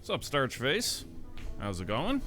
What's up, Starch Face? How's it going?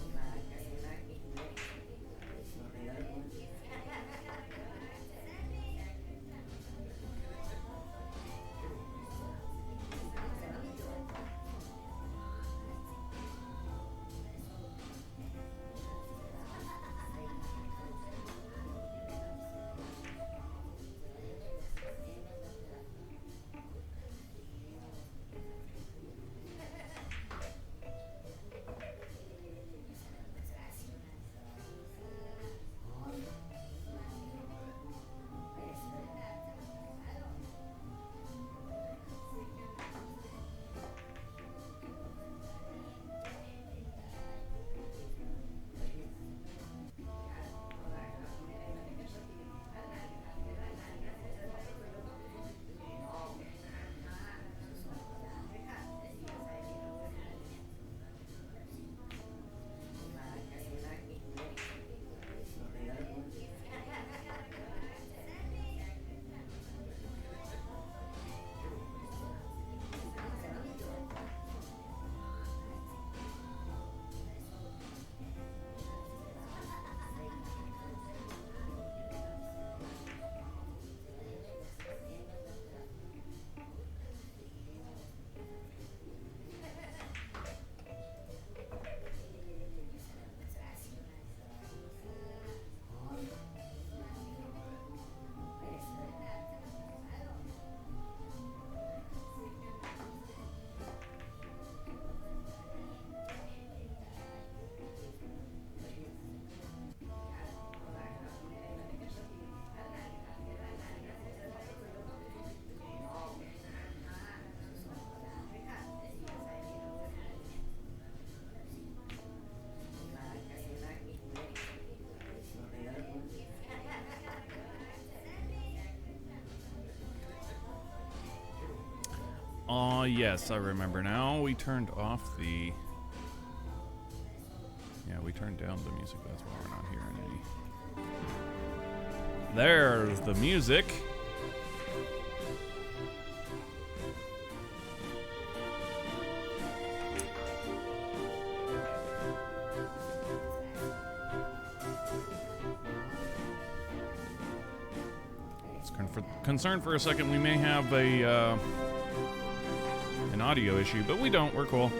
Yes, I remember now. We turned off the... Yeah, we turned down the music. That's why we're not hearing any. There's the music. Concerned for a second we may have a an audio issue, but we don't. We're cool.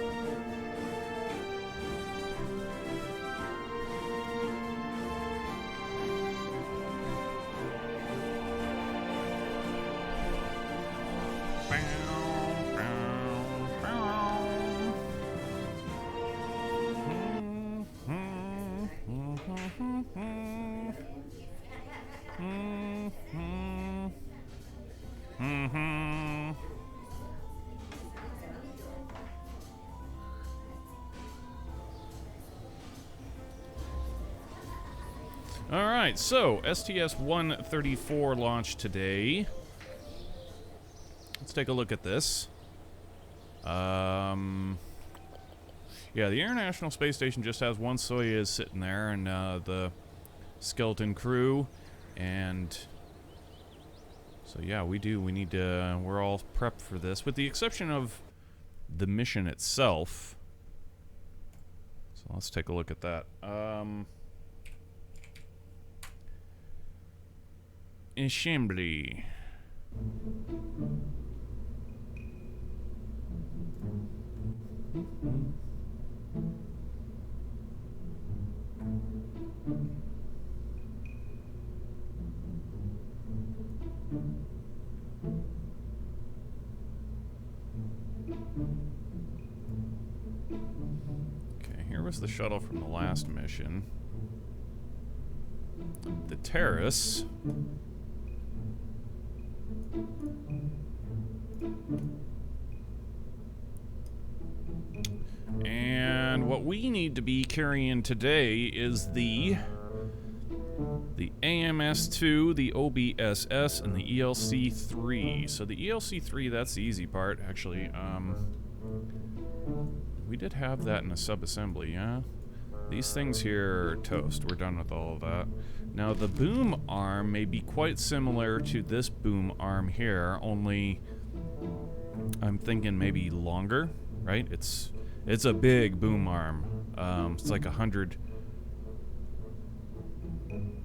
Alright, so Sts-134 launch today. Let's take a look at this. Yeah, the International Space Station just has one Soyuz sitting there, and the skeleton crew, and so yeah, we need to, we're all prepped for this, with the exception of the mission itself. So let's take a look at that. Assembly. Okay, here was the shuttle from the last mission. The Terrace. And what we need to be carrying today is the AMS-2, the OBSS, and the ELC-3. So the ELC-3, that's the easy part, actually. We did have that in a sub-assembly, yeah? These things here are toast. We're done with all of that. Now, the boom arm may be quite similar to this boom arm here, only I'm thinking maybe longer, right? It's It's a big boom arm. It's like 100. Am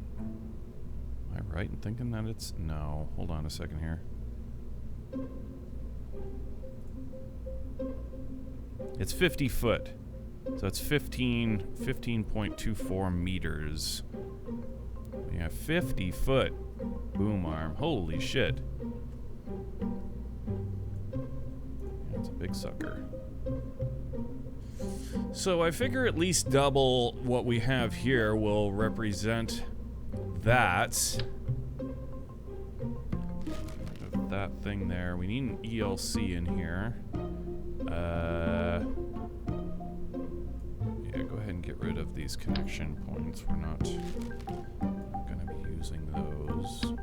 I right in thinking that it's... No, hold on a second here. It's 50 foot. So it's 15.24 meters. Yeah, 50 foot boom arm. Holy shit. That's a big sucker. So I figure at least double what we have here will represent that. That thing there. We need an ELC in here. Yeah, go ahead and get rid of these connection points. We're not going to be using those.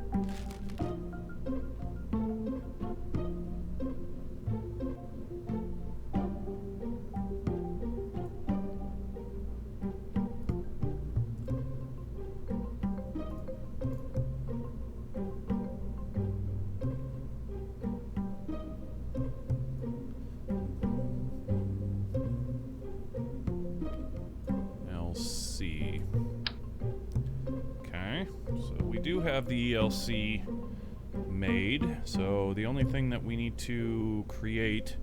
Have the ELC made, so the only thing that we need to create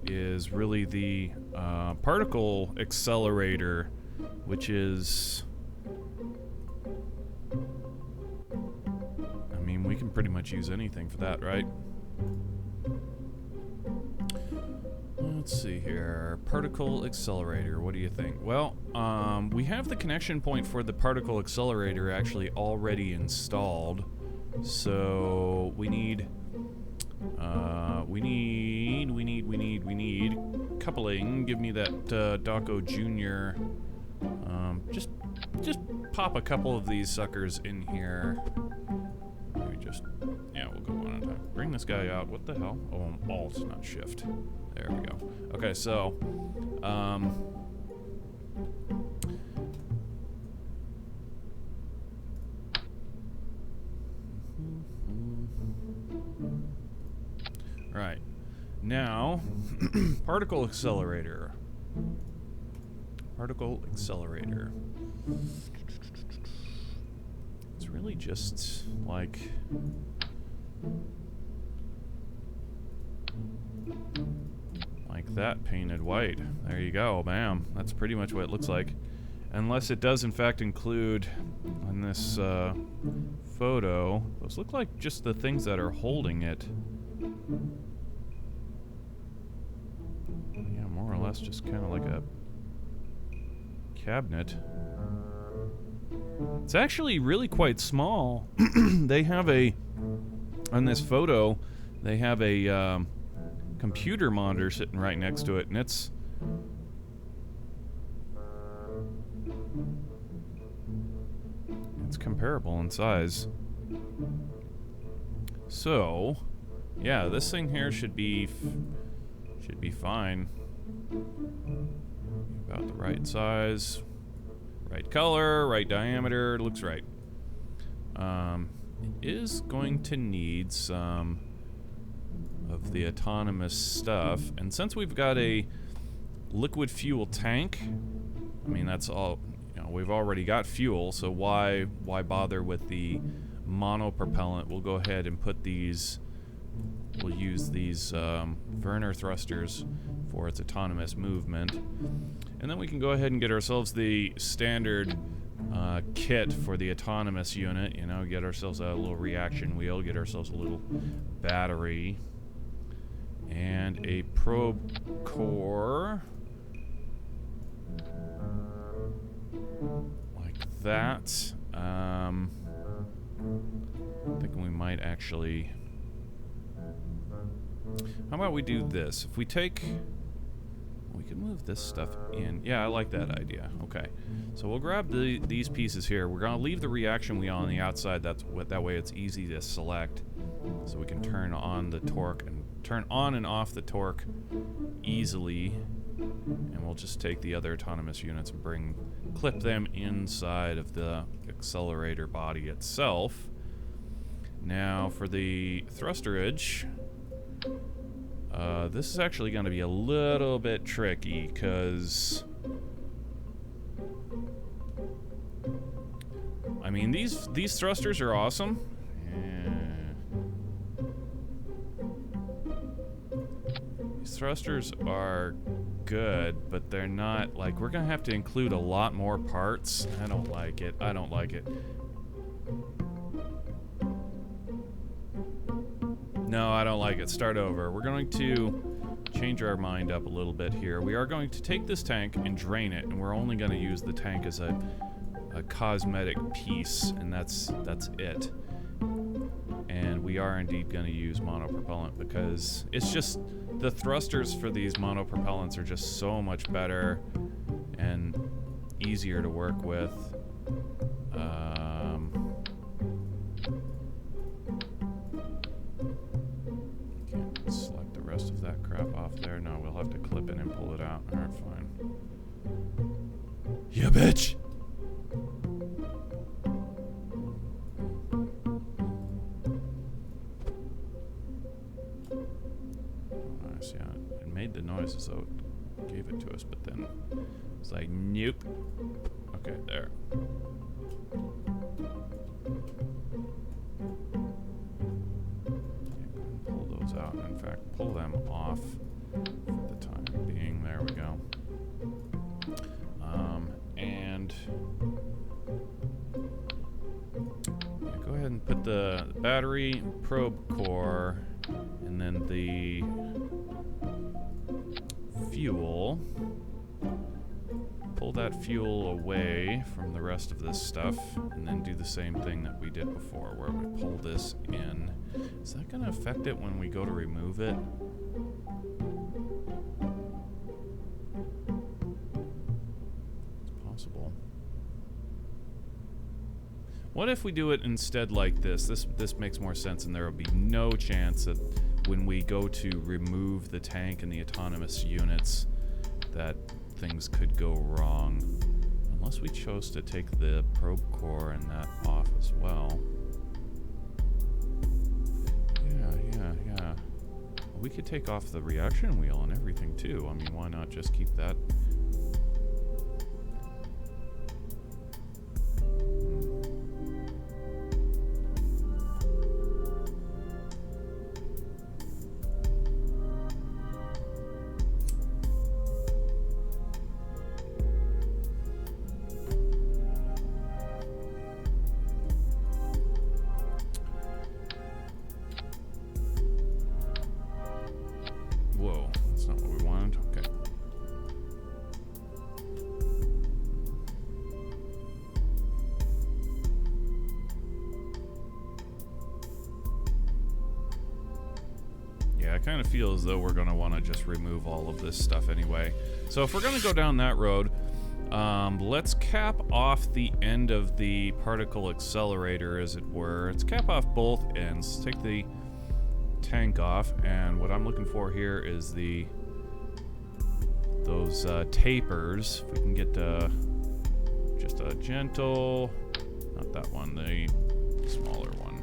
is really the particle accelerator, which is, I mean, we can pretty much use anything for that, right? Let's see here. Particle accelerator. What do you think? Well, we have the connection point for the particle accelerator actually already installed. So we need coupling. Give me that Daco Jr. Just pop a couple of these suckers in here. Maybe just, yeah, we'll go one at a time. Bring this guy out. What the hell? Oh, Alt, not Shift. There we go. Okay, so, right. Now, particle accelerator. Particle accelerator. It's really just like... that painted white. There you go, bam. That's pretty much what it looks like. Unless it does in fact include on this photo, those look like just the things that are holding it. Yeah, more or less just kind of like a cabinet. It's actually really quite small. They have a, on this photo, they have a computer monitor sitting right next to it, and it's comparable in size. So, yeah, this thing here should be fine. About the right size, right color, right diameter. It looks right. It is going to need some of the autonomous stuff, and since we've got a liquid fuel tank, I mean, that's all, you know, we've already got fuel, so why bother with the monopropellant? We'll go ahead and put these, we'll use these Werner thrusters for its autonomous movement, and then we can go ahead and get ourselves the standard kit for the autonomous unit, you know, get ourselves a little reaction wheel, get ourselves a little battery, and a probe core, like that. I'm thinking we might actually, how about we do this? If we take, we can move this stuff in. Yeah, I like that idea. Okay, so we'll grab these pieces here. We're gonna leave the reaction wheel on the outside. That way it's easy to select, so we can turn on the torque and turn on and off the torque easily. And we'll just take the other autonomous units and clip them inside of the accelerator body itself. Now for the thrusterage, This is actually going to be a little bit tricky, because... I mean, these thrusters are awesome. These thrusters are good, but they're not, like, we're gonna have to include a lot more parts. I don't like it. I don't like it. No, I don't like it. Start over. We're going to change our mind up a little bit here. We are going to take this tank and drain it, and we're only going to use the tank as a cosmetic piece, and that's it. And we are indeed going to use monopropellant, because it's just the thrusters for these monopropellants are just so much better and easier to work with. Can't select the rest of that crap off there. No, we'll have to clip it and pull it out. Alright, fine. Yeah, bitch! Nice, yeah. It made the noise as though it gave it to us, but then it's like, nope. Okay, there. Pull those out. In fact, pull them off for the time being. There we go. And yeah, go ahead and put the battery, probe core, and then the fuel. Pull that fuel away from the rest of this stuff, and then do the same thing that we did before, where we pull this in. Is that going to affect it when we go to remove it? It's possible. What if we do it instead like this? This makes more sense, and there will be no chance that when we go to remove the tank and the autonomous units that things could go wrong. Unless we chose to take the probe core and that off as well. Yeah. We could take off the reaction wheel and everything too. I mean, why not just keep that? Whoa, that's not what we wanted. Okay. Yeah, I kind of feel as though we're going to want to just remove all of this stuff anyway. So if we're going to go down that road, let's cap off the end of the particle accelerator, as it were. Let's cap off both ends. Take the tank off, and what I'm looking for here is those tapers. If we can get just a gentle, not that one, the smaller one.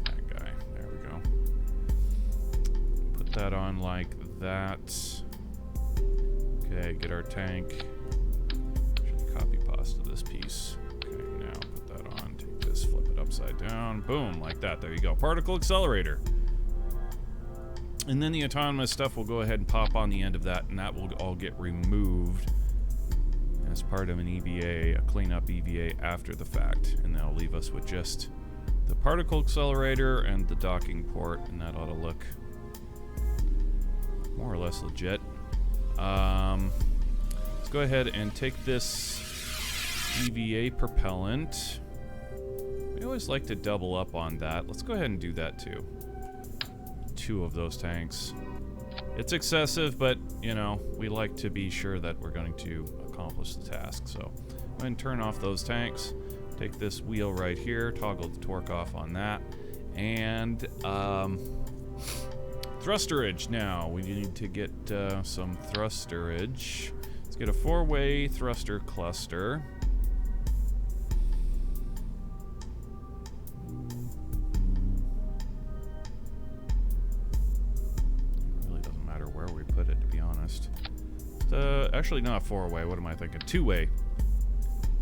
That guy, there we go. Put that on like that. Okay, get our tank. Should copy pasta this piece. Flip it upside down, boom, like that. There you go, particle accelerator. And then the autonomous stuff will go ahead and pop on the end of that, and that will all get removed as part of an EVA, a cleanup EVA after the fact, and that'll leave us with just the particle accelerator and the docking port, and that ought to look more or less legit. Let's go ahead and take this EVA propellant. I always like to double up on that. Let's go ahead and do that too. 2 of those tanks. It's excessive, but, you know, we like to be sure that we're going to accomplish the task. So, go ahead and turn off those tanks. Take this wheel right here, toggle the torque off on that. And, thrusterage now. We need to get some thrusterage. Let's get a 4-way thruster cluster. Actually, not four-way. What am I thinking? Two-way.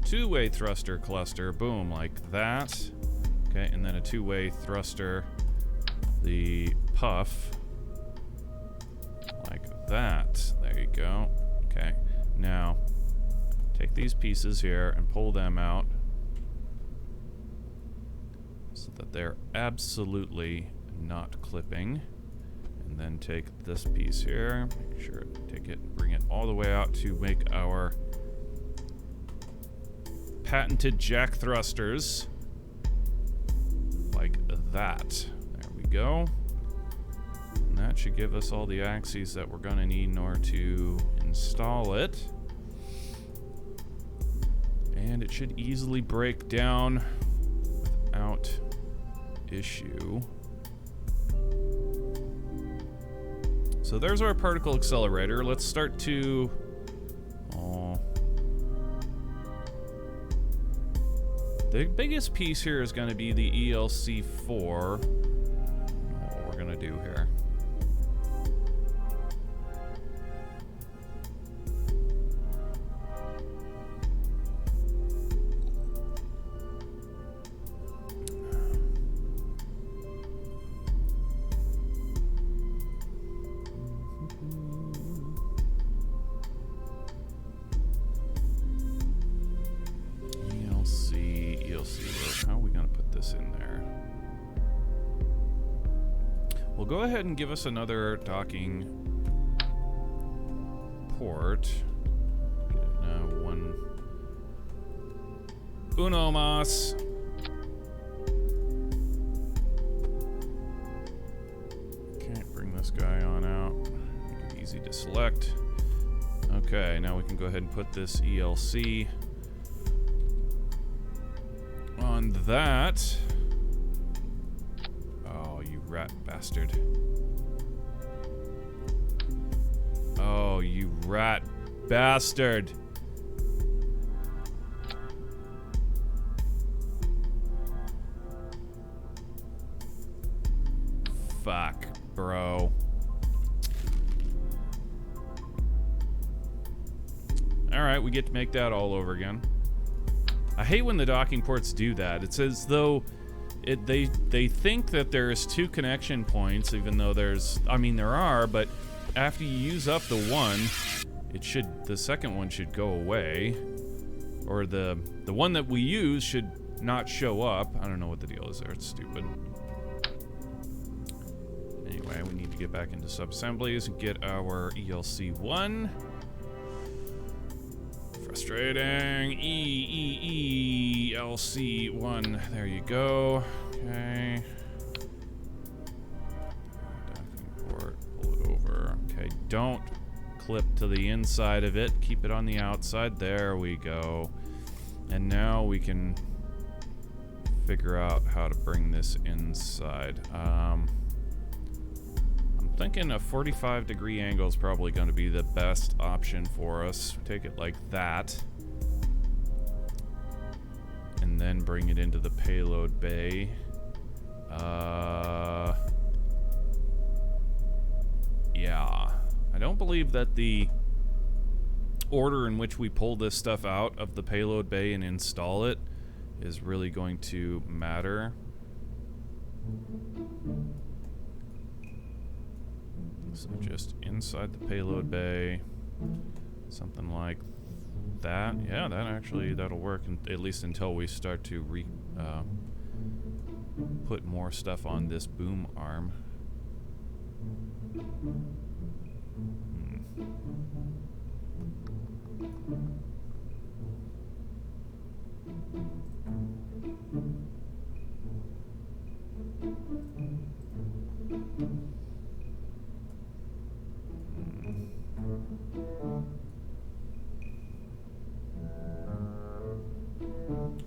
Two-way thruster cluster. Boom, like that. Okay, and then a two-way thruster. The puff. Like that. There you go. Okay, now take these pieces here and pull them out so that they're absolutely not clipping. And then take this piece here, make sure take it and bring it all the way out to make our patented jack thrusters. Like that. There we go. And that should give us all the axes that we're going to need in order to install it. And it should easily break down without issue. So there's our particle accelerator. Let's start to... Oh. The biggest piece here is going to be the ELC4. What we're going to do here. How are we going to put this in there? We'll go ahead and give us another docking port. One. Uno mas. Okay, bring this guy on out. Make it easy to select. Okay, now we can go ahead and put this ELC on that. Oh, you rat bastard. Oh, you rat bastard. Fuck, bro. Alright, we get to make that all over again. I hate when the docking ports do that. It's as though they think that there's two connection points, even though there's... I mean, there are, but after you use up the one, the second one should go away. Or the one that we use should not show up. I don't know what the deal is there. It's stupid. Anyway, we need to get back into sub-assemblies and get our ELC1. Frustrating. ELC1. There you go. Okay. Docking port. Pull it over. Okay, don't clip to the inside of it. Keep it on the outside. There we go. And now we can figure out how to bring this inside. I'm thinking a 45-degree angle is probably going to be the best option for us. Take it like that. And then bring it into the payload bay. Yeah. I don't believe that the order in which we pull this stuff out of the payload bay and install it is really going to matter. So just inside the payload bay, something like that. Yeah, that'll work, at least until we start to put more stuff on this boom arm.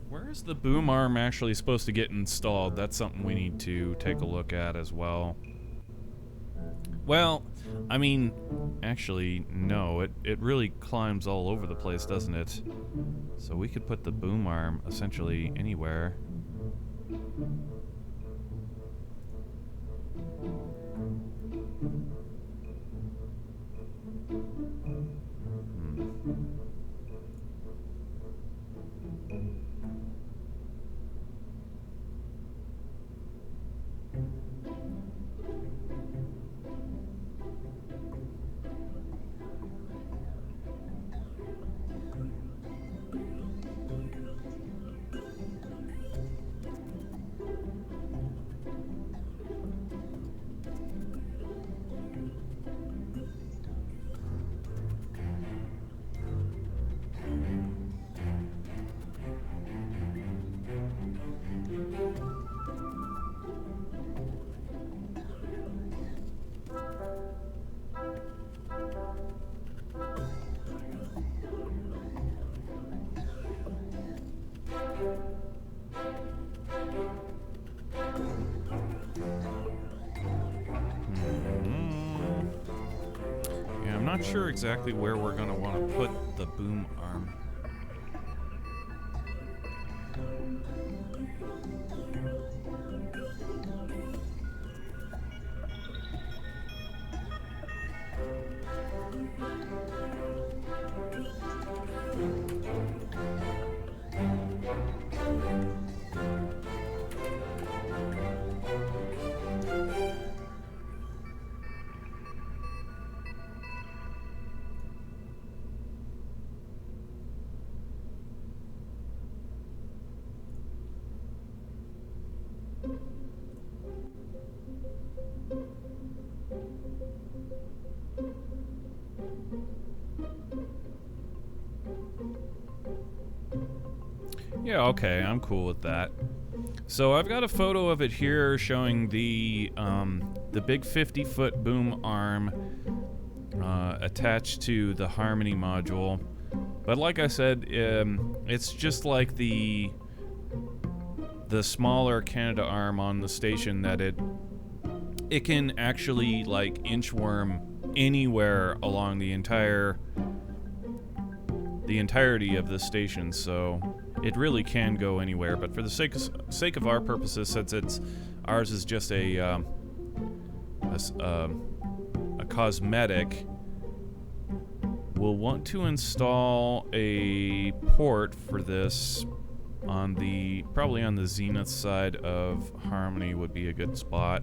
Where is the boom arm actually supposed to get installed? That's something we need to take a look at as well. Well, I mean, actually, no. It really climbs all over the place, doesn't it? So we could put the boom arm essentially anywhere. Yeah, I'm not sure exactly where we're going to want to put the boom arm. Yeah, okay, I'm cool with that. So I've got a photo of it here showing the big 50-foot boom arm attached to the Harmony module. But like I said, it's just like the smaller Canada arm on the station, that it can actually like inchworm anywhere along the entirety of the station, so it really can go anywhere. But for the sake of our purposes, since ours is just a cosmetic, we'll want to install a port for this on probably on the zenith side of Harmony would be a good spot.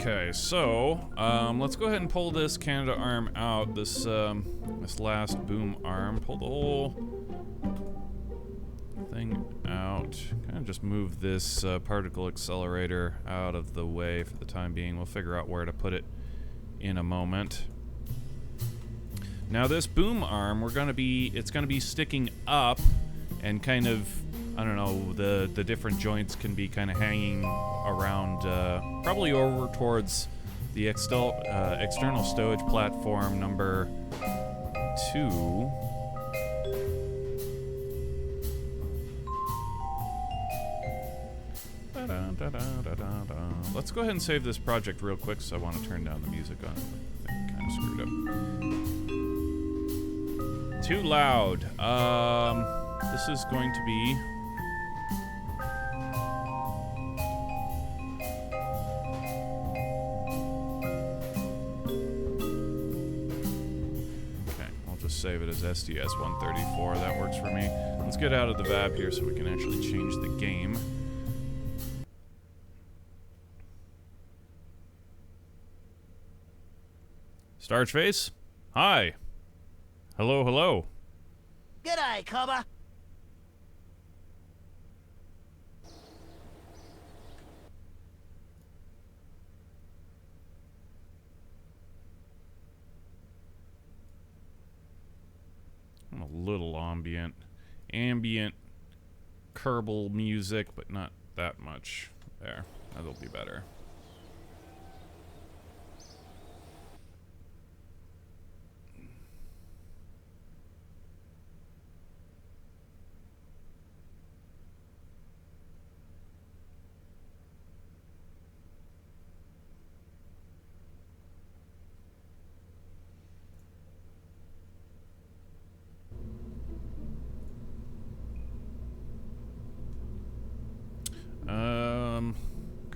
Okay, so let's go ahead and pull this Canada arm out. This last boom arm. Pull the whole thing out. Kind of just move this particle accelerator out of the way for the time being. We'll figure out where to put it in a moment. Now this boom arm, it's gonna be sticking up, and kind of, I don't know, the different joints can be kind of hanging around, probably over towards the external stowage platform number 2. Let's go ahead and save this project real quick, so I want to turn down the music on it. I think kind of screwed up. Too loud. This is going to be... save it as Sts-134. That works for me. Let's get out of the VAB here so we can actually change the game. Starch Face? Hi. Hello, hello. G'day, cobber. A little ambient kerbal music, but not that much. There, that'll be better.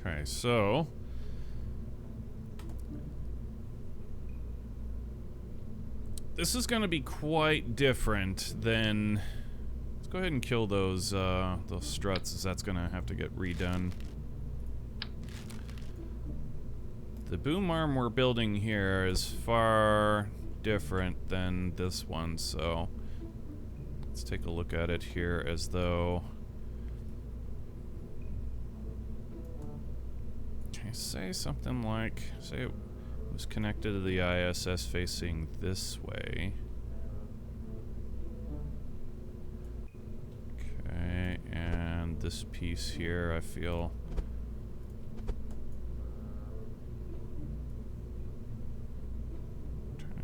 Okay, so this is going to be quite different than... Let's go ahead and kill those struts, as that's going to have to get redone. The boom arm we're building here is far different than this one, so let's take a look at it here as though... Can I say something like... Say it was connected to the ISS facing this way. Okay, and this piece here, I feel...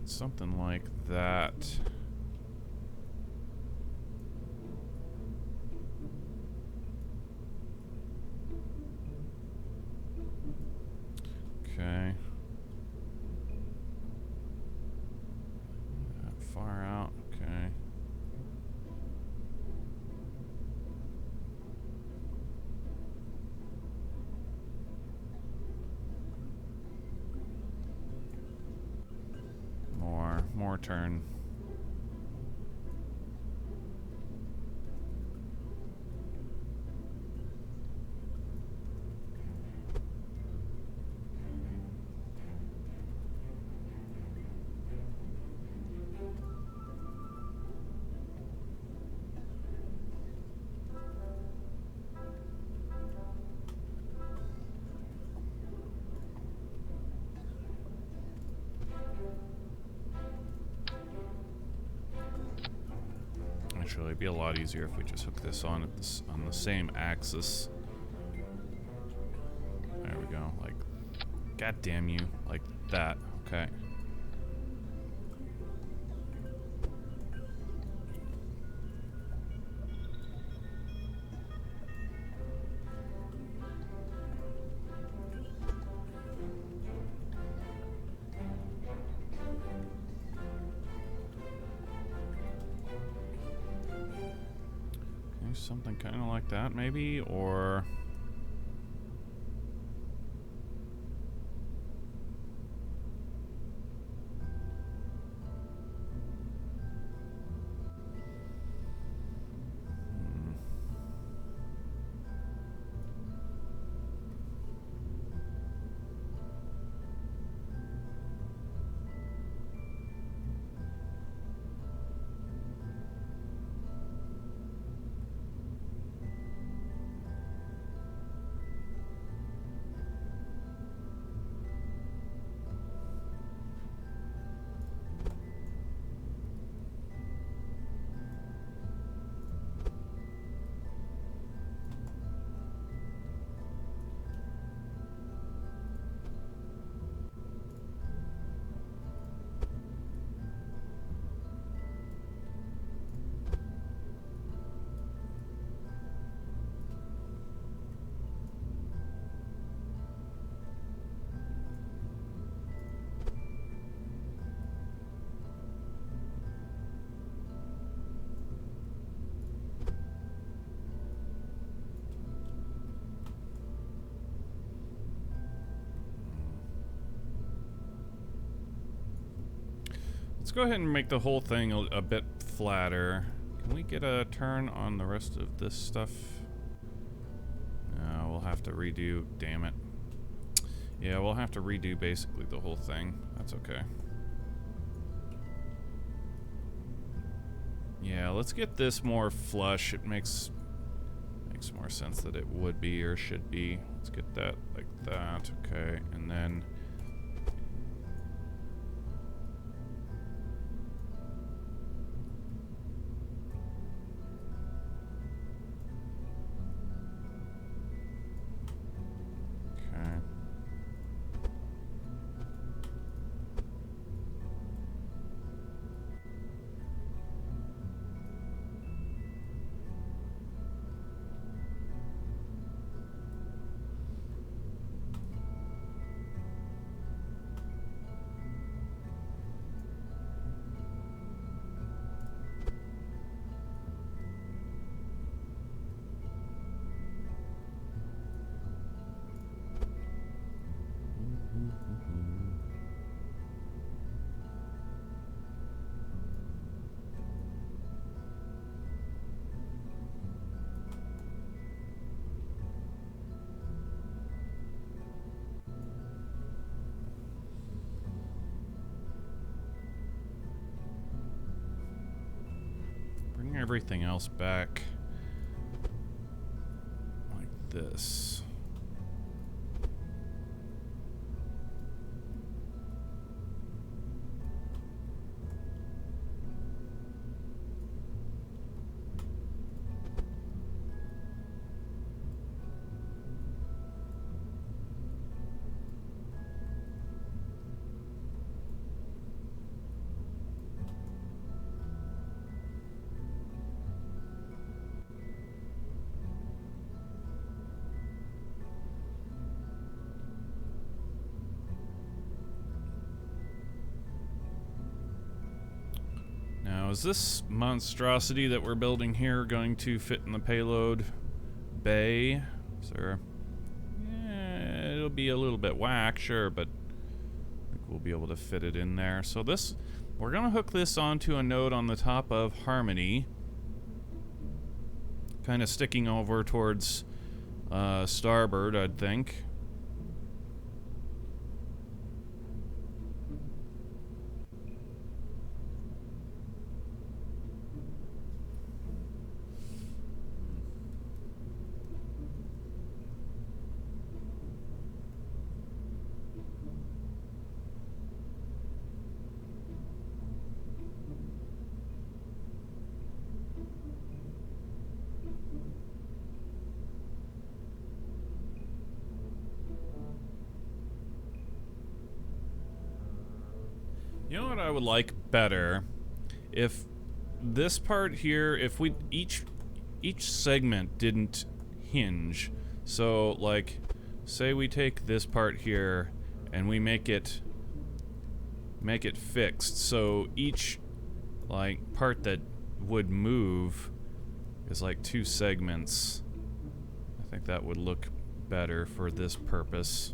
Something like that. Okay. That far out. Okay. More turn. Actually, it'd be a lot easier if we just hook this on at this on the same axis. There we go. Like, god damn you, like that. Okay. Something kind of like that, maybe, or... Let's go ahead and make the whole thing a bit flatter. Can we get a turn on the rest of this stuff? No, we'll have to redo. Damn it. Yeah, we'll have to redo basically the whole thing. That's okay. Yeah, let's get this more flush. It makes more sense that it would be or should be. Let's get that like that. Okay, and then... everything else back like this. Now, is this monstrosity that we're building here going to fit in the payload bay? Is there... it'll be a little bit whack, sure, but I think we'll be able to fit it in there. So this, we're going to hook this onto a node on the top of Harmony, kind of sticking over towards starboard, I'd think. You know what I would like better? If this part here, if we each segment didn't hinge. So like, say we take this part here and we make it fixed. So each like part that would move is like 2 segments. I think that would look better for this purpose.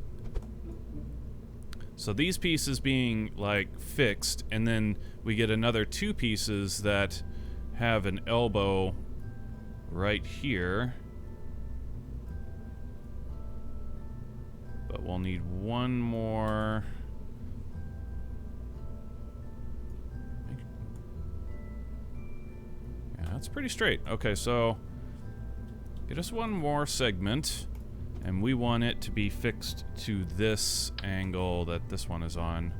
So these pieces being like fixed, and then we get another 2 pieces that have an elbow right here. But we'll need one more. Yeah, that's pretty straight. Okay, so get us one more segment. And we want it to be fixed to this angle that this one is on.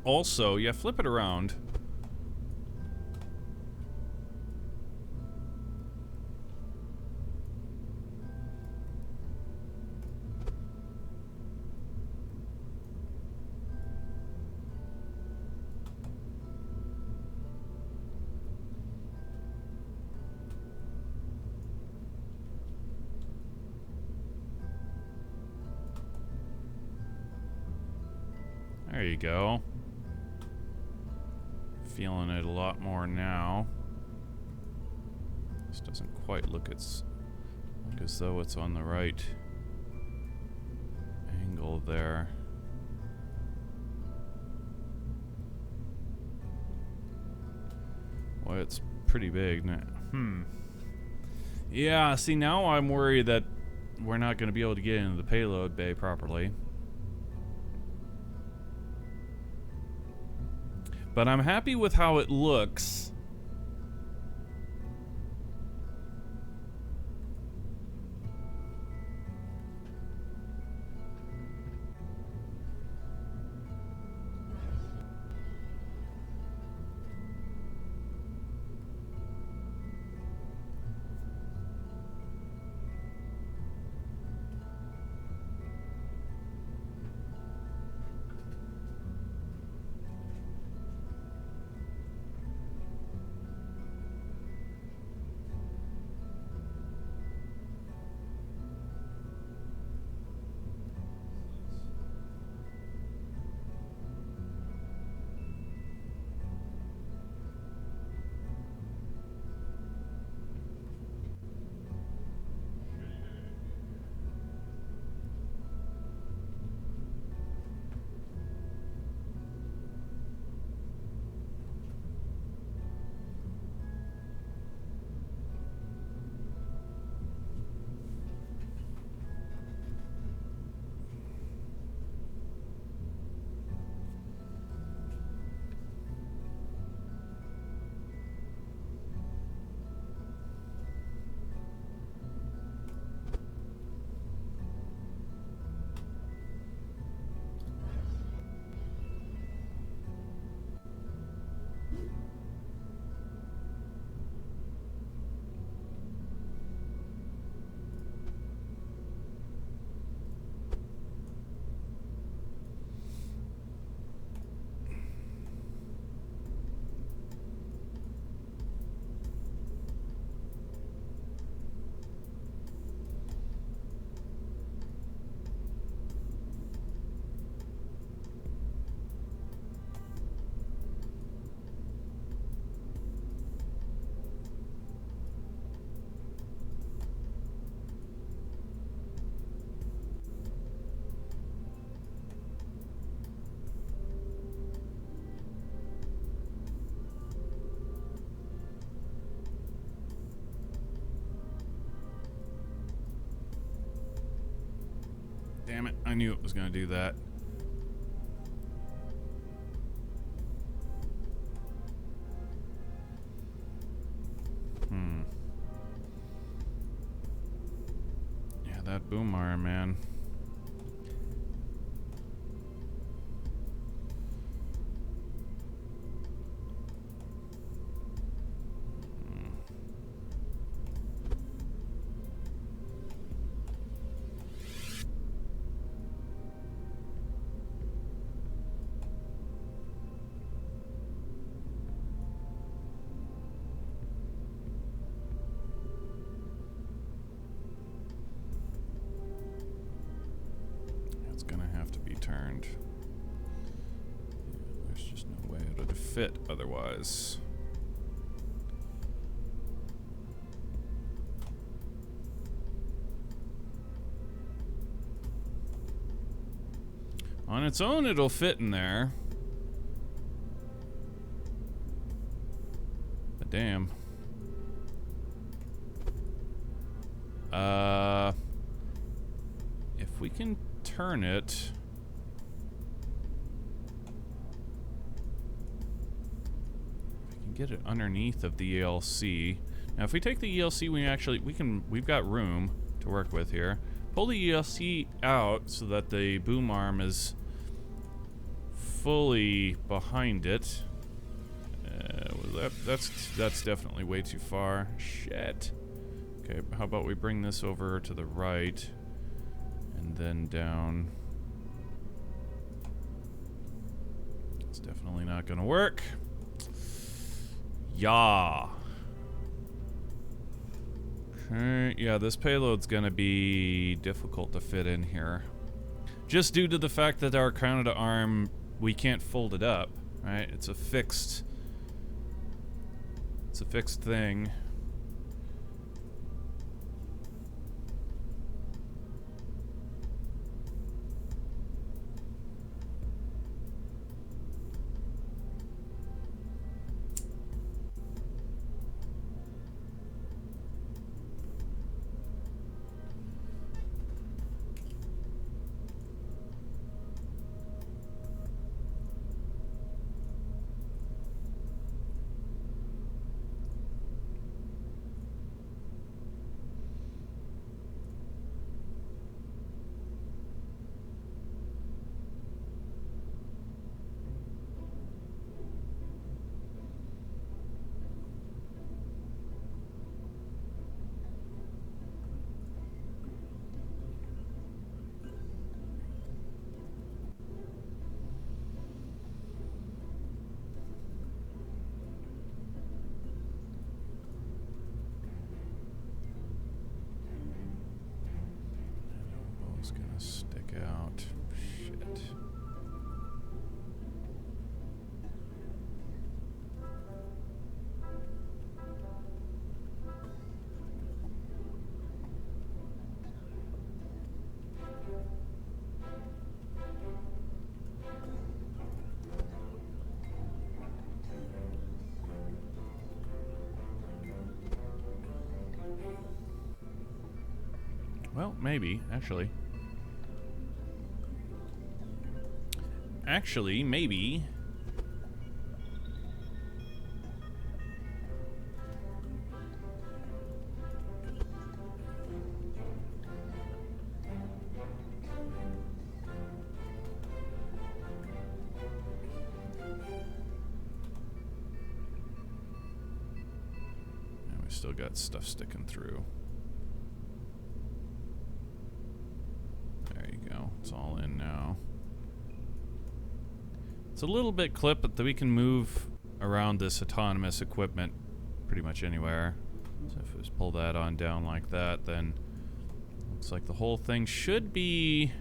Also, yeah, flip it around. There you go. Feeling it a lot more now. This doesn't quite look as though it's on the right angle there. Well, it's pretty big. Yeah, see, now I'm worried that we're not going to be able to get into the payload bay properly. But I'm happy with how it looks. Damn it, I knew it was going to do that. Yeah, that boom arm, man. It's gonna have to be turned. There's just no way it would fit otherwise. On its own, it'll fit in there. But damn. If we can turn it... If we can get it underneath of the ELC. Now, if we take the ELC, we've got room to work with here. Pull the ELC out so that the boom arm is fully behind it. Well, that's definitely way too far. Shit. Okay, how about we bring this over to the right and then down. It's definitely not gonna work. Yeah. Okay, yeah, this payload's gonna be difficult to fit in here. Just due to the fact that our Canadarm, we can't fold it up, right? It's a fixed thing. It's gonna stick out. Shit. Well, maybe, actually. Maybe. And we still got stuff sticking through. There you go. It's all in now. It's a little bit clipped, but we can move around this autonomous equipment pretty much anywhere. So if we just pull that on down like that, then looks like the whole thing should be...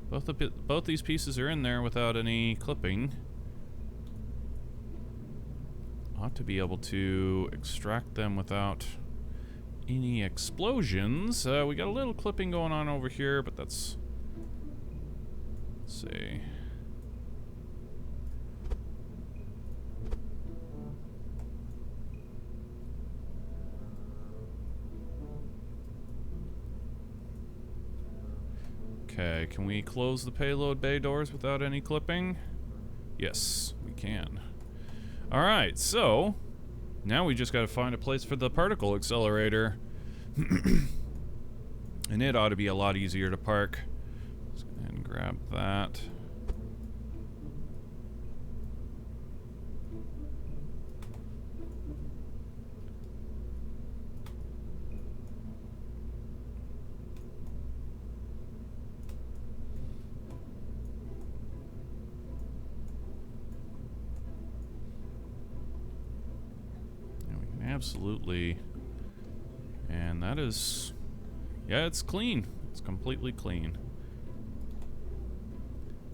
Both these pieces are in there without any clipping. Ought to be able to extract them without any explosions. We got a little clipping going on over here, but that's... Let's see... Okay, can we close the payload bay doors without any clipping? Yes, we can. Alright, so now we just gotta find a place for the particle accelerator. And it ought to be a lot easier to park. Let's go ahead and grab that. Absolutely. And that is... yeah, it's clean. It's completely clean.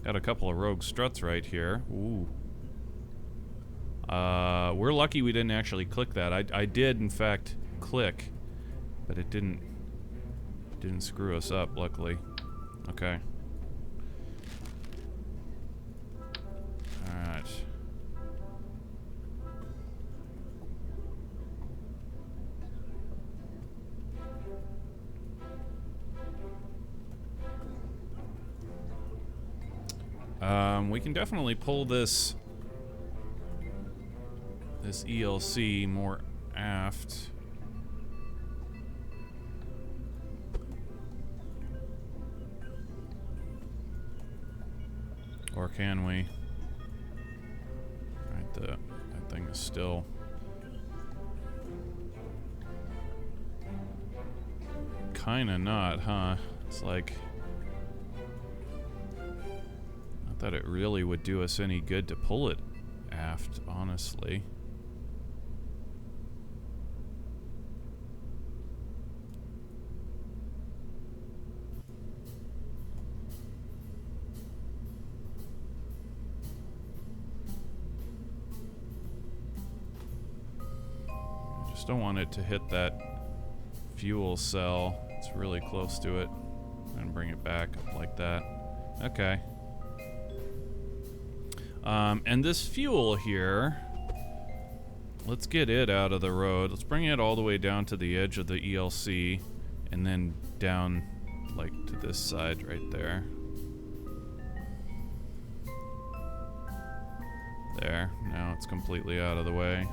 Got a couple of rogue struts right here. Ooh. We're lucky we didn't actually click that. I did, in fact, click. But it didn't screw us up, luckily. Okay. Alright. We can definitely pull this ELC more aft. Or can we? Right, that thing is still... kinda not, huh? It's like... not that it really would do us any good to pull it aft, honestly. I just don't want it to hit that fuel cell. It's really close to it. And bring it back up like that. Okay. And this fuel here, let's get it out of the road. Let's bring it all the way down to the edge of the ELC and then down like to this side right there. There, now it's completely out of the way.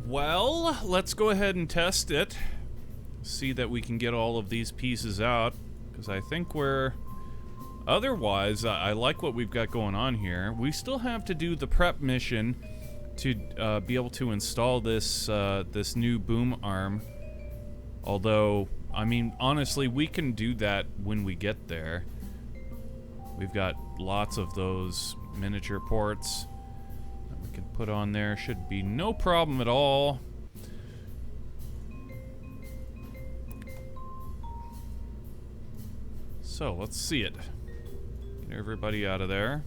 Well, let's go ahead and test it. See that we can get all of these pieces out, because I think we're... otherwise, I like what we've got going on here. We still have to do the prep mission to be able to install this this new boom arm. Although, I mean, honestly, we can do that when we get there. We've got lots of those miniature ports that we can put on there. Should be no problem at all. So, let's see it. Get everybody out of there.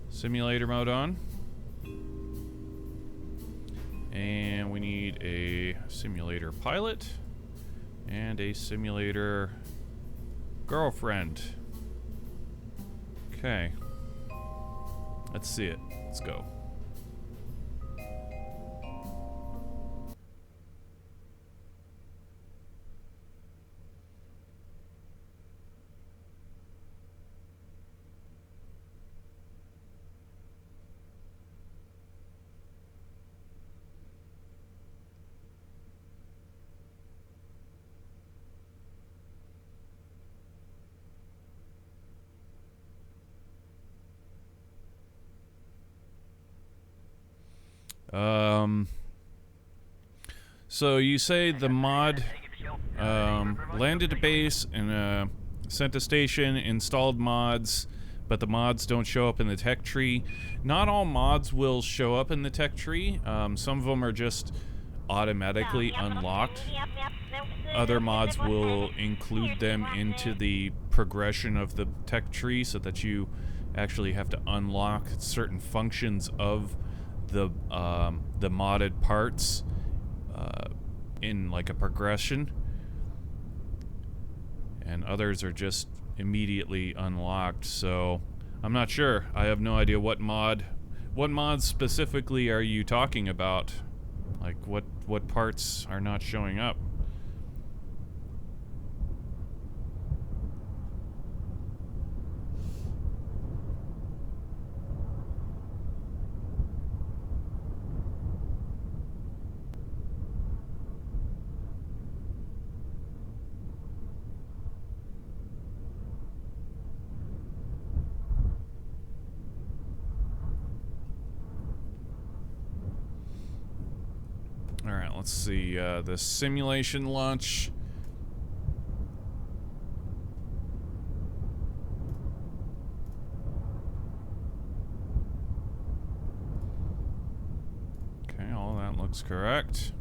Simulator mode on. And we need a simulator pilot and a simulator girlfriend. Okay. Let's see it. Let's go. So you say the mod landed a base and sent a station, installed mods, but the mods don't show up in the tech tree. Not all mods will show up in the tech tree. Some of them are just automatically unlocked. Other mods will include them into the progression of the tech tree so that you actually have to unlock certain functions of the modded parts in like a progression, and others are just immediately unlocked. So I'm not sure. I have no idea what mods specifically are you talking about? Like what parts are not showing up? Alright, let's see, the simulation launch. Okay, all that looks correct.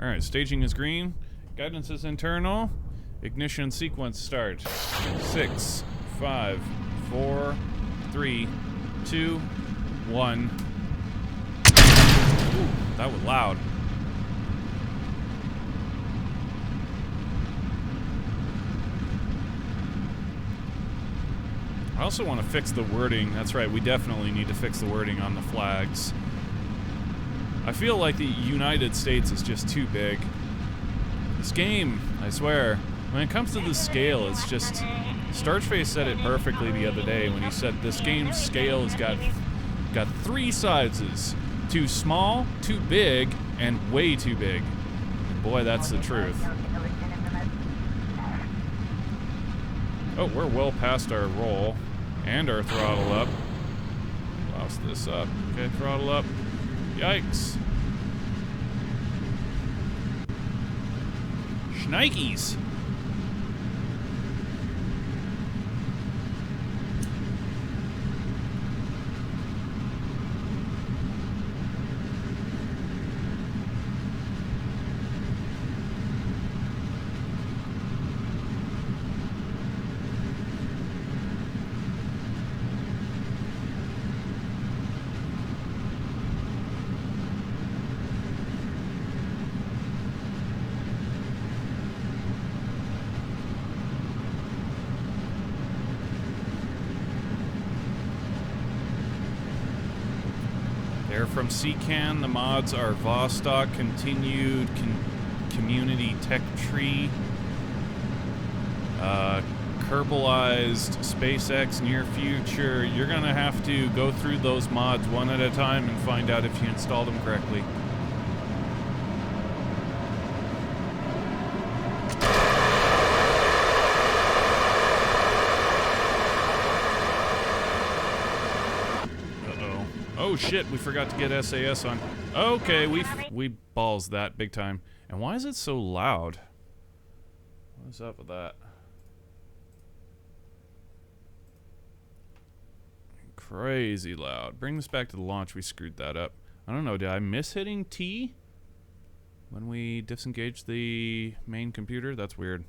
Alright, staging is green. Guidance is internal. Ignition sequence start. 6, 5, 4, 3, 2, 1. Ooh, that was loud. I also want to fix the wording. That's right, we definitely need to fix the wording on the flags. I feel like the United States is just too big. This game, I swear, when it comes to the scale, it's just... Starchface said it perfectly the other day when he said this game's scale has got three sizes. Too small, too big, and way too big. Boy, that's the truth. Oh, we're well past our roll. And our throttle up. Lost this up. Okay, throttle up. Yikes. Shnikes. They're from CCAN. The mods are Vostok, Continued, Community Tech Tree, Kerbalized, SpaceX, Near Future. You're going to have to go through those mods one at a time and find out if you installed them correctly. Oh shit, we forgot to get SAS on. Okay, we balls that big time. And why is it so loud? What's up with that? Crazy loud. Bring this back to the launch. We screwed that up. I don't know, did I miss hitting T when we disengaged the main computer? That's weird.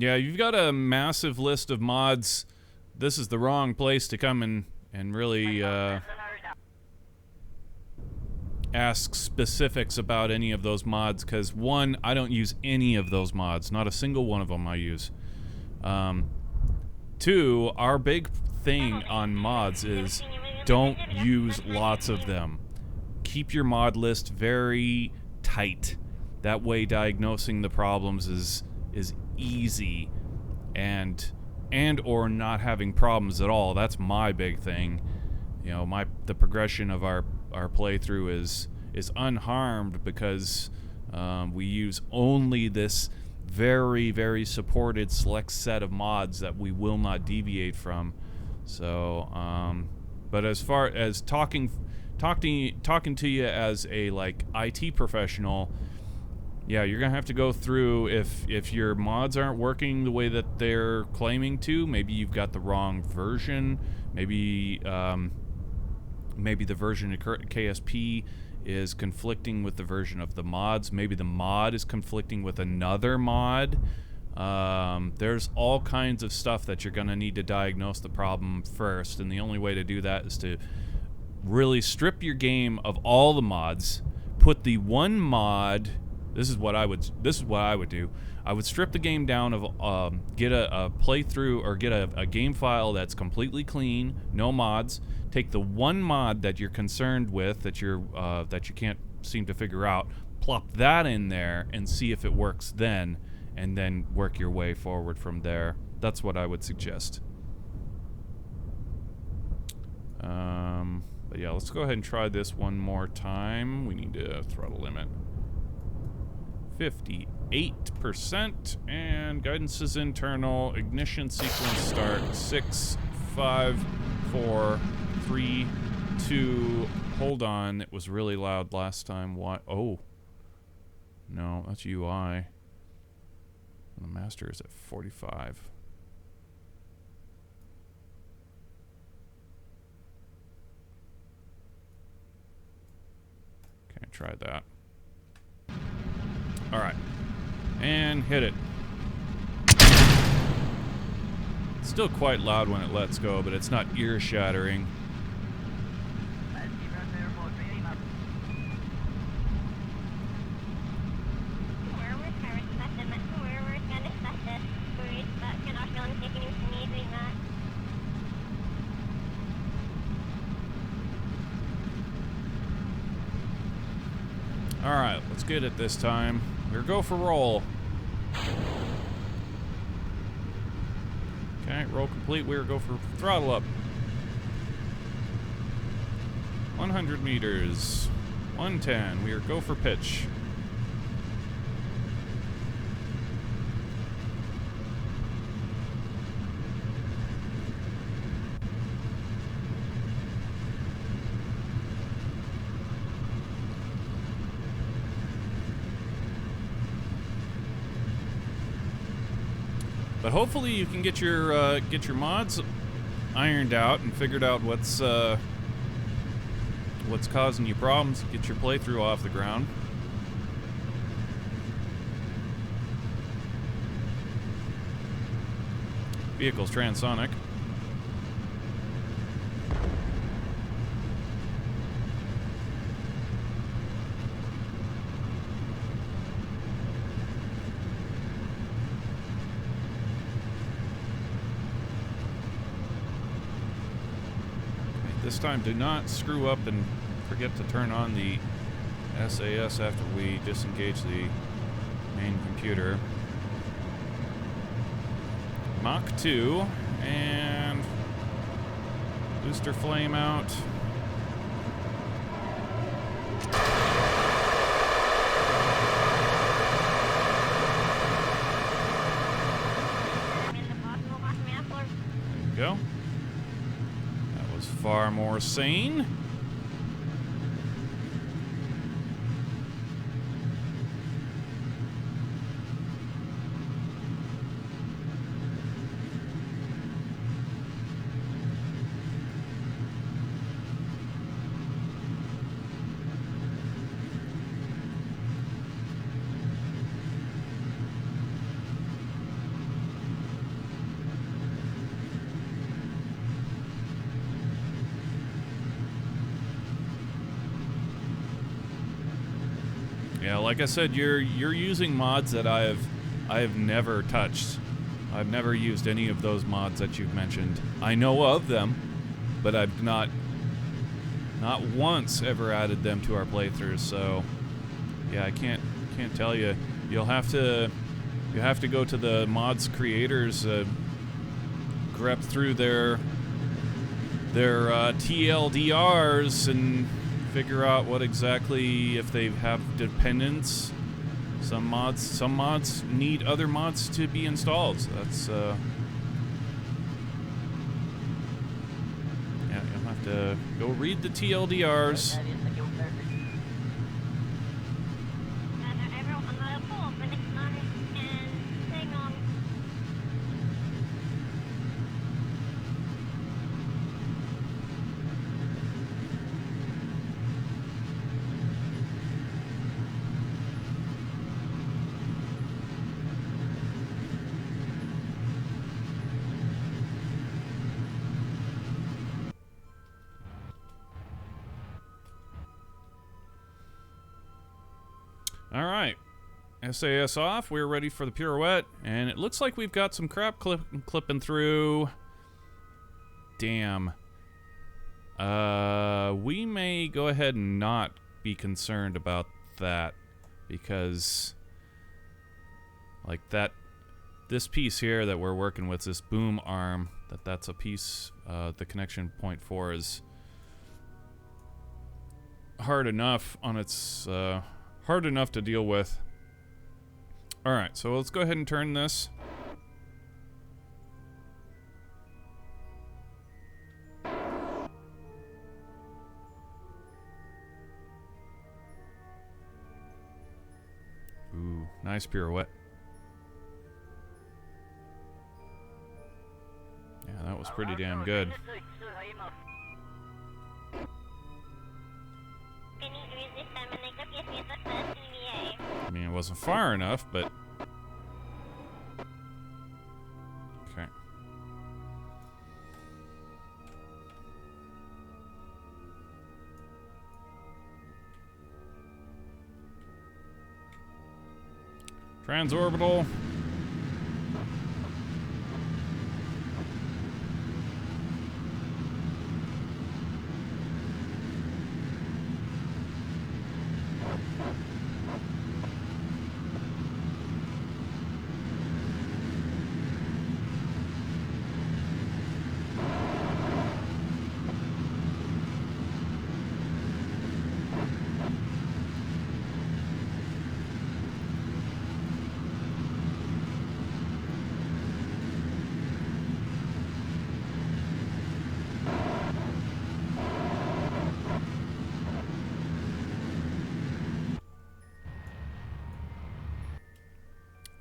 Yeah, you've got a massive list of mods. This is the wrong place to come and really ask specifics about any of those mods, because one, I don't use any of those mods. Not a single one of them I use. Two, our big thing on mods is don't use lots of them. Keep your mod list very tight. That way diagnosing the problems is easy, and or not having problems at all. That's my big thing. You know, the progression of our playthrough is unharmed because we use only this very, very supported select set of mods that we will not deviate from. So, but as far as talking to you as a like IT professional, yeah, you're gonna have to go through if your mods aren't working the way that they're claiming to. Maybe you've got the wrong version. Maybe maybe the version of KSP is conflicting with the version of the mods. Maybe the mod is conflicting with another mod. There's all kinds of stuff that you're gonna need to diagnose the problem first, and the only way to do that is to really strip your game of all the mods, put the one mod. This is what I would do. I would strip the game down of get a playthrough or get a game file that's completely clean, no mods. Take the one mod that you're concerned with, that you can't seem to figure out, plop that in there and see if it works then, and then work your way forward from there. That's what I would suggest. But yeah, let's go ahead and try this one more time. We need to throttle limit 58%, and guidance is internal. Ignition sequence start. 6, 5, 4, 3, 2. Hold on, it was really loud last time. Why? Oh, no, that's UI. The master is at 45. Okay, try that. All right, and hit it. It's still quite loud when it lets go, but it's not ear-shattering. All right, let's get it this time. We're go for roll. Okay, roll complete. We're go for throttle up. 100 meters. 110. We are go for pitch. But hopefully you can get your mods ironed out and figured out what's causing you problems. Get your playthrough off the ground. Vehicle's transonic. This time, do not screw up and forget to turn on the SAS after we disengage the main computer. Mach 2, and booster flame out. There we go. Far more sane. Yeah, like I said, you're using mods that I have never touched. I've never used any of those mods that you've mentioned. I know of them, but I've not once ever added them to our playthroughs. So, yeah, I can't tell you. You have to go to the mods creators, grep through their TLDRs and figure out what exactly, if they have dependents Some mods need other mods to be installed. So that's yeah, you'll have to go read the TLDRs. All right, SAS off. We're ready for the pirouette, and it looks like we've got some crap clipping through. Damn. We may go ahead and not be concerned about that, because like this piece here that we're working with, this boom arm, that's a piece the connection point for is hard enough on its hard enough to deal with. All right, so let's go ahead and turn this. Ooh, nice pirouette. Yeah, that was pretty damn good. I mean, it wasn't far enough, but... Okay. Transorbital.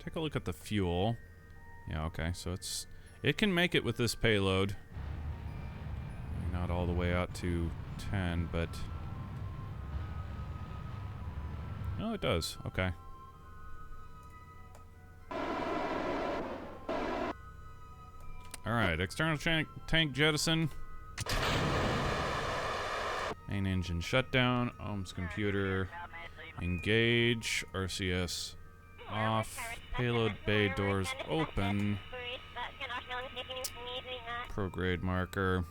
Take a look at the fuel. Yeah, okay, so it can make it with this payload. Not all the way out to 10, but... No, it does. Okay. Alright, external tank jettison. Main engine shutdown. Ohm's computer engage. RCS off. Payload bay doors open. Prograde marker.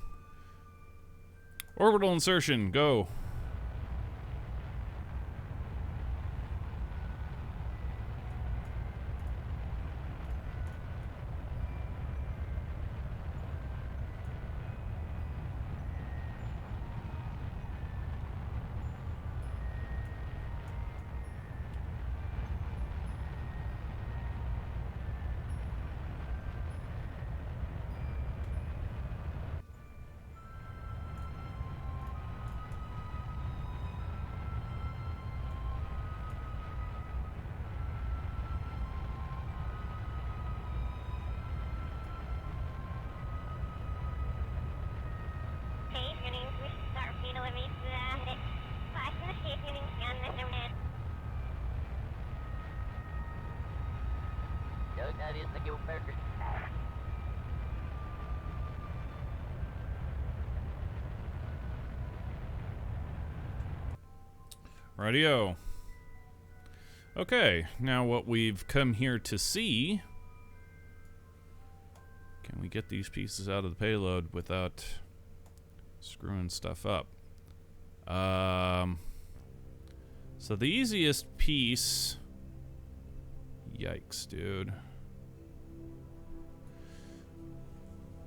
Orbital insertion, go. Radio. Okay, now what we've come here to see. Can we get these pieces out of the payload without screwing stuff up? So the easiest piece... Yikes, dude.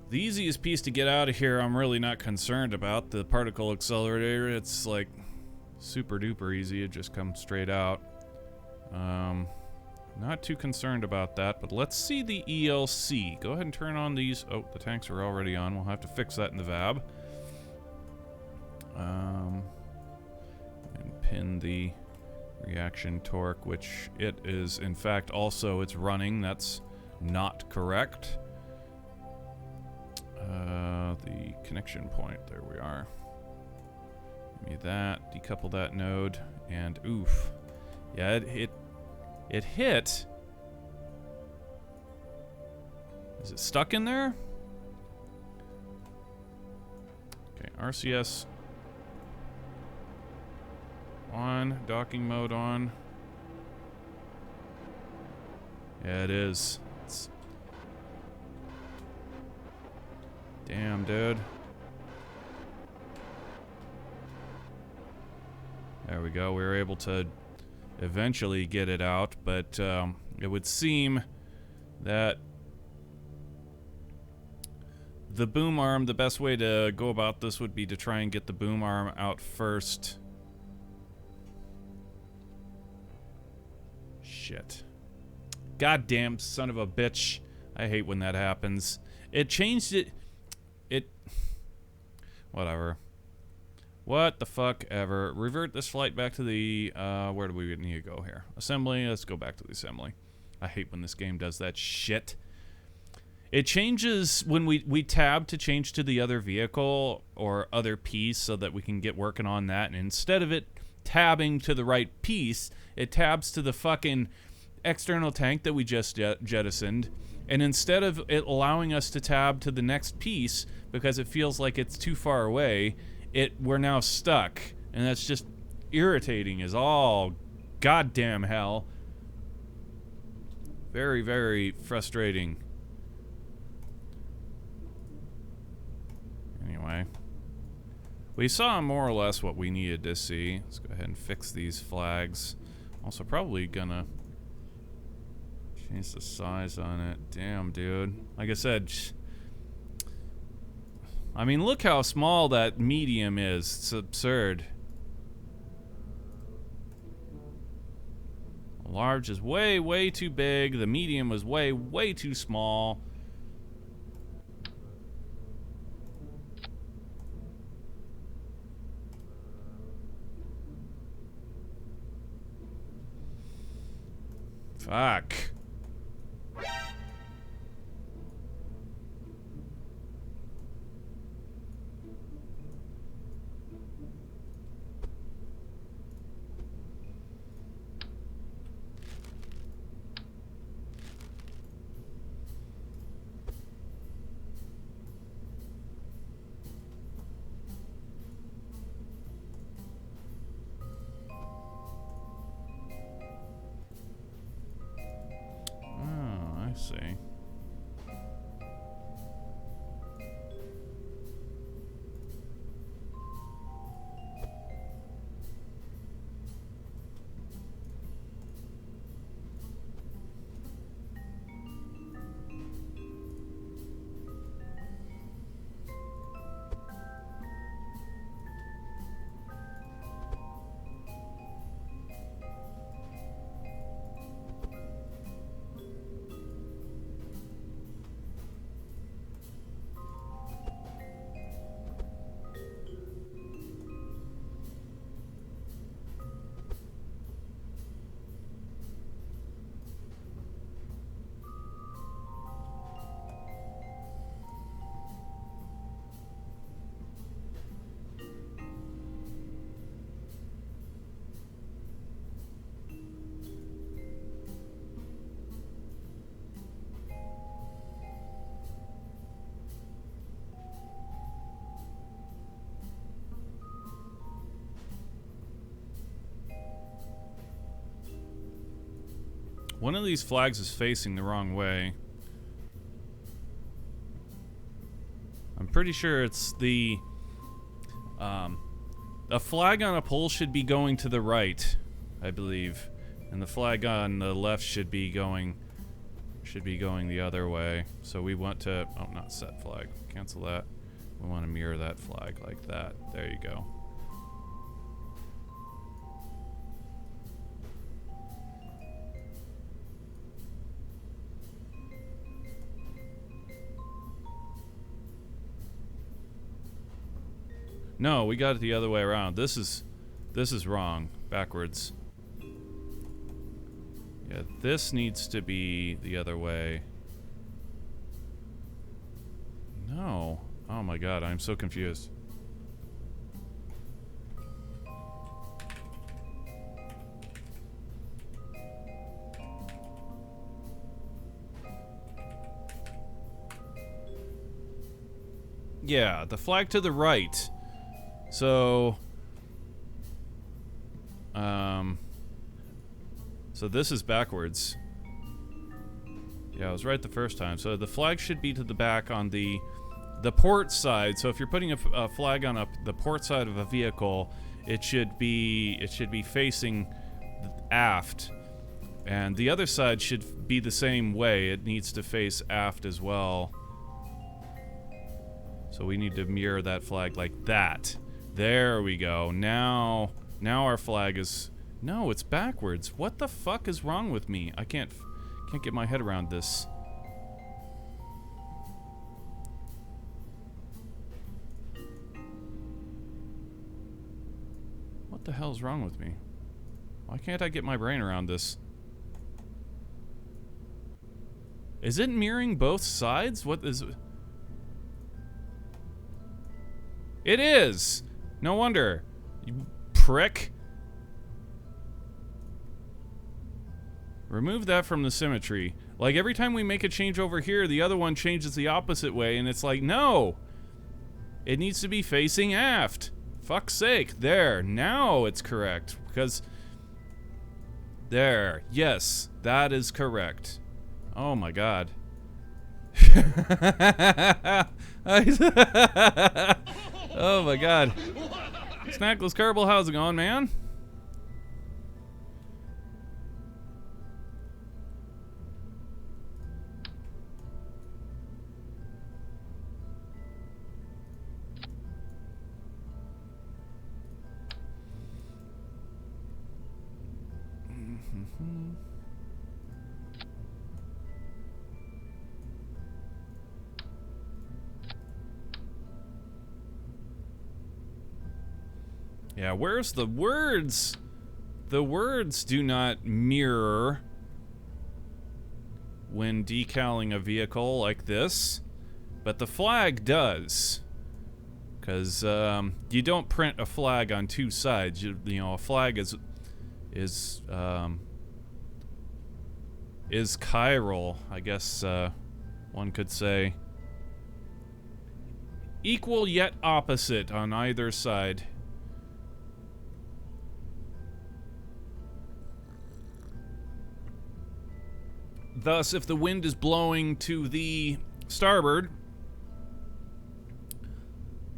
The easiest piece to get out of here, I'm really not concerned about. The particle accelerator, it's like super duper easy. It just comes straight out. Not too concerned about that, but let's see the ELC. Go ahead and turn on these. Oh, the tanks are already on. We'll have to fix that in the VAB. And pin the reaction torque, which it is, in fact, also it's running. That's not correct. The connection point, there we are. Give me that, decouple that node, and oof. Yeah, it hit. Is it stuck in there? Okay, RCS on, docking mode on. Yeah, it is. Damn, dude. There we go. We were able to eventually get it out, but it would seem that the boom arm, the best way to go about this would be to try and get the boom arm out first. Shit. Goddamn son of a bitch. I hate when that happens. It changed it. Whatever. What the fuck ever. Revert this flight back to the, where do we need to go here? Assembly. Let's go back to the assembly. I hate when this game does that shit. It changes when we tab to change to the other vehicle or other piece so that we can get working on that. And instead of it tabbing to the right piece, it tabs to the fucking external tank that we just jettisoned. And instead of it allowing us to tab to the next piece because it feels like it's too far away, we're now stuck. And that's just irritating as all goddamn hell. Very, very frustrating. Anyway. We saw more or less what we needed to see. Let's go ahead and fix these flags. Also probably gonna change the size on it. Damn, dude. Like I said, I mean, look how small that medium is. It's absurd. Large is way, way too big. The medium was way, way too small. Fuck. See. One of these flags is facing the wrong way. I'm pretty sure it's the flag on a pole should be going to the right, I believe, and the flag on the left should be going the other way. So we want to, oh, not set flag, cancel that. We want to mirror that flag like that. There you go. No, we got it the other way around. This is wrong. Backwards. Yeah, this needs to be the other way. No. Oh my god, I'm so confused. Yeah, the flag to the right. So so this is backwards. Yeah, I was right the first time. So the flag should be to the back on the port side. So if you're putting a flag on the port side of a vehicle, it should be facing aft, and the other side should be the same way. It needs to face aft as well. So we need to mirror that flag like that. There we go. Now our flag is... No, it's backwards. What the fuck is wrong with me? I can't get my head around this. What the hell's wrong with me? Why can't I get my brain around this? Is it mirroring both sides? What is it? It is! No wonder. You prick. Remove that from the symmetry. Like, every time we make a change over here, the other one changes the opposite way, and it's like, no! It needs to be facing aft. Fuck's sake. There. Now it's correct. Because... There. Yes. That is correct. Oh my god. Oh my god. Snackless Kerbal, how's it going, man? Yeah, where's the words? The words do not mirror when decaling a vehicle like this, but the flag does. Because you don't print a flag on two sides. You know, a flag is chiral, I guess one could say. Equal yet opposite on either side. Thus, if the wind is blowing to the starboard,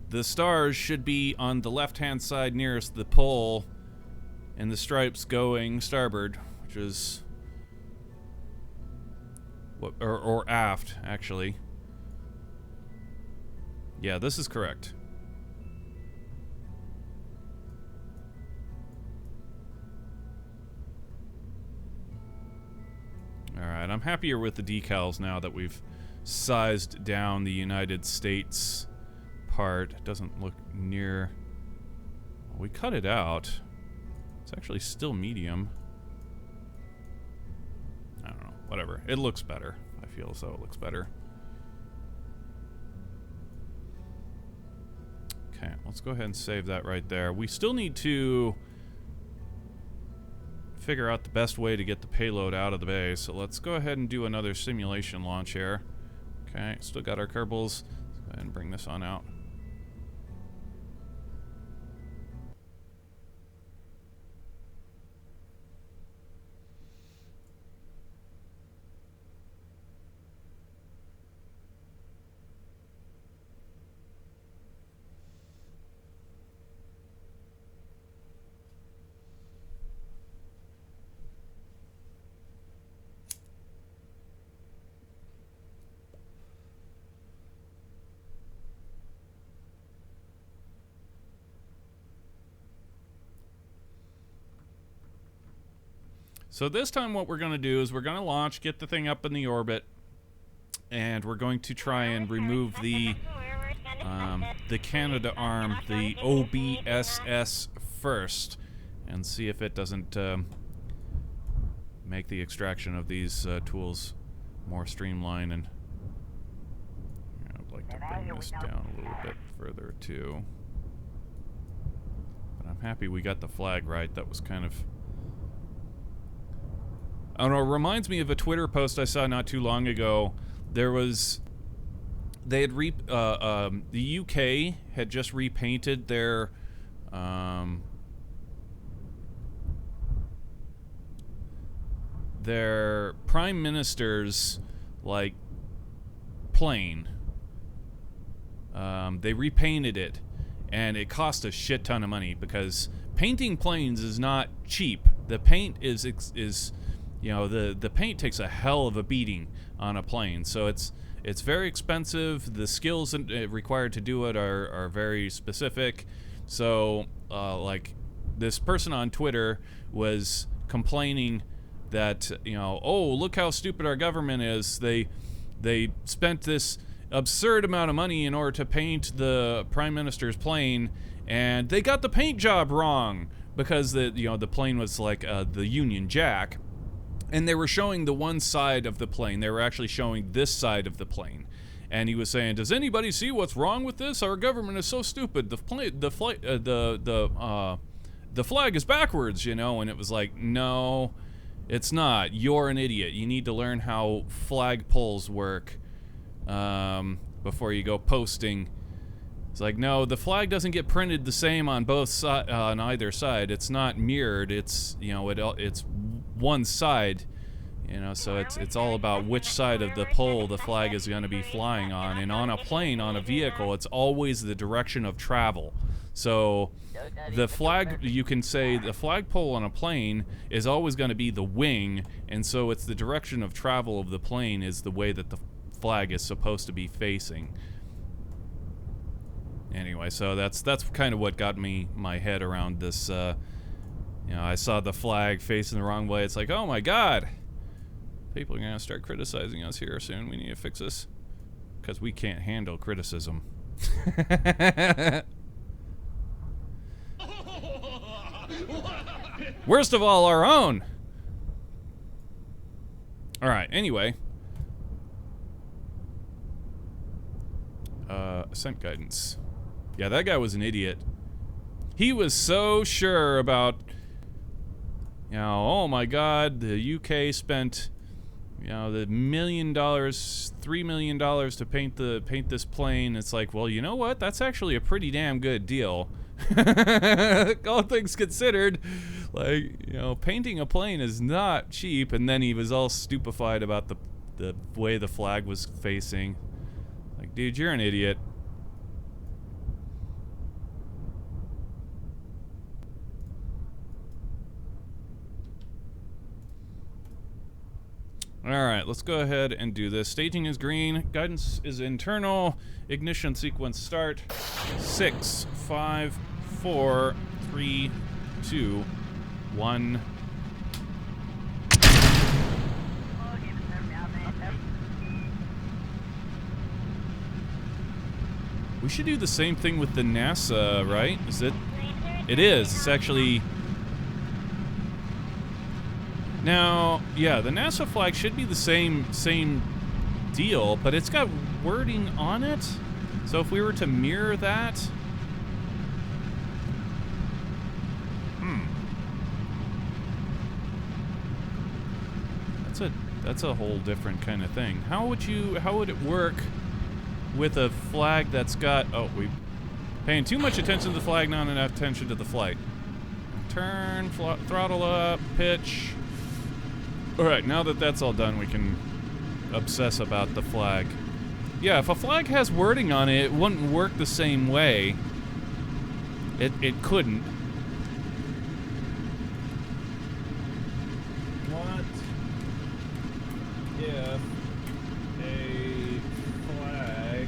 the stars should be on the left-hand side nearest the pole, and the stripes going starboard, which is... or aft, actually. Yeah, this is correct. Alright, I'm happier with the decals now that we've sized down the United States part. It doesn't look near... We cut it out. It's actually still medium. I don't know. Whatever. It looks better. I feel as though it looks better. Okay, let's go ahead and save that right there. We still need to figure out the best way to get the payload out of the base, so let's go ahead and do another simulation launch here. Okay, still got our kerbals. Let's go ahead and bring this on out. So this time what we're going to do is we're going to launch, get the thing up in the orbit, and we're going to try and remove the the Canada arm, the OBSS, first, and see if it doesn't make the extraction of these tools more streamlined. And I'd like to bring this down a little bit further too. But I'm happy we got the flag right. That was kind of... I don't know, it reminds me of a Twitter post I saw not too long ago. There was... They had the UK had just repainted their prime minister's like plane. They repainted it, and it cost a shit ton of money because painting planes is not cheap. The paint is you know, the paint takes a hell of a beating on a plane, so it's very expensive. The skills required to do it are very specific. So, like, this person on Twitter was complaining that, you know, oh, look how stupid our government is. They spent this absurd amount of money in order to paint the Prime Minister's plane, and they got the paint job wrong because the plane was like the Union Jack. And they were showing the one side of the plane. They were actually showing this side of the plane. And he was saying, "Does anybody see what's wrong with this? Our government is so stupid. The flag is backwards, you know." And it was like, "No, it's not. You're an idiot. You need to learn how flag poles work before you go posting." It's like, no, the flag doesn't get printed the same on on either side. It's not mirrored. It's, you know, it's one side, you know, so it's all about which side of the pole the flag is going to be flying on. And on a plane, on a vehicle, it's always the direction of travel. So the flag, you can say the flagpole on a plane is always going to be the wing, and so it's the direction of travel of the plane is the way that the flag is supposed to be facing. Anyway, so that's kind of what got my head around this. You know, I saw the flag facing the wrong way. It's like, oh my god, people are gonna start criticizing us here soon. We need to fix this because we can't handle criticism. Worst of all, our own. All right. Anyway, ascent guidance. Yeah, that guy was an idiot. He was so sure about, you know, oh my god, the UK spent, you know, the $1 million, $3 million to paint this plane. It's like, well, you know what? That's actually a pretty damn good deal. All things considered, like, you know, painting a plane is not cheap. And then he was all stupefied about the way the flag was facing. Like, dude, you're an idiot. Alright, let's go ahead and do this. Staging is green. Guidance is internal. Ignition sequence start. 6, 5, 4, 3, 2, 1. We should do the same thing with the NASA, right? Is it? It is. It's actually... Now, yeah, the NASA flag should be the same deal, but it's got wording on it. So if we were to mirror that... That's a whole different kind of thing. How would it work with a flag that's got... Oh, we paying too much attention to the flag, not enough attention to the flight. Turn, throttle up, pitch... Alright, now that that's all done, we can obsess about the flag. Yeah, if a flag has wording on it, it wouldn't work the same way. It couldn't. What if a flag has...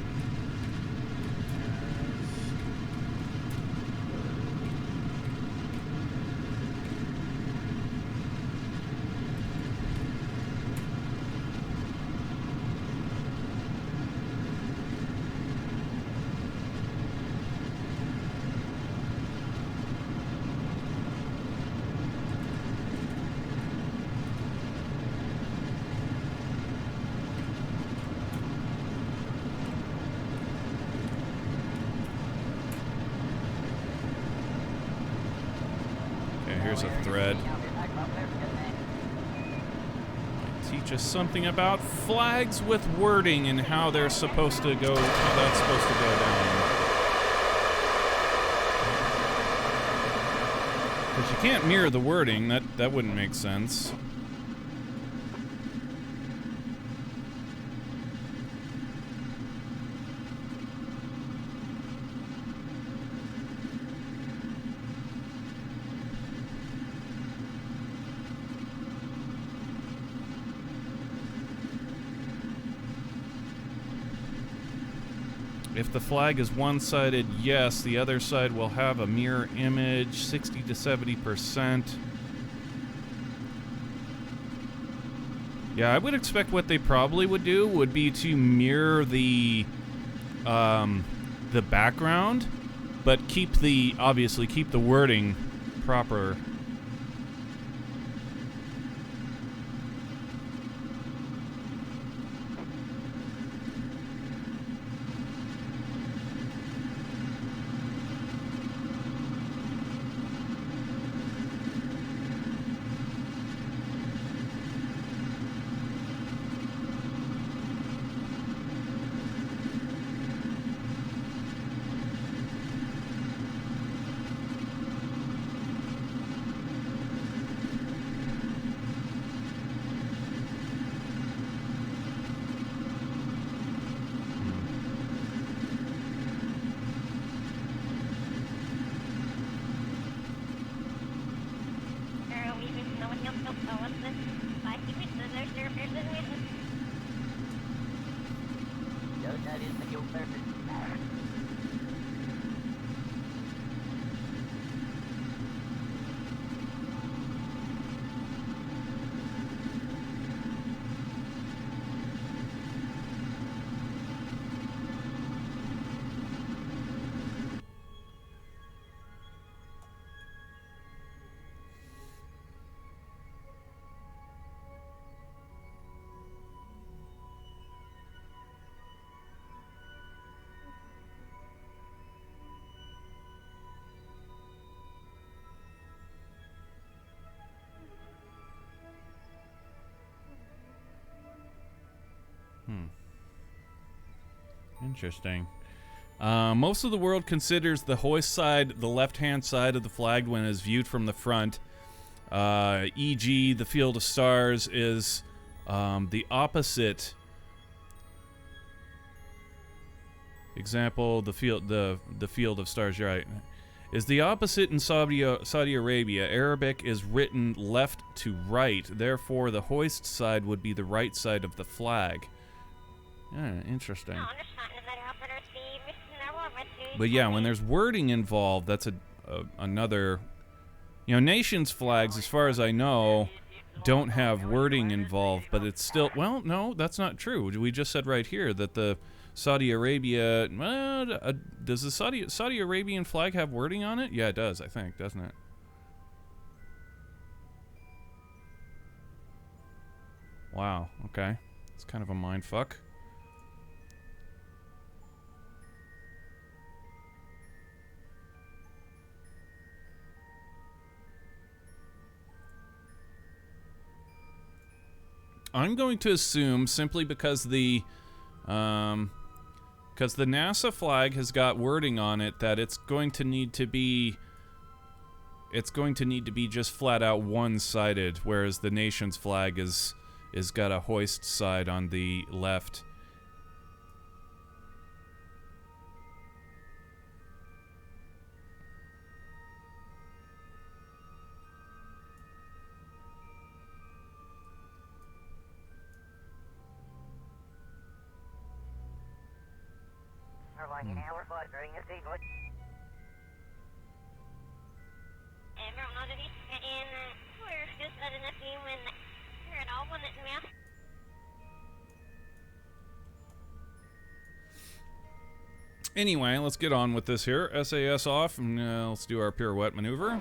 here's a thread. Teach us something about flags with wording and how they're supposed to go, how that's supposed to go down. Because you can't mirror the wording, that wouldn't make sense. If the flag is one-sided, yes, the other side will have a mirror image, 60 to 70%. Yeah, I would expect what they probably would do would be to mirror the background, but obviously keep the wording proper. Interesting. Most of the world considers the hoist side the left-hand side of the flag when it is viewed from the front. E.g., the field of stars is the opposite. Example: the field of stars. You're right. Is the opposite in Saudi Arabia. Arabic is written left to right. Therefore, the hoist side would be the right side of the flag. Yeah, interesting. But yeah, when there's wording involved, that's another... You know, nations' flags, as far as I know, don't have wording involved, but it's still... Well, no, that's not true. We just said right here that the Saudi Arabia... does the Saudi Arabian flag have wording on it? Yeah, it does, I think, doesn't it? Wow, okay. It's kind of a mindfuck. I'm going to assume, simply because the NASA flag has got wording on it, that it's going to need to be just flat out one-sided, whereas the nation's flag is got a hoist side on the left. Anyway, let's get on with this here. SAS off, and let's do our pirouette maneuver.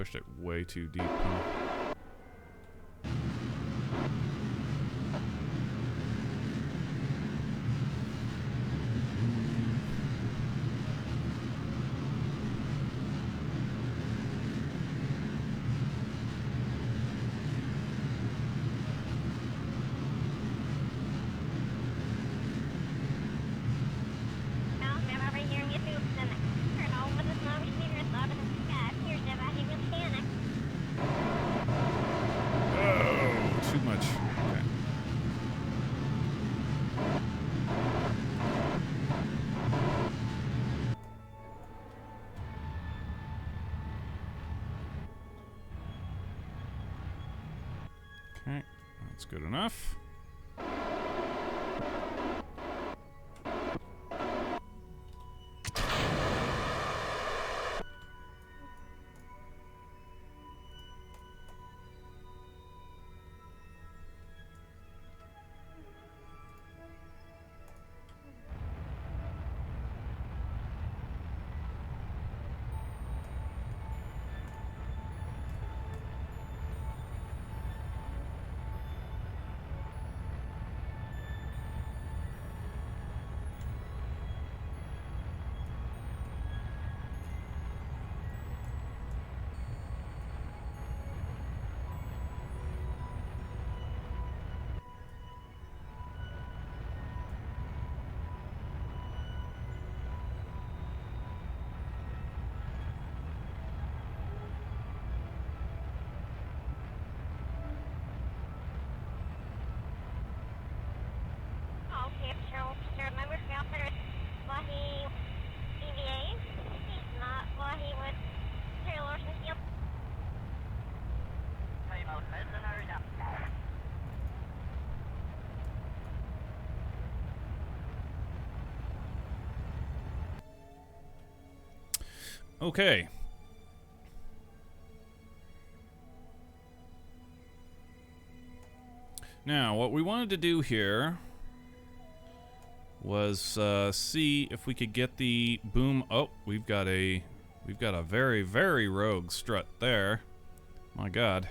pushed it way too deep. Huh? Okay, that's good enough. Okay. Now, what we wanted to do here was see if we could get the boom. Oh, we've got a very, very rogue strut there. My God.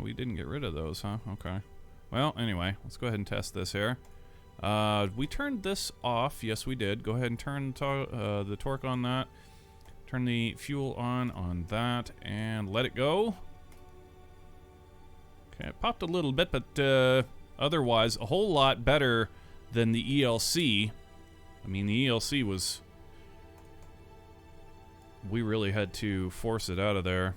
We didn't get rid of those, huh? Okay. Well, anyway, let's go ahead and test this here. We turned this off. Yes, we did. Go ahead and turn the torque on that. Turn the fuel on that, and let it go. Okay, it popped a little bit, but otherwise a whole lot better than the ELC. I mean, the ELC was... we really had to force it out of there.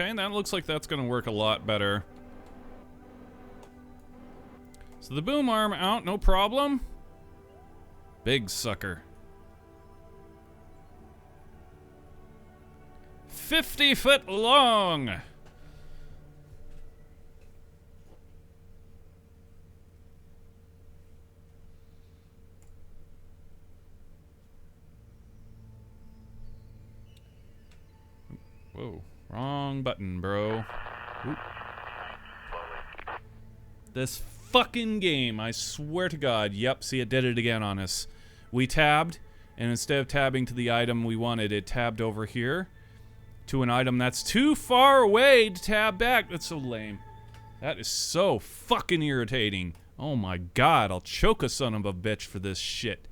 Okay, that looks like that's going to work a lot better. So the boom arm out, no problem. Big sucker. 50 foot long. Whoa. Wrong button, bro. Oop. This fucking game, I swear to God. Yep, see, it did it again on us. We tabbed, and instead of tabbing to the item we wanted, it tabbed over here to an item that's too far away to tab back. That's so lame. That is so fucking irritating. Oh my God, I'll choke a son of a bitch for this shit.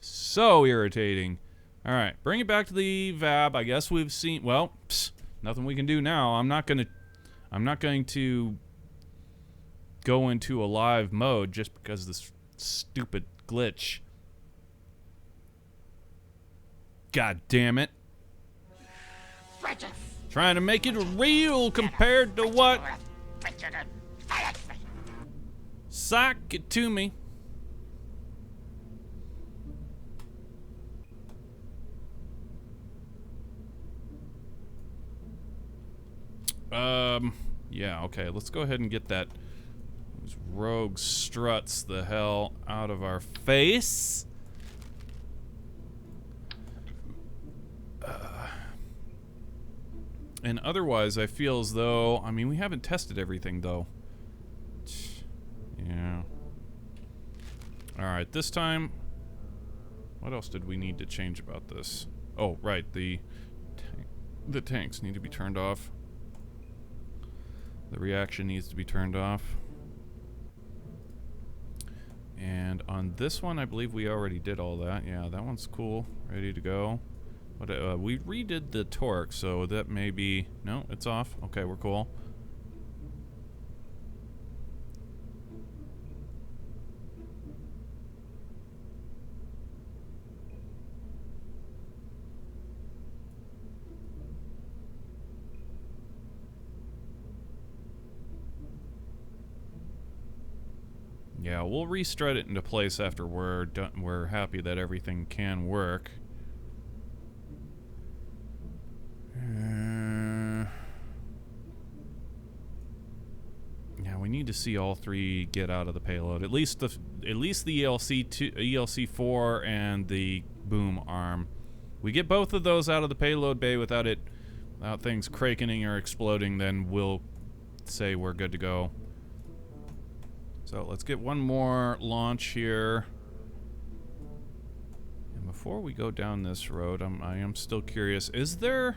So irritating. Alright, bring it back to the VAB. I guess we've seen... well, psst. Nothing we can do now. I'm not going to go into a live mode just because of this stupid glitch. God damn it. Trying to make it real compared to what? Sock it to me. Yeah, okay, let's go ahead and get those rogue struts the hell out of our face. And otherwise, I feel as though... I mean, we haven't tested everything, though. Yeah. Alright, this time... What else did we need to change about this? Oh, right, the tanks need to be turned off. The reaction needs to be turned off. And on this one, I believe we already did all that. Yeah, that one's cool. Ready to go. But we redid the torque, so that may be... No, it's off. Okay, we're cool. Yeah, we'll restrut it into place after we're done. We're happy that everything can work. Yeah, we need to see all three get out of the payload. At least the ELC4 and the boom arm. We get both of those out of the payload bay without things craking or exploding, then we'll say we're good to go. So let's get one more launch here. And before we go down this road, I am still curious. Is there...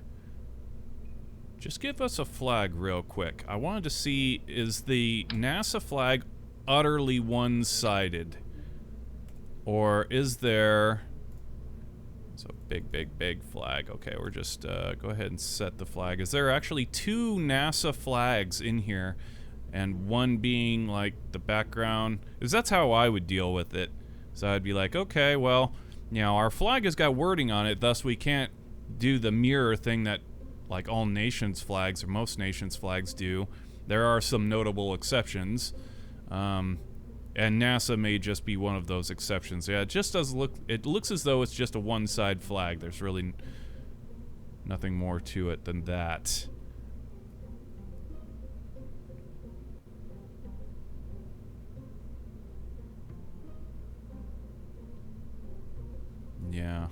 Just give us a flag real quick. I wanted to see, is the NASA flag utterly one-sided? Or is there... It's a big, big, big flag. Okay, we're just... go ahead and set the flag. Is there actually two NASA flags in here? And one being, like, the background... Because that's how I would deal with it. So I'd be like, okay, well, you know, our flag has got wording on it, thus we can't do the mirror thing that like all nations' flags or most nations' flags do. There are some notable exceptions, and NASA may just be one of those exceptions. Yeah, it just does look. It looks as though it's just a one-side flag. There's really nothing more to it than that. Yeah.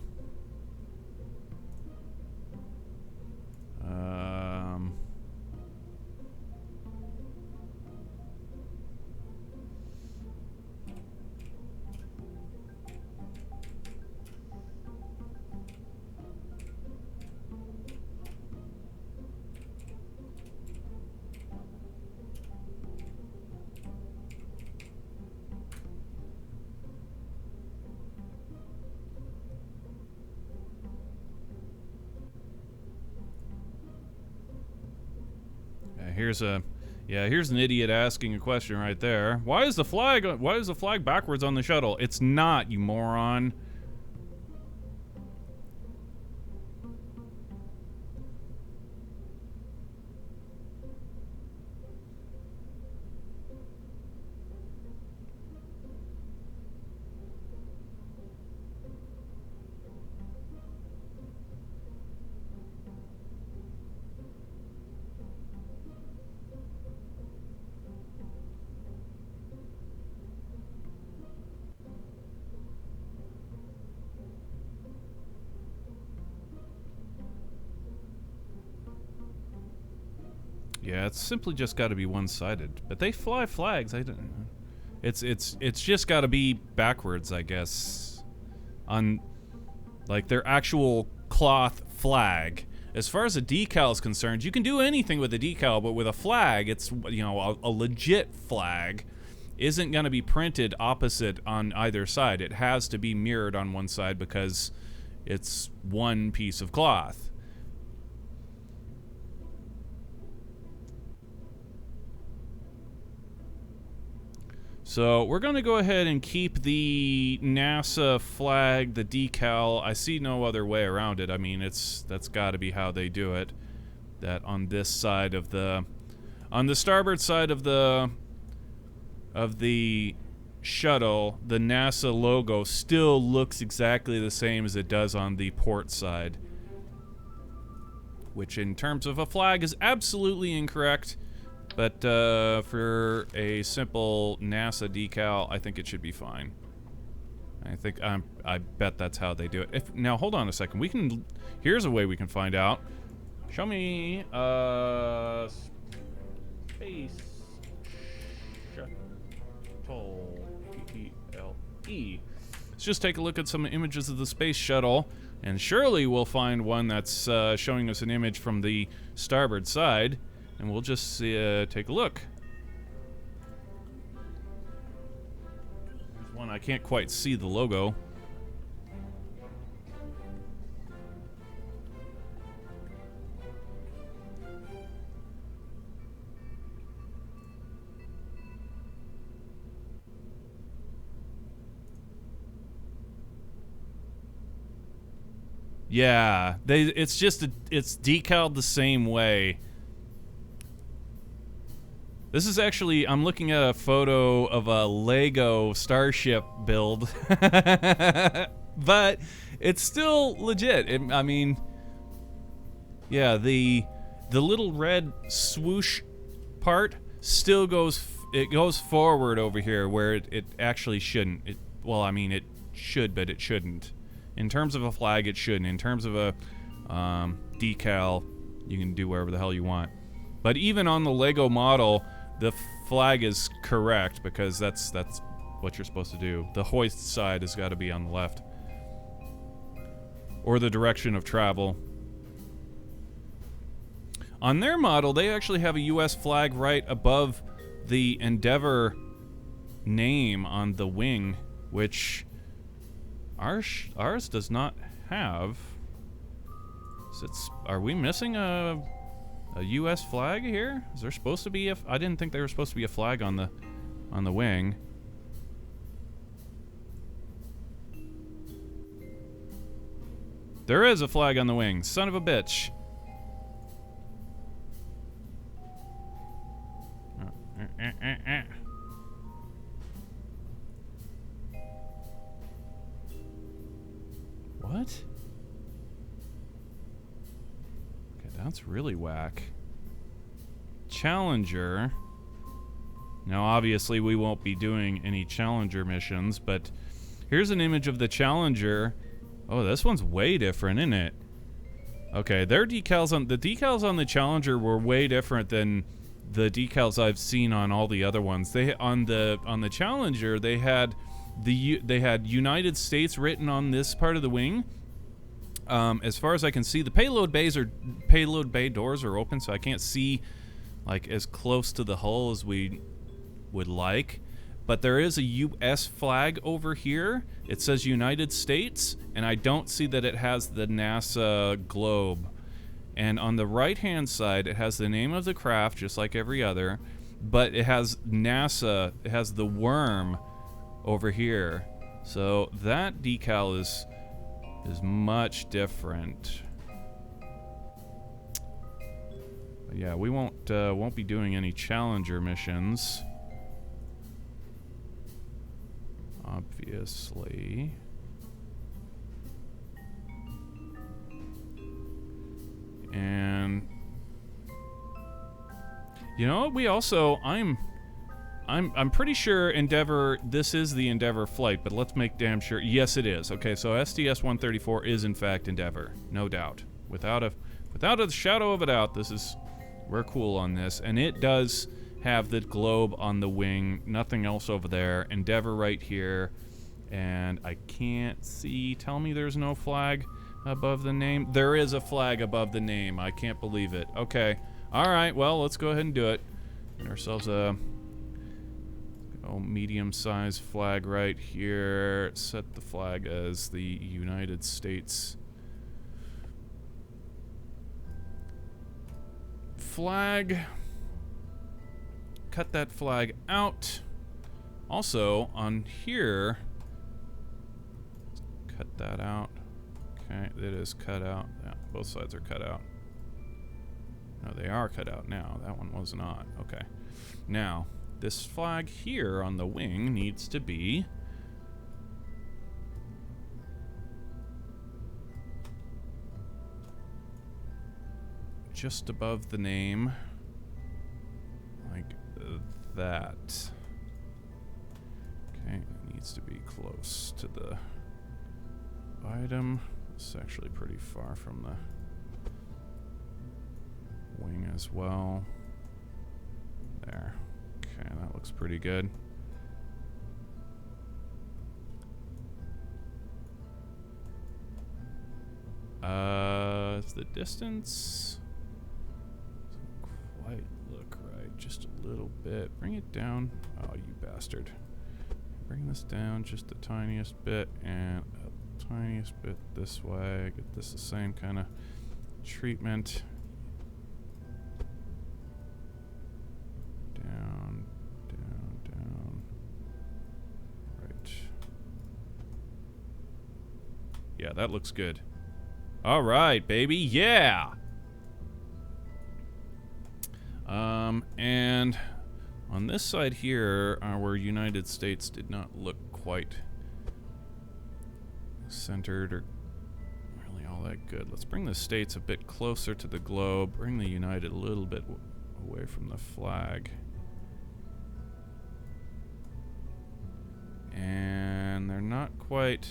Here's an idiot asking a question right there. Why is the flag backwards on the shuttle? It's not, you moron. Yeah, it's simply just got to be one-sided. But they fly flags. I don't. It's just got to be backwards, I guess. On like their actual cloth flag. As far as a decal is concerned, you can do anything with a decal, but with a flag, it's, you know, a legit flag isn't going to be printed opposite on either side. It has to be mirrored on one side because it's one piece of cloth. So we're going to go ahead and keep the NASA flag, the decal. I see no other way around it. I mean, that's got to be how they do it. That on this side of on the starboard side of the shuttle, the NASA logo still looks exactly the same as it does on the port side. Which in terms of a flag is absolutely incorrect. But for a simple NASA decal, I think it should be fine. I bet that's how they do it. Now hold on a second. Here's a way we can find out. Show me space shuttle. P-E-L-E. Let's just take a look at some images of the space shuttle, and surely we'll find one that's showing us an image from the starboard side, and we'll just take a look. There's one I can't quite see the logo. Yeah, it's decaled the same way. This is actually, I'm looking at a photo of a Lego Starship build. But it's still legit. I mean, yeah, the little red swoosh part still goes forward over here where it actually shouldn't. Well, I mean, it should, but it shouldn't. In terms of a flag, it shouldn't. In terms of a decal, you can do wherever the hell you want. But even on the Lego model, the flag is correct because that's what you're supposed to do. The hoist side has got to be on the left. Or the direction of travel. On their model, they actually have a U.S. flag right above the Endeavour name on the wing, which ours does not have. Are we missing a U.S. flag here? Is there supposed to be I didn't think there was supposed to be a flag on the wing. There is a flag on the wing. Son of a bitch. What? Okay, that's really whack. Challenger. Now, obviously, we won't be doing any Challenger missions, but here's an image of the Challenger. Oh, this one's way different, isn't it? Okay, the decals on the Challenger were way different than the decals I've seen on all the other ones. On the Challenger, they had United States written on this part of the wing. As far as I can see, the payload bay doors are open, so I can't see like as close to the hull as we would like. But there is a U.S. flag over here. It says United States, and I don't see that it has the NASA globe. And on the right-hand side, it has the name of the craft, just like every other, but it has NASA, it has the worm over here. So that decal is much different. But yeah, we won't be doing any Challenger missions. Obviously. And you know, we also I'm pretty sure Endeavour, this is the Endeavour flight, but let's make damn sure. Yes, it is. Okay, so Sts-134 is in fact Endeavour, no doubt. Without a shadow of a doubt, we're cool on this, and it does have the globe on the wing, nothing else over there. Endeavour right here, and I can't see. Tell me there's no flag above the name. There is a flag above the name. I can't believe it. Okay. All right. Well, let's go ahead and do it. Get ourselves a medium-sized flag right here. Set the flag as the United States flag. Cut that flag out. Also, on here, cut that out. Okay, it is cut out. Yeah, both sides are cut out. No, they are cut out now. That one was not. Okay. Now, this flag here on the wing needs to be just above the name, like that. Okay, it needs to be close to the item. It's actually pretty far from the wing as well. There. Okay, that looks pretty good. Is the distance doesn't quite look right. Just a little bit. Bring it down. Oh, you bastard. Bring this down just the tiniest bit and a tiniest bit this way. Get this the same kind of treatment. Down, down, down. Right. Yeah, that looks good. All right, baby. Yeah. And on this side here, our United States did not look quite centered or really all that good. Let's bring the States a bit closer to the globe. Bring the United a little bit away from the flag. And they're not quite...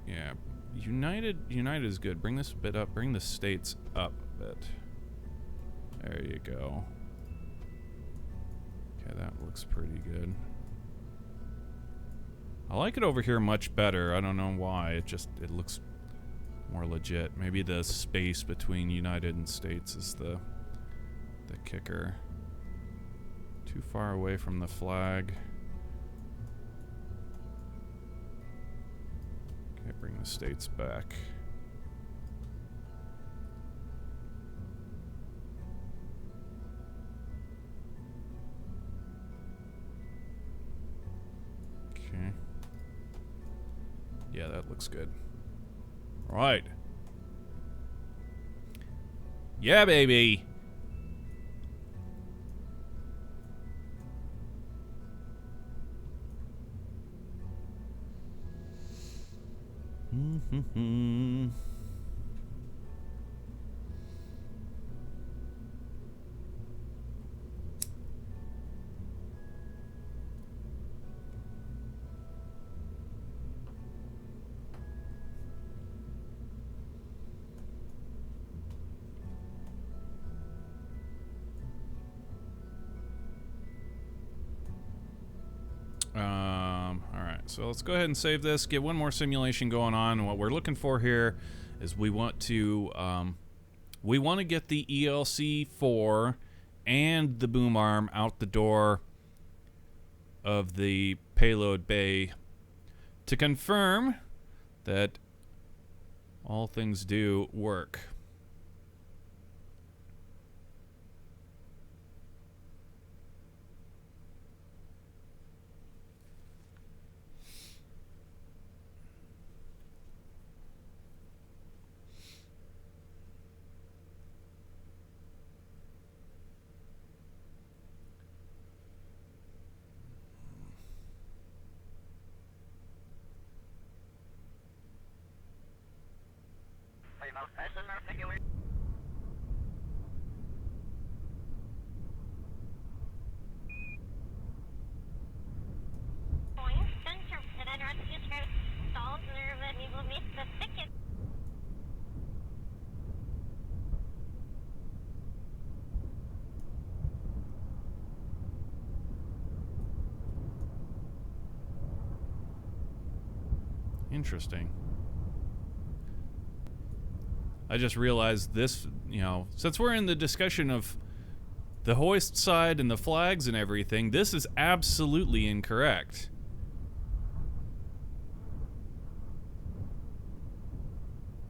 Yeah, United is good. Bring this a bit up. Bring the States up a bit. There you go. Okay, that looks pretty good. I like it over here much better. I don't know why. It looks more legit. Maybe the space between United and States is the kicker. Too far away from the flag. Okay, bring the States back. Okay. Yeah, that looks good. All right. Yeah, baby. All right, so let's go ahead and save this, get one more simulation going on. And what we're looking for here is we want to get the ELC-4 and the boom arm out the door of the payload bay to confirm that all things do work. Interesting. I just realized this, you know, since we're in the discussion of the hoist side and the flags and everything, this is absolutely incorrect.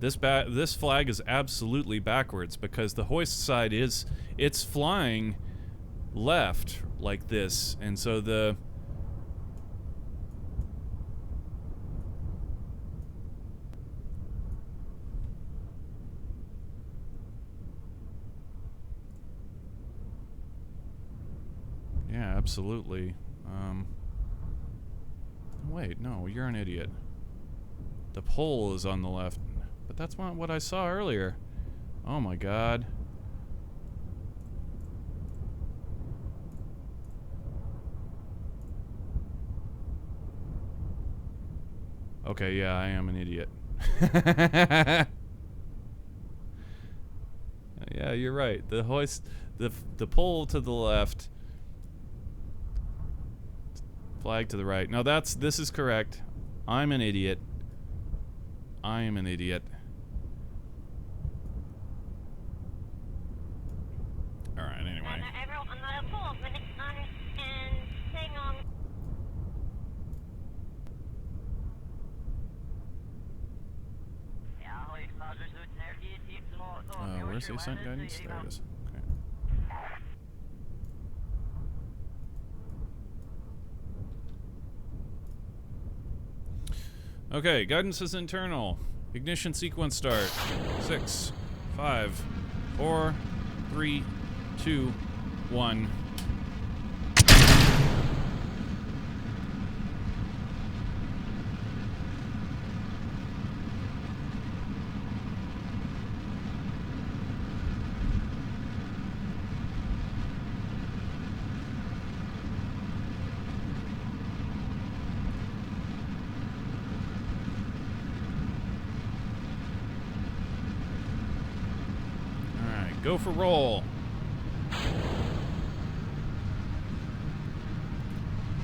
This flag is absolutely backwards because the hoist side it's flying left like this, and so the yeah, absolutely. Wait, no, you're an idiot. The pole is on the left, but that's not what I saw earlier. Oh my god. Okay, yeah, I am an idiot. Yeah, you're right. The hoist, the pole to the left, flag to the right. No, this is correct. I'm an idiot. I am an idiot. All right. Anyway. Where's the ascent guidance? There it is. Okay. Okay, guidance is internal. Ignition sequence start. 6, 5, 4, 3, 2, 1. Go for roll.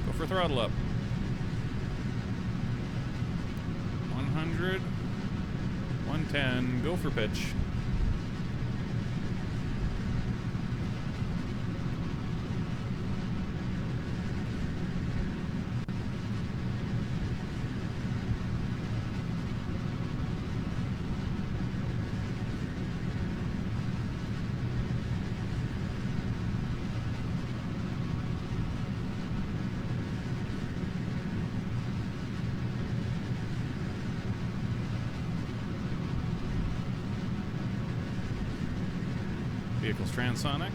Go for throttle up. 100. 110. Go for pitch. Vehicle's transonic.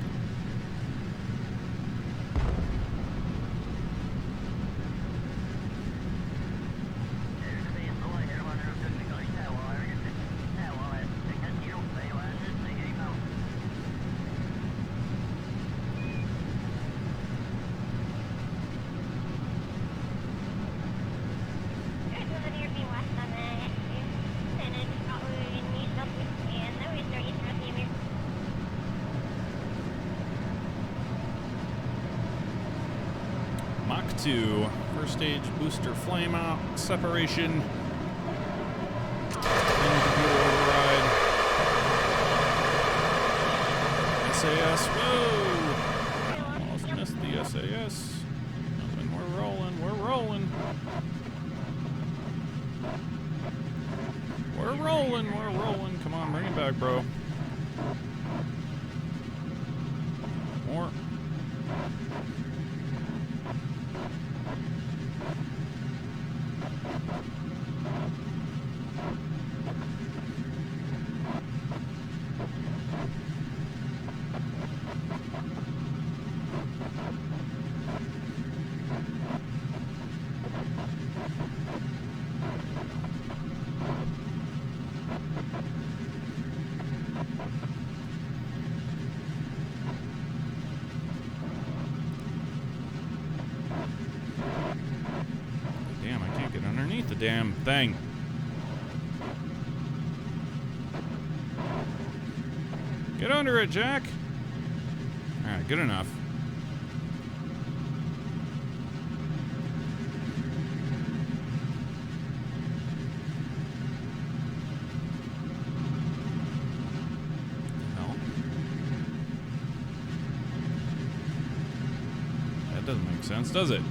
Mach 2, first stage booster flame out, separation, computer override, SAS, whoa! Almost missed the SAS. And we're rolling, we're rolling. We're rolling, we're rolling. Come on, bring it back, bro. More. The damn thing. Get under it, Jack. All right, good enough. Hell. That doesn't make sense, does it?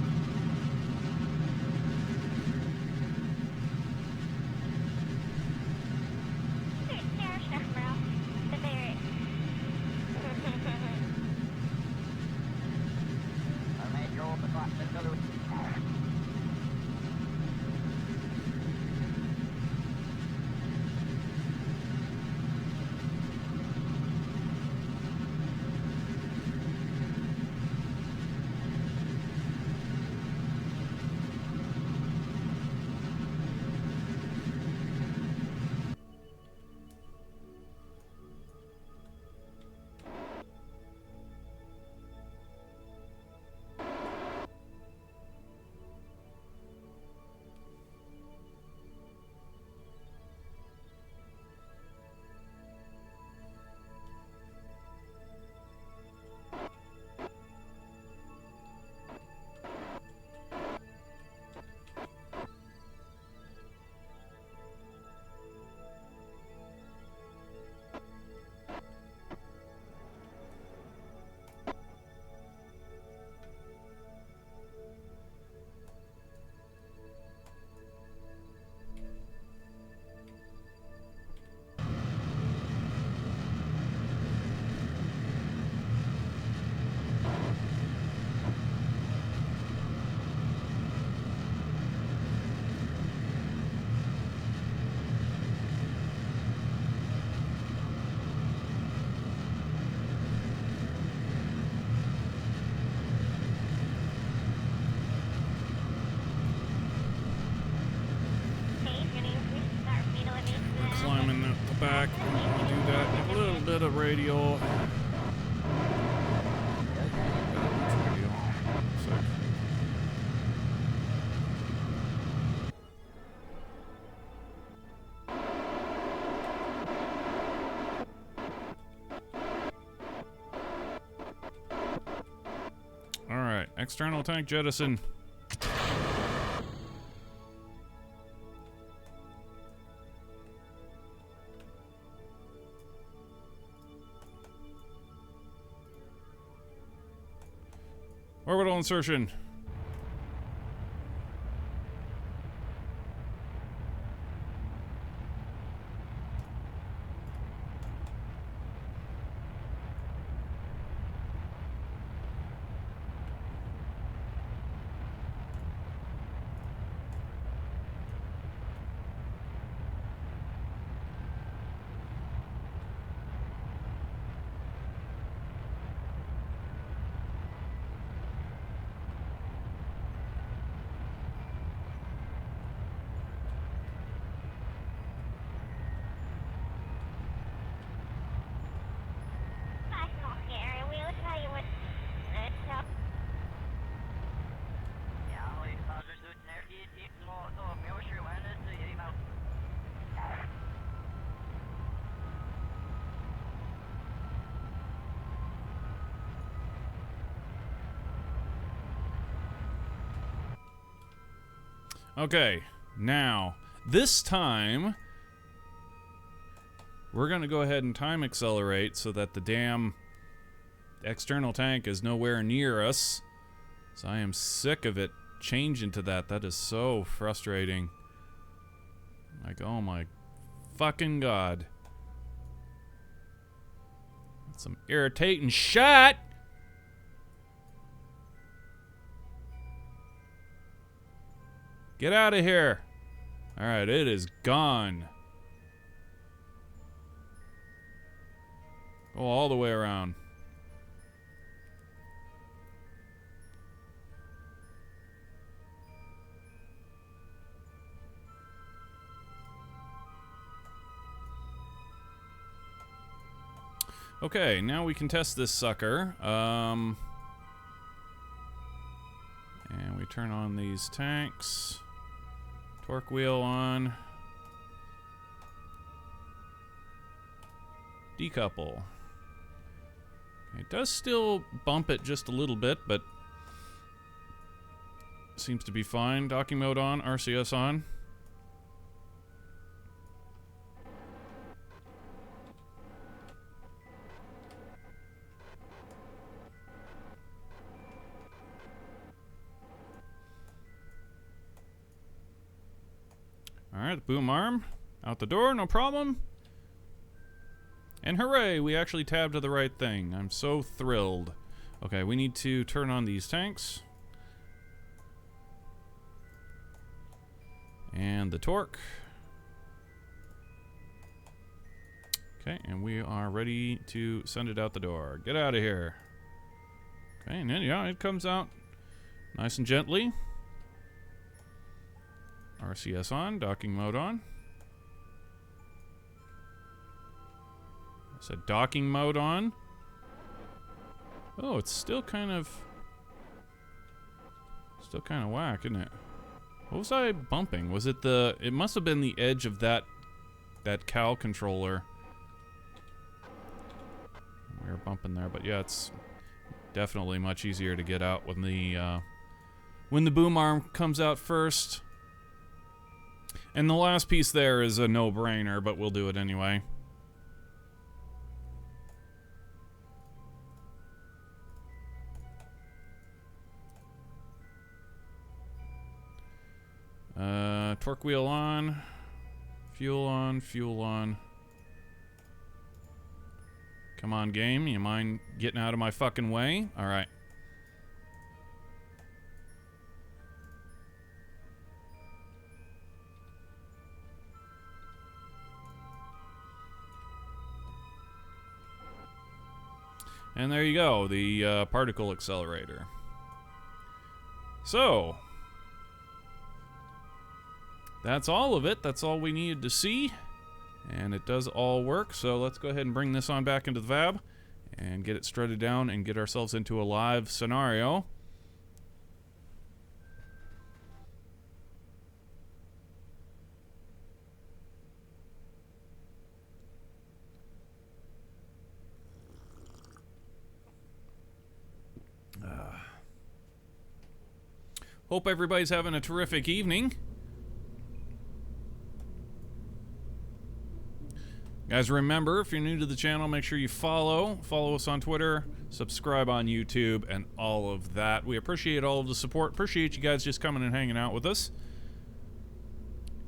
back. We'll do that. A little bit of radial. Radial. Sec. All right, external tank jettison. Orbital insertion. Okay, now, this time, we're going to go ahead and time accelerate so that the damn external tank is nowhere near us. So I am sick of it changing to that. That is so frustrating. Like, oh my fucking god. That's some irritating shit! Get out of here! Alright, it is gone. Go all the way around. Okay, now we can test this sucker. And we turn on these tanks. Torque wheel on. Decouple. It does still bump it just a little bit, but seems to be fine. Docking mode on, RCS on. Alright, the boom arm. Out the door, no problem. And hooray, we actually tabbed to the right thing. I'm so thrilled. Okay, we need to turn on these tanks. And the torque. Okay, and we are ready to send it out the door. Get out of here. Okay, and then, yeah, it comes out nice and gently. RCS on, docking mode on. I said docking mode on. Oh, it's still kind of whack, isn't it? What was I bumping? Was it the? It must have been the edge of that cow controller. We were bumping there, but yeah, it's definitely much easier to get out when the boom arm comes out first. And the last piece there is a no-brainer, but we'll do it anyway. Torque wheel on. Fuel on, fuel on. Come on, game. You mind getting out of my fucking way? Alright. And there you go, the particle accelerator. So, that's all of it. That's all we needed to see. And it does all work, so let's go ahead and bring this on back into the VAB and get it strutted down and get ourselves into a live scenario. Hope everybody's having a terrific evening. Guys, remember, if you're new to the channel, make sure you follow us on Twitter, subscribe on YouTube, and all of that. We appreciate all of the support. Appreciate you guys just coming and hanging out with us.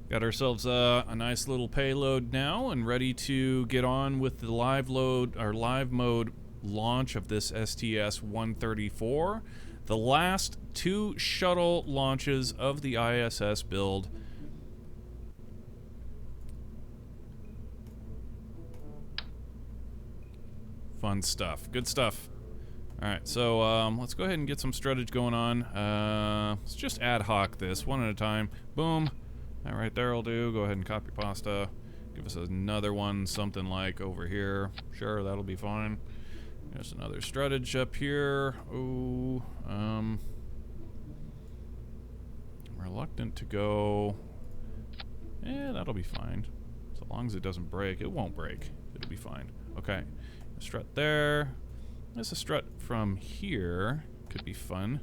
Got ourselves a nice little payload now and ready to get on with the live mode launch of this STS-134. The last 2 shuttle launches of the ISS build. Fun stuff. Good stuff. Alright, so let's go ahead and get some struttage going on. Let's just ad hoc this one at a time. Boom. That right there will do. Go ahead and copy pasta. Give us another one, something like over here. Sure, that'll be fine. There's another struttage up here. Oh, I'm reluctant to go. Yeah, that'll be fine. So long as it doesn't break. It won't break. It'll be fine. Okay. A strut there. There's a strut from here. Could be fun.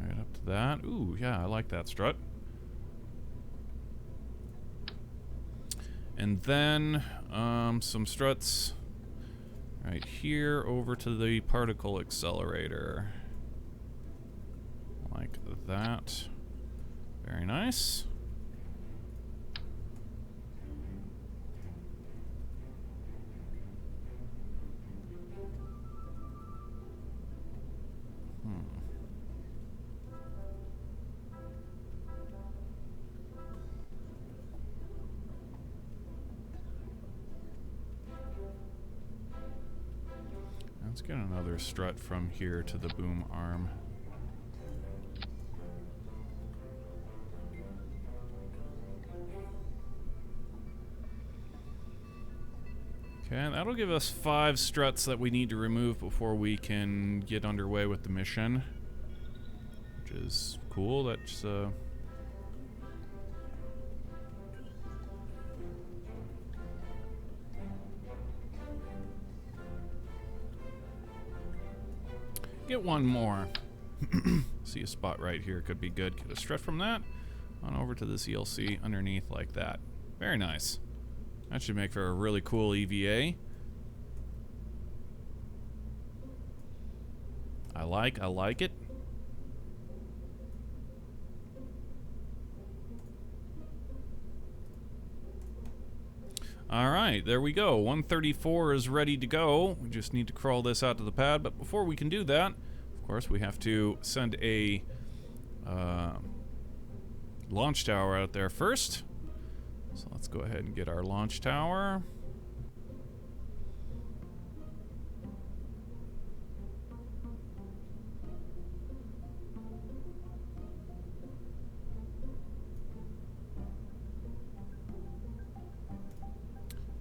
Right up to that. Ooh, yeah, I like that strut. And then some struts right here over to the particle accelerator. Like that. Very nice. Let's get another strut from here to the boom arm. Okay, that'll give us 5 struts that we need to remove before we can get underway with the mission. Which is cool. That's get one more. See a spot right here could be good. Get a strut from that on over to this ELC underneath like that. Very nice. That should make for a really cool EVA. I like it. Alright, there we go. 134 is ready to go. We just need to crawl this out to the pad, but before we can do that, of course, we have to send a launch tower out there first. So let's go ahead and get our launch tower.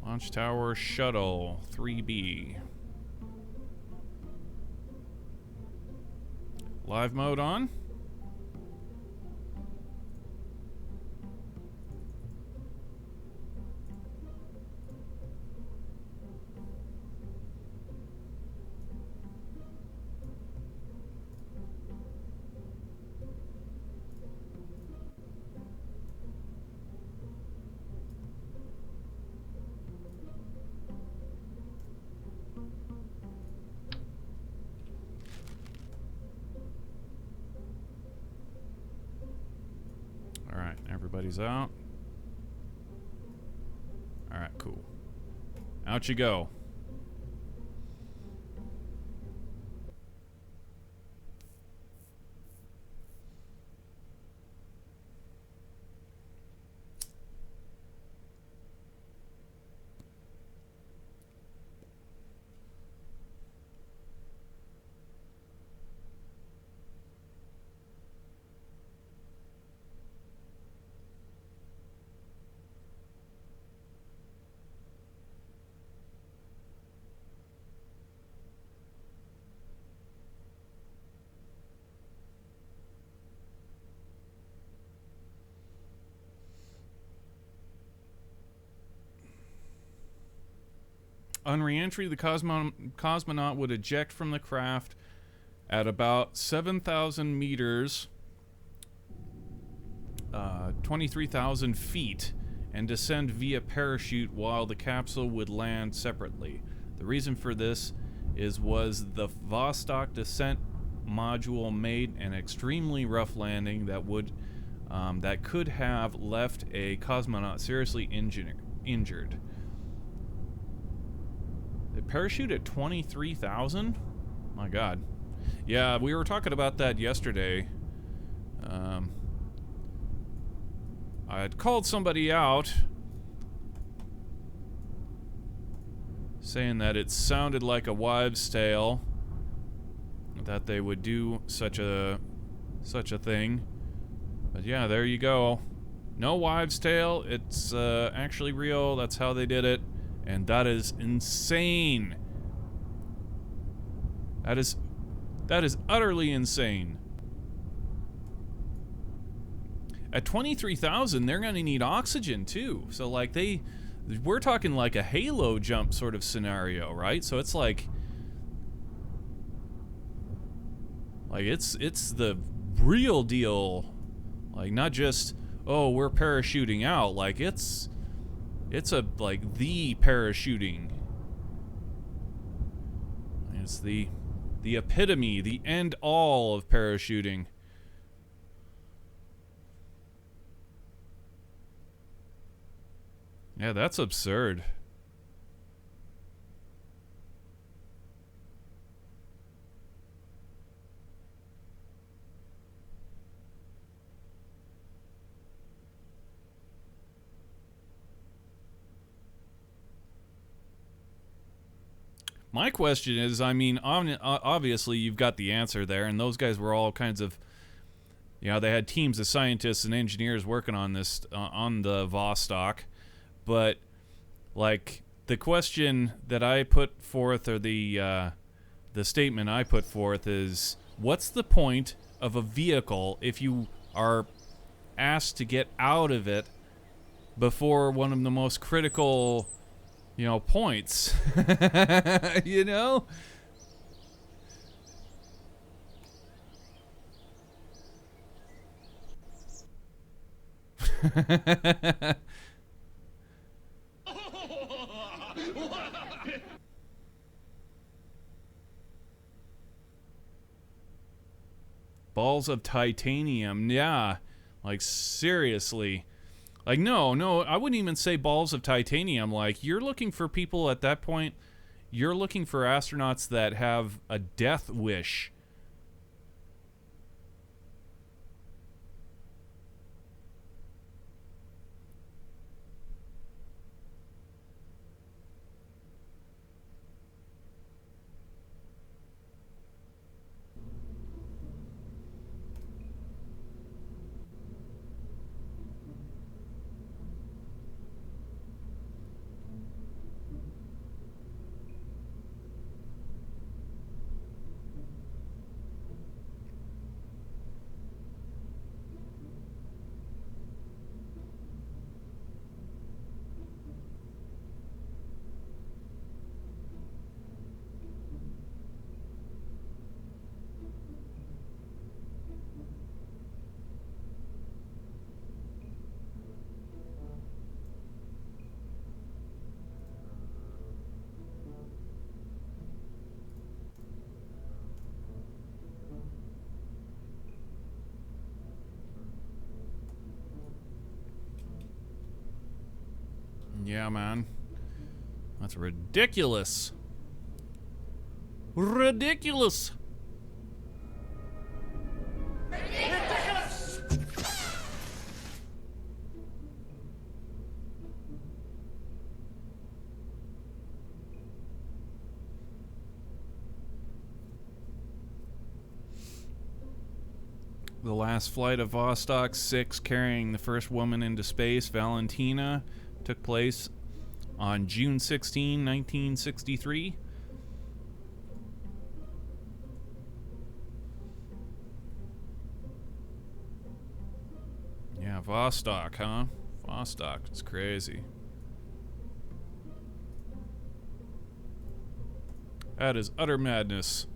Launch tower shuttle 3B. Live mode on. Alright, everybody's out. Alright, cool. Out you go. On re-entry, the cosmonaut would eject from the craft at about 7,000 meters, 23,000 feet, and descend via parachute while the capsule would land separately. The reason for this was the Vostok descent module made an extremely rough landing that could have left a cosmonaut seriously injured. The parachute at 23,000? My God. Yeah, we were talking about that yesterday. I had called somebody out saying that it sounded like a wives' tale that they would do such a thing. But yeah, there you go. No wives' tale. It's actually real. That's how they did it, and that is insane. That is utterly insane. At 23,000, they're going to need oxygen too. So like we're talking like a halo jump sort of scenario, right? So it's like it's the real deal. Like not just, oh, we're parachuting out. Like it's the parachuting. It's the epitome, the end all of parachuting. Yeah, that's absurd. My question is, I mean, obviously you've got the answer there, and those guys were all kinds of, they had teams of scientists and engineers working on this, on the Vostok. But, like, the question that I put forth, or the statement I put forth is, what's the point of a vehicle if you are asked to get out of it before one of the most critical, points? You know? Balls of titanium, yeah. Like, seriously. Like, no, I wouldn't even say balls of titanium. Like, you're looking for people at that point, you're looking for astronauts that have a death wish. Yeah, man. That's ridiculous. Ridiculous. Ridiculous! The last flight of Vostok 6 carrying the first woman into space, Valentina, took place on June 16, 1963. Yeah, Vostok, huh? Vostok, it's crazy. That is utter madness.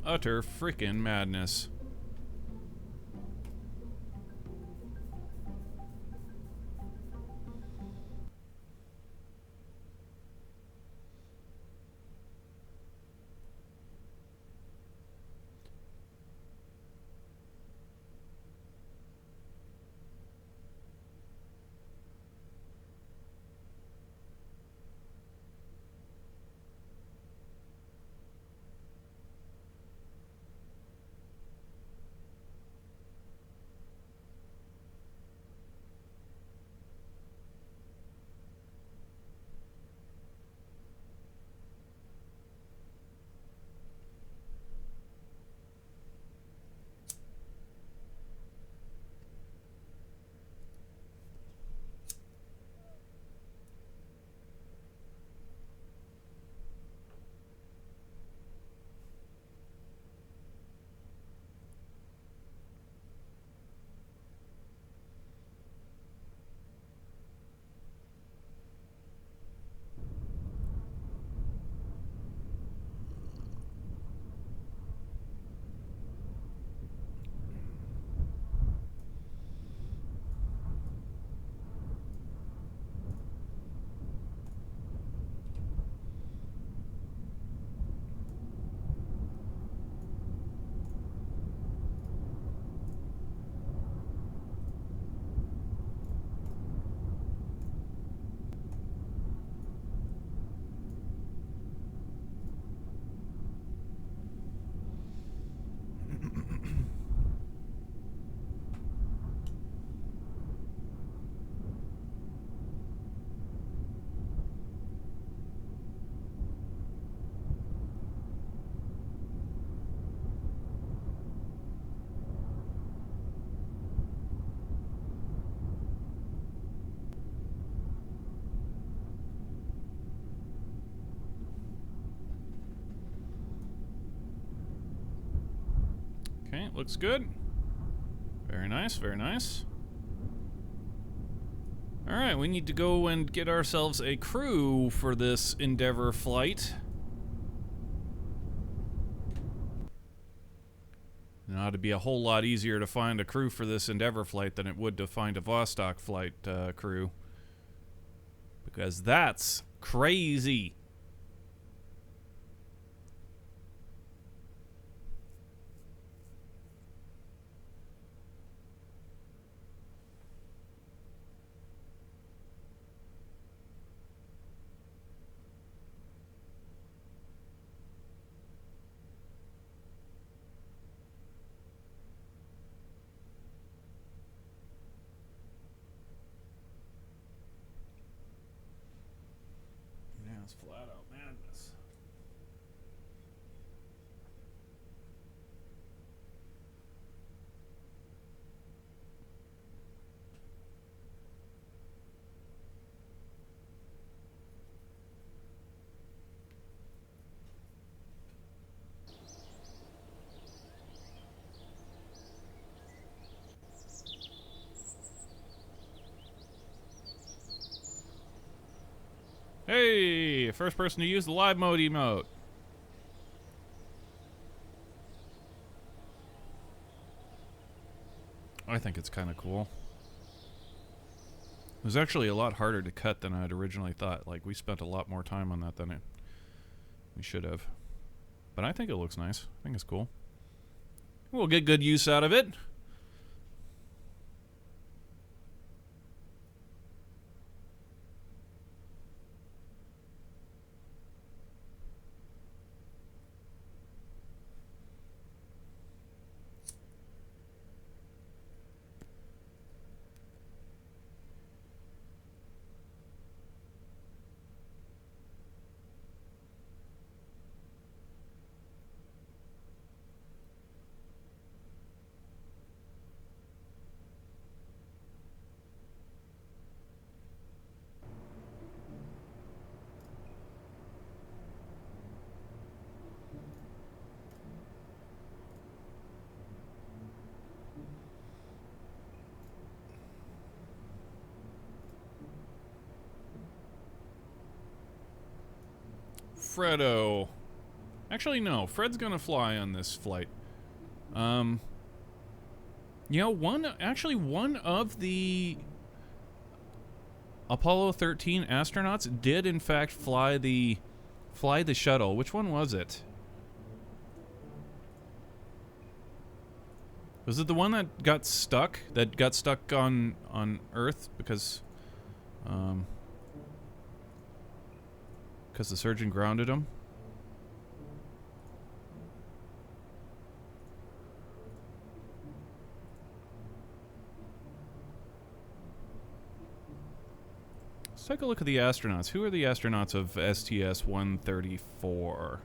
Utter freaking madness. Okay, looks good. Very nice, very nice. Alright, we need to go and get ourselves a crew for this Endeavour flight. It ought to be a whole lot easier to find a crew for this Endeavour flight than it would to find a Vostok flight crew. Because that's crazy. It's flat out madness. Hey, first person to use the live mode emote. I think it's kind of cool. It was actually a lot harder to cut than I'd originally thought. Like, we spent a lot more time on that than we should have. But I think it looks nice. I think it's cool. We'll get good use out of it. Fredo. Actually, no. Fred's gonna fly on this flight. You know, one of the Apollo 13 astronauts did in fact fly the shuttle. Which one was it? Was it the one that got stuck? That got stuck on Earth because the surgeon grounded him? Let's take a look at the astronauts. Who are the astronauts of STS-134?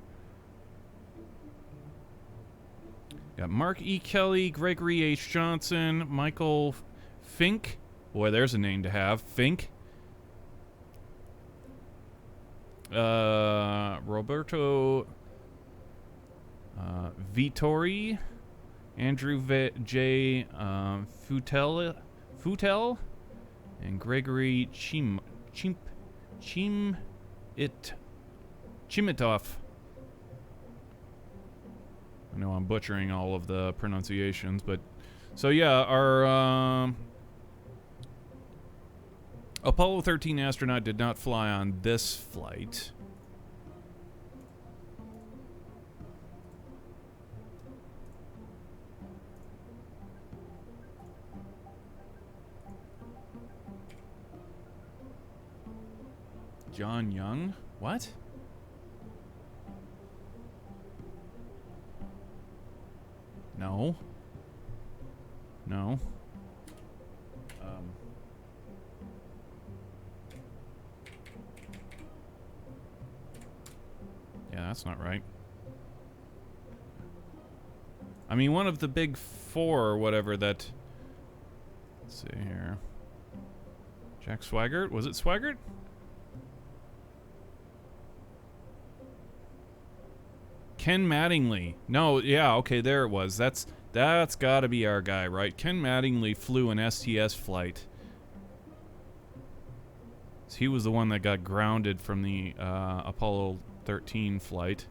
Got Mark E. Kelly, Gregory H. Johnson, Michael Fink. Boy, there's a name to have. Fink. Roberto Vittori, Andrew J. Futel, and Gregory Chimitov. I know I'm butchering all of the pronunciations, but so yeah, our Apollo 13 astronaut did not fly on this flight. John Young? What? No. No. Yeah, that's not right. I mean, one of the big four or whatever that... Let's see here. Jack Swigert? Was it Swigert? Ken Mattingly. No, yeah, okay, there it was. That's gotta be our guy, right? Ken Mattingly flew an STS flight. So he was the one that got grounded from the Apollo 13 flight.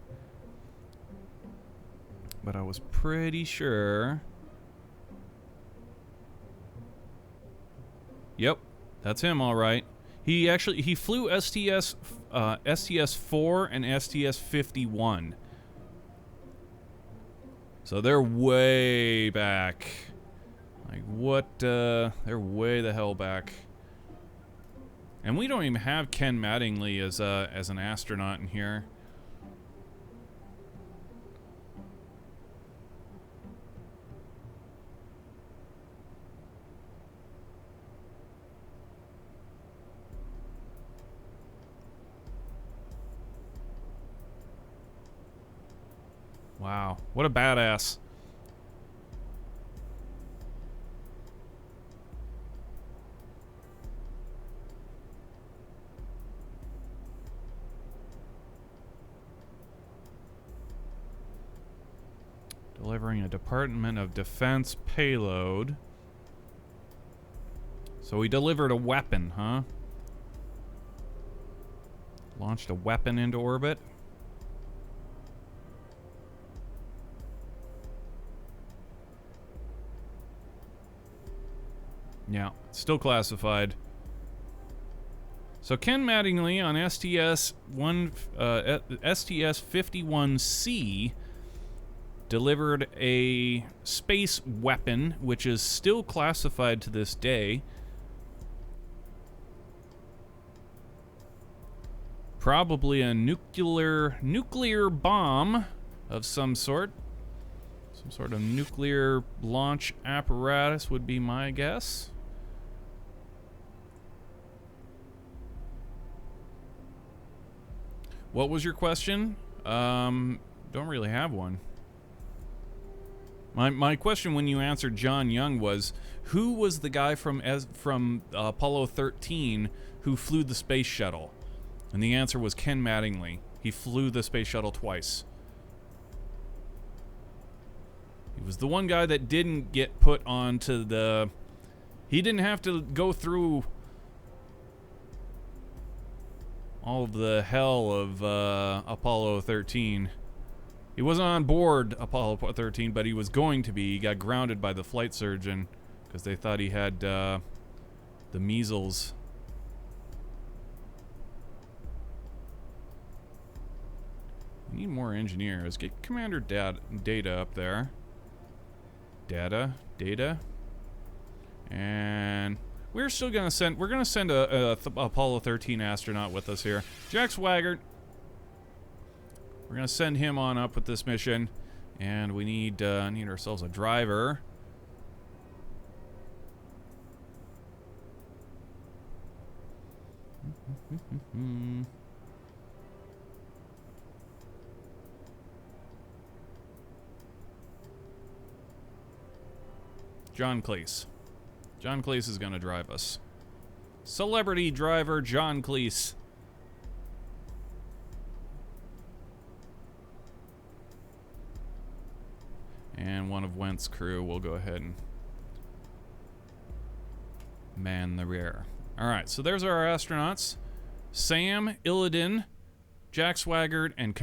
But I was pretty sure... Yep, that's him, all right. He flew STS-4 and STS-51. So they're way back. Like, what, they're way the hell back. And we don't even have Ken Mattingly as an astronaut in here. Wow, what a badass. Delivering a Department of Defense payload. So he delivered a weapon, huh? Launched a weapon into orbit. Yeah, still classified. So Ken Mattingly on STS-51C delivered a space weapon, which is still classified to this day. Probably a nuclear bomb of some sort. Some sort of nuclear launch apparatus would be my guess. What was your question? Don't really have one. My question when you answered John Young was, who was the guy from Apollo 13 who flew the space shuttle? And the answer was Ken Mattingly. He flew the space shuttle twice. He was the one guy that didn't get put onto the... He didn't have to go through all of the hell of Apollo 13. He wasn't on board Apollo 13, but he was going to be. He got grounded by the flight surgeon because they thought he had the measles. We need more engineers. Get Commander Data up there. Data. And we're still gonna send. We're gonna send a Apollo 13 astronaut with us here. Jack Swaggart. We're gonna send him on up with this mission, and we need ourselves a driver. John Cleese. John Cleese is gonna drive us. Celebrity driver John Cleese. And one of Went's crew will go ahead and man the rear. Alright, so there's our astronauts. Sam, Illidan, Jack Swaggart, and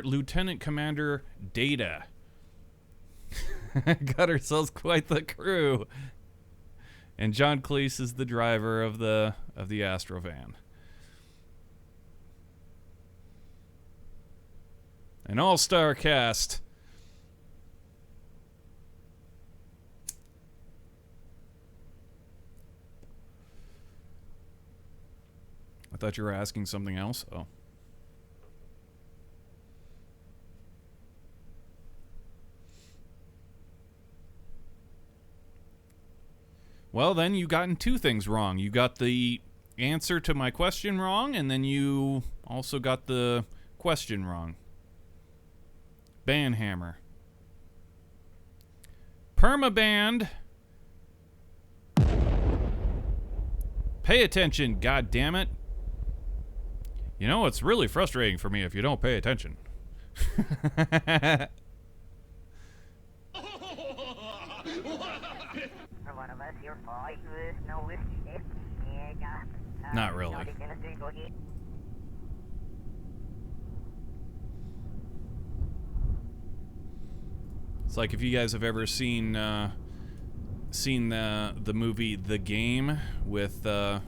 Lieutenant Commander Data. Got ourselves quite the crew. And John Cleese is the driver of the Astrovan. An all-star cast. I thought you were asking something else. Oh. Well, then you gotten two things wrong. You got the answer to my question wrong, and then you also got the question wrong. Banhammer. Permaband. Pay attention, goddammit. You know, it's really frustrating for me if you don't pay attention. Not really. It's like if you guys have ever seen the movie The Game with oh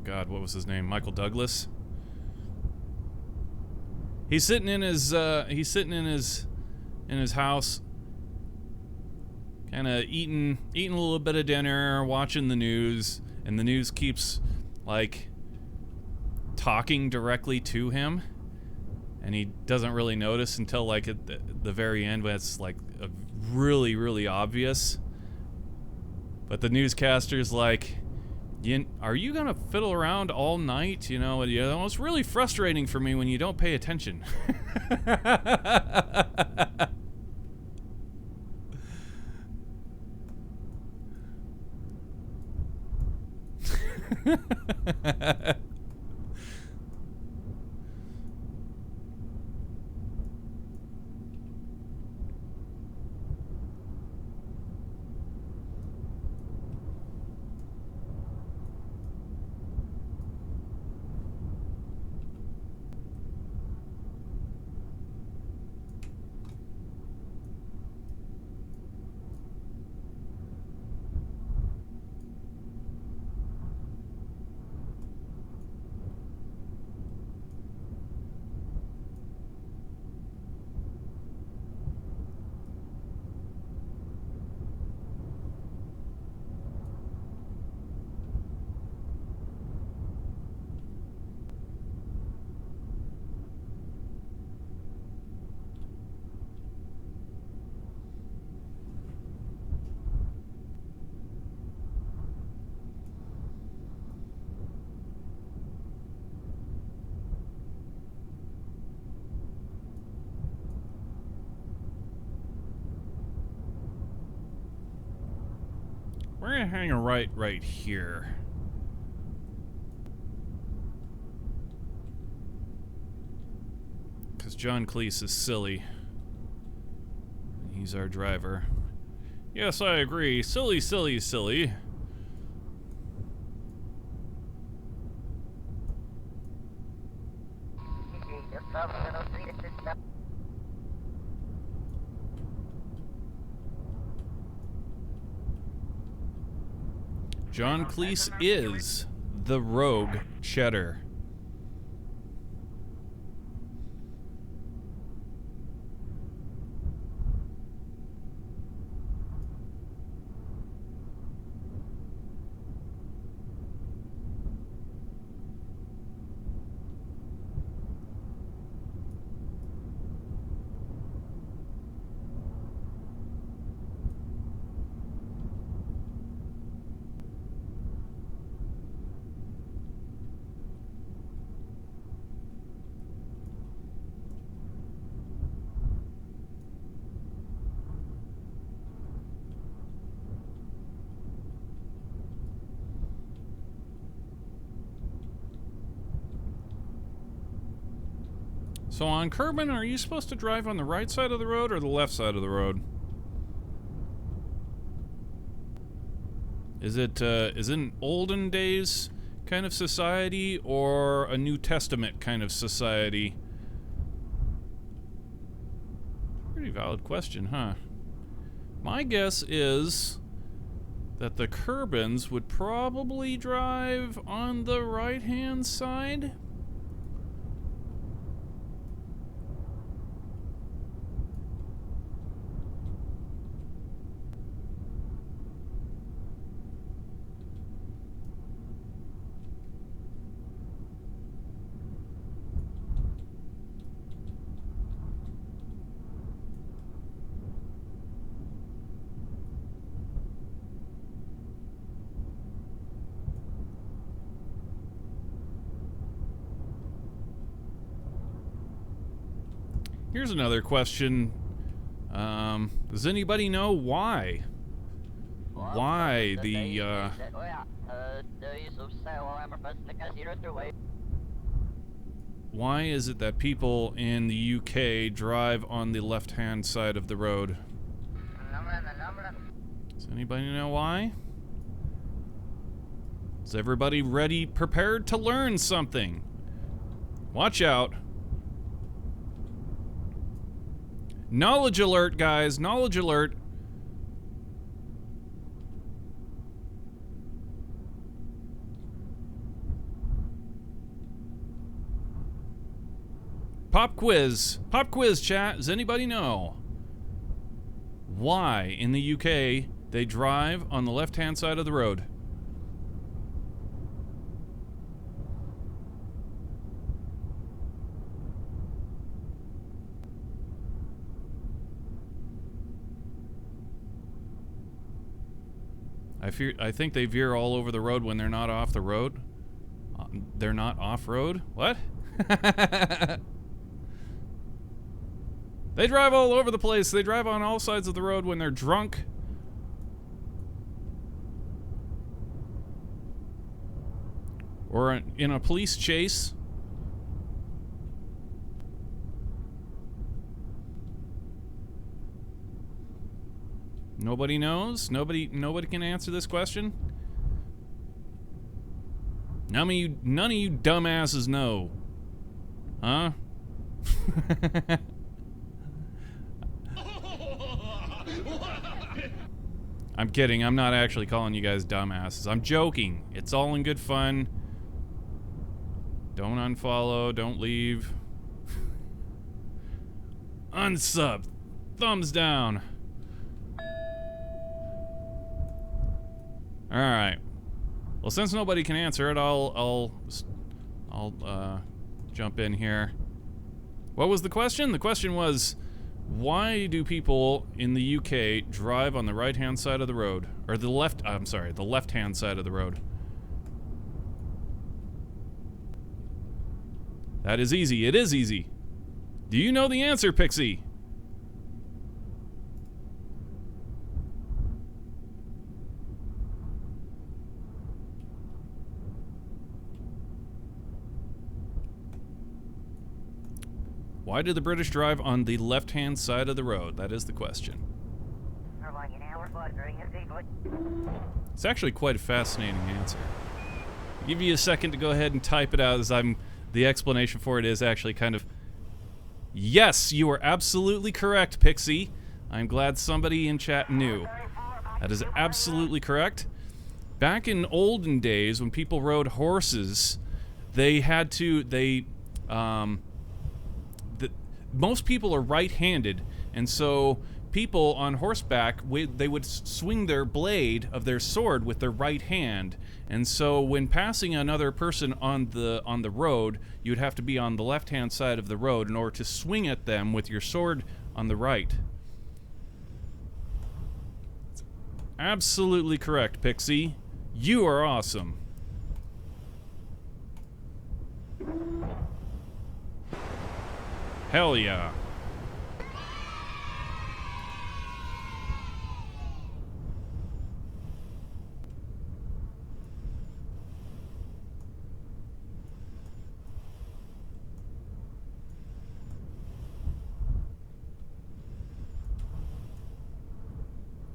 God, what was his name? Michael Douglas. He's sitting in his house, kind of eating a little bit of dinner, watching the news, and the news keeps like talking directly to him, and he doesn't really notice until like at the very end when it's like really, really obvious. But the newscaster's like, are you gonna fiddle around all night? You know, it's really frustrating for me when you don't pay attention. We're gonna hang a right here. Because John Cleese is silly. He's our driver. Yes, I agree. Silly, silly, silly. John Cleese is the rogue cheddar. So on Kerbin, are you supposed to drive on the right side of the road or the left side of the road? Is it an olden days kind of society or a New Testament kind of society? Pretty valid question, huh? My guess is that the Kerbins would probably drive on the right-hand side. Here's another question. Does anybody know why? Why the, why is it that people in the UK drive on the left-hand side of the road? Does anybody know why? Is everybody ready, prepared to learn something? Watch out. Knowledge alert, guys. Knowledge alert. Pop quiz. Pop quiz, chat. Does anybody know why in the UK they drive on the left-hand side of the road? I think they veer all over the road when they're not off the road. They're not off-road? What? They drive all over the place. They drive on all sides of the road when they're drunk. Or in a police chase. Nobody knows? Nobody can answer this question? None of you dumbasses know. Huh? I'm kidding. I'm not actually calling you guys dumbasses. I'm joking. It's all in good fun. Don't unfollow. Don't leave. Unsub. Thumbs down. All right. Well, since nobody can answer it, I'll jump in here. What was the question? The question was, why do people in the UK drive on the right-hand side of the road, or the left-hand side of the road? That is easy. It is easy. Do you know the answer, Pixie? Why do the British drive on the left-hand side of the road? That is the question. It's actually quite a fascinating answer. I'll give you a second to go ahead and type it out, as the explanation for it is actually kind of Yes, you are absolutely correct, Pixie. I'm glad somebody in chat knew. That is absolutely correct. Back in olden days, when people rode horses, they had to, most people are right-handed, and so people on horseback, they would swing their blade of their sword with their right hand, and so when passing another person on the road, you would have to be on the left-hand side of the road in order to swing at them with your sword on the right. Absolutely correct, Pixie. You are awesome. Hell yeah.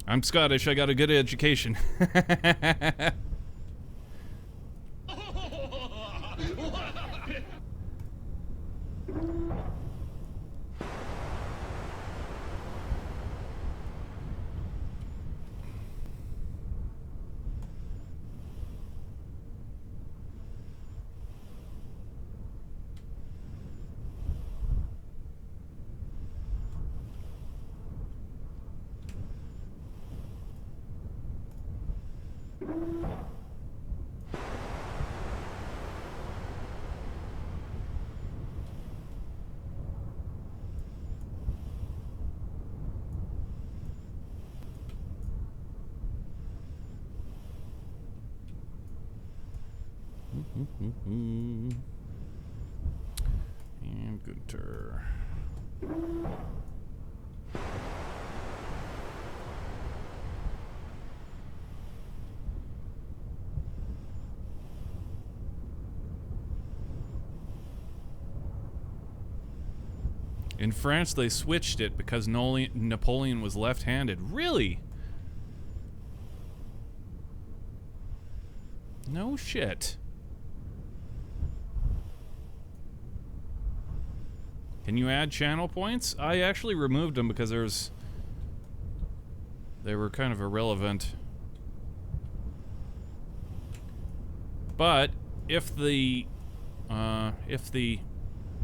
I'm Scottish, I got a good education. And Gunter. In France, they switched it because Napoleon was left-handed. Really? No shit. Can you add channel points? I actually removed them because they were kind of irrelevant. But if the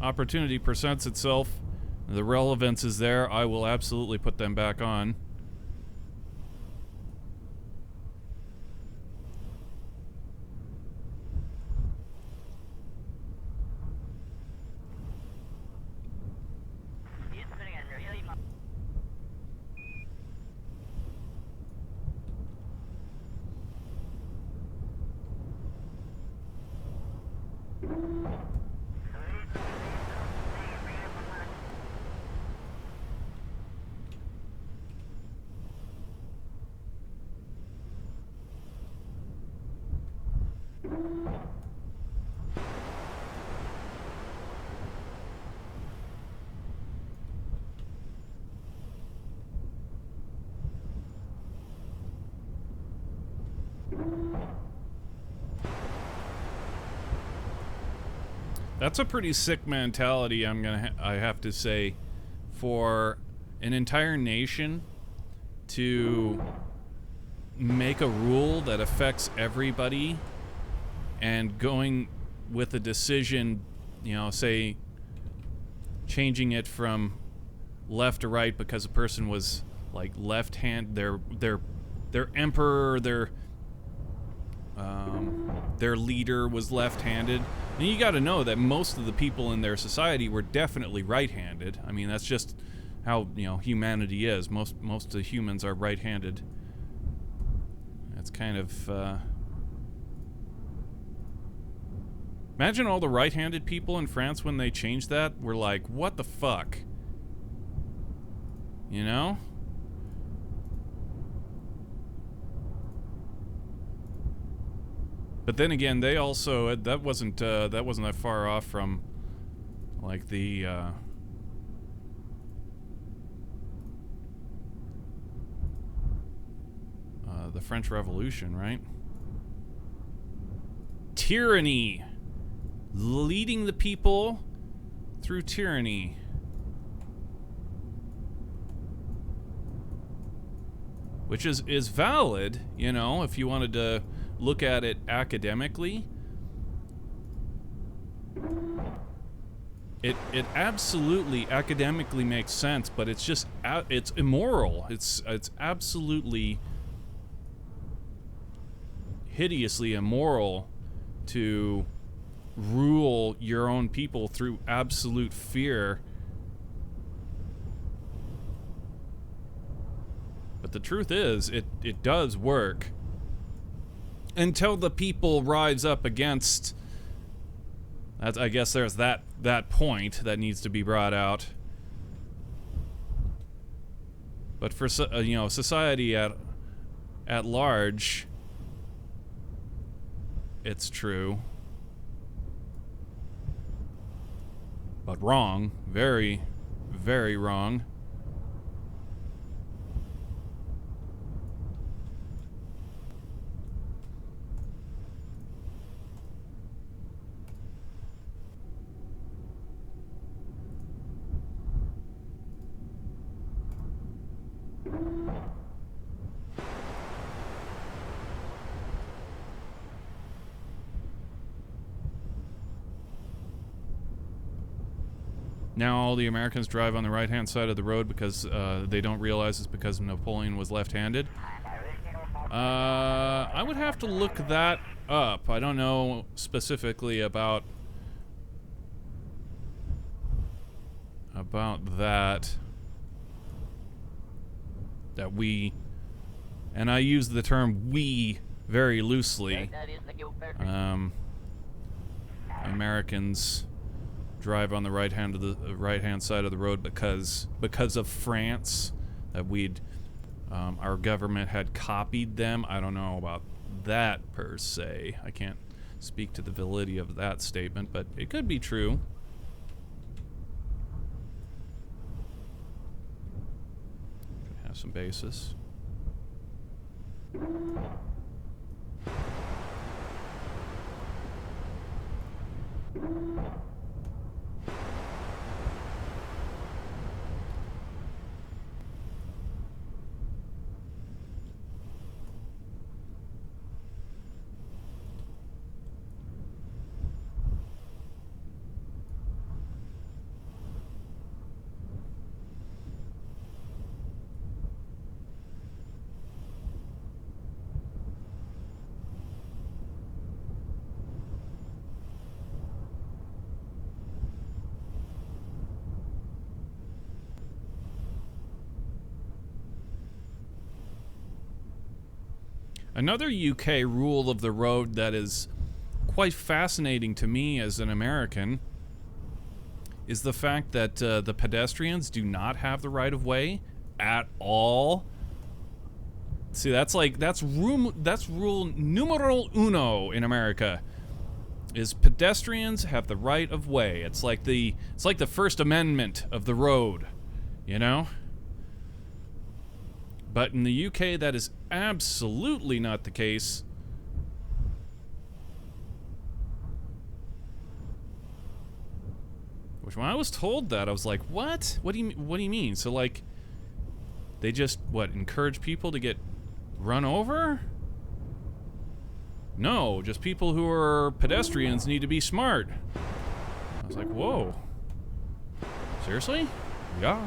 opportunity presents itself, the relevance is there, I will absolutely put them back on. That's a pretty sick mentality, I have to say, for an entire nation to make a rule that affects everybody and going with a decision, you know, say changing it from left to right because a person was like left hand, their emperor, their leader was left-handed. And you got to know that most of the people in their society were definitely right-handed. I mean, that's just how, you know, humanity is. Most of the humans are right-handed. That's kind of imagine all the right-handed people in France when they changed that were like, what the fuck? You know? But then again, they also that wasn't that far off from like the French Revolution, right? Tyranny, leading the people through tyranny. which is valid, you know, if you wanted to look at it academically. It absolutely academically makes sense, but it's just it's immoral. It's absolutely hideously immoral to rule your own people through absolute fear. But the truth is, it does work until the people rise up against. I guess there's that point that needs to be brought out. But for you know, society at large, it's true. But wrong, very, very wrong. Now all the Americans drive on the right-hand side of the road because they don't realize it's because Napoleon was left-handed. I would have to look that up. I don't know specifically about that we, and I use the term we very loosely. Americans drive on the right-hand side of the road because of France, that our government had copied them. I don't know about that per se. I can't speak to the validity of that statement, but it could be true. Have some basis. Another UK rule of the road that is quite fascinating to me as an American is the fact that the pedestrians do not have the right of way at all. See, that's rule numero uno in America. Is pedestrians have the right of way. It's like the First Amendment of the road, you know? But in the UK, that is absolutely not the case. Which, when I was told that, I was like, "What? What do you mean?" So, like, they just encourage people to get run over? No, just people who are pedestrians need to be smart. I was like, "Whoa, seriously? Yeah,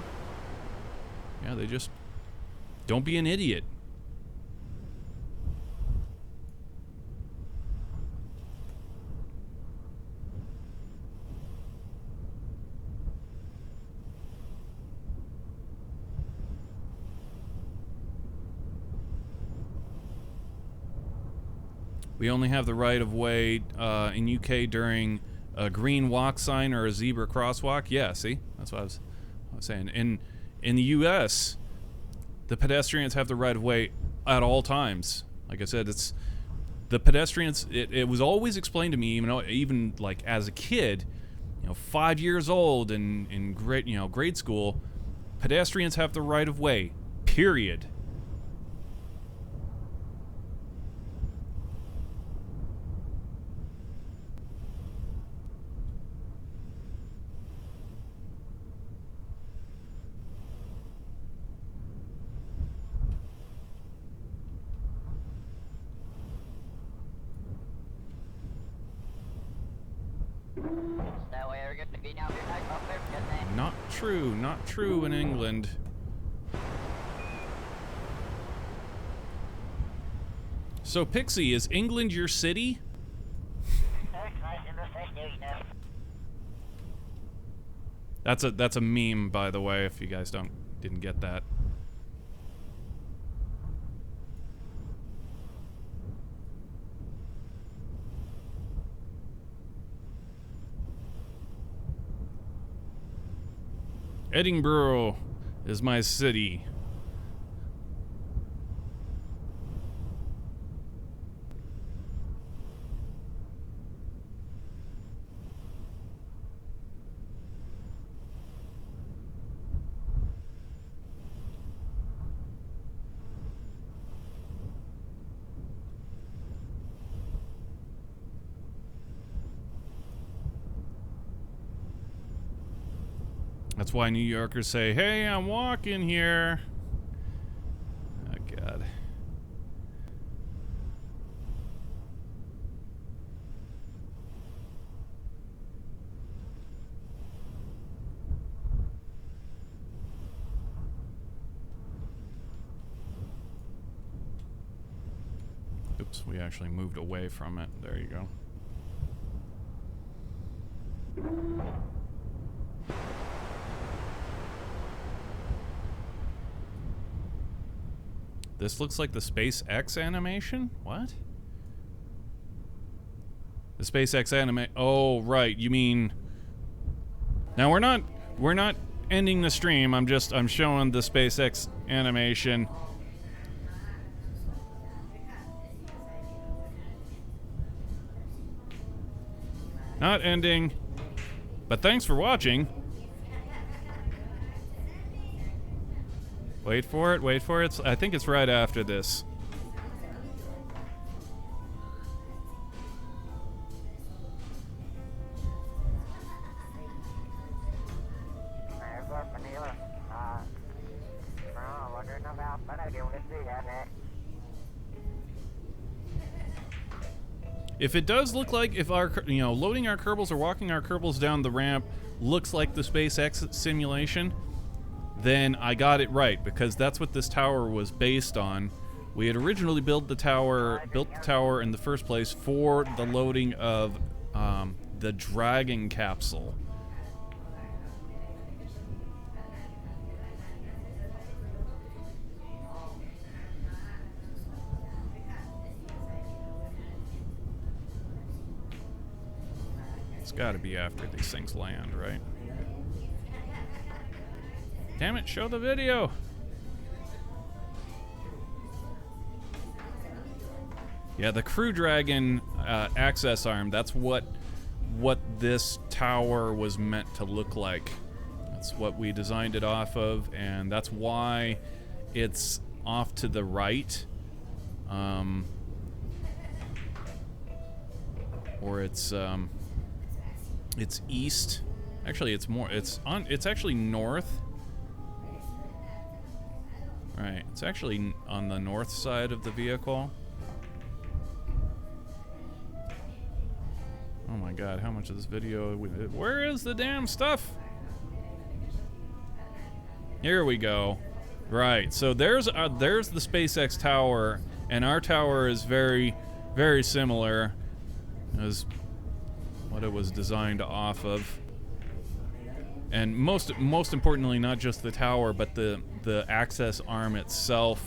they just." Don't be an idiot. We only have the right of way in UK during a green walk sign or a zebra crosswalk. Yeah, see? That's what I was saying. In the US, the pedestrians have the right of way at all times. Like I said, it's the pedestrians. It was always explained to me, even like as a kid, 5 years old in grade school, pedestrians have the right of way. Period. Not true, not true in England. So, Pixie, is England your city? That's a meme, by the way, if you guys didn't get that. Edinburgh is my city. That's why New Yorkers say, "Hey, I'm walking here." Oh, God. Oops, we actually moved away from it. There you go. This looks like the SpaceX animation? What? The SpaceX oh, right. You mean... Now we're not ending the stream. I'm showing the SpaceX animation. Not ending. But thanks for watching. Wait for it, wait for it. I think it's right after this. If it does look like if our, loading our kerbals or walking our kerbals down the ramp looks like the SpaceX simulation, then I got it right, because that's what this tower was based on. We had originally built the tower in the first place for the loading of the Dragon capsule. It's got to be after these things land, right? Damn it, show the video! Yeah, the Crew Dragon access arm, that's what this tower was meant to look like. That's what we designed it off of, and that's why it's off to the right. Or it's east. Actually, it's actually north. Right, it's actually on the north side of the vehicle. Oh my God, how much of this video? Where is the damn stuff? Here we go. Right, so there's the SpaceX tower, and our tower is very, very similar as what it was designed off of. And most importantly, not just the tower, but the access arm itself.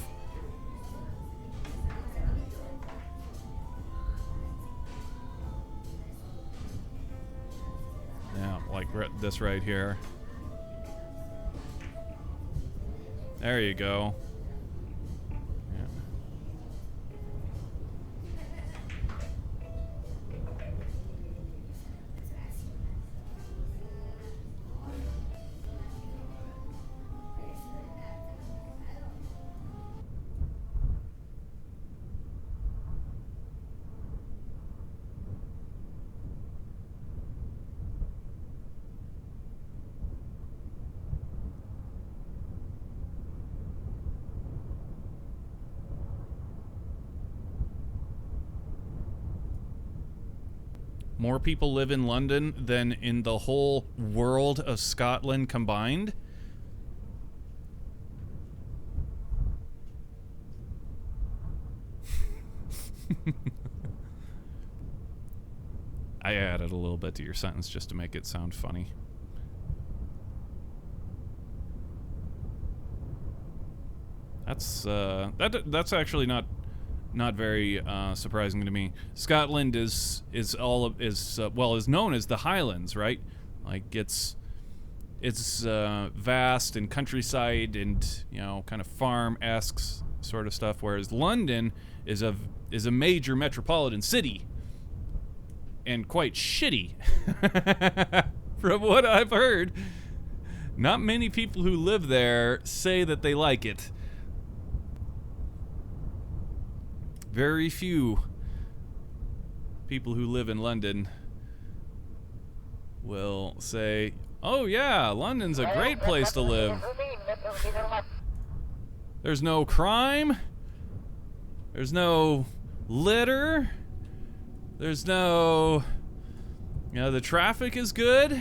Yeah, like this right here. There you go. Yeah. more people live in London than in the whole world of Scotland combined. I added a little bit to your sentence just to make it sound funny. That's actually not very surprising to me. Scotland is known as the Highlands, right? Like it's vast and countryside and, you know, kind of farm-esque sort of stuff, whereas London is a major metropolitan city and quite shitty. From what I've heard, not many people who live there say that they like it. Very few people who live in London will say, "Oh yeah, London's a great place to live. There's no crime. There's no litter. There's no, you know, the traffic is good."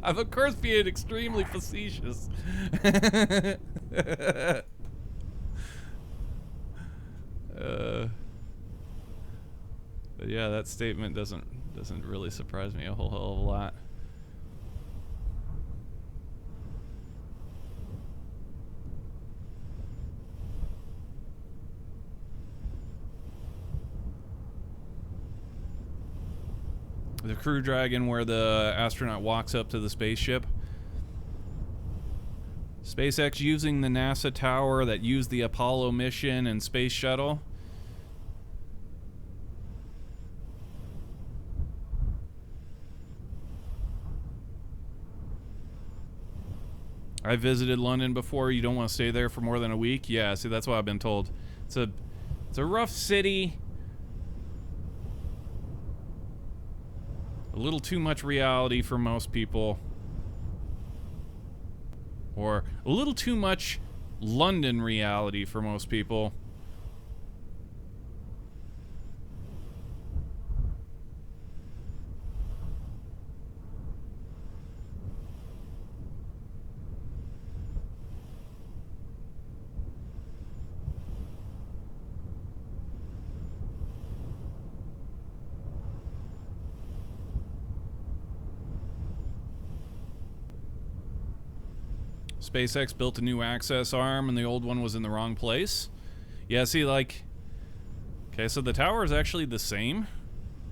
I'm of course being extremely facetious. But yeah, that statement doesn't really surprise me a whole hell of a lot. The Crew Dragon, where the astronaut walks up to the spaceship. SpaceX using the NASA tower that used the Apollo mission and space shuttle. I visited London before. You don't want to stay there for more than a week? Yeah, see, that's what I've been told. It's a rough city. A little too much reality for most people. Or a little too much London reality for most people. SpaceX built a new access arm and the old one was in the wrong place. Yeah, see, like, okay, so the tower is actually the same.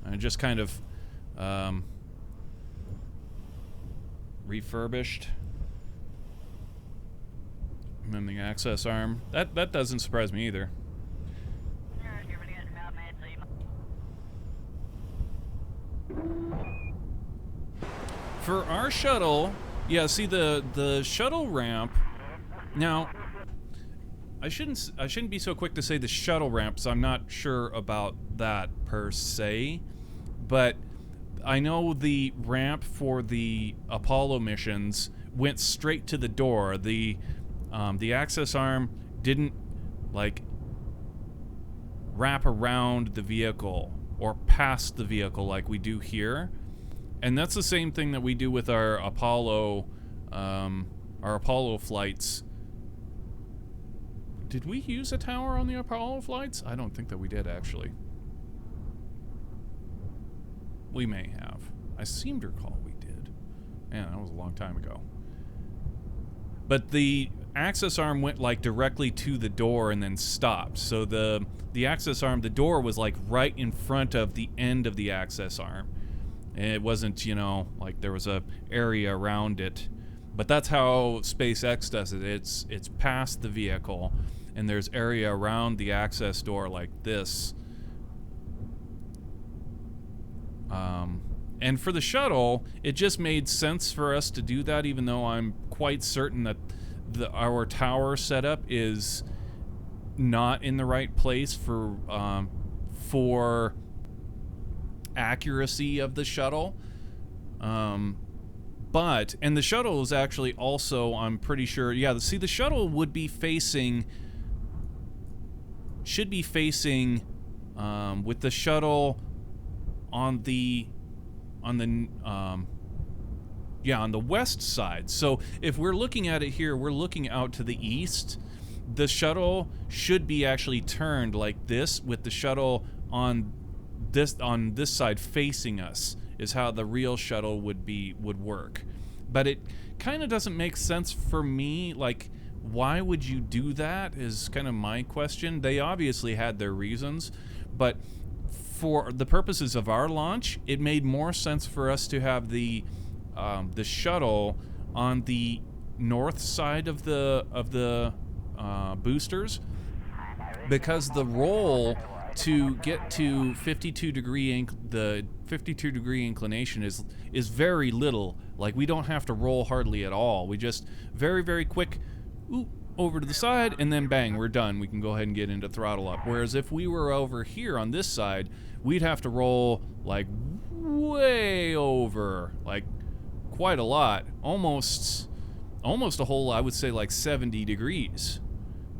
I just kind of refurbished. And then the access arm. That doesn't surprise me either. For our shuttle, yeah, see the shuttle ramp. Now, I shouldn't be so quick to say the shuttle ramps. I'm not sure about that per se, but I know the ramp for the Apollo missions went straight to the door. The access arm didn't like wrap around the vehicle or past the vehicle like we do here. And that's the same thing that we do with our Apollo flights. Did we use a tower on the Apollo flights? I don't think that we did, actually. We may have. I seem to recall we did. Man, that was a long time ago. But the access arm went like directly to the door and then stopped. So the access arm, the door was like right in front of the end of the access arm. And it wasn't, you know, like there was a area around it. But that's how SpaceX does it. It's past the vehicle, and there's area around the access door like this. And for the shuttle, it just made sense for us to do that, even though I'm quite certain that our tower setup is not in the right place for accuracy of the shuttle. But the shuttle is actually also, I'm pretty sure, yeah, see, the shuttle should be facing with the shuttle on the west side. So if we're looking at it here, we're looking out to the east. The shuttle should be actually turned like this, with the shuttle on this side facing us, is how the real shuttle would work. But it kind of doesn't make sense for me. Like, why would you do that is kind of my question. They obviously had their reasons, but for the purposes of our launch, it made more sense for us to have the shuttle on the north side of the boosters, because the roll to get to 52 degree inclination is very little. Like, we don't have to roll hardly at all. We just very, very quick over to the side, and then bang, we're done. We can go ahead and get into throttle up. Whereas if we were over here on this side, we'd have to roll like way over, like quite a lot, almost a whole, I would say, like 70 degrees,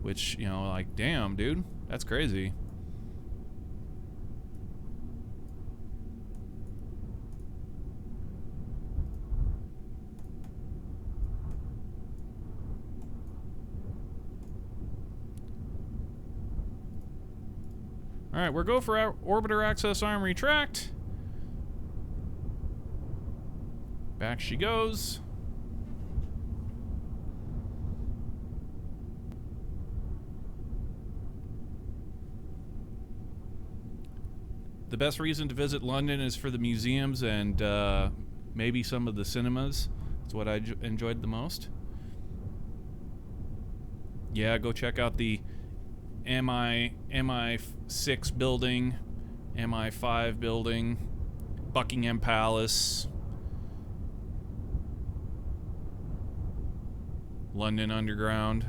which, you know, like, damn, dude, that's crazy. All right, we're go for our orbiter access arm retract. Back she goes. The best reason to visit London is for the museums and maybe some of the cinemas. That's what I enjoyed the most. Yeah, go check out the MI6 building, MI5 building, Buckingham Palace, London Underground.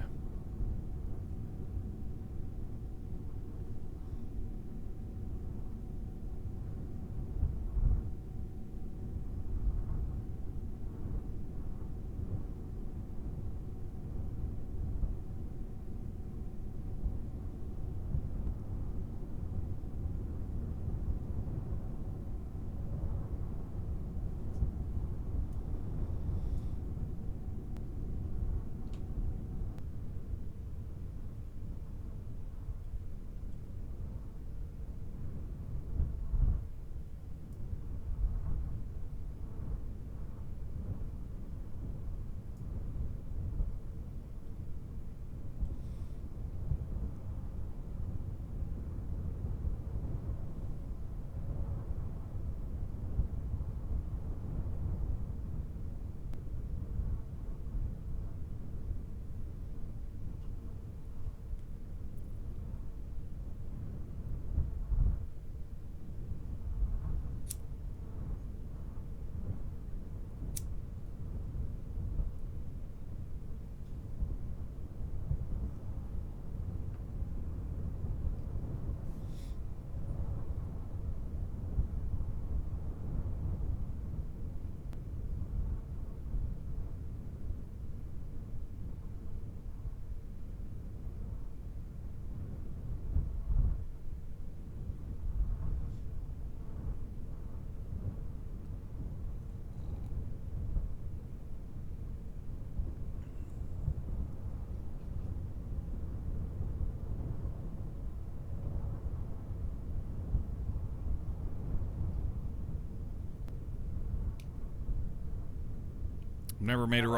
Never made a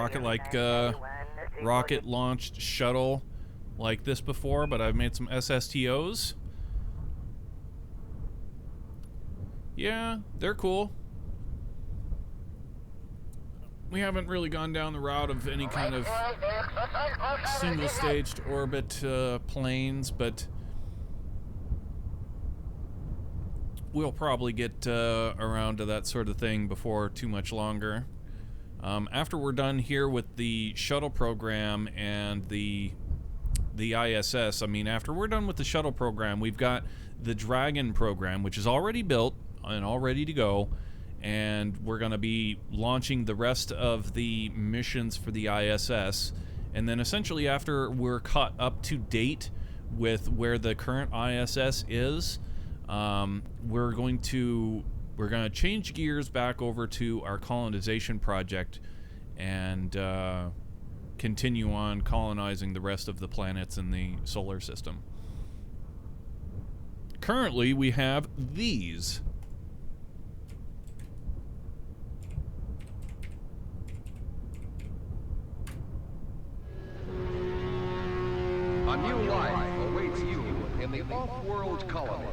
rocket launched shuttle like this before, but I've made some SSTOs. Yeah, they're cool. We haven't really gone down the route of any kind of single-staged orbit planes, but we'll probably get around to that sort of thing before too much longer. After we're done here with the shuttle program and the ISS, I mean, after we're done with the shuttle program, we've got the Dragon program, which is already built and all ready to go, and we're going to be launching the rest of the missions for the ISS. And then essentially after we're caught up to date with where the current ISS is, we're going to change gears back over to our colonization project and continue on colonizing the rest of the planets in the solar system. Currently, we have these. A new life awaits you in the off-world colonies.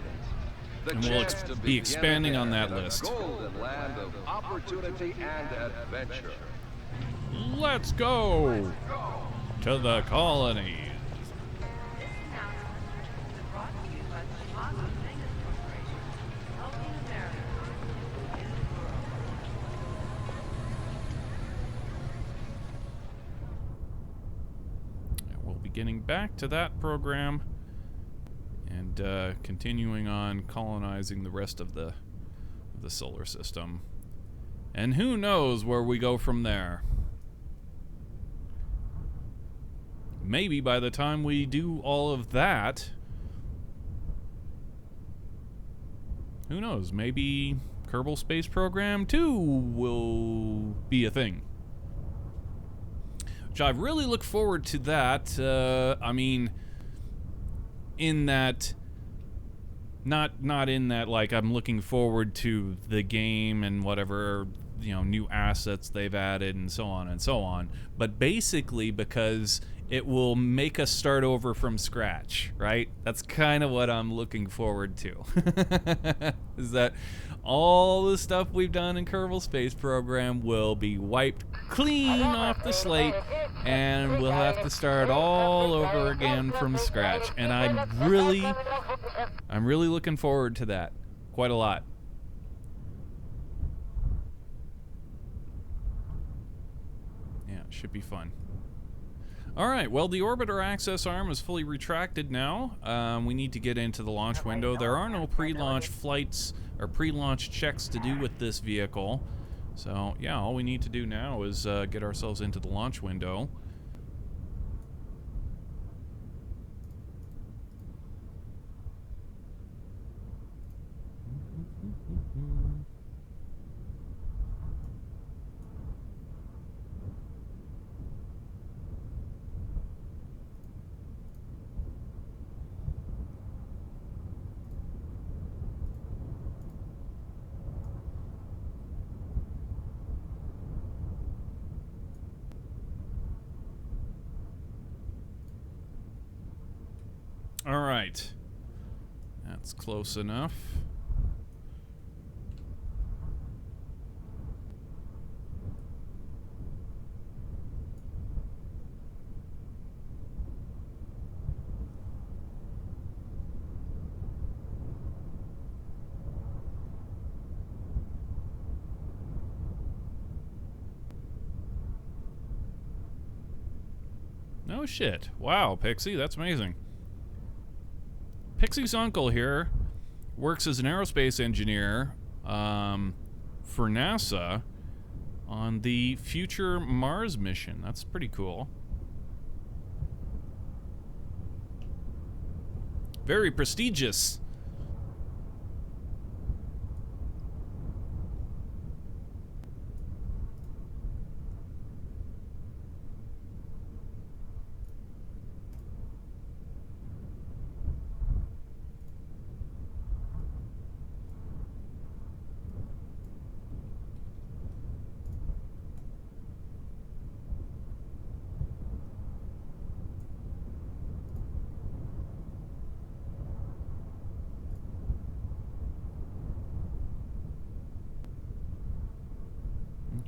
And we'll be expanding on that list. Golden land of opportunity and adventure. Let's go to the colonies. We'll be getting back to that program and continuing on colonizing the rest of the solar system. And who knows where we go from there. Maybe by the time we do all of that, who knows, maybe Kerbal Space Program 2 will be a thing. Which I really look forward to that. I mean, in that, not in that, like, I'm looking forward to the game and whatever, you know, new assets they've added and so on, but basically because it will make us start over from scratch, right? That's kind of what I'm looking forward to. Is that all the stuff we've done in Kerbal Space Program will be wiped clean off the slate, and we'll have to start all over again from scratch. And I'm really looking forward to that quite a lot. Yeah, it should be fun. Alright, well, the orbiter access arm is fully retracted now. We need to get into the launch window. There are no pre-launch flights or pre-launch checks to do with this vehicle. So, yeah, all we need to do now is get ourselves into the launch window. All right, that's close enough. No shit. Wow, Pixie, that's amazing. Pixie's uncle here works as an aerospace engineer for NASA on the future Mars mission. That's pretty cool. Very prestigious.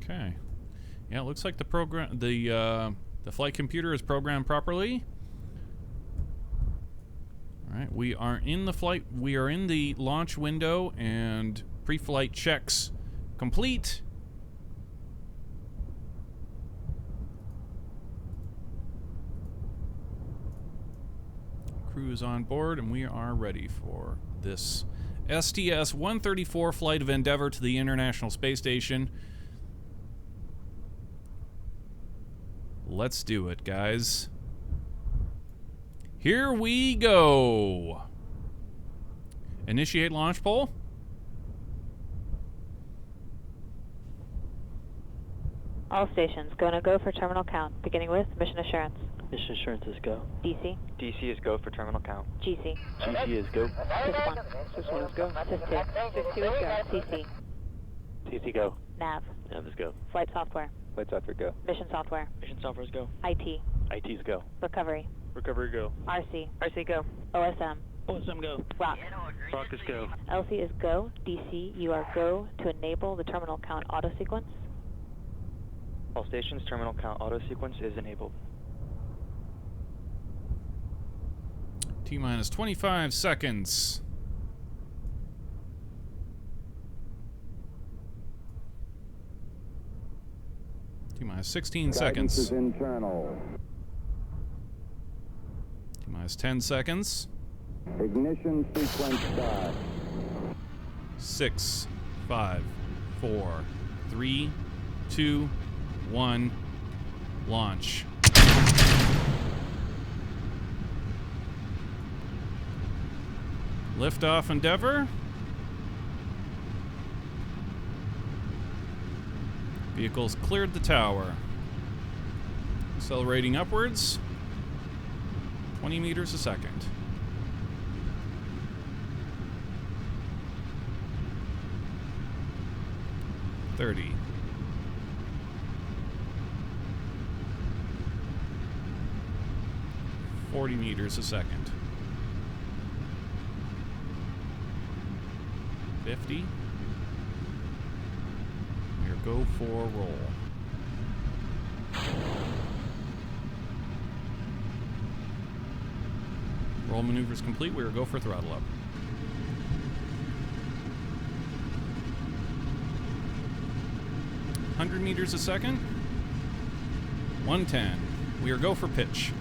Okay. Yeah, it looks like the program, the flight computer is programmed properly. All right, we are in the launch window, and pre-flight checks complete. Crew is on board, and we are ready for this STS-134 flight of Endeavour to the International Space Station. Let's do it, guys. Here we go. Initiate launch poll. All stations, go for terminal count, beginning with mission assurance. Mission assurance is go. DC, DC is go for terminal count. GC, GC is go. Sys-1, Sys-1 is go. Sys-2, Sys-2 is go, CC, CC go. Nav, Nav is go. flight software, Flight software go. mission software, Mission software is go. IT, IT is go. recovery, Recovery go. RC, RC go. OSM, OSM go. ROC. Rock is go. LC is go, DC, you are go to enable the terminal count auto sequence. All stations, terminal count auto sequence is enabled. T-minus 25 seconds. T-minus 16 seconds. Guidance is internal. T-minus 10 seconds. Ignition sequence start. 6, 5, 4, 3, 2, 1. Launch. Liftoff Endeavour. Vehicles cleared the tower. Accelerating upwards. 20 meters a second. 30. 40 meters a second. 50. Here, go for roll. Roll maneuvers complete. We are go for throttle up. .100 meters a second. 110. We are go for pitch.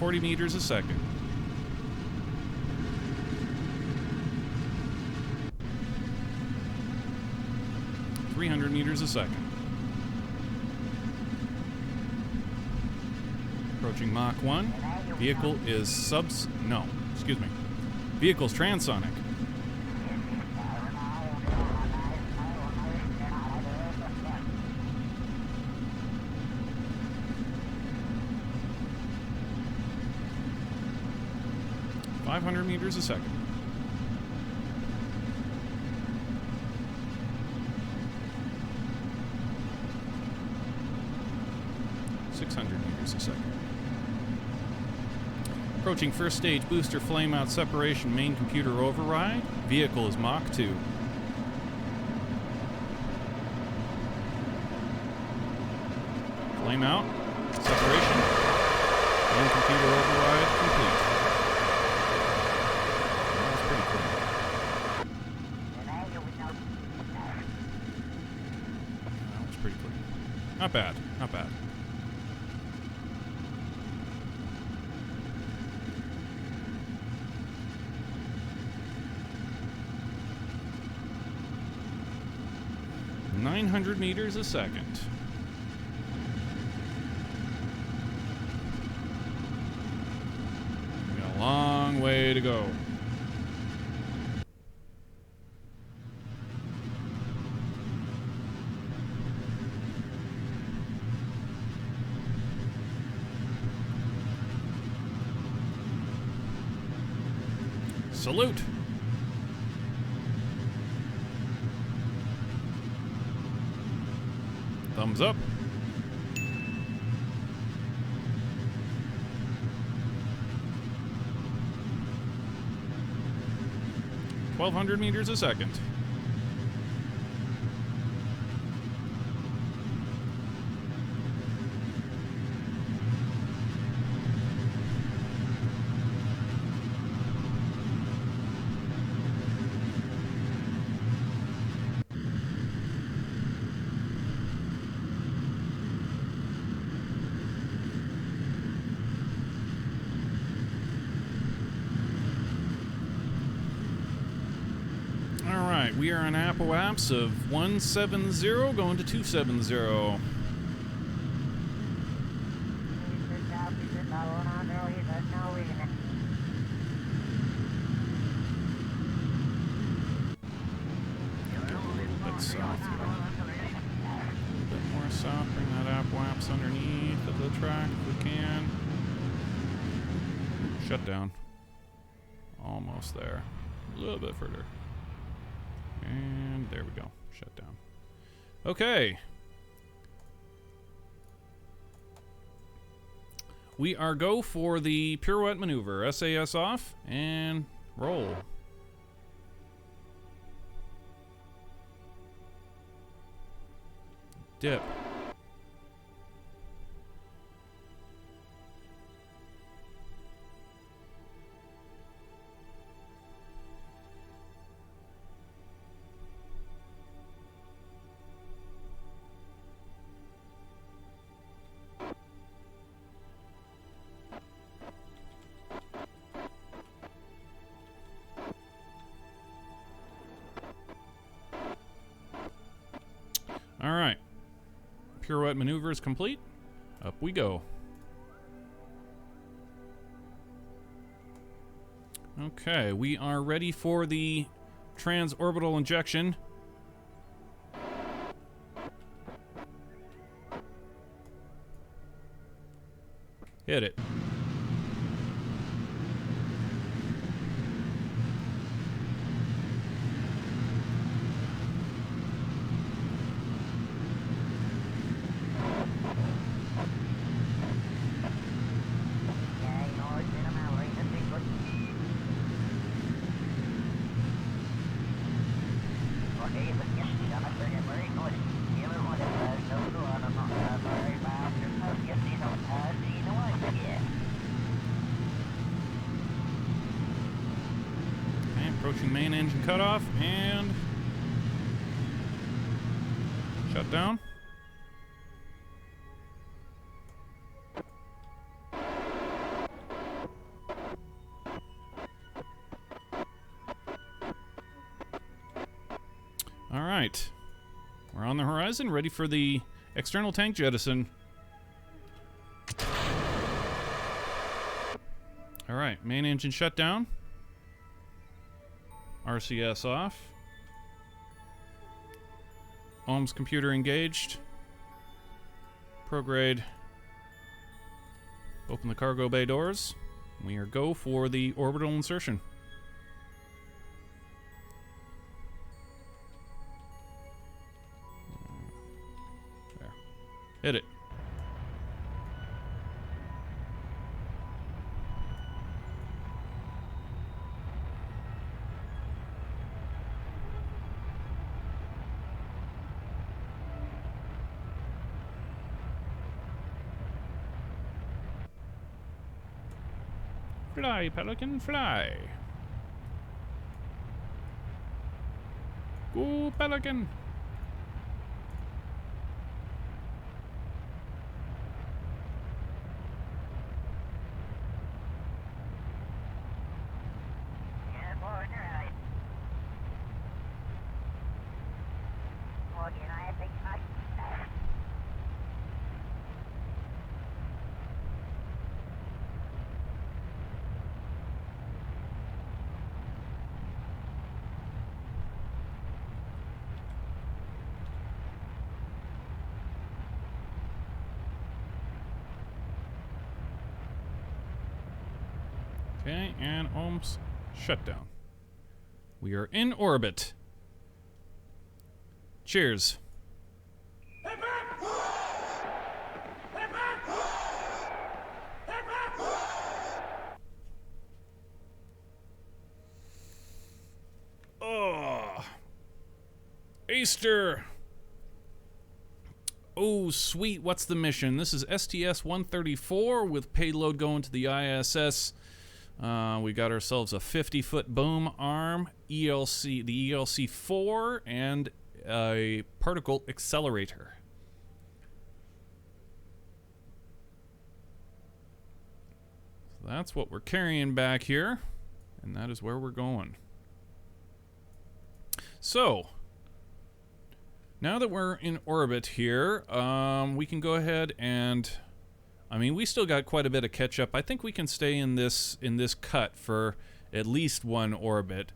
.40 meters a second. .300 meters a second. Approaching Mach 1. Vehicle is Vehicle's transonic. .500 meters a second. .600 meters a second. Approaching first stage booster flame out separation main computer override. Vehicle is Mach 2. Flame out. Separation. Main computer override complete. Not bad, not bad. .900 meters a second. We got a long way to go. Salute! Thumbs up. .1200 meters a second. We are on apoapse of 170 going to 270. South, bring that apoapse underneath of the track if we can. Shut down. Almost there. A little bit further. And there we go. Shut down. Okay. We are go for the pirouette maneuver. SAS off and roll. Dip. All right. Pirouette maneuver is complete. Up we go. Okay, we are ready for the transorbital injection. Hit it. Approaching main engine cutoff and shut down. All right, we're on the horizon, ready for the external tank jettison. All right, main engine shut down. RCS off. Ohms computer engaged. Prograde. Open the cargo bay doors. We are go for the orbital insertion. There. Hit it. Fly, Pelican, fly. Go, Pelican. Okay, and ohms shutdown. We are in orbit. Cheers. Oh, Easter. Oh, sweet. What's the mission? This is Sts-134 with payload going to the ISS. We got ourselves a 50-foot boom arm, the ELC-4, and a particle accelerator. So that's what we're carrying back here, and that is where we're going. So, now that we're in orbit here, we can go ahead and... I mean, we still got quite a bit of catch-up. I think we can stay in this cut for at least one orbit.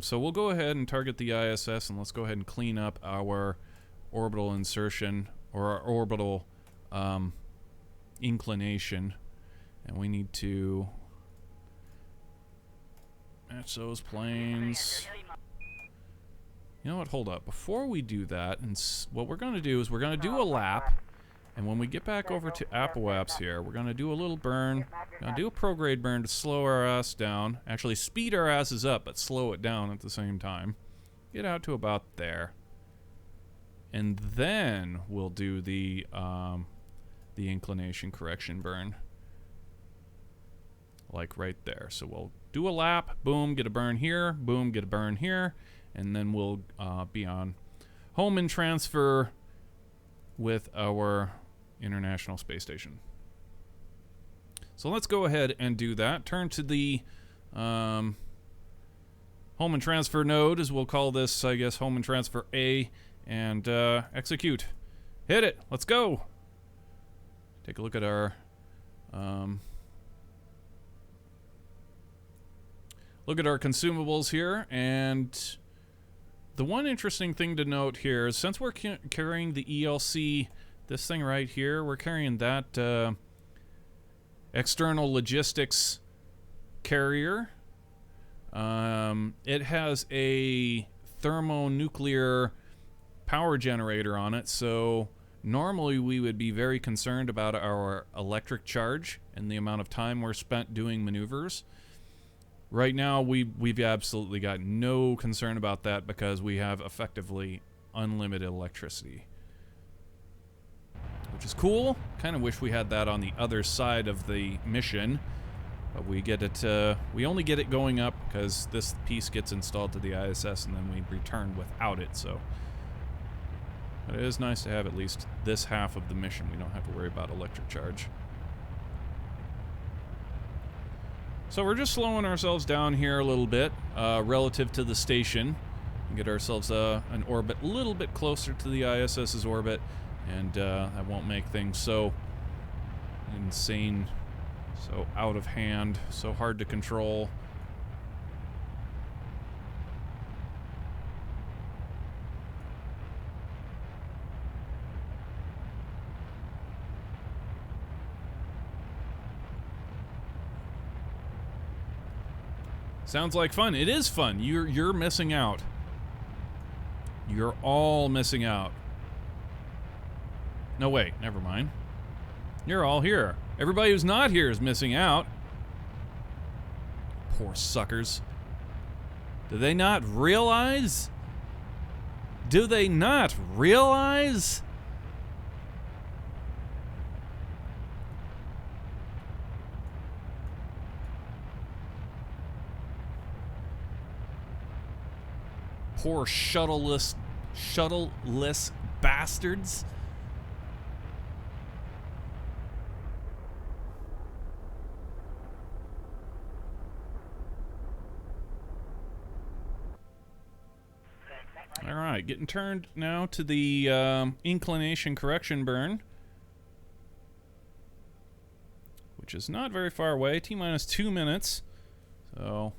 So we'll go ahead and target the ISS, and let's go ahead and clean up our orbital insertion, or our orbital inclination. And we need to match those planes. You know what, hold up. Before we do that, and what we're going to do is we're going to do a lap, and when we get back over to Apoaps here, we're going to do a little burn. Going to do a prograde burn to slow our ass down. Actually, speed our asses up, but slow it down at the same time. Get out to about there. And then we'll do the inclination correction burn. Like right there. So we'll do a lap, boom, get a burn here, boom, get a burn here, and then we'll be on home and transfer with our International Space Station. So let's go ahead and do that. Turn to the home and transfer node, as we'll call this, I guess, home and transfer A, and execute. Hit it. Let's go. Take a look at our consumables here, and the one interesting thing to note here is since we're carrying the ELC, this thing right here, we're carrying that external logistics carrier. It has a thermonuclear power generator on it, so normally we would be very concerned about our electric charge and the amount of time we're spent doing maneuvers. Right now, we've absolutely got no concern about that because we have effectively unlimited electricity, which is cool. Kind of wish we had that on the other side of the mission, but we get it. We only get it going up because this piece gets installed to the ISS, and then we return without it. So, but it is nice to have at least this half of the mission. We don't have to worry about electric charge. So we're just slowing ourselves down here a little bit relative to the station and get ourselves an orbit a little bit closer to the ISS's orbit, and that won't make things so insane, so out of hand, so hard to control. Sounds like fun. It is fun. You're missing out. You're all missing out. No, wait. Never mind. You're all here. Everybody who's not here is missing out. Poor suckers. Do they not realize? Do they not realize? Poor shuttleless bastards. All right, getting turned now to the inclination correction burn, which is not very far away, T-minus 2 minutes. So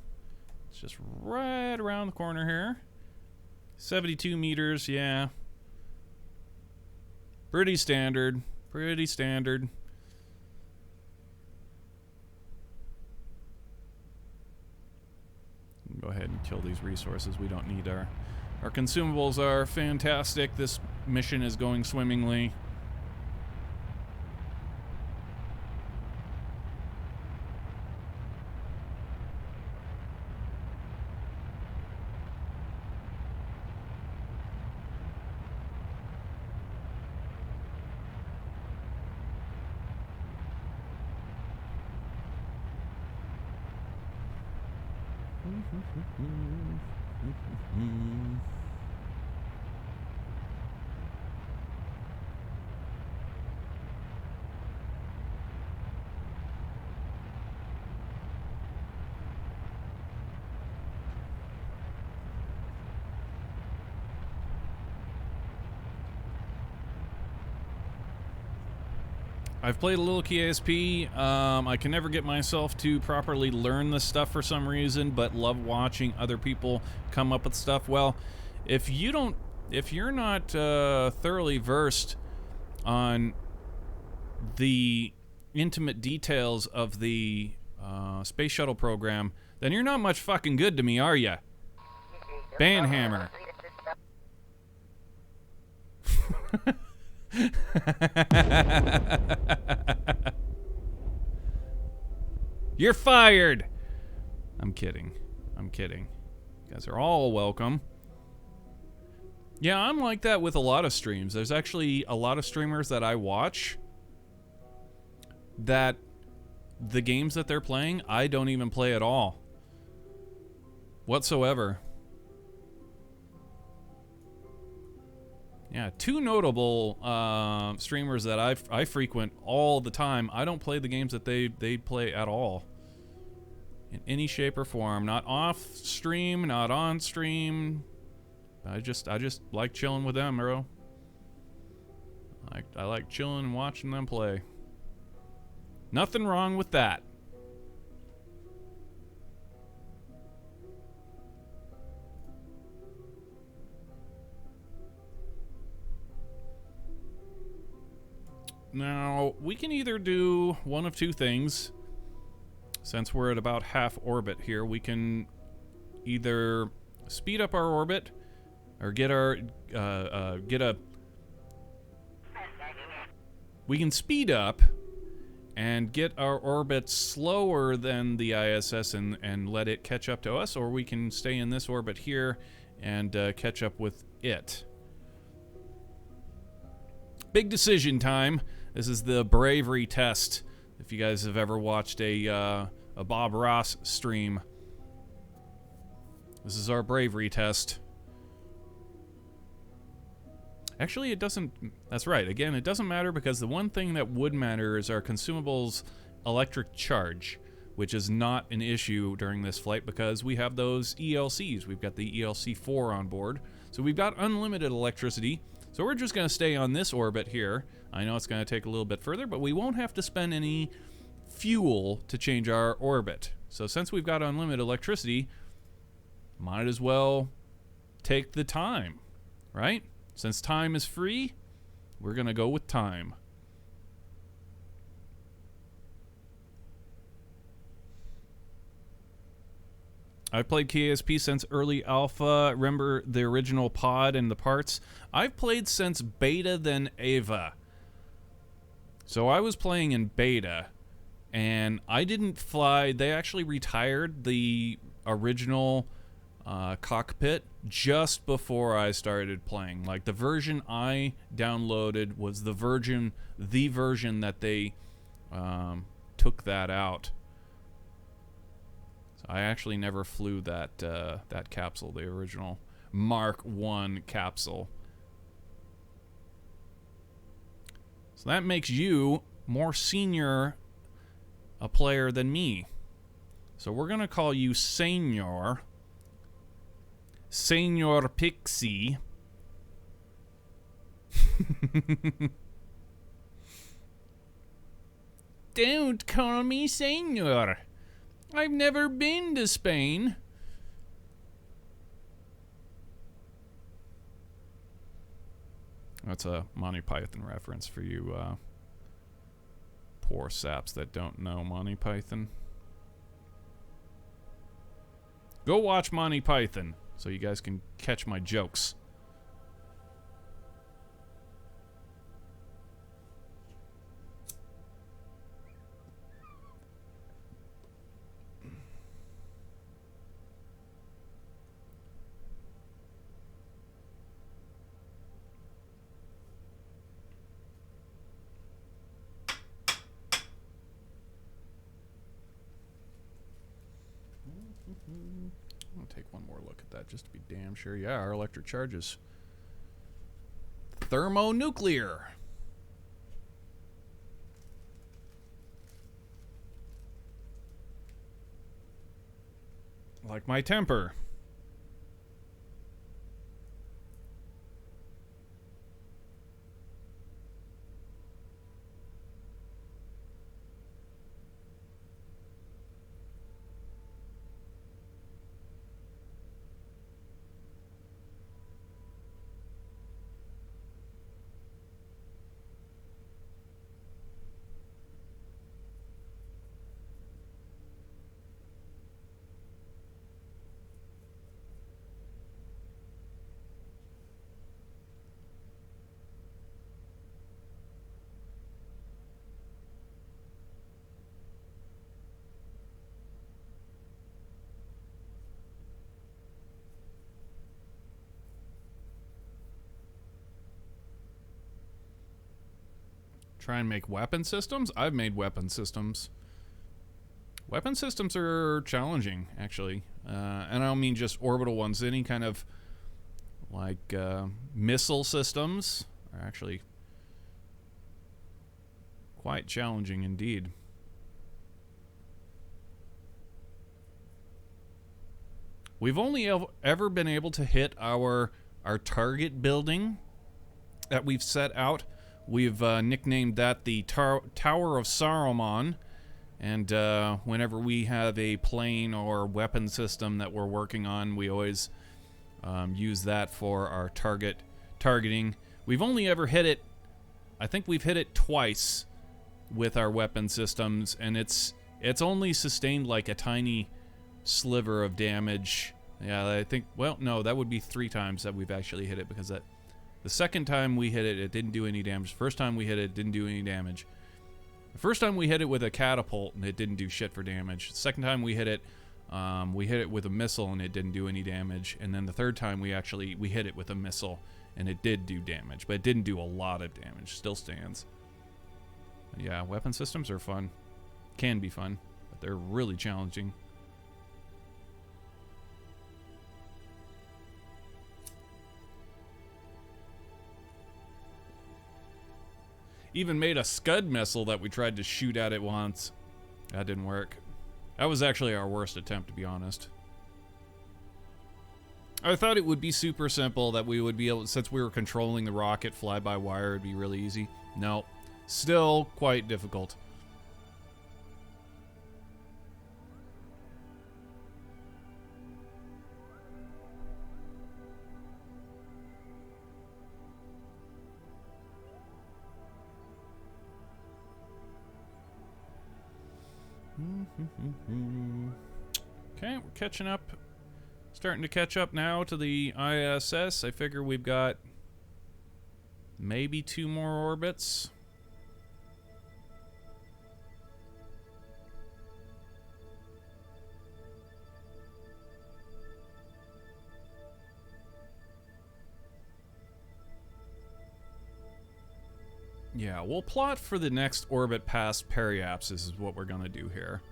it's just right around the corner here. 72 meters, yeah. Pretty standard. Pretty standard. Go ahead and kill these resources. We don't need our consumables are fantastic. This mission is going swimmingly. I've played a little KSP. I can never get myself to properly learn this stuff for some reason, but love watching other people come up with stuff. Well, if you're not thoroughly versed on the intimate details of the space shuttle program, then you're not much fucking good to me, are ya? Banhammer. You're fired. I'm kidding. I'm kidding. You guys are all welcome. Yeah, I'm like that with a lot of streams. There's actually a lot of streamers that I watch that the games that they're playing, I don't even play at all. Whatsoever. Yeah, two notable streamers that I frequent all the time. I don't play the games that they play at all. In any shape or form. Not off stream, not on stream. I just like chilling with them, bro. I like chilling and watching them play. Nothing wrong with that. Now, we can either do one of two things. Since we're at about half orbit here, we can either speed up our orbit or we can speed up and get our orbit slower than the ISS and let it catch up to us, or we can stay in this orbit here and catch up with it. Big decision time. This is the bravery test. If you guys have ever watched a Bob Ross stream, this is our bravery test. Actually, it doesn't. That's right. Again, it doesn't matter because the one thing that would matter is our consumables electric charge, which is not an issue during this flight because we have those ELCs. We've got the ELC-4 on board. So we've got unlimited electricity. So we're just going to stay on this orbit here. I know it's going to take a little bit further, but we won't have to spend any fuel to change our orbit. So since we've got unlimited electricity, might as well take the time, right? Since time is free, we're going to go with time. I've played KSP since early alpha. Remember the original pod and the parts? I've played since beta, then Ava. So I was playing in beta, and I didn't fly. They actually retired the original cockpit just before I started playing. Like, the version I downloaded was the version that they took that out. So I actually never flew that that capsule, the original Mark I capsule. So that makes you more senior a player than me. So we're gonna call you Senor Pixie. Don't call me Senor. I've never been to Spain. That's a Monty Python reference for you poor saps that don't know Monty Python. Go watch Monty Python so you guys can catch my jokes. I'll take one more look at that just to be damn sure. Yeah, our electric charge is thermonuclear. Like my temper. Try and make weapon systems? I've made weapon systems. Weapon systems are challenging, actually. And I don't mean just orbital ones. Any kind of, like, missile systems are actually quite challenging indeed. We've only ever been able to hit our target building that we've set out. We've nicknamed that the Tower of Saruman, and whenever we have a plane or weapon system that we're working on, we always use that for our targeting. We've only ever hit it, I think we've hit it twice with our weapon systems, and it's only sustained like a tiny sliver of damage. Yeah, I think, well, no, that would be 3 times that we've actually hit it, because the second time we hit it, it didn't do any damage. First time we hit it, didn't do any damage. The first time we hit it with a catapult, and it didn't do shit for damage. The second time we hit it with a missile, and it didn't do any damage. And then the third time we hit it with a missile, and it did do damage, but it didn't do a lot of damage. Still stands. But yeah, weapon systems are fun. Can be fun, but they're really challenging. Even made a Scud missile that we tried to shoot at it once. That didn't work. That was actually our worst attempt, to be honest. I thought it would be super simple, that we would be able, since we were controlling the rocket fly-by-wire, it'd be really easy. No, still quite difficult. Okay, we're catching up. Starting to catch up now to the ISS. I figure we've got maybe 2 more orbits. Yeah, we'll plot for the next orbit past periapsis is what we're going to do here.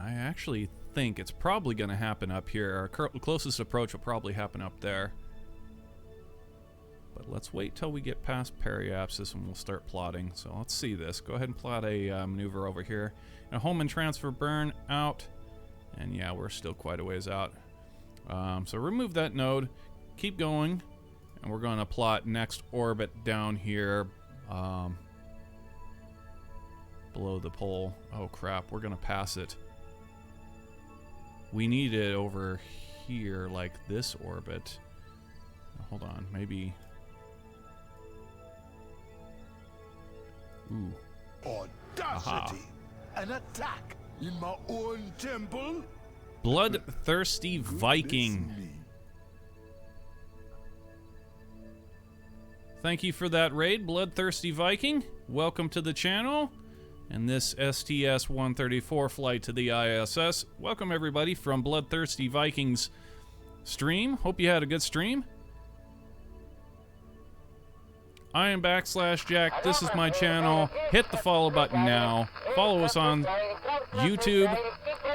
I actually think it's probably going to happen up here. Our closest approach will probably happen up there. But let's wait till we get past periapsis and we'll start plotting. So let's see this. Go ahead and plot a maneuver over here. A home and transfer burn out. And yeah, we're still quite a ways out. So remove that node. Keep going. And we're going to plot next orbit down here below the pole. Oh crap, we're going to pass it. We need it over here, like this orbit. Hold on, maybe... Ooh. Audacity! An attack in my own temple? Bloodthirsty Viking. Thank you for that raid, Bloodthirsty Viking. Welcome to the channel. And this Sts-134 flight to the ISS. Welcome everybody from Bloodthirsty Viking's stream. Hope you had a good stream. I am /Jack. This is my channel. Hit the follow button now. Follow us on YouTube.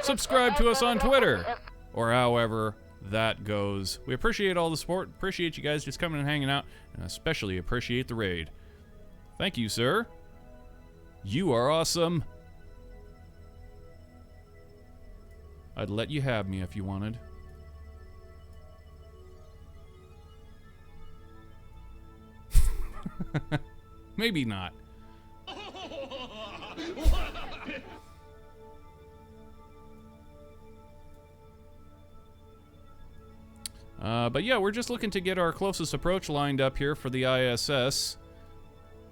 Subscribe to us on Twitter. Or however that goes. We appreciate all the support. Appreciate you guys just coming and hanging out. And especially appreciate the raid. Thank you, sir. You are awesome. I'd let you have me if you wanted. Maybe not. But yeah, we're just looking to get our closest approach lined up here for the ISS.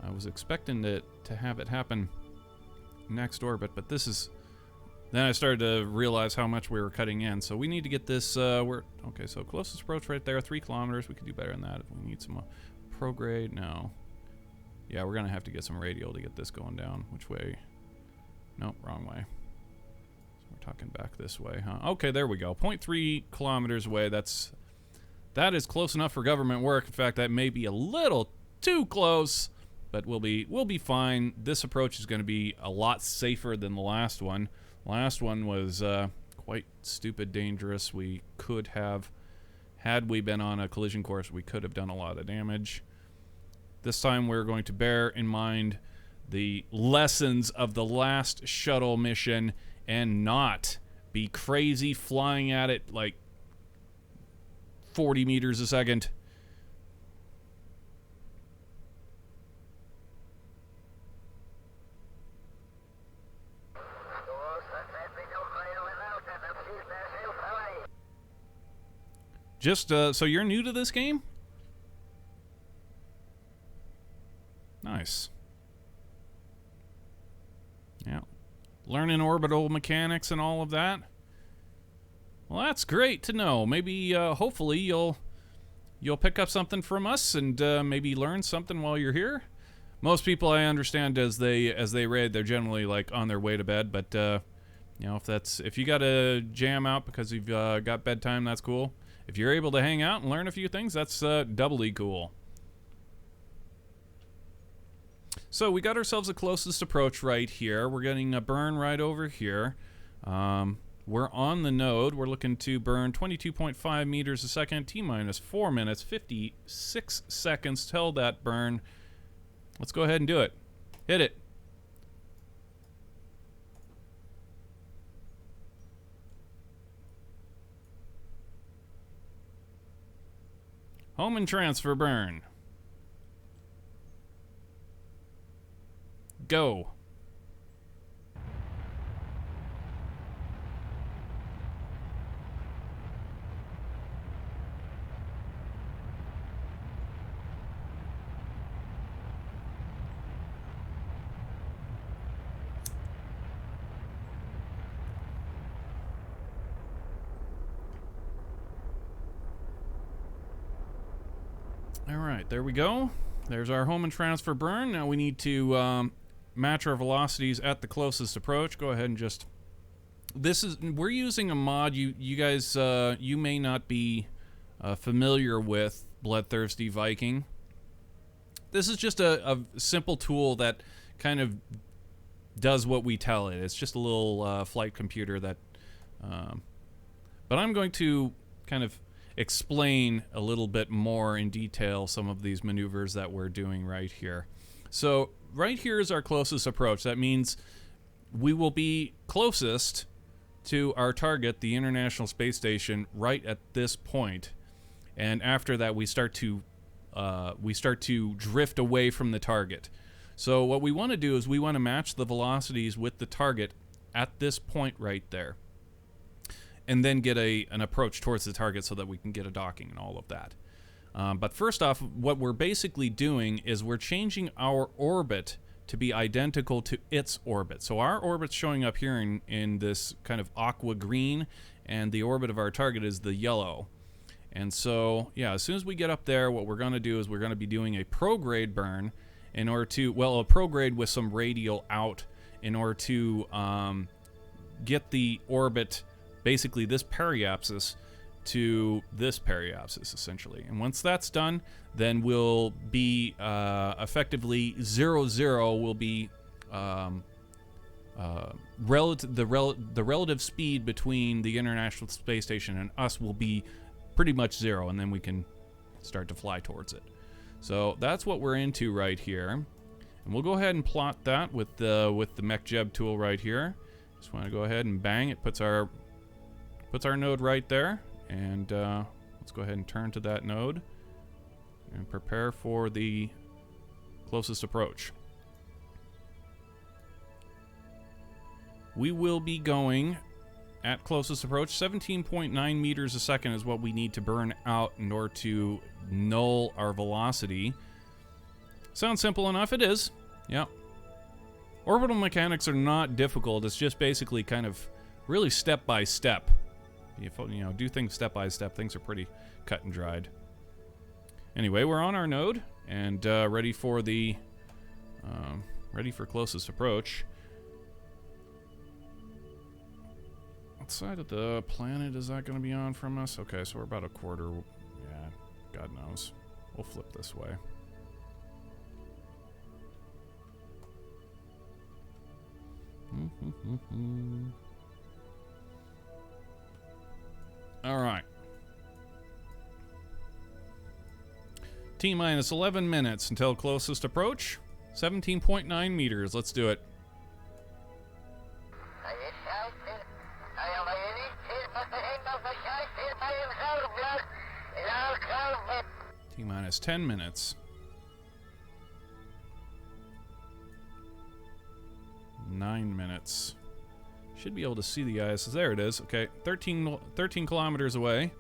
I was expecting to have it happen next orbit, but this is... Then I started to realize how much we were cutting in, so we need to get this... Okay, so closest approach right there, 3 kilometers. We could do better than that if we need some prograde. No. Yeah, we're going to have to get some radial to get this going down. Which way? Nope, wrong way. So we're talking back this way, huh? Okay, there we go. 0.3 kilometers away. That's That is close enough for government work. In fact, that may be a little too close, but we'll be fine. This approach is going to be a lot safer than the last one. Last one was quite stupid dangerous. We could have, had we been on a collision course, we could have done a lot of damage. This time we're going to bear in mind the lessons of the last shuttle mission and not be crazy flying at it like 40 meters a second. Just, so you're new to this game? Nice. Yeah. Learning orbital mechanics and all of that. Well, that's great to know. Maybe, hopefully, you'll pick up something from us and maybe learn something while you're here. Most people, I understand, as they raid, they're generally like on their way to bed. But you know, if you got to jam out because you've got bedtime, that's cool. If you're able to hang out and learn a few things, that's doubly cool. So we got ourselves a closest approach right here. We're getting a burn right over here. We're on the node. We're looking to burn 22.5 meters a second, T-minus 4 minutes, 56 seconds till that burn. Let's go ahead and do it. Hit it. Home and transfer burn. Go. All right, there we go. There's our home and transfer burn. Now we need to match our velocities at the closest approach. Go ahead and just... We're using a mod you guys, you may not be familiar with, Bloodthirsty Viking. This is just a simple tool that kind of does what we tell it. It's just a little flight computer that... but I'm going to kind of explain a little bit more in detail some of these maneuvers that we're doing right here. So right here is our closest approach. That means we will be closest to our target, the International Space Station, right at this point. And after that, we start to drift away from the target. So what we want to do is we want to match the velocities with the target at this point right there, and then get an approach towards the target so that we can get a docking and all of that. But first off, what we're basically doing is we're changing our orbit to be identical to its orbit. So our orbit's showing up here in this kind of aqua green, and the orbit of our target is the yellow. And so, yeah, as soon as we get up there, what we're going to do is we're going to be doing a prograde burn in order to, well, a prograde with some radial out in order to get the orbit, basically this periapsis, to this periapsis, essentially. And once that's done, then we'll be effectively 0-0 will be the relative speed between the International Space Station and us will be pretty much 0, and then we can start to fly towards it. So that's what we're into right here, and we'll go ahead and plot that with the MechJeb tool right here. Just want to go ahead and bang. It puts our node right there, and let's go ahead and turn to that node and prepare for the closest approach. We will be going at closest approach. 17.9 meters a second is what we need to burn out in order to null our velocity. Sounds simple enough. It is. Yeah. Orbital mechanics are not difficult. It's just basically kind of really step by step. You know, do things step by step. Things are pretty cut and dried. Anyway, we're on our node and ready for closest approach. What side of the planet is that going to be on from us? Okay, so we're about a quarter. Yeah, God knows. We'll flip this way. All right. T-minus 11 minutes until closest approach. 17.9 meters. Let's do it. T-minus 10 minutes. 9 minutes. Should be able to see the ISS. There it is. Okay, 13 kilometers away.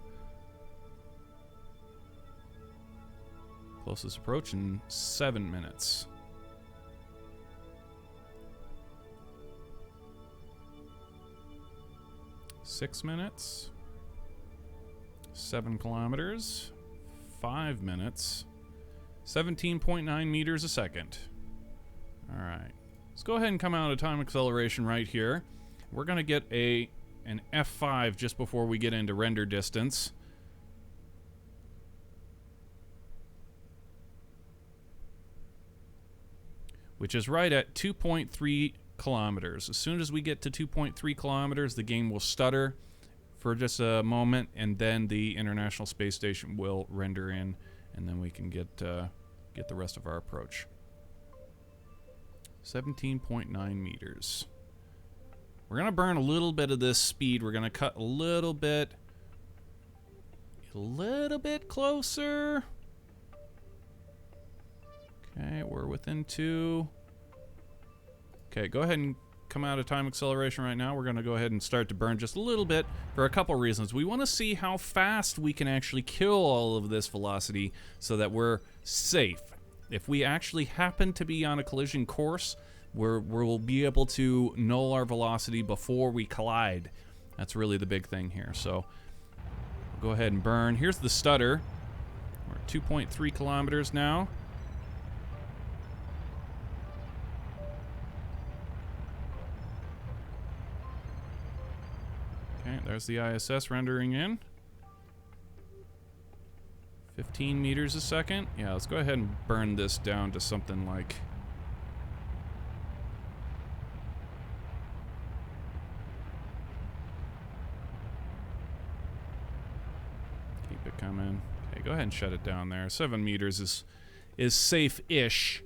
Closest approach in 7 minutes. Six minutes. 7 kilometers. 5 minutes. 17.9 meters a second. All right. Let's go ahead and come out of time acceleration right here. We're going to get an F5 just before we get into render distance. Which is right at 2.3 kilometers. As soon as we get to 2.3 kilometers, the game will stutter for just a moment, and then the International Space Station will render in, and then we can get the rest of our approach. 17.9 meters. We're going to burn a little bit of this speed. We're going to cut a little bit closer. Okay, we're within 2. Okay, go ahead and come out of time acceleration right now. We're going to go ahead and start to burn just a little bit for a couple reasons. We want to see how fast we can actually kill all of this velocity so that we're safe. If we actually happen to be on a collision course, we'll be able to null our velocity before we collide. That's really the big thing here. So we'll go ahead and burn. Here's the stutter. We're at 2.3 kilometers now. Okay, there's the ISS rendering in. 15 meters a second. Yeah, let's go ahead and burn this down to something like... Keep it coming. Okay, go ahead and shut it down there. 7 meters is safe-ish.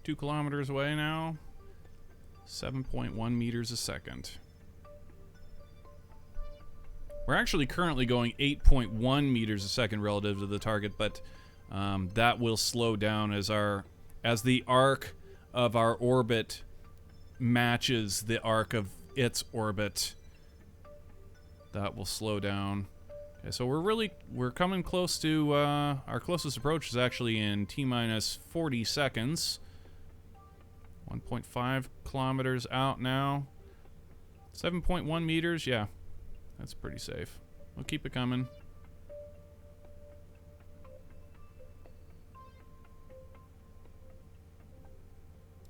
Two kilometers away now. 7.1 meters a second. We're actually currently going 8.1 meters a second relative to the target, but that will slow down as the arc of our orbit matches the arc of its orbit. That will slow down. Okay, so we're coming close to our closest approach is actually in T-minus 40 seconds. 1.5 kilometers out now. 7.1 meters, yeah. That's pretty safe. We'll keep it coming.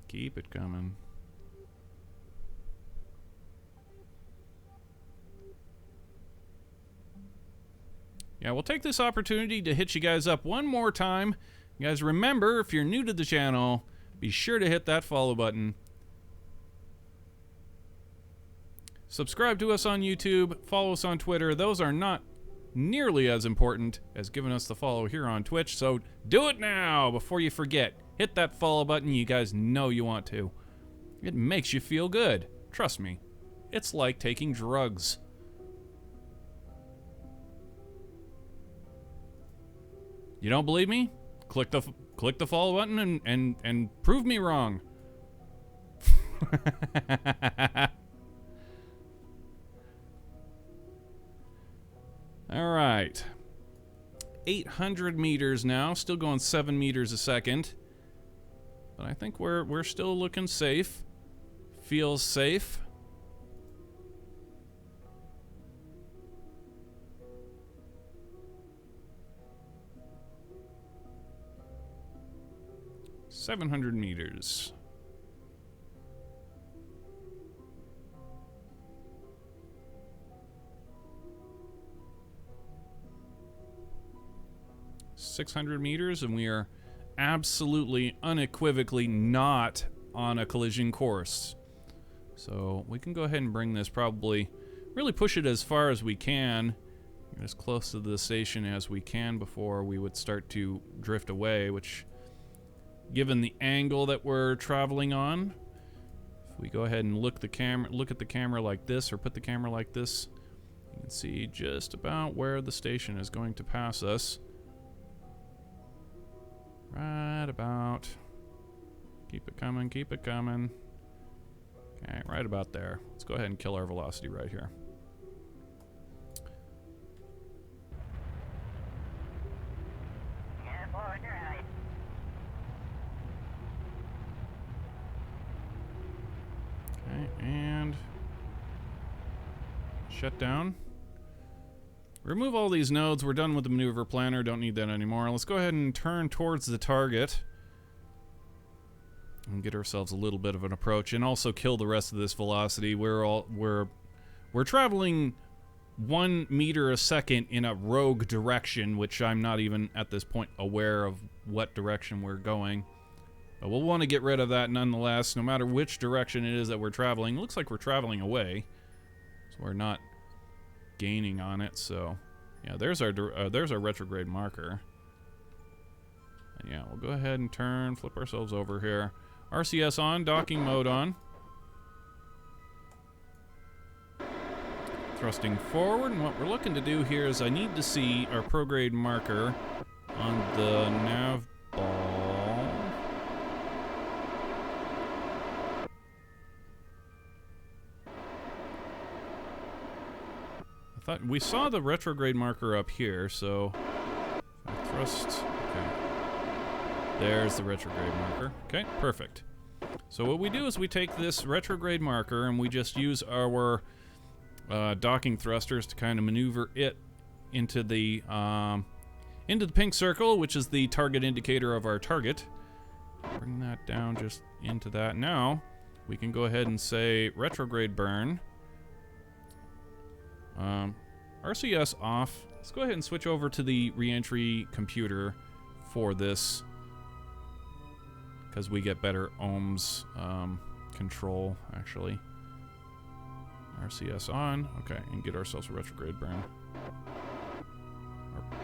Keep it coming. Yeah, we'll take this opportunity to hit you guys up one more time. You guys remember, if you're new to the channel, be sure to hit that follow button. Subscribe to us on YouTube. Follow us on Twitter. Those are not nearly as important as giving us the follow here on Twitch, so do it now before you forget. Hit that follow button. You guys know you want to. It makes you feel good. Trust me. It's like taking drugs. You don't believe me? Click the follow button and prove me wrong. All right. 800 meters now, still going 7 meters a second. But I think we're still looking safe. Feels safe. 700 meters. .600 meters, and we are absolutely, unequivocally not on a collision course. So we can go ahead and bring this, probably really push it as far as we can, get as close to the station as we can before we would start to drift away, which, given the angle that we're traveling on, if we go ahead and look at the camera like this, or put the camera like this, you can see just about where the station is going to pass us. Right about. Keep it coming, keep it coming. Okay, right about there. Let's go ahead and kill our velocity right here. Okay, and shut down. Remove all these nodes. We're done with the maneuver planner. Don't need that anymore. Let's go ahead and turn towards the target and get ourselves a little bit of an approach, and also kill the rest of this velocity. We're traveling 1 meter a second in a rogue direction, which I'm not even at this point aware of what direction we're going. But we'll want to get rid of that nonetheless, no matter which direction it is that we're traveling. It looks like we're traveling away, so we're not gaining on it. So yeah, there's our retrograde marker. And yeah, we'll go ahead and turn, flip ourselves over here. RCS on, docking mode on. Thrusting forward, and what we're looking to do here is I need to see our prograde marker on the nav ball. I thought we saw the retrograde marker up here, so if I thrust, okay. There's the retrograde marker. Okay, perfect. So what we do is we take this retrograde marker and we just use our docking thrusters to kind of maneuver it into the pink circle, which is the target indicator of our target. Bring that down just into that. Now we can go ahead and say retrograde burn. RCS off. Let's go ahead and switch over to the reentry computer for this, because we get better ohms control, actually. RCS on. Okay, and get ourselves a retrograde burn. There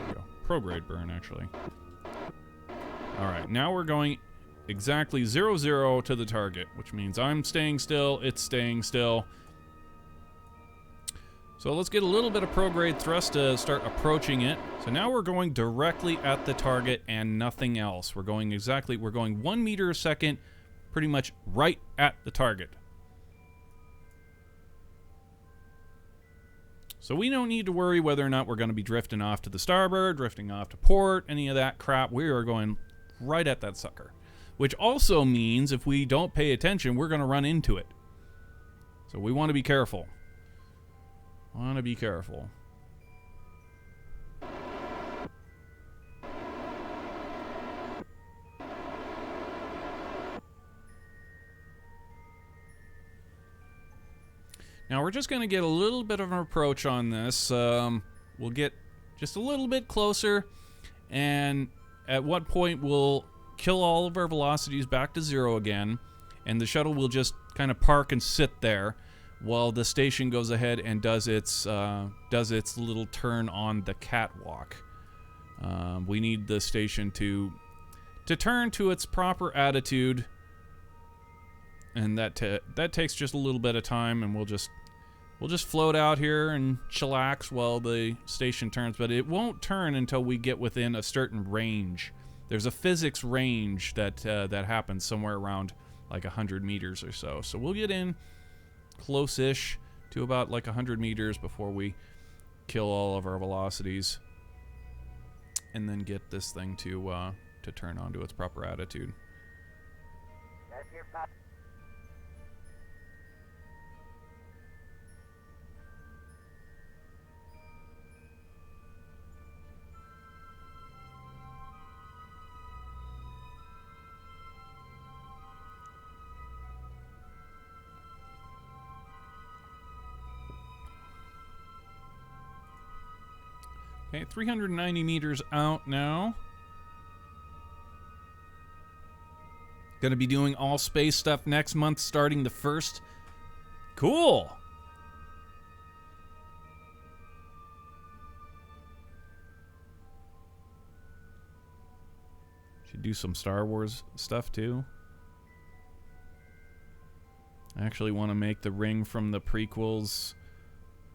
we go. Prograde burn, actually. Alright, now we're going exactly 0-0 to the target, which means I'm staying still, it's staying still. So let's get a little bit of prograde thrust to start approaching it. So now we're going directly at the target and nothing else. We're going 1 meter a second, pretty much right at the target. So we don't need to worry whether or not we're going to be drifting off to the starboard, drifting off to port, any of that crap. We are going right at that sucker. Which also means if we don't pay attention, we're going to run into it. So we want to be careful. Want to be careful. Now we're just going to get a little bit of an approach on this. We'll get just a little bit closer, and at what point we'll kill all of our velocities back to 0 again, and the shuttle will just kind of park and sit there while the station goes ahead and does its little turn on the catwalk. We need the station to turn to its proper attitude, and that takes just a little bit of time, and we'll just float out here and chillax while the station turns. But it won't turn until we get within a certain range. There's a physics range that happens somewhere around like 100 meters or so. So we'll get in close-ish to about like 100 meters before we kill all of our velocities, and then get this thing to turn onto its proper attitude. Okay, 390 meters out now. Gonna be doing all space stuff next month, starting the 1st. Cool! Should do some Star Wars stuff too. I actually want to make the ring from the prequels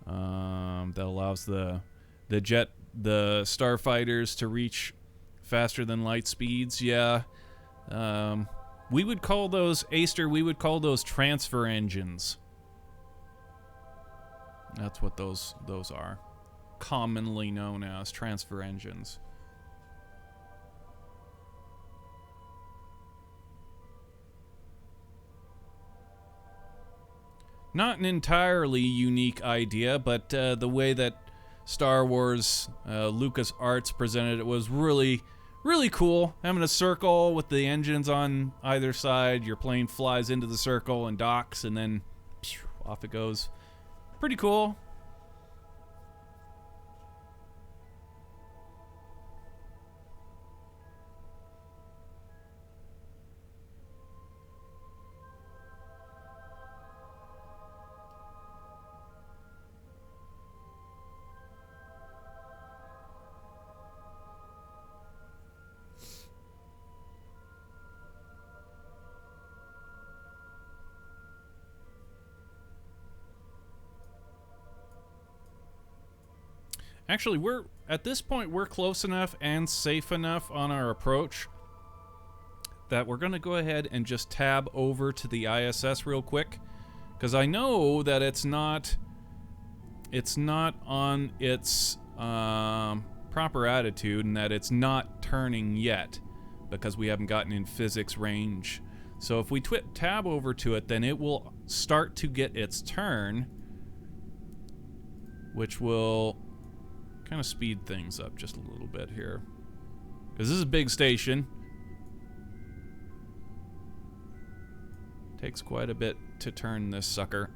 that allows the starfighters to reach faster than light speeds. Yeah. We would call those, Aster, we would call those transfer engines. That's what those are. Commonly known as transfer engines. Not an entirely unique idea, but the way that Star Wars LucasArts presented it was really cool. Having a circle with the engines on either side, your plane flies into the circle and docks, and then phew, off it goes. Pretty cool. Actually, we're at this point we're close enough and safe enough on our approach that we're going to go ahead and just tab over to the ISS real quick, because I know that it's not on its proper attitude, and that it's not turning yet because we haven't gotten in physics range. So if we tab over to it, then it will start to get its turn, which will kind of speed things up just a little bit here, because this is a big station. Takes quite a bit to turn this sucker.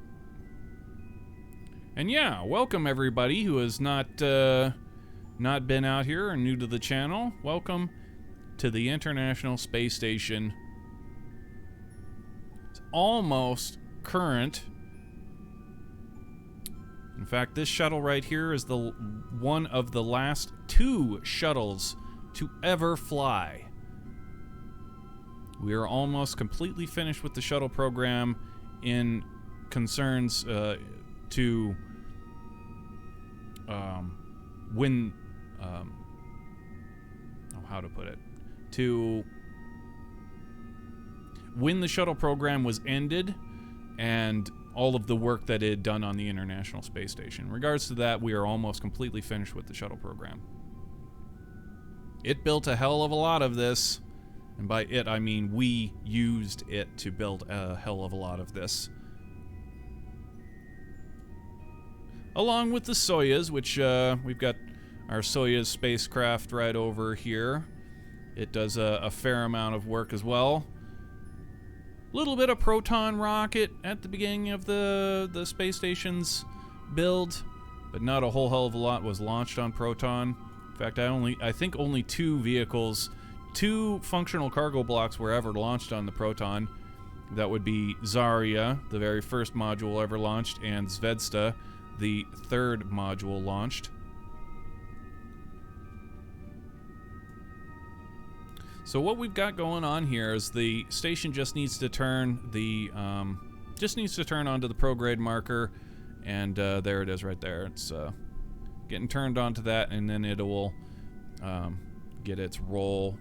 And yeah, welcome everybody who has not been out here or new to the channel. Welcome to the International Space Station. It's almost current. In fact, this shuttle right here is the one of the last 2 shuttles to ever fly. We are almost completely finished with the shuttle program in concerns to when how to put it, to when the shuttle program was ended and all of the work that it had done on the International Space Station. In regards to that, we are almost completely finished with the shuttle program. It built a hell of a lot of this, and by it I mean we used it to build a hell of a lot of this. Along with the Soyuz, which we've got our Soyuz spacecraft right over here. It does a fair amount of work as well. Little bit of Proton rocket at the beginning of the space station's build, but not a whole hell of a lot was launched on Proton. In fact, I think only 2 vehicles, 2 functional cargo blocks were ever launched on the Proton. That would be Zarya, the very first module ever launched, and Zvezda, the 3rd module launched. So what we've got going on here is the station just needs to turn onto the prograde marker, and there it is right there. It's getting turned onto that, and then it will get its roll.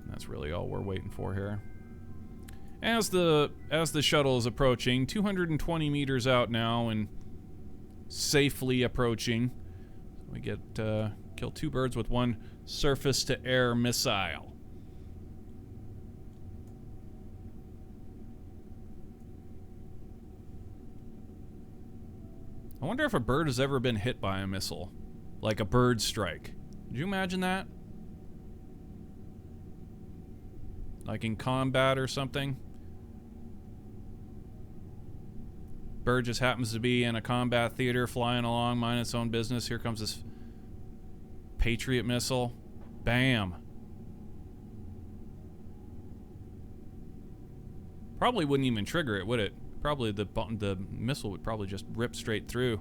And that's really all we're waiting for here. As the shuttle is approaching, 220 meters out now and safely approaching, we get kill 2 birds with 1 surface-to-air missile. I wonder if a bird has ever been hit by a missile, like a bird strike. Could you imagine that? Like in combat or something? Bird just happens to be in a combat theater flying along, minding its own business. Here comes this Patriot missile. Bam. Probably wouldn't even trigger it, would it? Probably the missile would probably just rip straight through.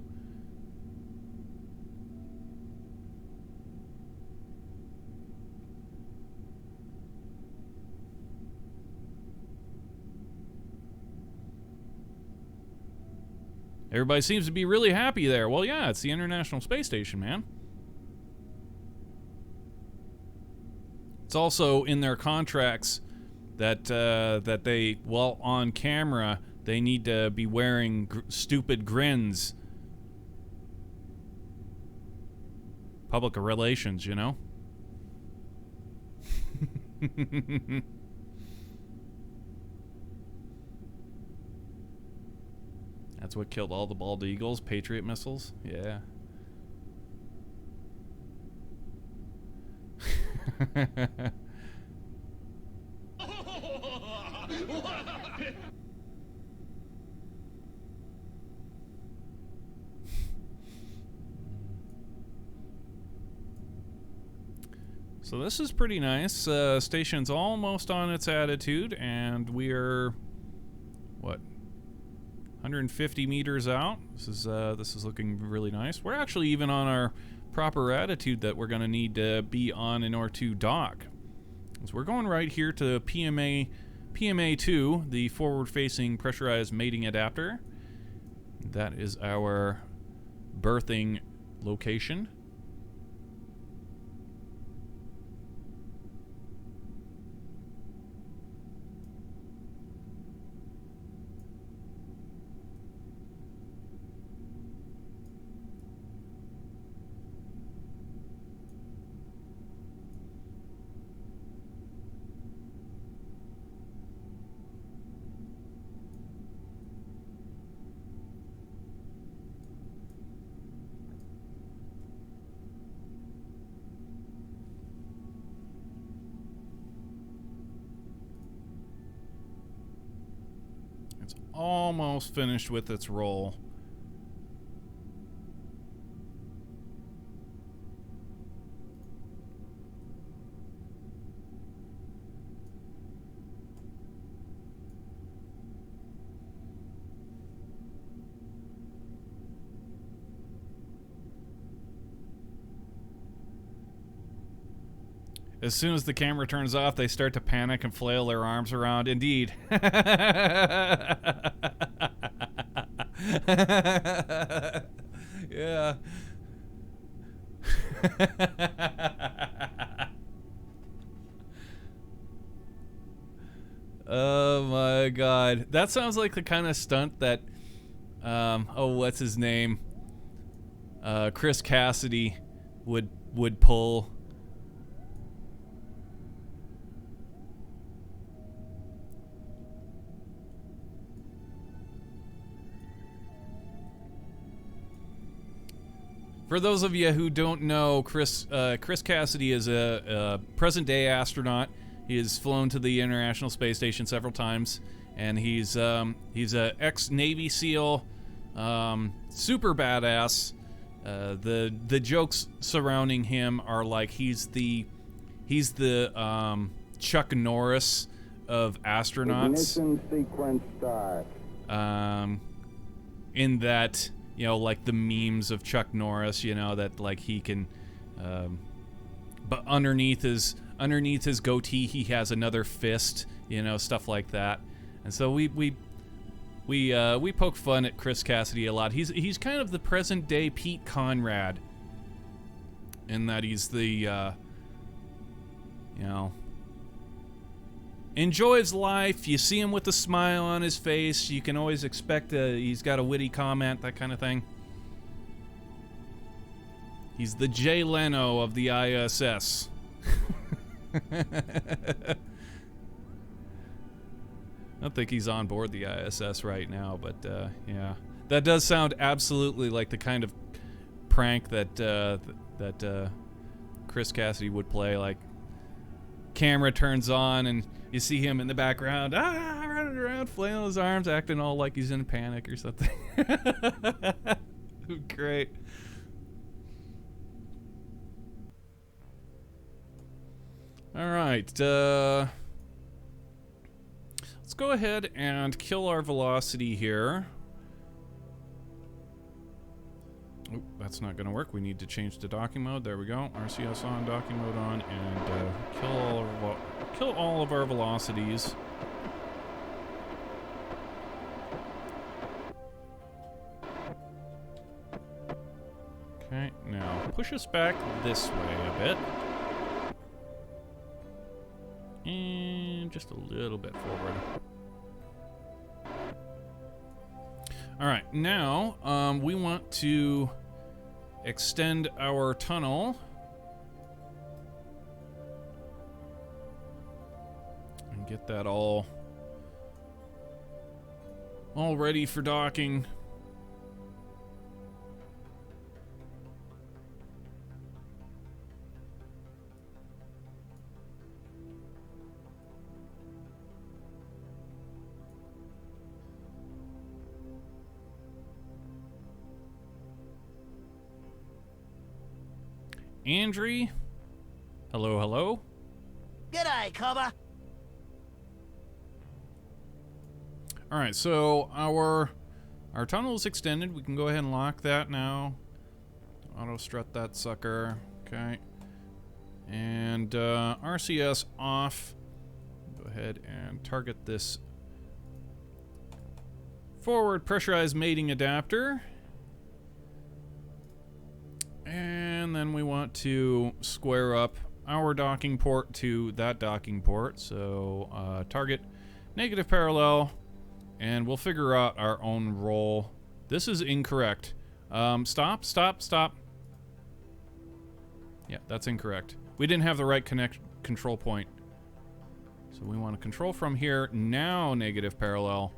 Everybody seems to be really happy there. Well, yeah, it's the International Space Station, man. It's also in their contracts that that they, well, on camera, they need to be wearing stupid grins. Public relations, you know? That's what killed all the bald eagles, Patriot missiles. Yeah. So this is pretty nice. Station's almost on its attitude, and we are, what, 150 meters out. This is looking really nice. We're actually even on our proper attitude that we're going to need to be on in order to dock. So we're going right here to PMA2, the forward-facing pressurized mating adapter. That is our berthing location. It's almost finished with its roll. As soon as the camera turns off, they start to panic and flail their arms around. Indeed. Yeah. Oh my god. That sounds like the kind of stunt that, oh, what's his name? Chris Cassidy would pull. For those of you who don't know, Chris Cassidy is a present-day astronaut. He has flown to the International Space Station several times, and he's a ex-Navy SEAL, super badass. The jokes surrounding him are like he's the Chuck Norris of astronauts. Ignition sequence start. In that, you know, like the memes of Chuck Norris, you know, that like he can, but underneath his goatee he has another fist, you know, stuff like that. And so we poke fun at Chris Cassidy a lot. He's kind of the present day Pete Conrad, in that he's the you know, enjoys life. You see him with a smile on his face. You can always expect he's got a witty comment, that kind of thing. He's the Jay Leno of the ISS. I don't think he's on board the ISS right now, but yeah. That does sound absolutely like the kind of prank that Chris Cassidy would play. Like, camera turns on and you see him in the background, running around, flailing his arms, acting all like he's in panic or something. Great. All right. Let's go ahead and kill our velocity here. Oh, that's not going to work. We need to change to docking mode. There we go. RCS on, docking mode on, and kill all of our velocities. Okay, now push us back this way a bit. And just a little bit forward. Alright, now we want to extend our tunnel. And get that all ready for docking. Andrew, hello, hello. G'day, Cobber. All right, so our tunnel is extended. We can go ahead and lock that now. Auto strut that sucker. Okay. And RCS off. Go ahead and target this forward pressurized mating adapter. And then we want to square up our docking port to that docking port. So target negative parallel, and we'll figure out our own roll. This is incorrect. Stop. Yeah, that's incorrect. We didn't have the right control point. So we want to control from here. Now negative parallel.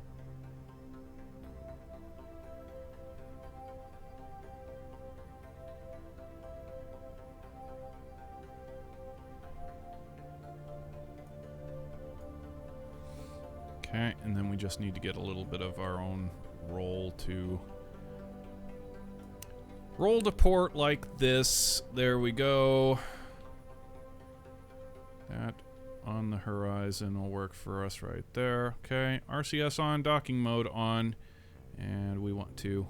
Okay, and then we just need to get a little bit of our own roll to port like this. There we go. That on the horizon will work for us right there. Okay, RCS on, docking mode on, and we want to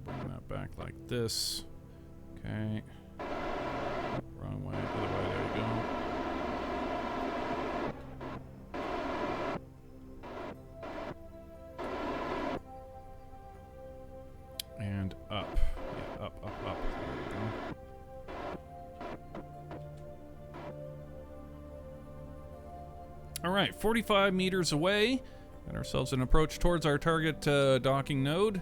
bring that back like this. Okay. Wrong way, other way, there you go. And up. Yeah, up. There we go. Alright, 45 meters away. Got ourselves an approach towards our target docking node.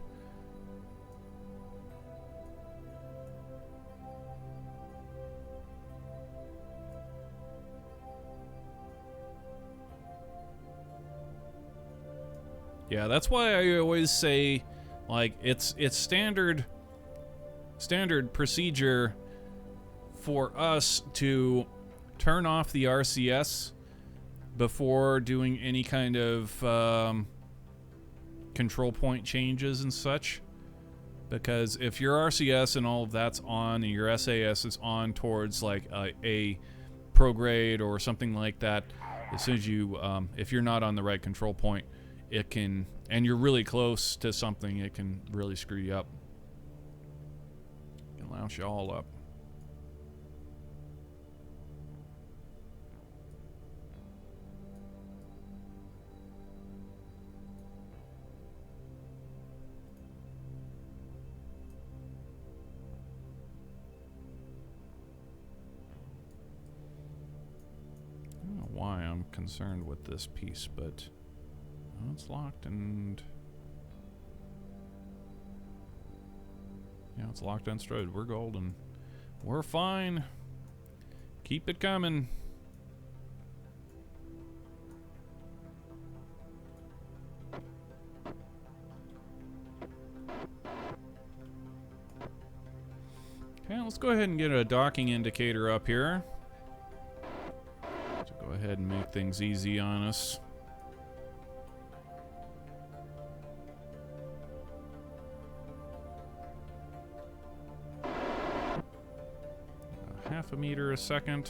Yeah, that's why I always say, like, it's standard procedure for us to turn off the RCS before doing any kind of control point changes and such. Because if your RCS and all of that's on and your SAS is on towards like a prograde or something like that, as soon as you, if you're not on the right control point, it can, and you're really close to something, it can really screw you up. It can lounge you all up. I don't know why I'm concerned with this piece, but well, it's locked and yeah, it's locked and strode. We're golden. We're fine. Keep it coming. Okay, let's go ahead and get a docking indicator up here. So go ahead and make things easy on us. half a meter a second.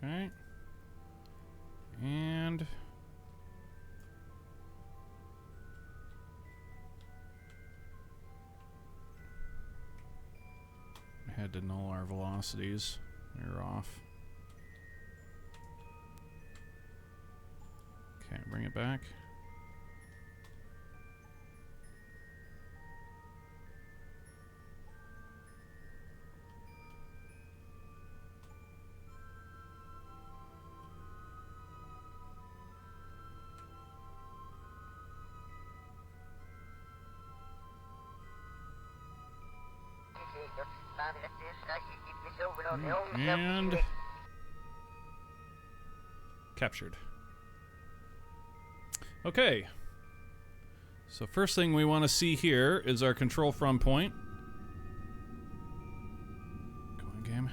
Okay. And I had to null our velocities. They're off. Okay, bring it back. And captured. Okay. So first thing we want to see here is our control from point. Come on, game.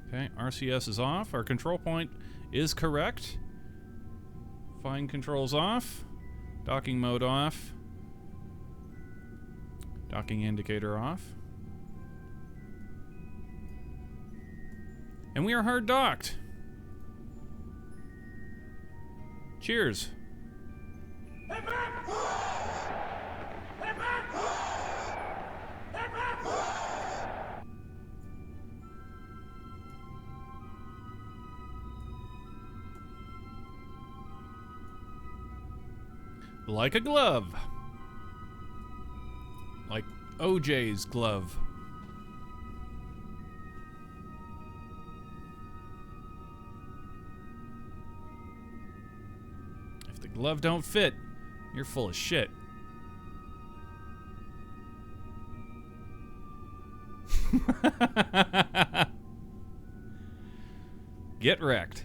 Okay, RCS is off. Our control point is correct. Fine controls off. Docking mode off. Docking indicator off. And we are hard docked. Cheers. Like a glove. Like OJ's glove. If the glove don't fit, you're full of shit. Get wrecked.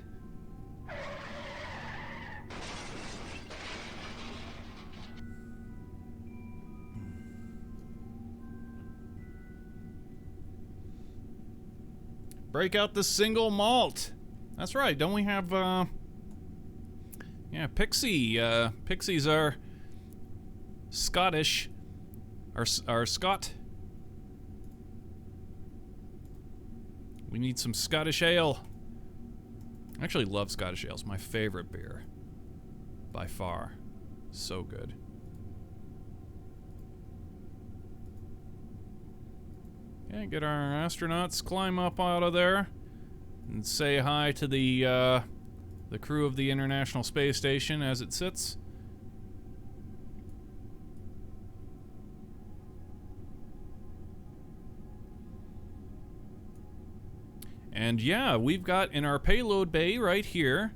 Break out the single malt. That's right. Don't we have, yeah, Pixie. Pixies are Scottish. Are Scot. We need some Scottish ale. I actually love Scottish ales. My favorite beer. By far. So good. Okay, get our astronauts, climb up out of there, and say hi to the crew of the International Space Station as it sits. And yeah, we've got in our payload bay right here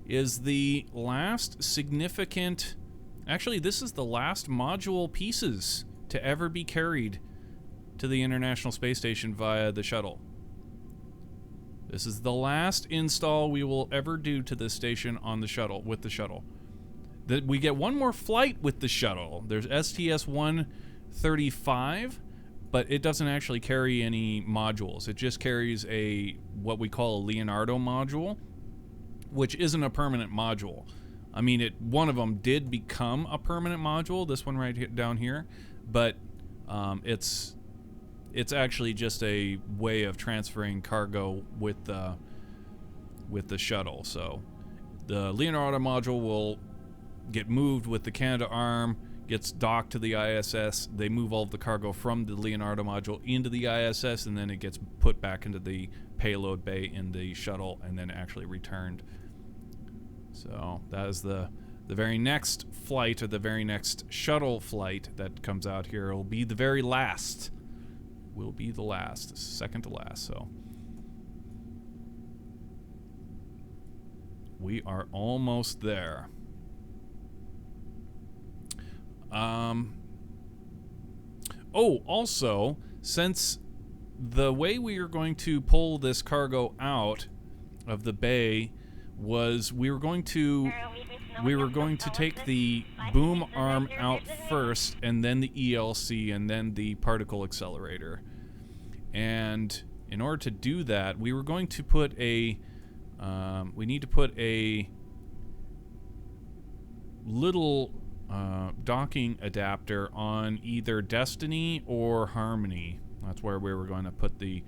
is the last significant... Actually, this is the last module pieces to ever be carried to the International Space Station via the shuttle. This is the last install we will ever do to this station on the shuttle, with the shuttle. We get one more flight with the shuttle. There's Sts-134, but it doesn't actually carry any modules. It just carries what we call a Leonardo module, which isn't a permanent module. I mean, one of them did become a permanent module, this one right down here, but it's actually just a way of transferring cargo with the shuttle. So the Leonardo module will get moved with the Canadarm, gets docked to the ISS. They move all of the cargo from the Leonardo module into the ISS, and then it gets put back into the payload bay in the shuttle and then actually returned. So that is the very next flight, or the very next shuttle flight that comes out here. It will be the very last. Will be the last, second to last. So we are almost there. Oh, also, since the way we are going to pull this cargo out of the bay was we were going to take the boom arm out first, and then the ELC, and then the particle accelerator. And in order to do that, we were going to put we need to put a little docking adapter on either Destiny or Harmony. That's where we were going to put the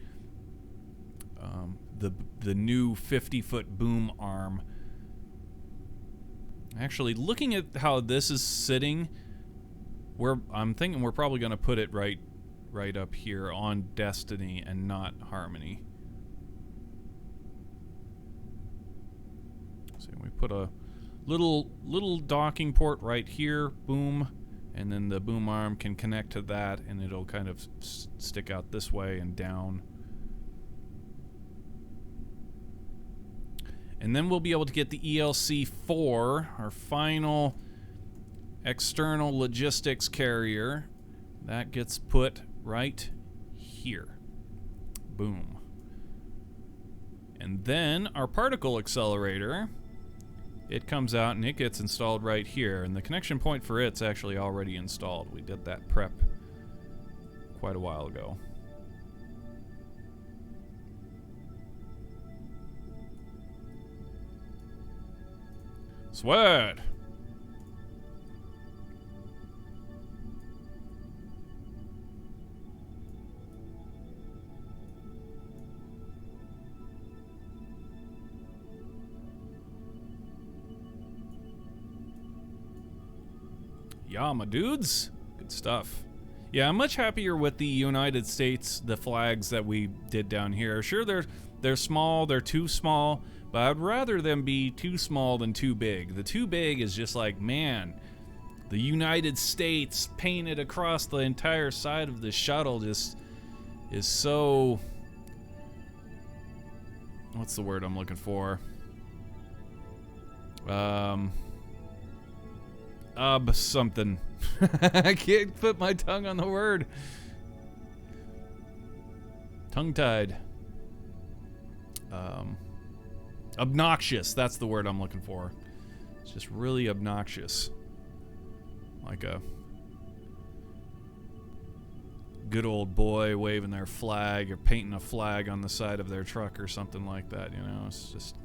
new 50-foot boom arm. Actually, looking at how this is sitting, I'm thinking we're probably going to put it right up here on Destiny and not Harmony. So we put a little docking port right here, boom, and then the boom arm can connect to that, and it'll kind of stick out this way and down. And then we'll be able to get the ELC-4, our final external logistics carrier. That gets put right here. Boom. And then our particle accelerator, it comes out and it gets installed right here. And the connection point for it's actually already installed. We did that prep quite a while ago. Sweat! Yeah, my dudes. Good stuff. Yeah, I'm much happier with the United States, the flags that we did down here. Sure, they're small, they're too small, but I'd rather them be too small than too big. The too big is just like, man, the United States painted across the entire side of the shuttle just is so... What's the word I'm looking for? Something. I can't put my tongue on the word. Tongue-tied. Obnoxious, that's the word I'm looking for. It's just really obnoxious. Like a good old boy waving their flag or painting a flag on the side of their truck or something like that, you know? It's just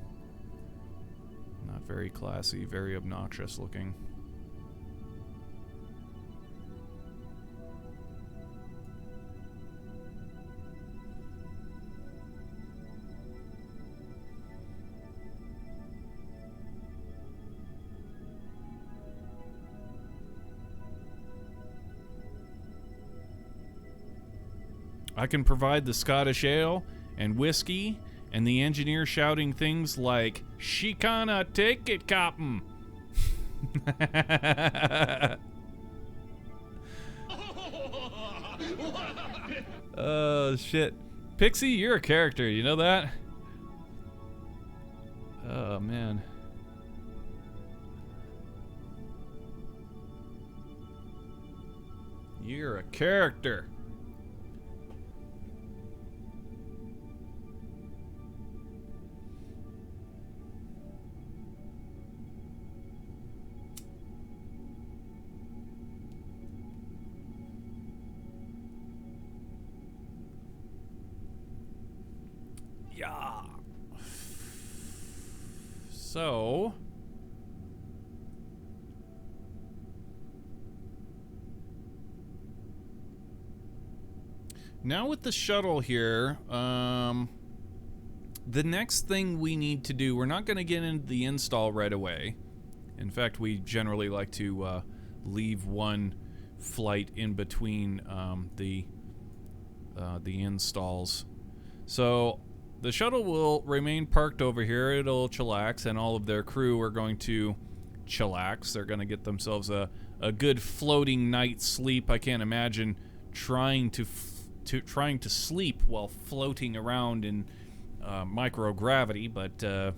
not very classy, very obnoxious looking. I can provide the Scottish ale and whiskey and the engineer shouting things like, "She canna take it, Captain." Oh, shit. Pixie, you're a character, you know that? Oh, man. You're a character. Yeah. So, now with the shuttle here, the next thing we need to do, we're not going to get into the install right away. In fact, we generally like to leave one flight in between the installs. So the shuttle will remain parked over here. It'll chillax, and all of their crew are going to chillax. They're going to get themselves a good floating night's sleep. I can't imagine trying to sleep while floating around in microgravity, but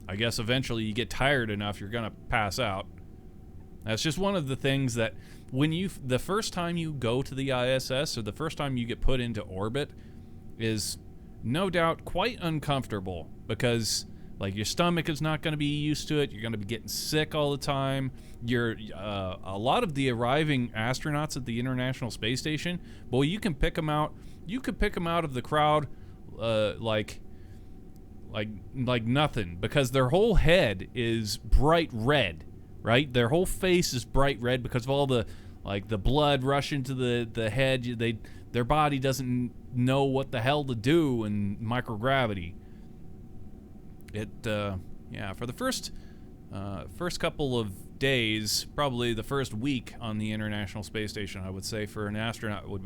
I guess eventually you get tired enough, you're gonna pass out. That's just one of the things that when the first time you go to the ISS, or the first time you get put into orbit, is no doubt quite uncomfortable, because like your stomach is not going to be used to it. You're going to be getting sick all the time. A lot of the arriving astronauts at the International Space Station, boy, you can pick them out. You could pick them out of the crowd like nothing, because their whole head is bright red, right? Their whole face is bright red because of all the blood rushing to the head. Their body doesn't know what the hell to do in microgravity. For the first couple of days, probably the first week on the International Space Station, I would say for an astronaut would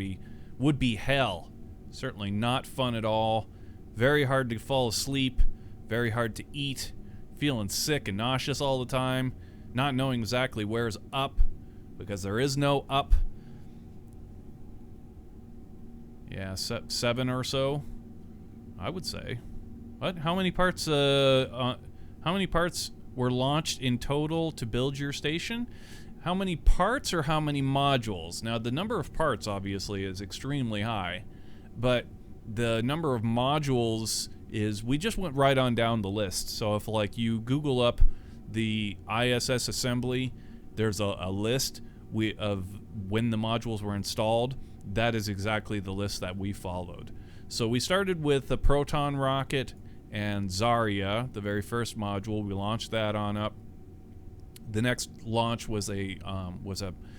be hell. Certainly not fun at all. Very hard to fall asleep, very hard to eat, feeling sick and nauseous all the time, not knowing exactly where's up, because there is no up. Yeah, 7 or so, I would say. What? How many parts were launched in total to build your station? How many parts or how many modules? Now, the number of parts obviously is extremely high, but the number of modules we just went right on down the list. So if you Google up the ISS assembly, there's a list of when the modules were installed. That is exactly the list that we followed. So we started with the Proton rocket and Zarya, the very first module. We launched that on up. The next launch was a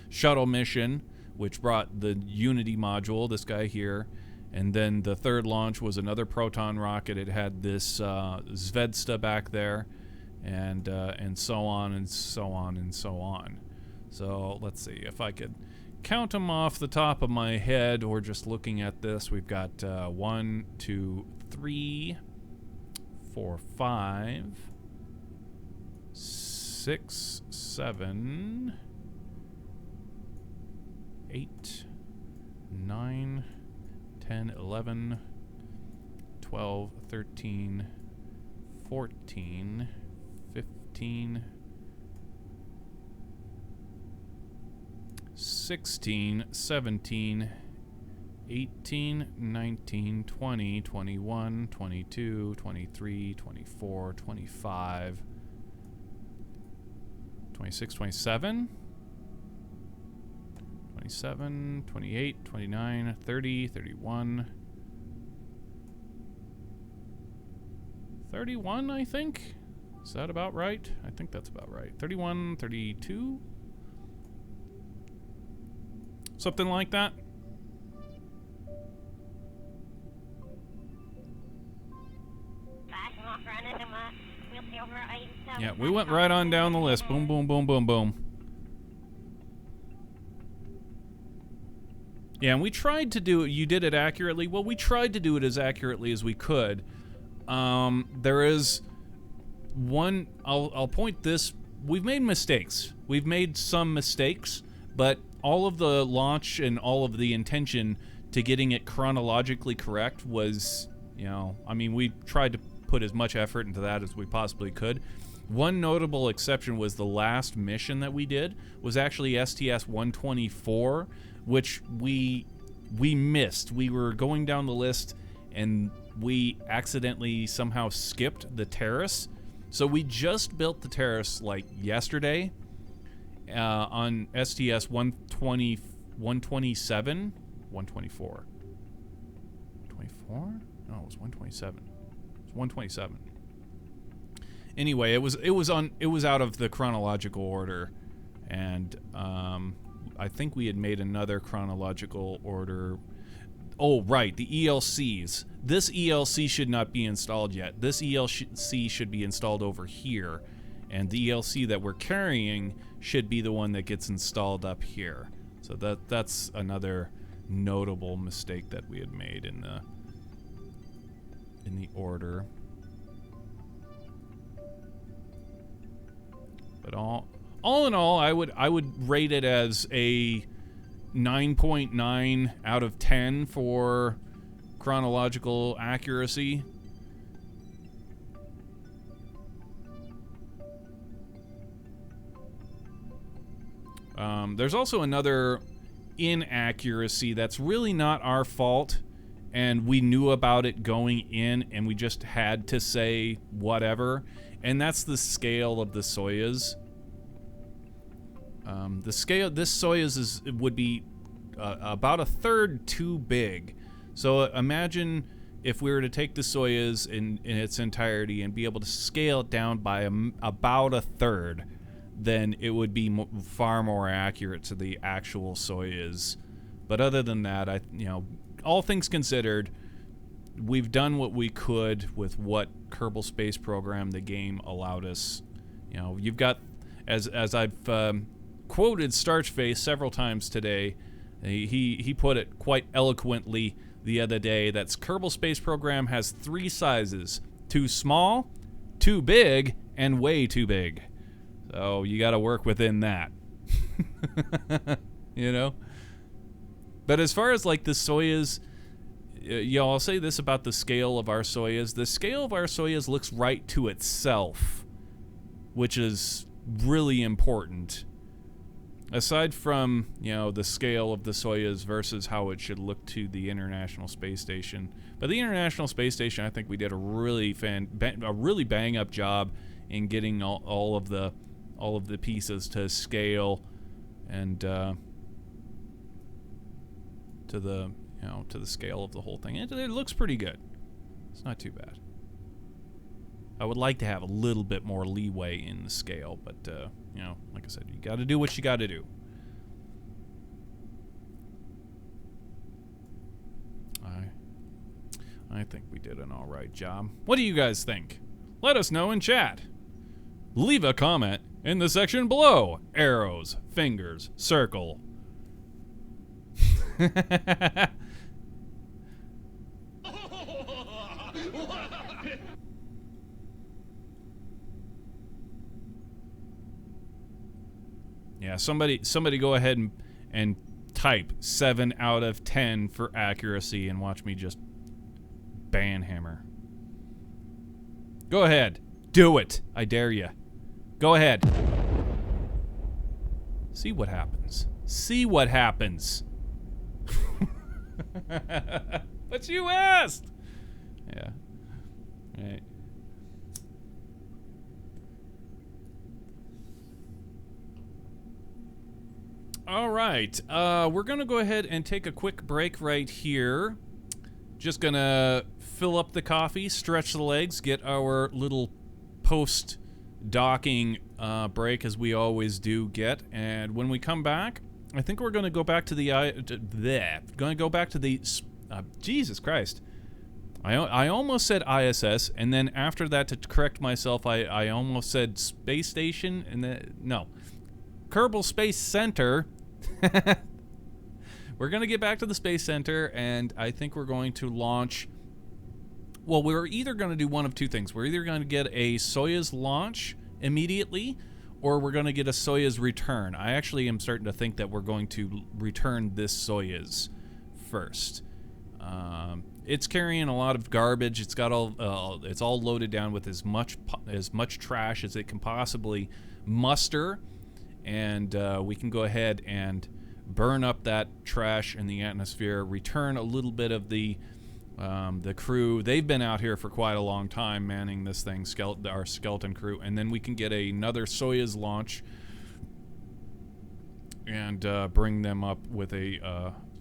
shuttle mission, which brought the Unity module, this guy here. And then the third launch was another Proton rocket. It had this Zvezda back there, and so on and so on and so on. So let's see if I could count them off the top of my head, or just looking at this. We've got 1, 2, 3, 4, 5, 6, 7, 8, 9, 10, 11, 12, 13, 14, 15, 16, 17, 18, 19, 20, 21, 22, 23, 24, 25, 26, 27, 27, 28, 29, 30, 31, 31, I think? Is that about right? I think that's about right. 31, 32? Something like that. Yeah, we went right on down the list. Boom, boom, boom, boom, boom. Yeah, and we tried to do it. You did it accurately. Well, we tried to do it as accurately as we could. There is one. I'll point this. We've made mistakes. We've made some mistakes, but all of the launch and all of the intention to getting it chronologically correct was, I mean, we tried to put as much effort into that as we possibly could. One notable exception was the last mission that we did was actually Sts-134, which we missed. We were going down the list and we accidentally somehow skipped the terrace. So we just built the terrace like yesterday on STS-120, 127, 124. 124? No, it was 127. It was 127. Anyway, it was out of the chronological order, and I think we had made another chronological order. Oh, right, the ELCs. This ELC should not be installed yet. This ELC should be installed over here, and the ELC that we're carrying should be the one that gets installed up here. So that's another notable mistake that we had made in the order. But all in all, I would rate it as a 9.9 out of 10 for chronological accuracy. There's also another inaccuracy that's really not our fault, and we knew about it going in, and we just had to say whatever, and that's the scale of the Soyuz. The scale, this Soyuz would be about a third too big. So imagine if we were to take the Soyuz in its entirety and be able to scale it down by about a third, then it would be far more accurate to the actual Soyuz. But other than that, all things considered, we've done what we could with what Kerbal Space Program, the game, allowed us. You've got, as I've quoted Starchface several times today, he put it quite eloquently the other day that Kerbal Space Program has 3 sizes: too small, too big, and way too big. So you got to work within that. But as far as like the Soyuz, I'll say this about the scale of our Soyuz. The scale of our Soyuz looks right to itself, which is really important. Aside from, the scale of the Soyuz versus how it should look to the International Space Station. But the International Space Station, I think we did a really bang up job in getting all of the pieces to scale and to the scale of the whole thing. It looks pretty good. It's not too bad. I would like to have a little bit more leeway in the scale, but like I said, you got to do what you got to do. I think we did an all right job. What do you guys think? Let us know in chat. Leave a comment in the section below. Arrows, fingers, circle. Yeah, somebody go ahead and type 7 out of 10 for accuracy and watch me just banhammer. Go ahead. Do it. I dare you. Go ahead. See what happens. See what happens. But you asked. Yeah. Right. All right. We're going to go ahead and take a quick break right here. Just going to fill up the coffee, stretch the legs, get our little post-docking break as we always do get. And when we come back, I think we're going to go back to the Jesus Christ. I almost said ISS, and then after that, to correct myself, I almost said space station, and then no, Kerbal Space Center. we're going to get back to the Space Center, and I think we're going to launch... Well, we're either going to do one of two things. We're either going to get a Soyuz launch immediately, or we're going to get a Soyuz return. I actually am starting to think that we're going to return this Soyuz first. It's carrying a lot of garbage. It's got all it's all loaded down with as much trash as it can possibly muster, and we can go ahead and burn up that trash in the atmosphere. Return a little bit of the crew. They've been out here for quite a long time manning this thing, our skeleton crew, and then we can get another Soyuz launch and bring them up with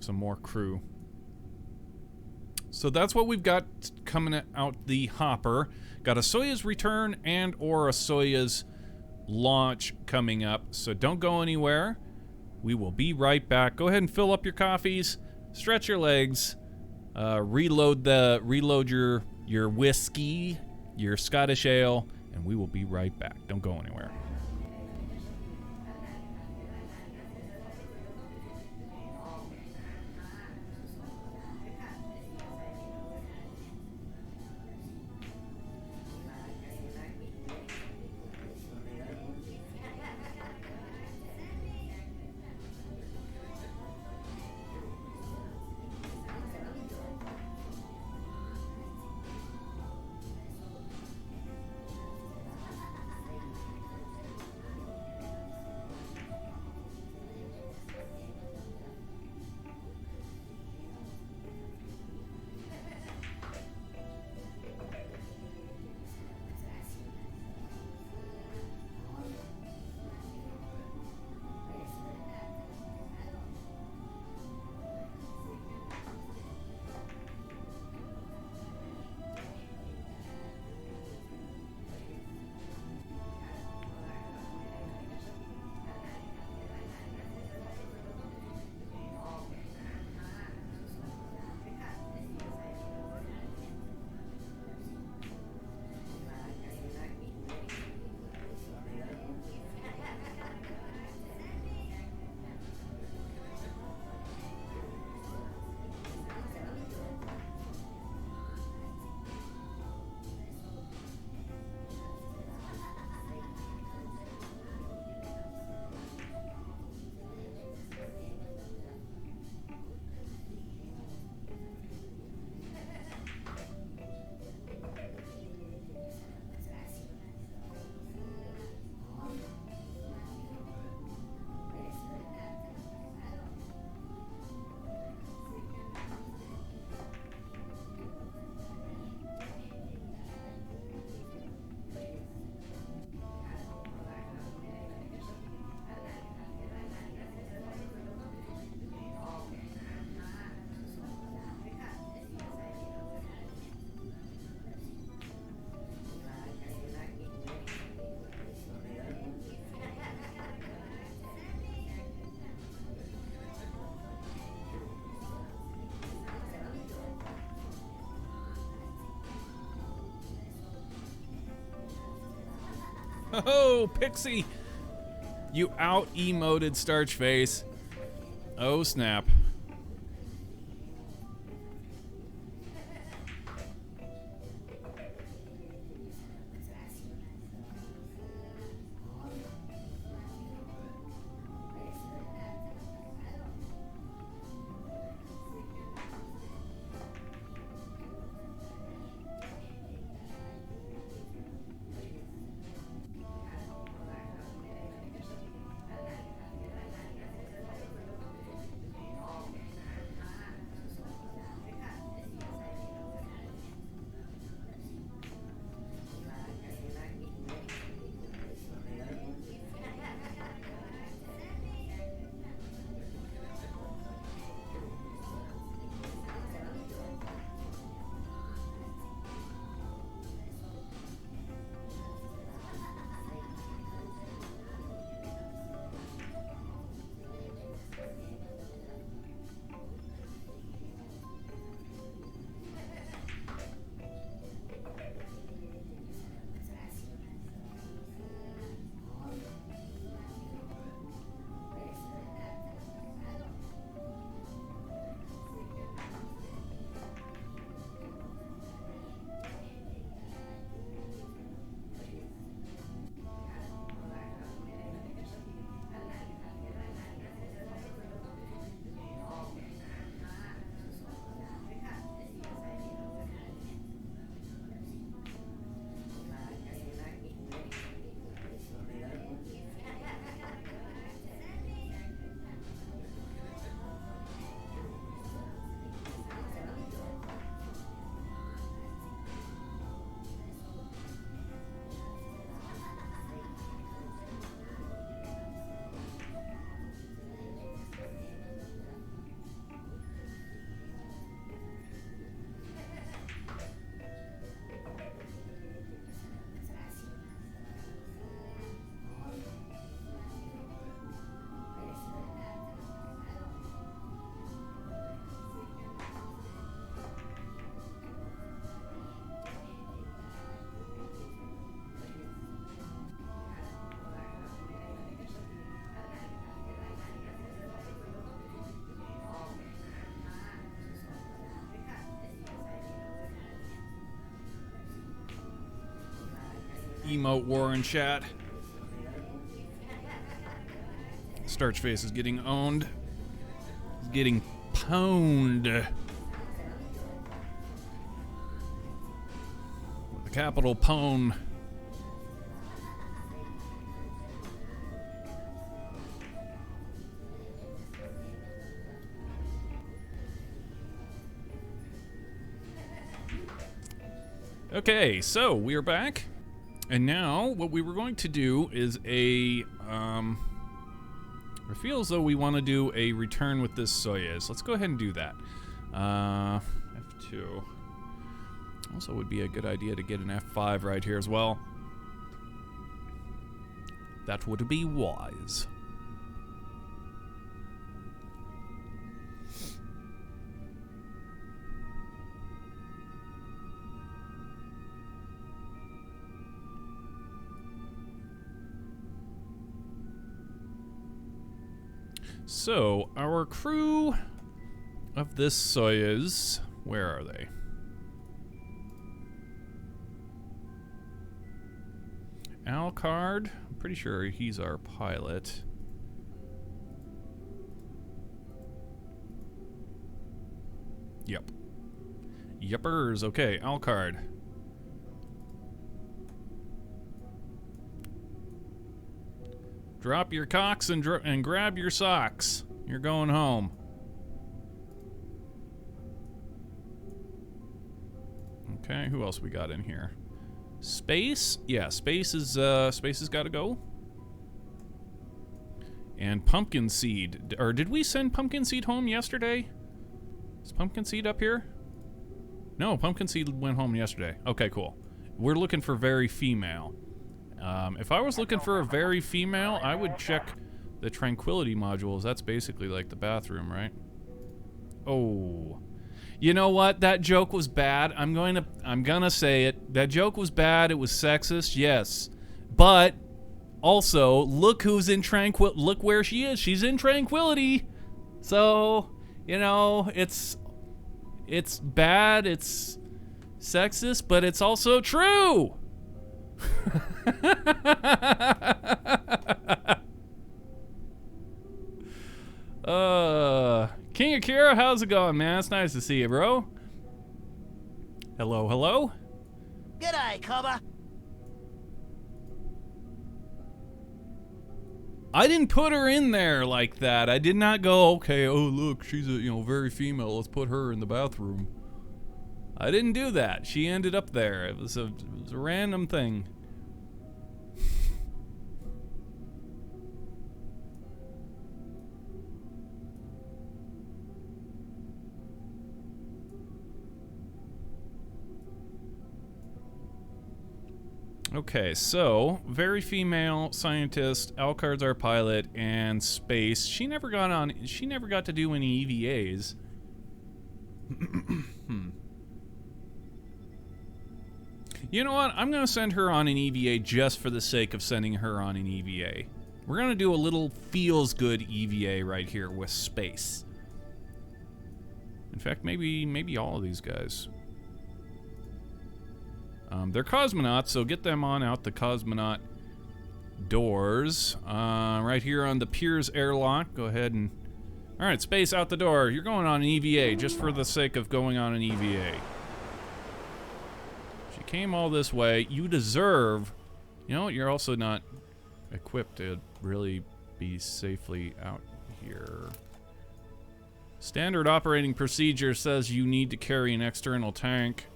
some more crew. So that's what we've got coming out the hopper. Got a Soyuz return and or a Soyuz launch coming up. So don't go anywhere. We will be right back. Go ahead and fill up your coffees, stretch your legs, reload your whiskey, your Scottish ale, and we will be right back. Don't go anywhere. Oh, Pixie! You out-emoted starch face. Oh, snap. emote war in chat. Starchface is getting owned. He's getting pwned. With a capital pwn. Okay, so we are back, and now what we were going to do is I feel as though we want to do a return with this Soyuz. Let's go ahead and do that. F2. Also would be a good idea to get an F5 right here as well. That would be wise. So, our crew of this Soyuz, where are they? Alcard, I'm pretty sure he's our pilot. Yep. Yuppers, okay, Alcard. Drop your cocks and grab your socks. You're going home. Okay, who else we got in here? Space? Yeah, Space has got to go. And Pumpkin Seed. Or did we send Pumpkin Seed home yesterday? Is Pumpkin Seed up here? No, Pumpkin Seed went home yesterday. Okay, cool. We're looking for very female. If I was looking for a very female, I would check the tranquility modules. That's basically like the bathroom, right? Oh. You know what? That joke was bad. I'm gonna say it. That joke was bad. It was sexist, yes. But also, look who's in look where she is. She's in tranquility. So, you know, it's bad, it's sexist, but it's also true. King Akira, how's it going, man? It's nice to see you, bro. Hello, hello. G'day, cobber. I didn't put her in there like that. I did not go, okay, oh look, she's a very female. Let's put her in the bathroom. I didn't do that. She ended up there. It was a random thing. Okay, so very female scientist, Alcard's our pilot, and Space. She never got to do any EVAs. You know what? I'm gonna send her on an EVA just for the sake of sending her on an EVA. We're gonna do a little feels good EVA right here with Space. In fact, maybe all of these guys. They're cosmonauts, so get them on out the cosmonaut doors. Right here on the Piers airlock. Go ahead and... Alright, Space, out the door. You're going on an EVA just for the sake of going on an EVA. She came all this way. You deserve... You know what? You're also not equipped to really be safely out here. Standard operating procedure says you need to carry an external tank.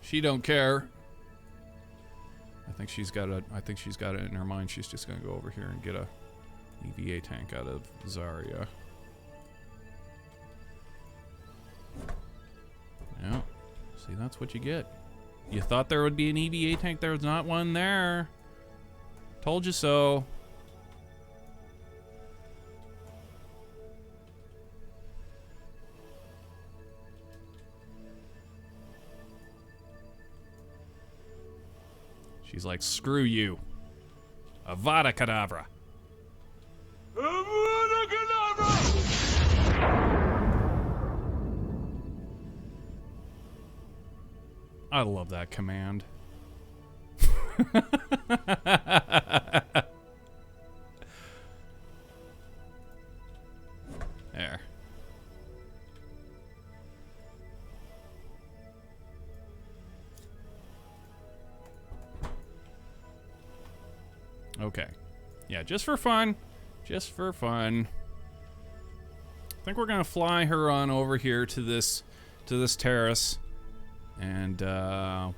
She don't care. I think she's got it in her mind. She's just gonna go over here and get a EVA tank out of Zarya. Yeah. See, that's what you get. You thought there would be an EVA tank. There's not one there. Told you so. She's like, screw you. Avada Kedavra. Avada Kedavra! I love that command. There. Okay. Yeah, just for fun. Just for fun. I think we're gonna fly her on over here to this terrace, and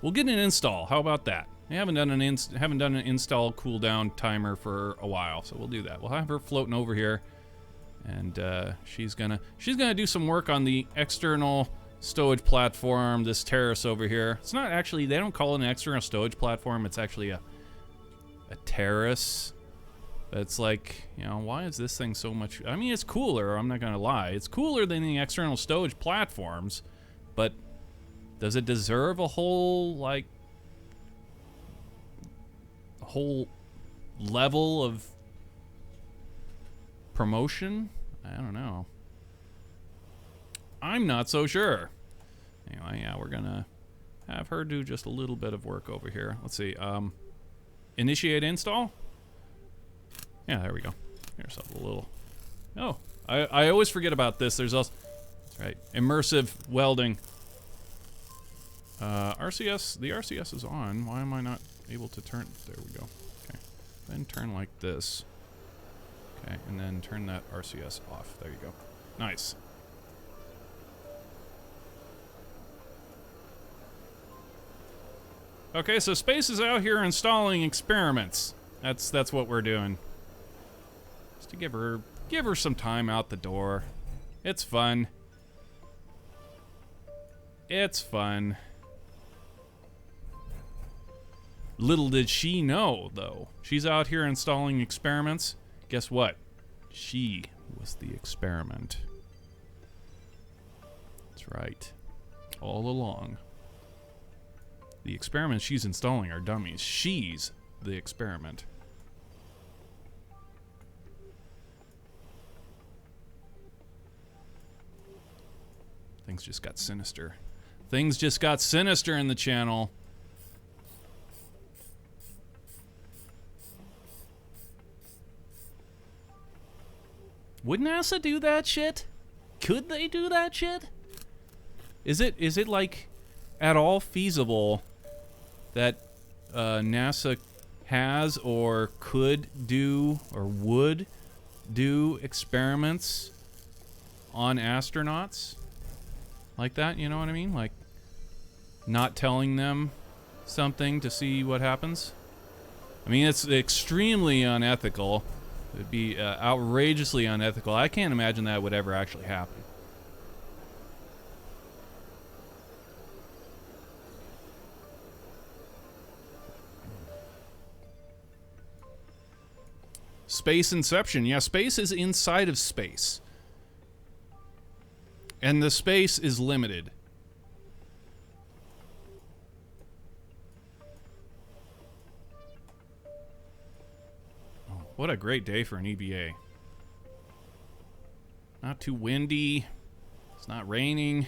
we'll get an install. How about that? We haven't done an install cooldown timer for a while, so we'll do that. We'll have her floating over here, and she's gonna do some work on the external stowage platform. This terrace over here. It's not actually, they don't call it an external stowage platform. It's actually a terrace. It's like, you know, why is this thing so much? I mean, it's cooler, I'm not gonna lie. It's cooler than the external stowage platforms, but does it deserve a whole, like, a whole level of promotion? I don't know. I'm not so sure. Anyway, yeah, we're gonna have her do just a little bit of work over here. Let's see, initiate install? Yeah, there we go. Here's a little... Oh, I always forget about this. There's also... That's right. Immersive welding. RCS... The RCS is on. Why am I not able to turn... There we go. Okay. Then turn like this. Okay, and then turn that RCS off. There you go. Nice. Okay, so Space is out here installing experiments. That's what we're doing. Just to give her some time out the door. It's fun. It's fun. Little did she know, though. She's out here installing experiments. Guess what? She was the experiment. That's right. All along. The experiments she's installing are dummies. She's the experiment. Things just got sinister. Things just got sinister in the channel. Would NASA do that shit? Could they do that shit? Is it like at all feasible that NASA has or could do or would do experiments on astronauts like that? You know what I mean? Like not telling them something to see what happens? I mean, it's extremely unethical. It'd be outrageously unethical. I can't imagine that would ever actually happen. Space Inception. Yeah, space is inside of space. And the space is limited. Oh, what a great day for an EVA. Not too windy. It's not raining.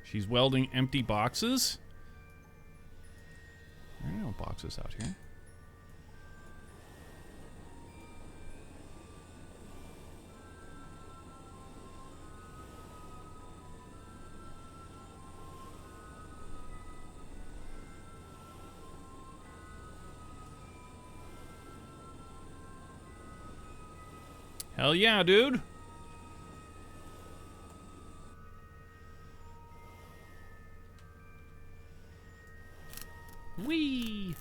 She's welding empty boxes. There are no boxes out here. Hell yeah, dude. Whee!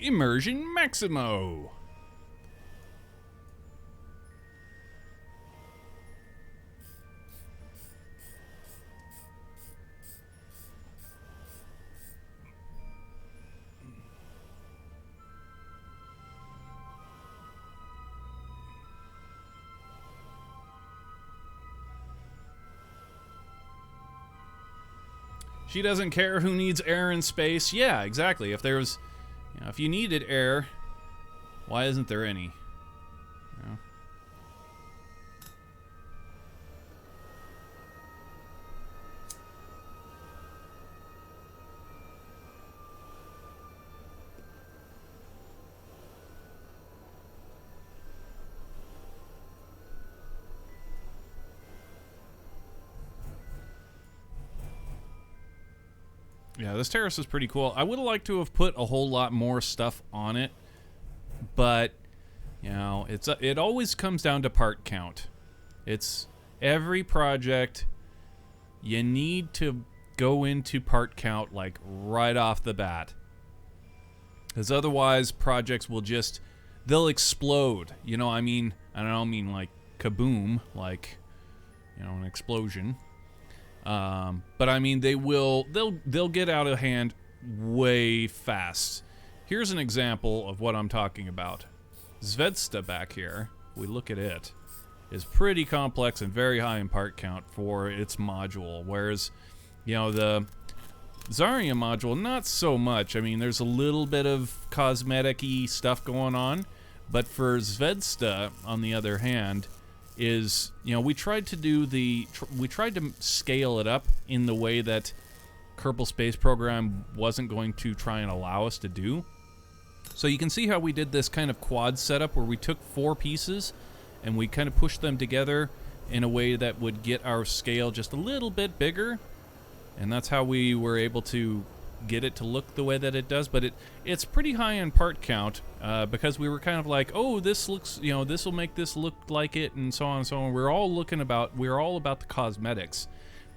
Immersion Maximo. She doesn't care who needs air in space. Yeah, exactly. If there's, if you needed air, why isn't there any? You know? Yeah, this terrace is pretty cool. I would have liked to have put a whole lot more stuff on it, but it always comes down to part count. It's every project you need to go into part count like right off the bat, because otherwise projects will they'll explode. I don't mean like kaboom, like an explosion. But I mean, they'll get out of hand way fast. Here's an example of what I'm talking about. Zvezda back here, if we look at it, is pretty complex and very high in part count for its module, whereas, the Zarya module, not so much. I mean, there's a little bit of cosmetic-y stuff going on, but for Zvezda, on the other hand, is, we tried to scale it up in the way that Kerbal Space Program wasn't going to try and allow us to do. So you can see how we did this kind of quad setup where we took 4 pieces and we kind of pushed them together in a way that would get our scale just a little bit bigger, and that's how we were able to get it to look the way that it does. But it's pretty high in part count, because we were kind of like, oh, this looks, this will make this look like it, and so on and so on. We're all about the cosmetics,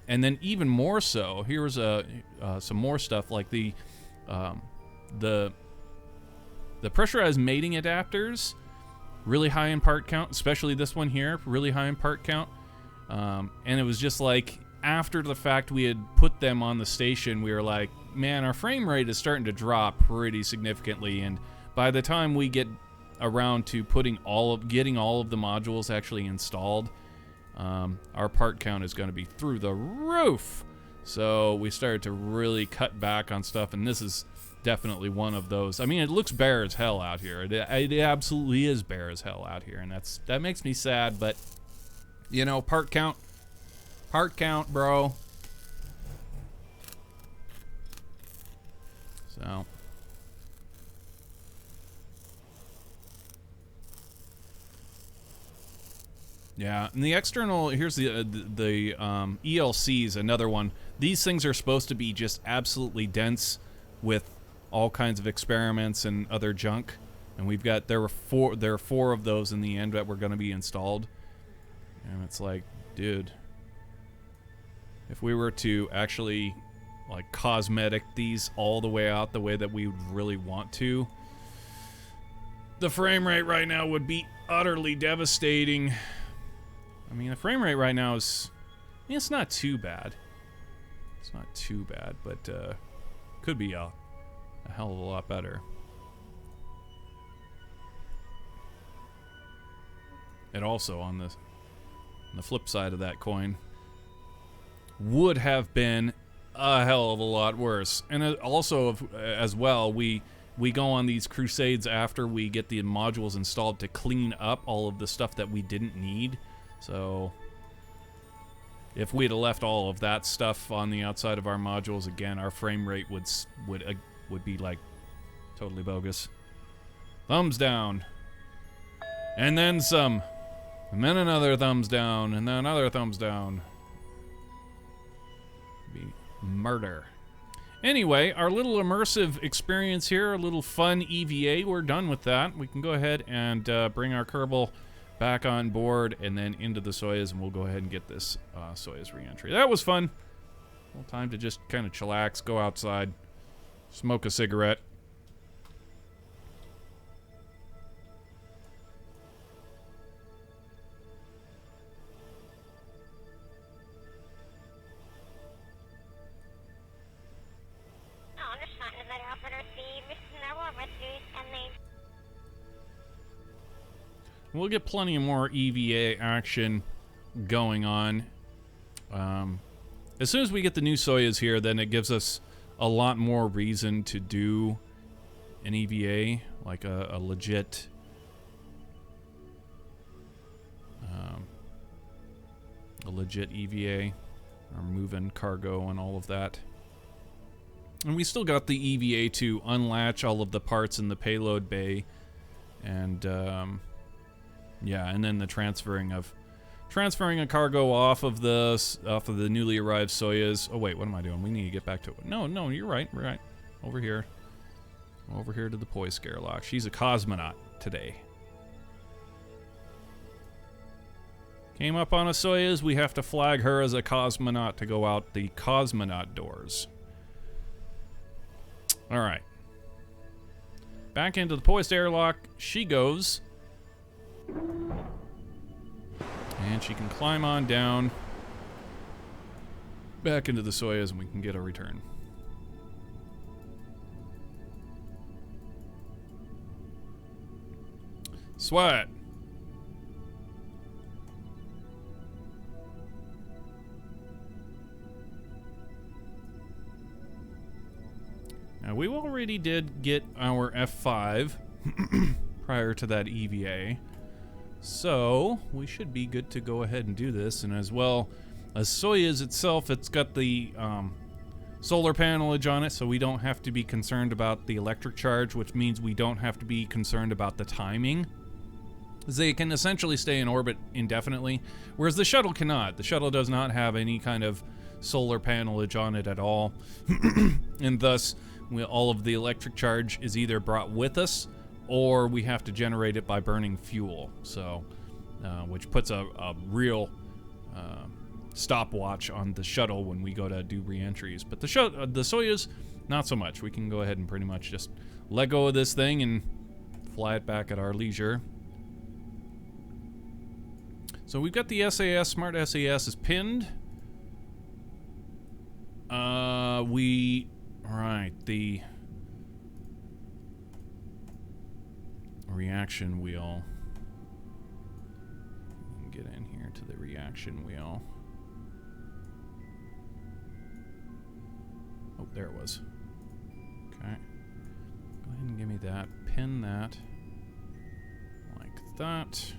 and then even more so, here's some more stuff like the pressurized mating adapters, really high in part count, especially this one here, really high in part count, and it was just like, after the fact we had put them on the station, we were like, man, our frame rate is starting to drop pretty significantly, and by the time we get around to getting all of the modules actually installed, our part count is going to be through the roof. So we started to really cut back on stuff, and this is definitely one of those. I mean, it looks bare as hell out here. It absolutely is bare as hell out here, and that makes me sad, but part count, bro. So yeah, and the external, here's the ELCs, another one. These things are supposed to be just absolutely dense with all kinds of experiments and other junk, and there are 4 of those in the end that were going to be installed, and it's like, dude, if we were to actually like cosmetic these all the way out the way that we would really want to, the frame rate right now would be utterly devastating. I mean, the frame rate right now is, it's not too bad. It's not too bad, but could be a hell of a lot better. It also, on the flip side of that coin, would have been a hell of a lot worse. And also, as well, we go on these crusades after we get the modules installed to clean up all of the stuff that we didn't need. So if we'd have left all of that stuff on the outside of our modules, again, our frame rate would be like totally bogus. Thumbs down, and then some, and then another thumbs down, and then another thumbs down. Be murder. Anyway, our little immersive experience here, a little fun EVA, we're done with that. We can go ahead and bring our Kerbal back on board and then into the Soyuz, and we'll go ahead and get this Soyuz re-entry. That was fun. Well, time to just kind of chillax, go outside, smoke a cigarette. We'll get plenty of more EVA action going on. As soon as we get the new Soyuz here, then it gives us a lot more reason to do an EVA, like a legit EVA, or moving cargo and all of that. And we still got the EVA to unlatch all of the parts in the payload bay, and yeah, and then the transferring a cargo off of the newly arrived Soyuz. Oh wait, what am I doing? We need to get back to it. No, you're right. We're right. Over here to the poise airlock. She's a cosmonaut today. Came up on a Soyuz, we have to flag her as a cosmonaut to go out the cosmonaut doors. Alright. Back into the poised airlock she goes. And she can climb on down back into the Soyuz and we can get a return. Sweat. Now, we already did get our F5 prior to that EVA, so we should be good to go ahead and do this. And as well as Soyuz itself, it's got the solar panelage on it, so we don't have to be concerned about the electric charge, which means we don't have to be concerned about the timing. They can essentially stay in orbit indefinitely, whereas the shuttle cannot. The shuttle does not have any kind of solar panelage on it at all, and thus all of the electric charge is either brought with us or we have to generate it by burning fuel. So, which puts a real stopwatch on the shuttle when we go to do re-entries. But the Soyuz, not so much. We can go ahead and pretty much just let go of this thing and fly it back at our leisure. So we've got the SAS, Smart SAS is pinned. The reaction wheel. Get in here to the reaction wheel. Oh, there it was. Okay. Go ahead and give me that. Pin that. Like that.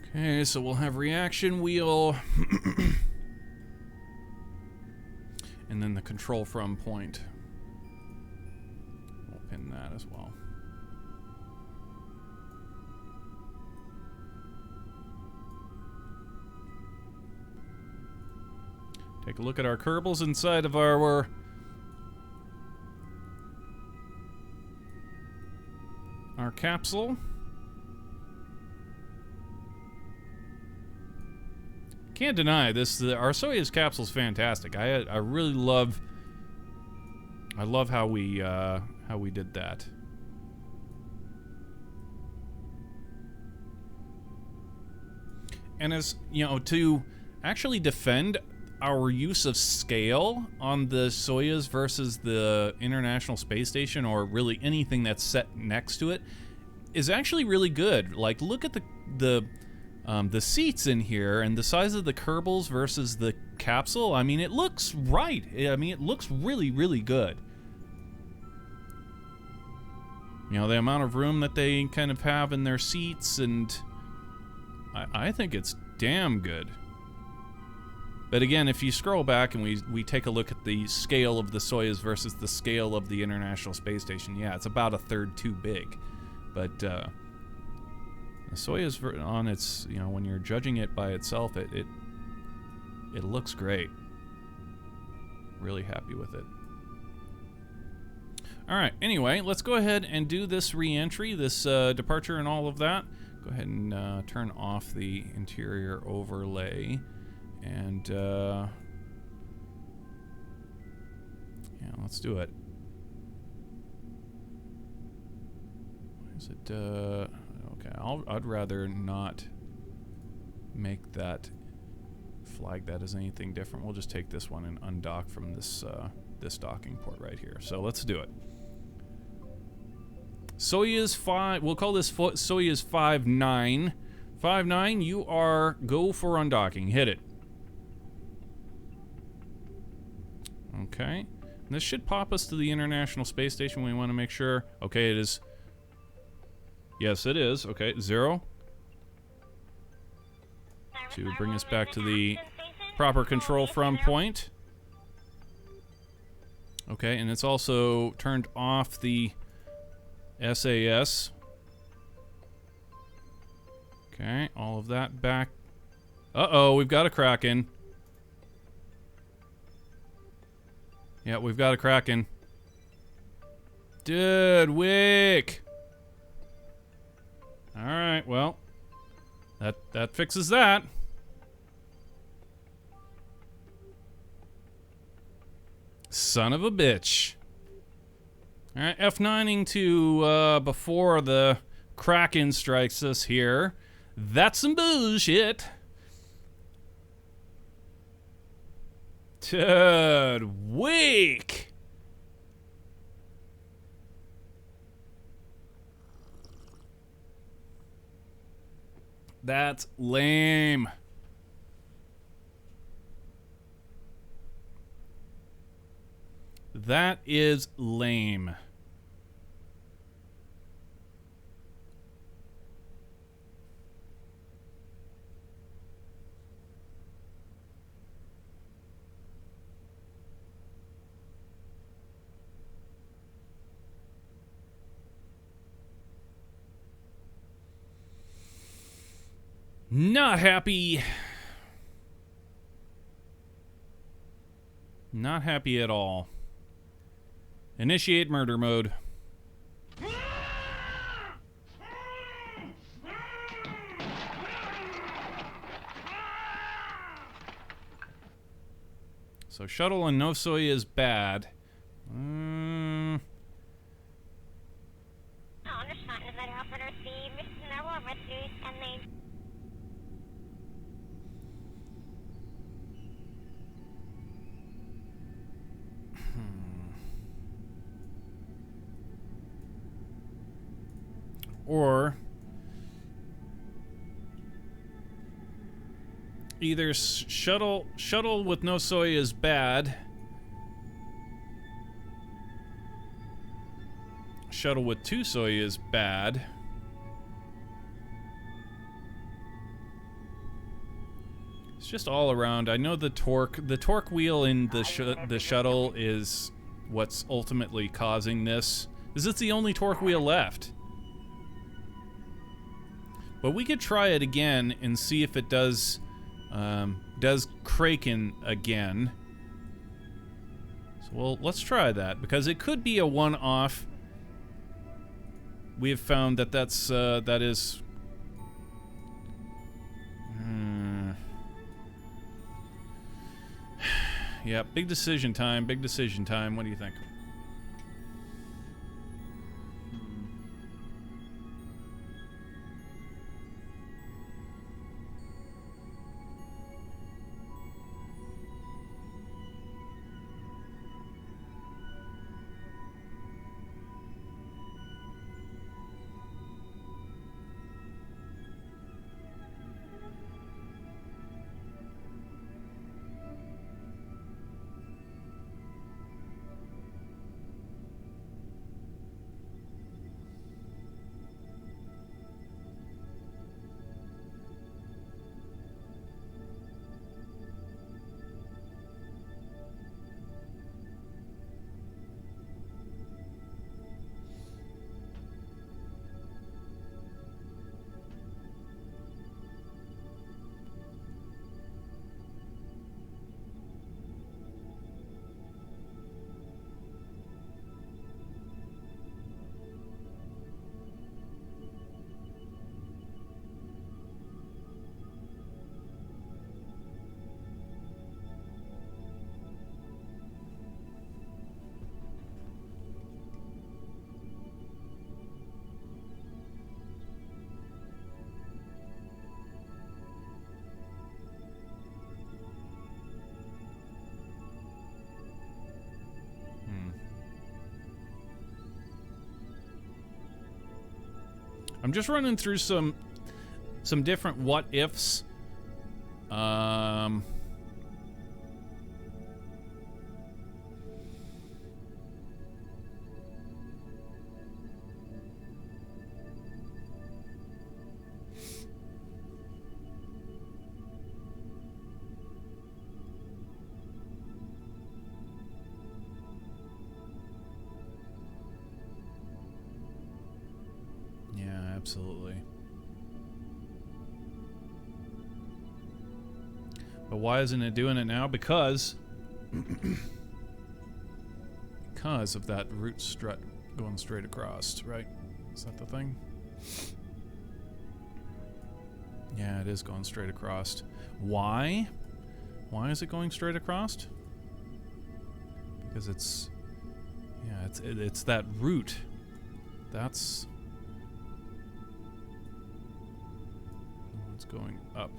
Okay, so we'll have reaction wheel. And then the control from point. We'll pin that as well. Take a look at our kerbals inside of our capsule. Can't deny this. Our Soyuz capsule's fantastic. I really love. I love how we did that. And as you know, to actually defend our use of scale on the Soyuz versus the International Space Station, or really anything that's set next to it, is actually really good. Like, look at the seats in here and the size of the kerbals versus the capsule. I mean, it looks right. I mean, it looks really, really good. You know, the amount of room that they kind of have in their seats, and I think it's damn good. But again, if you scroll back and we take a look at the scale of the Soyuz versus the scale of the International Space Station, yeah, it's about a third too big. But the Soyuz on its, you know, when you're judging it by itself, it looks great. Really happy with it. All right, anyway, let's go ahead and do this re-entry, this departure and all of that. Go ahead and turn off the interior overlay. And, yeah, let's do it. Is it, okay, I'd rather not make that, flag that as anything different. We'll just take this one and undock from this this docking port right here. So let's do it. Soyuz 5, we'll call this Soyuz 59. 59, you are go for undocking. Hit it. Okay. This should pop us to the International Space Station. We want to make sure. Okay, it is. Yes, it is. Okay, 0. To bring us back to the proper control from point. Okay, and it's also turned off the SAS. Okay, all of that back. Uh-oh, we've got a Kraken. Yeah, we've got a Kraken. Dude, Wick! Alright, well. That fixes that. Son of a bitch. Alright, F9ing to before the Kraken strikes us here. That's some bullshit. Dude, weak. That's lame. That is lame. Not happy. Not happy at all. Initiate murder mode. So shuttle and no soy is bad. Or either shuttle with no soy is bad. Shuttle with 2 soy is bad. It's just all around. I know the torque wheel in the shuttle is what's ultimately causing this. Is it's the only torque wheel left. But we could try it again and see if it does Kraken again. So well, let's try that because it could be a one-off. We have found that that is. Yeah, big decision time. Big decision time. What do you think? I'm just running through some different what ifs. Yeah, absolutely. But why isn't it doing it now? Because of that root strut going straight across, right? Is that the thing? Yeah, it is going straight across. Why? Why is it going straight across? Because it's, yeah, it's that root. That's it's going up.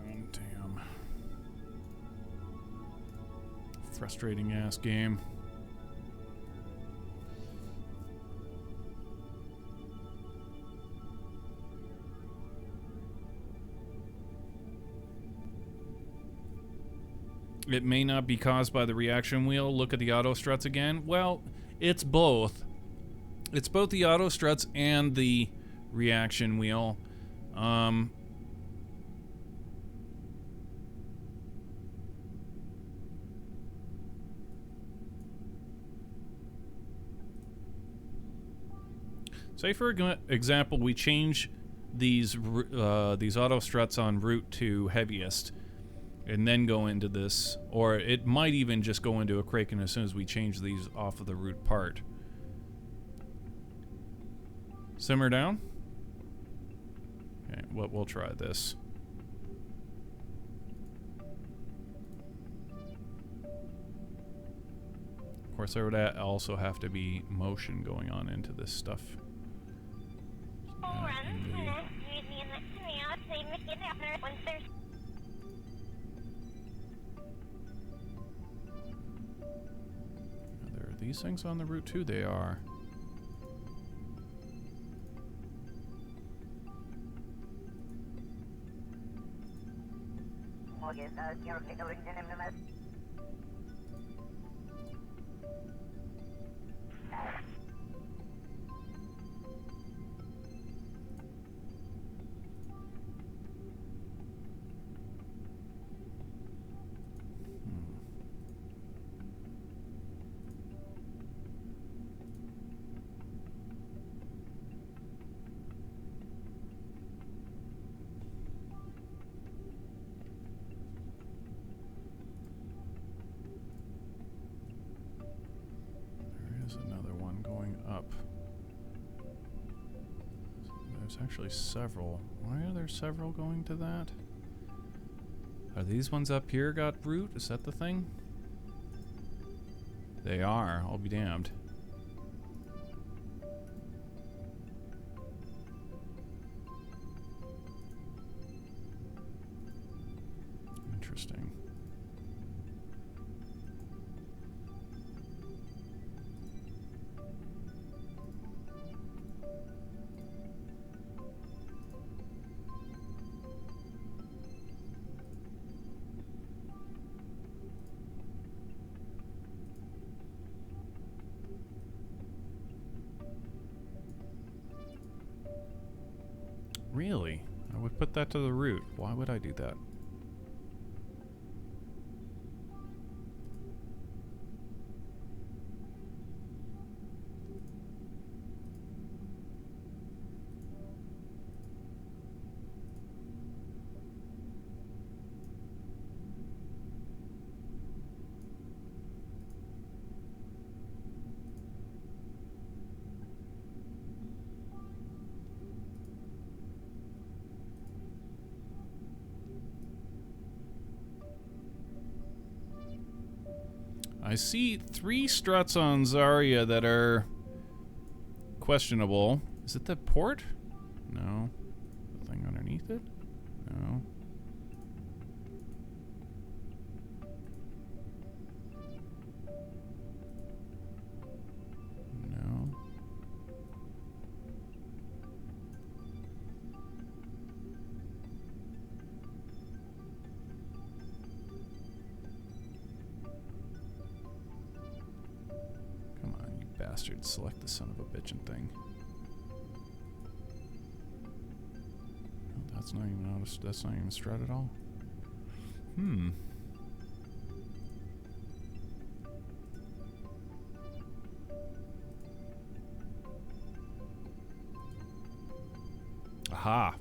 Man, damn. Frustrating ass game. It may not be caused by the reaction wheel. Look at the auto struts again. Well, it's both. It's both the auto struts and the reaction wheel. Say for example, we change these auto struts on route to heaviest, and then go into this, or it might even just go into a Kraken as soon as we change these off of the root part. Simmer down. Okay, we'll try this. Of course, there would also have to be motion going on into this stuff. There are these things on the route too. They are. Another one going up. There's actually several. Why are there several going to that? Are these ones up here got root? Is that the thing? They are. I'll be damned. Interesting. Really? I would put that to the root. Why would I do that? I see 3 struts on Zarya that are questionable. Is it the port? No. The thing underneath it? No. bastard. Select the son of a bitchin' thing. Oh, that's not even noticed. That's not even strut at all. Hmm. Aha.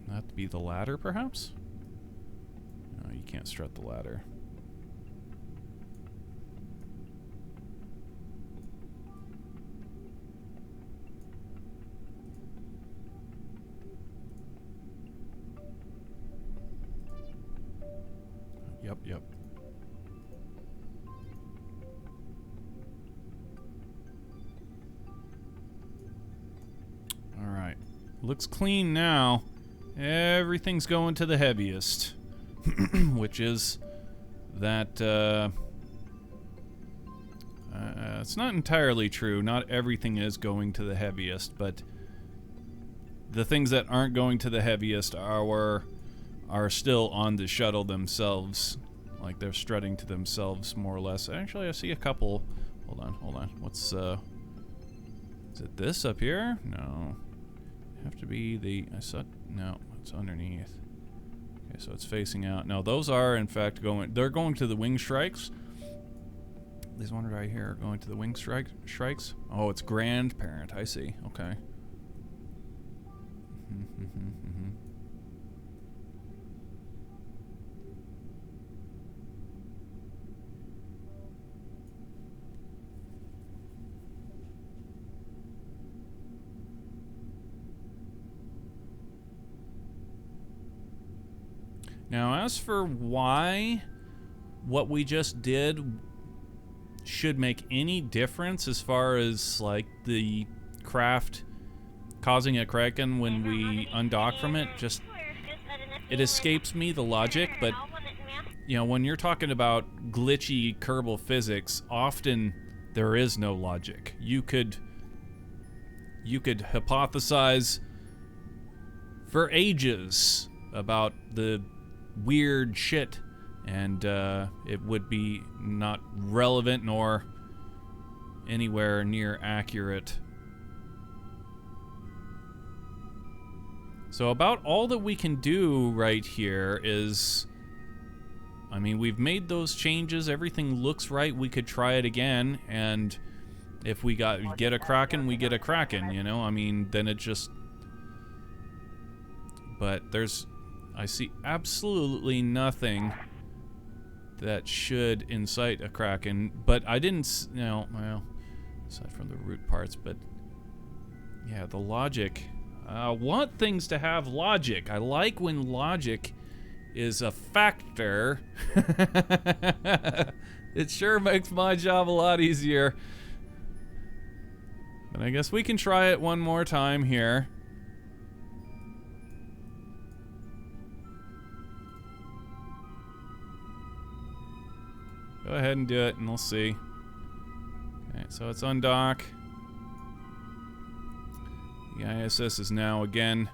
That'd be the ladder, perhaps? No, you can't strut the ladder. Yep. Alright. Looks clean now. Everything's going to the heaviest. Which is that, it's not entirely true. Not everything is going to the heaviest, but the things that aren't going to the heaviest are still on the shuttle themselves. Like they're strutting to themselves, more or less. Actually, I see a couple. Hold on. What's, is it this up here? No. Have to be the, no, it's underneath. Okay, so it's facing out. No, those are, in fact, they're going to the wing strikes. These ones right here are going to the wing strikes. Oh, it's grandparent. I see. Okay. Now, as for why what we just did should make any difference as far as, like, the craft causing a kraken when we undock from it, just, it escapes me, the logic, but, you know, when you're talking about glitchy Kerbal physics, often there is no logic. You could hypothesize for ages about the weird shit, and it would be not relevant nor anywhere near accurate. So about all that we can do right here is, I mean, we've made those changes, everything looks right, we could try it again, and if we get a kraken, we get a kraken, you know? I mean, then it just, but I see absolutely nothing that should incite a kraken, but I didn't, you know, well, aside from the root parts, but yeah, the logic. I want things to have logic. I like when logic is a factor. It sure makes my job a lot easier. But I guess we can try it one more time here. Go ahead and do it, and we'll see. Okay, so it's undock. The ISS is now again.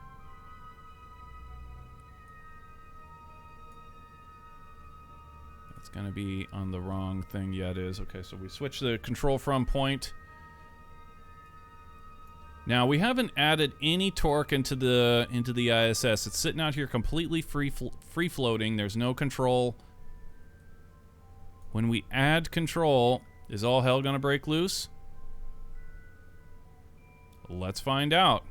It's gonna be on the wrong thing. Yeah, it is. Okay, so we switch the control from point. Now we haven't added any torque into the ISS. It's sitting out here completely free floating. There's no control. When we add control, is all hell gonna break loose? Let's find out.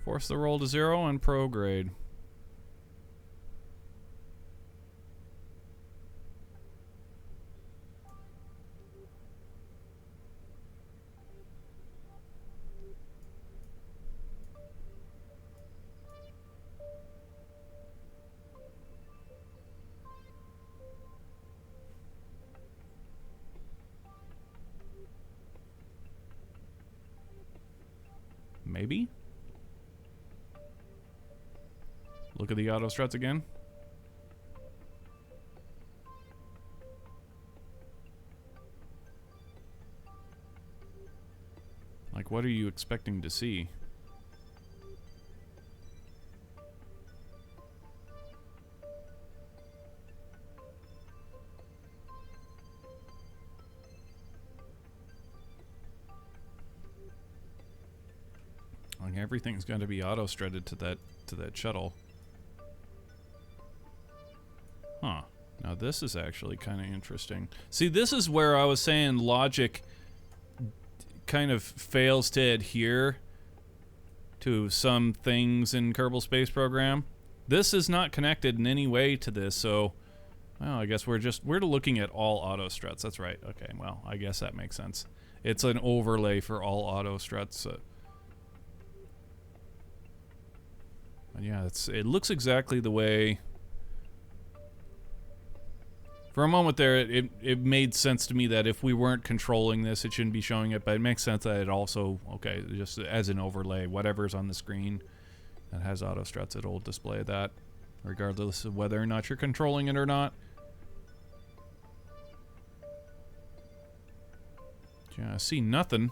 Force the roll to 0 and prograde. Maybe? Look at the auto struts again. Like, what are you expecting to see? Like everything's going to be auto-strutted to that shuttle. Huh. Now this is actually kind of interesting. See, this is where I was saying logic kind of fails to adhere to some things in Kerbal Space Program. This is not connected in any way to this, so well, I guess we're looking at all auto struts. That's right. Okay, well, I guess that makes sense. It's an overlay for all auto struts. But yeah, it looks exactly the way. For a moment there, it made sense to me that if we weren't controlling this, it shouldn't be showing it, but it makes sense that it also, okay, just as an overlay, whatever's on the screen that has auto struts, it'll display that, regardless of whether or not you're controlling it or not. Yeah, I see nothing.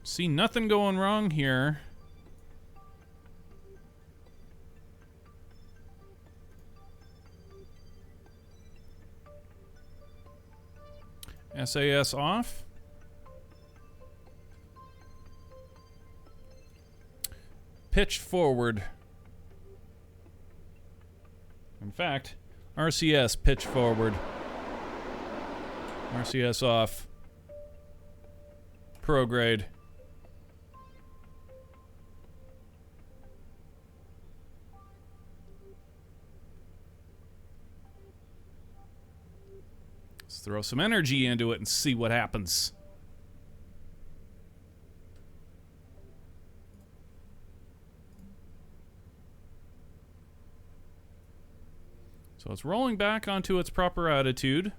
See nothing going wrong here. SAS off. Pitch forward. In fact, RCS pitch forward. RCS off. Prograde. Let's throw some energy into it and see what happens. So it's rolling back onto its proper attitude.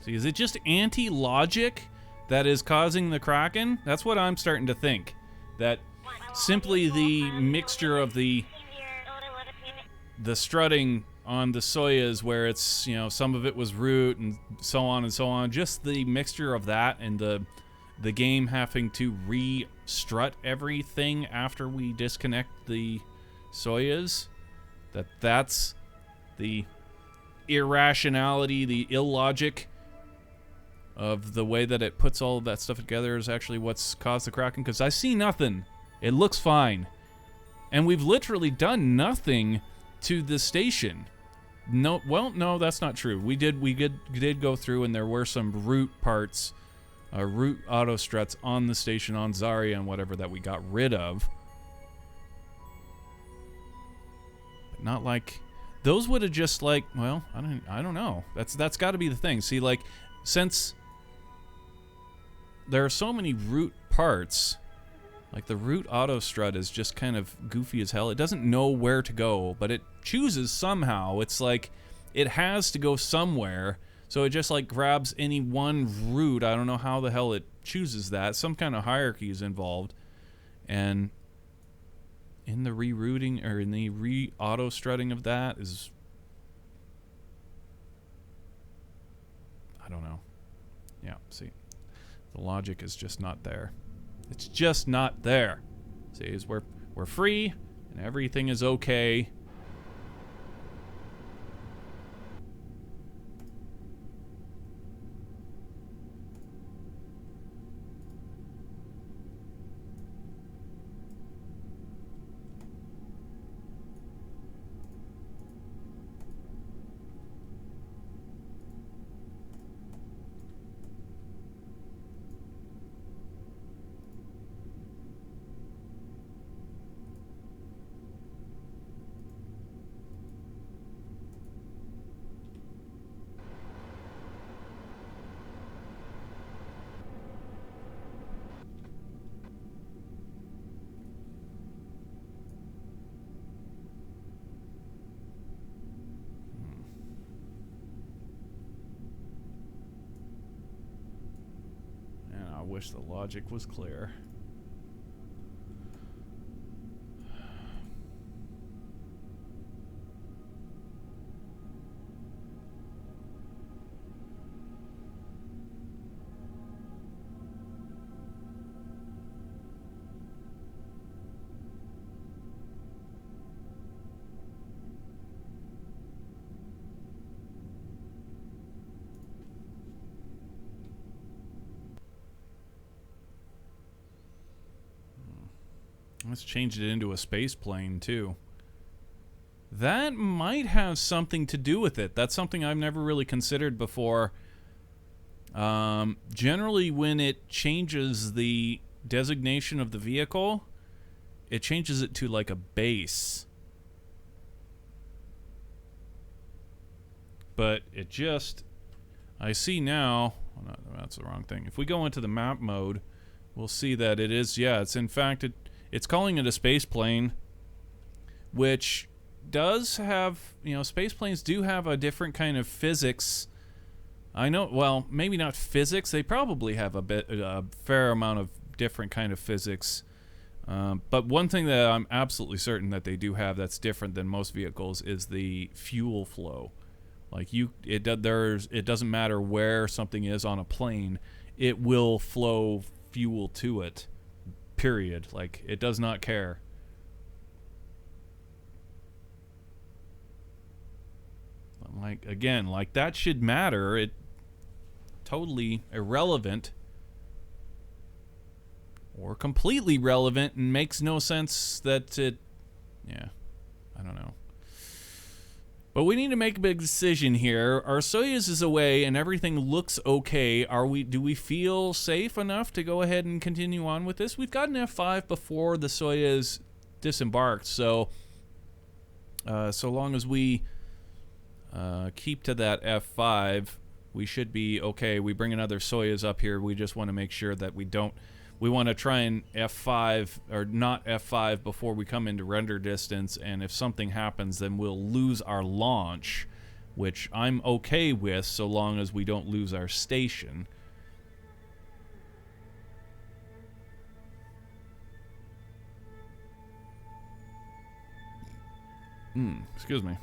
See, is it just anti-logic that is causing the Kraken? That's what I'm starting to think. That simply the mixture of the strutting on the Soyuz, where it's, you know, some of it was root and so on, just the mixture of that and the game having to re-strut everything after we disconnect the Soyuz, that's the irrationality, the illogic of the way that it puts all of that stuff together is actually what's caused the Kraken, because I see nothing. It looks fine. And we've literally done nothing to the station. No, well, no, that's not true. We did go through, and there were some root parts, root auto struts on the station on Zarya and whatever that we got rid of. But not like those would have just like, well, I don't know. That's got to be the thing. See, like, since there are so many root parts, like the root auto strut is just kind of goofy as hell. It doesn't know where to go, but it chooses somehow. It's like it has to go somewhere, so it just like grabs any one root. I don't know how the hell it chooses that. Some kind of hierarchy is involved, and in the rerouting or in the re-auto strutting of that is, I don't know. Yeah, see, the logic is just not there. It's just not there. See, is we're free and everything is okay. I wish the logic was clear. Let's change it into a space plane, too. That might have something to do with it. That's something I've never really considered before. Generally, when it changes the designation of the vehicle, it changes it to like a base. But it just... I see now... Well, no, that's the wrong thing. If we go into the map mode, we'll see that it is... Yeah, it's in fact... It's calling it a space plane, which does have... You know, space planes do have a different kind of physics. I know... Well, maybe not physics. They probably have a fair amount of different kind of physics. But one thing that I'm absolutely certain that they do have that's different than most vehicles is the fuel flow. Like it doesn't matter where something is on a plane, it will flow fuel to it. Period. Like it does not care. Like again, like that should matter. It totally irrelevant or completely relevant and makes no sense that it... Yeah, I don't know. But we need to make a big decision here. Our Soyuz is away and everything looks okay. Do we feel safe enough to go ahead and continue on with this? We've got an F5 before the Soyuz disembarked, so so long as we keep to that F5, we should be okay. We bring another Soyuz up here. We just want to make sure that we don't... We want to try and F5, or not F5, before we come into render distance, and if something happens, then we'll lose our launch, which I'm okay with so long as we don't lose our station. Excuse me.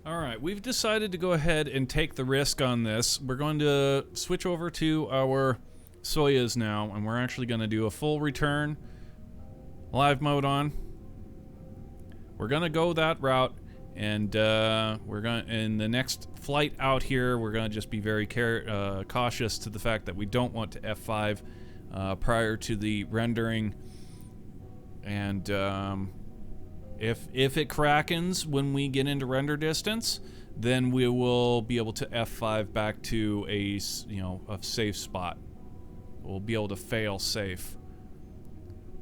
Alright, we've decided to go ahead and take the risk on this. We're going to switch over to our Soyuz now, and we're actually going to do a full return. Live mode on. We're going to go that route, and we're going in the next flight out here, we're going to just be very cautious to the fact that we don't want to F5 prior to the rendering. And if it krakens when we get into render distance, then we will be able to F5 back to a safe spot. We'll be able to fail safe.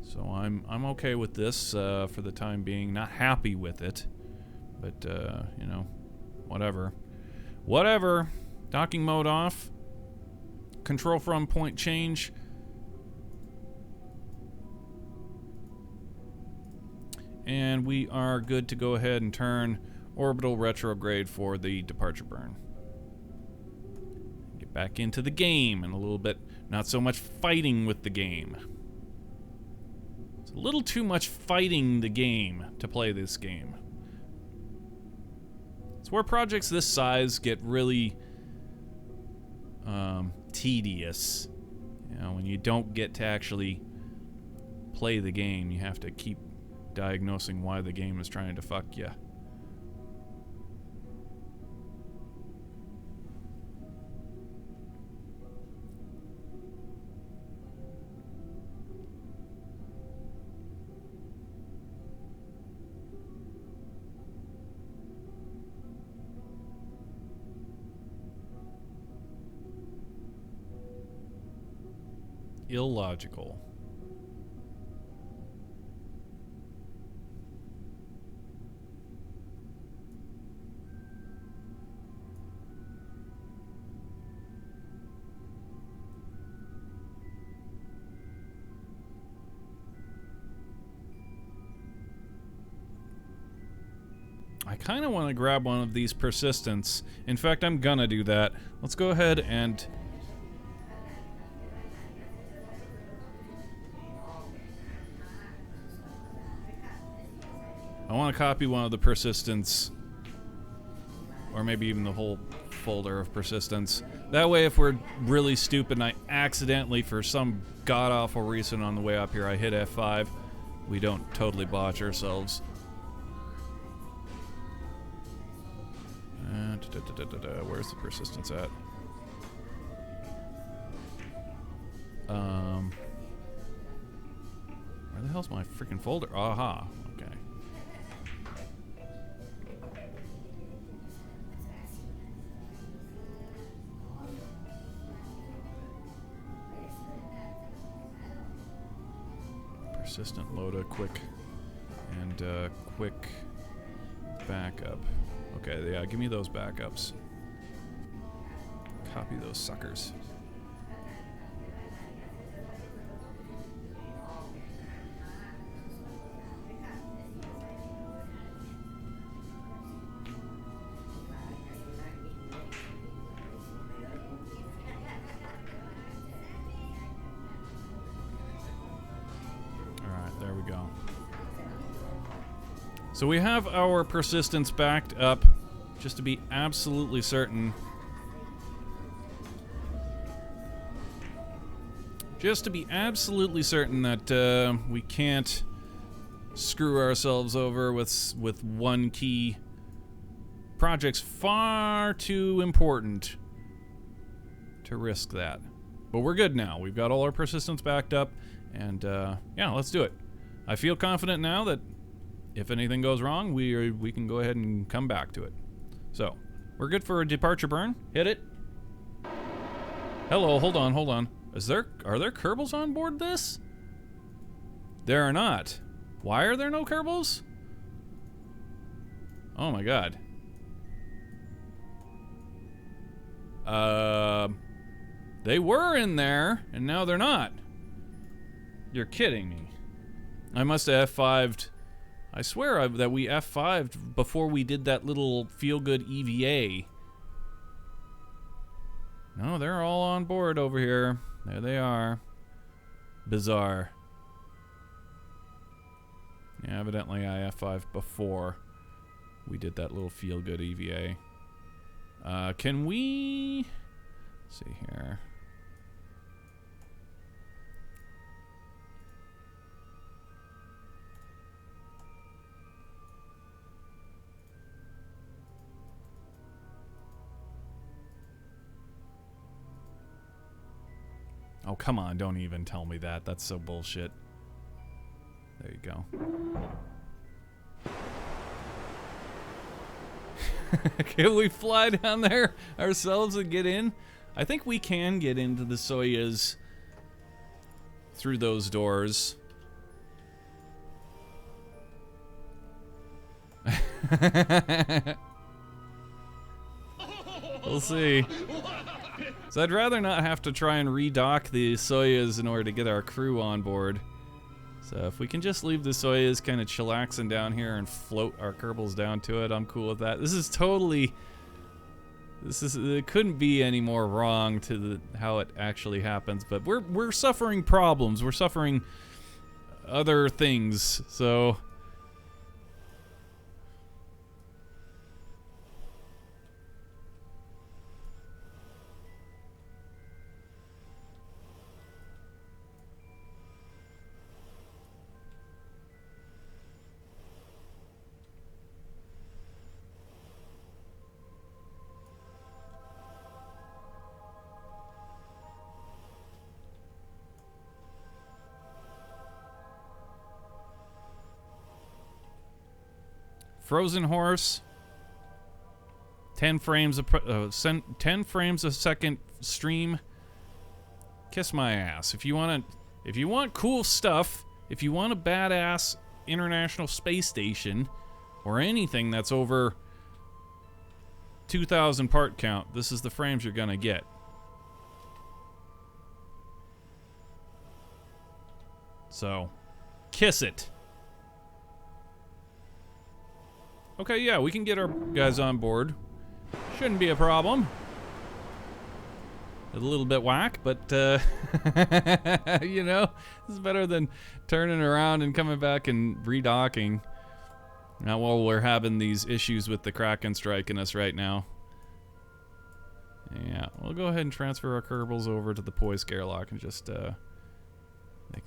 So I'm okay with this for the time being. Not happy with it, but whatever. Whatever. Docking mode off. Control from point change. And we are good to go ahead and turn orbital retrograde for the departure burn. Get back into the game in a little bit. Not so much fighting with the game. It's a little too much fighting the game to play this game. It's where projects this size get really tedious. When you don't get to actually play the game, you have to keep diagnosing why the game is trying to fuck you. illogical. I kind of want to grab one of these persistents. In fact, I'm gonna do that. Let's go ahead and... I want to copy one of the persistents. Or maybe even the whole folder of persistents. That way, if we're really stupid and I accidentally, for some god-awful reason on the way up here, I hit F5, we don't totally botch ourselves. Where's the persistence at? Where the hell's my freaking folder? Aha. Okay. Persistent loader, quick and quick backup. Okay, yeah, give me those backups. Copy those suckers. Alright, there we go. So we have our persistence backed up, just to be absolutely certain. Just to be absolutely certain that we can't screw ourselves over with one key. Project's far too important to risk that. But we're good now. We've got all our persistence backed up, and yeah, let's do it. I feel confident now that if anything goes wrong, we can go ahead and come back to it. So, we're good for a departure burn. Hit it. Hello, hold on, hold on. Are there kerbals on board this? There are not. Why are there no kerbals? Oh my god. They were in there, and now they're not. You're kidding me. I must have F5'd. I swear that we F5'd before we did that little feel-good EVA. No, they're all on board over here. There they are. Bizarre. Yeah, evidently I F5'd before we did that little feel-good EVA. Can we... Let's see here. Oh, come on, don't even tell me that. That's so bullshit. There you go. Can we fly down there ourselves and get in? I think we can get into the Soyuz through those doors. We'll see. So I'd rather not have to try and redock the Soyuz in order to get our crew on board. So if we can just leave the Soyuz kind of chillaxing down here and float our kerbals down to it, I'm cool with that. This is totally... it couldn't be any more wrong to how it actually happens, but we're suffering problems. We're suffering other things, so... Frozen horse. 10 frames a 10 frames a second stream. kiss my ass. If you want cool stuff, if you want a badass International Space Station or anything that's over 2,000 part count, this is the frames you're gonna get. So, kiss it. Okay, yeah, we can get our guys on board. Shouldn't be a problem. A little bit whack, but, you know, this is better than turning around and coming back and redocking. Now, while we're having these issues with the Kraken striking us right now. Yeah, we'll go ahead and transfer our kerbals over to the Poisk airlock and just, they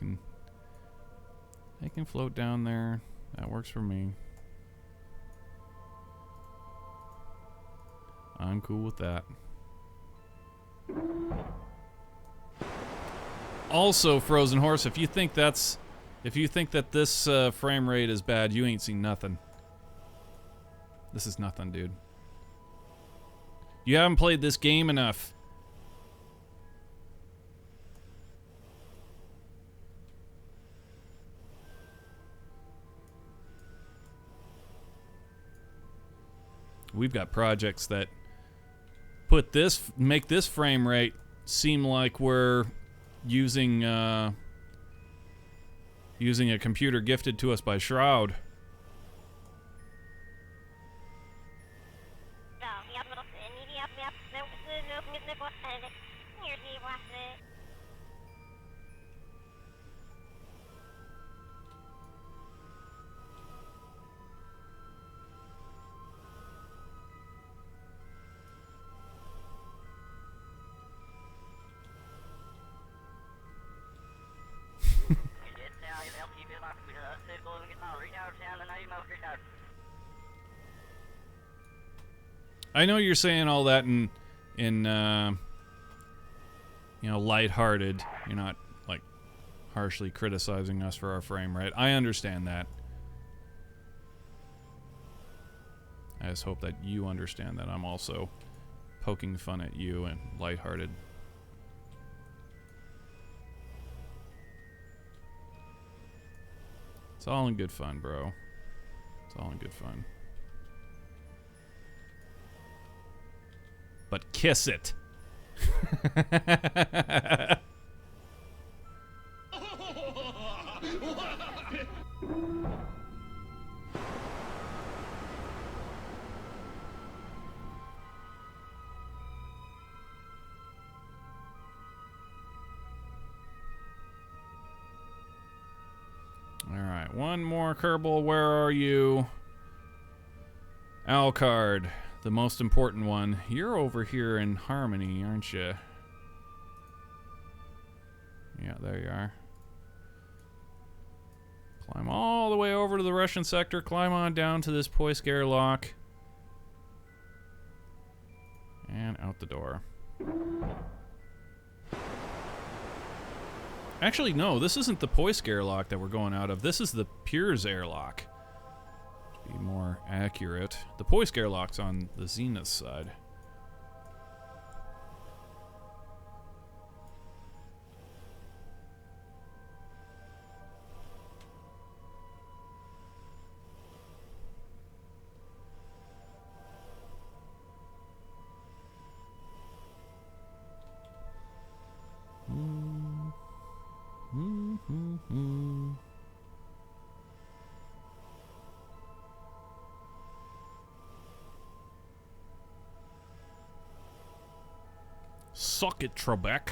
can float down there. That works for me. I'm cool with that. Also, Frozen Horse, if you think that this frame rate is bad, you ain't seen nothing. This is nothing, dude. You haven't played this game enough. We've got projects that make this frame rate seem like we're using a computer gifted to us by Shroud. I know you're saying all that in you know, lighthearted. You're not like harshly criticizing us for our frame rate. I understand that. I just hope that you understand that I'm also poking fun at you and lighthearted. It's all in good fun, bro. It's all in good fun. But kiss it. Alright, one more Kerbal. Where are you? Alcard, the most important one. You're over here in Harmony, aren't you? Yeah, there you are. Climb all the way over to the Russian sector. Climb on down to this Poisk airlock. And out the door. Actually, no, this isn't the Poisk airlock that we're going out of. This is the Piers airlock. To be more accurate. The Poisk airlock's on the Zenith side. Suck it, Trebek.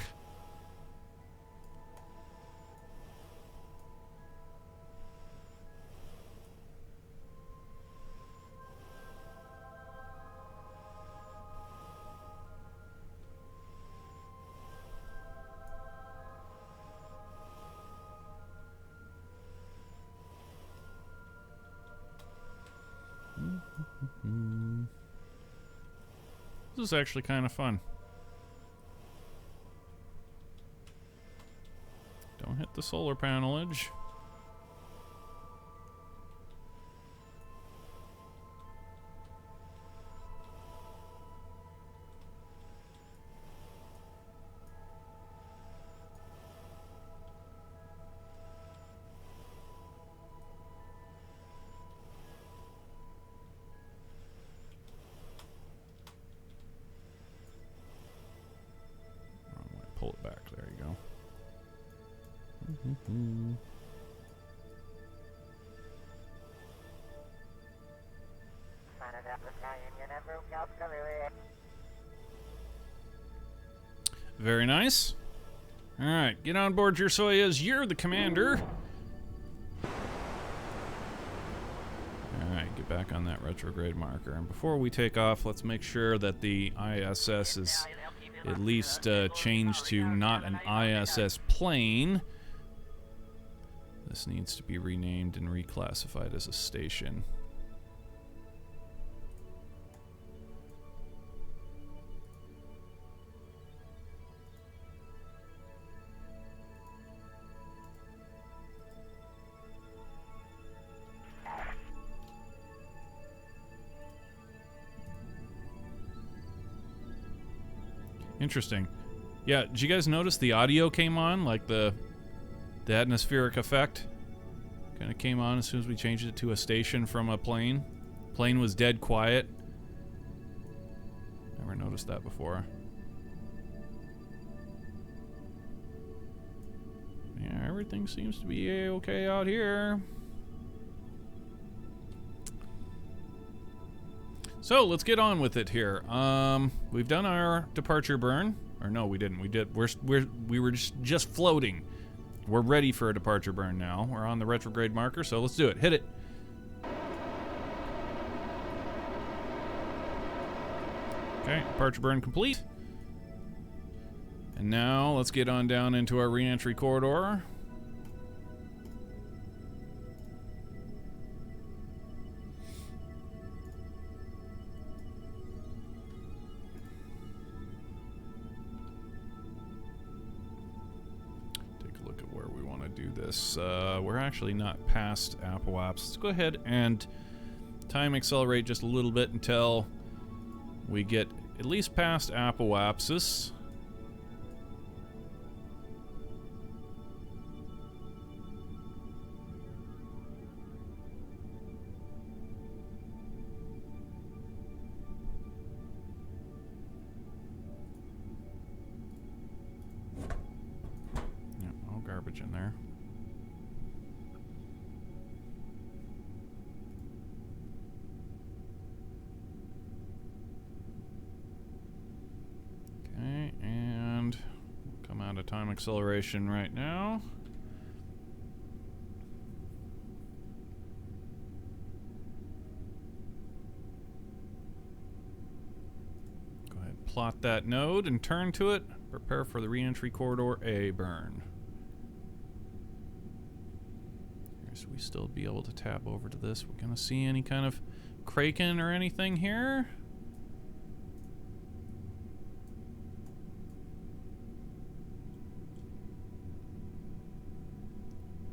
This is actually kind of fun. Don't hit the solar panelage. Very nice. All right, get on board your Soyuz. You're the commander. All right, get back on that retrograde marker. And before we take off, let's make sure that the ISS is at least changed to not an ISS plane. This needs to be renamed and reclassified as a station. Interesting. Yeah, did you guys notice the audio came on? Like the atmospheric effect? Kind of came on as soon as we changed it to a station from a plane. Plane was dead quiet. Never noticed that before. Yeah, everything seems to be a-okay out here. So let's get on with it here. We've done our departure burn, or no, we didn't. We did. We were just floating. We're ready for a departure burn now. We're on the retrograde marker, so let's do it. Hit it. Okay, departure burn complete. And now let's get on down into our re-entry corridor. We're actually not past Apoaps. Let's go ahead and time accelerate just a little bit until we get at least past Apoapsis. Yeah, all garbage in there. Okay, and come out of time acceleration right now. Go ahead, plot that node and turn to it. Prepare for the re-entry corridor A burn. So we still be able to tap over to this. We're gonna see any kind of Kraken or anything here.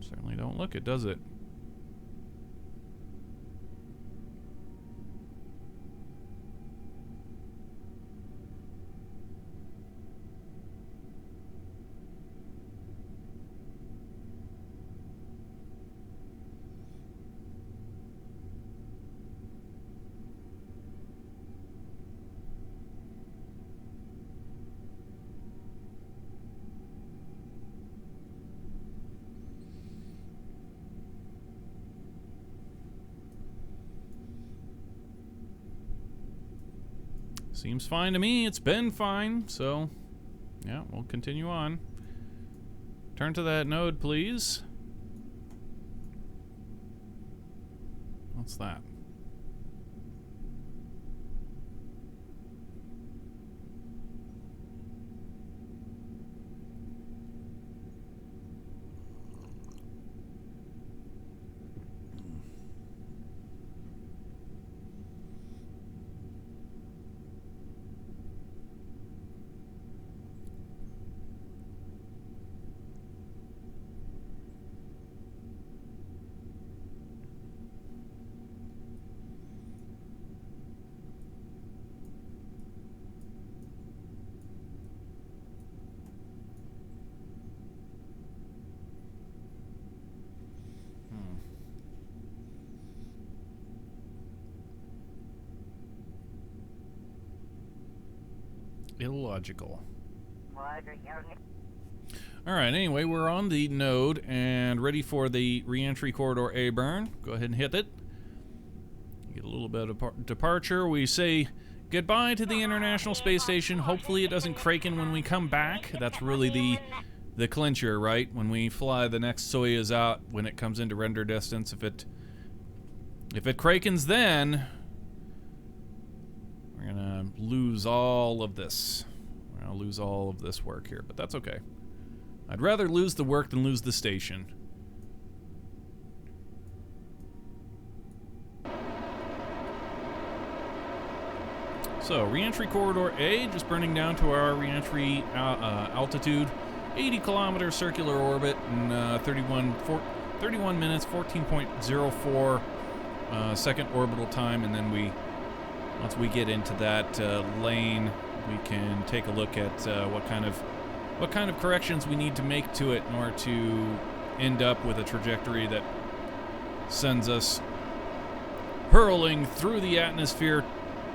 Certainly don't look it, does it? Seems fine to me. It's been fine. So, yeah, we'll continue on. Turn to that node, please. What's that? Illogical. Alright, anyway, we're on the node and ready for the re-entry corridor A burn. Go ahead and hit it. Get a little bit of departure. We say goodbye to the International Space Station. Hopefully it doesn't kraken when we come back. That's really the clincher, right? When we fly the next Soyuz out, when it comes into render distance, if it krakens, then we're gonna lose all of this. We're gonna lose all of this work here, but that's okay. I'd rather lose the work than lose the station. So, re-entry corridor A, just burning down to our re-entry altitude. 80 kilometer circular orbit in 31 minutes, 14.04 second orbital time, and then once we get into that lane, we can take a look at what kind of corrections we need to make to it in order to end up with a trajectory that sends us hurling through the atmosphere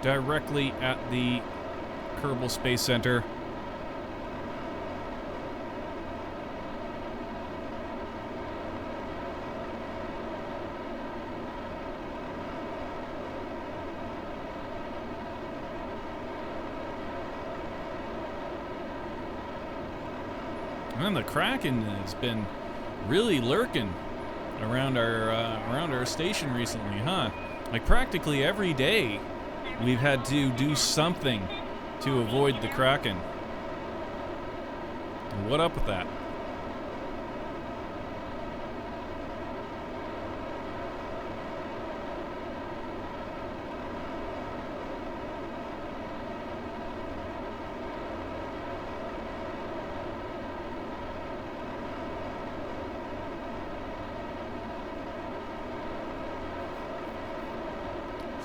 directly at the Kerbal Space Center. And the Kraken has been really lurking around our station recently, huh? Like practically every day, we've had to do something to avoid the Kraken. What up with that?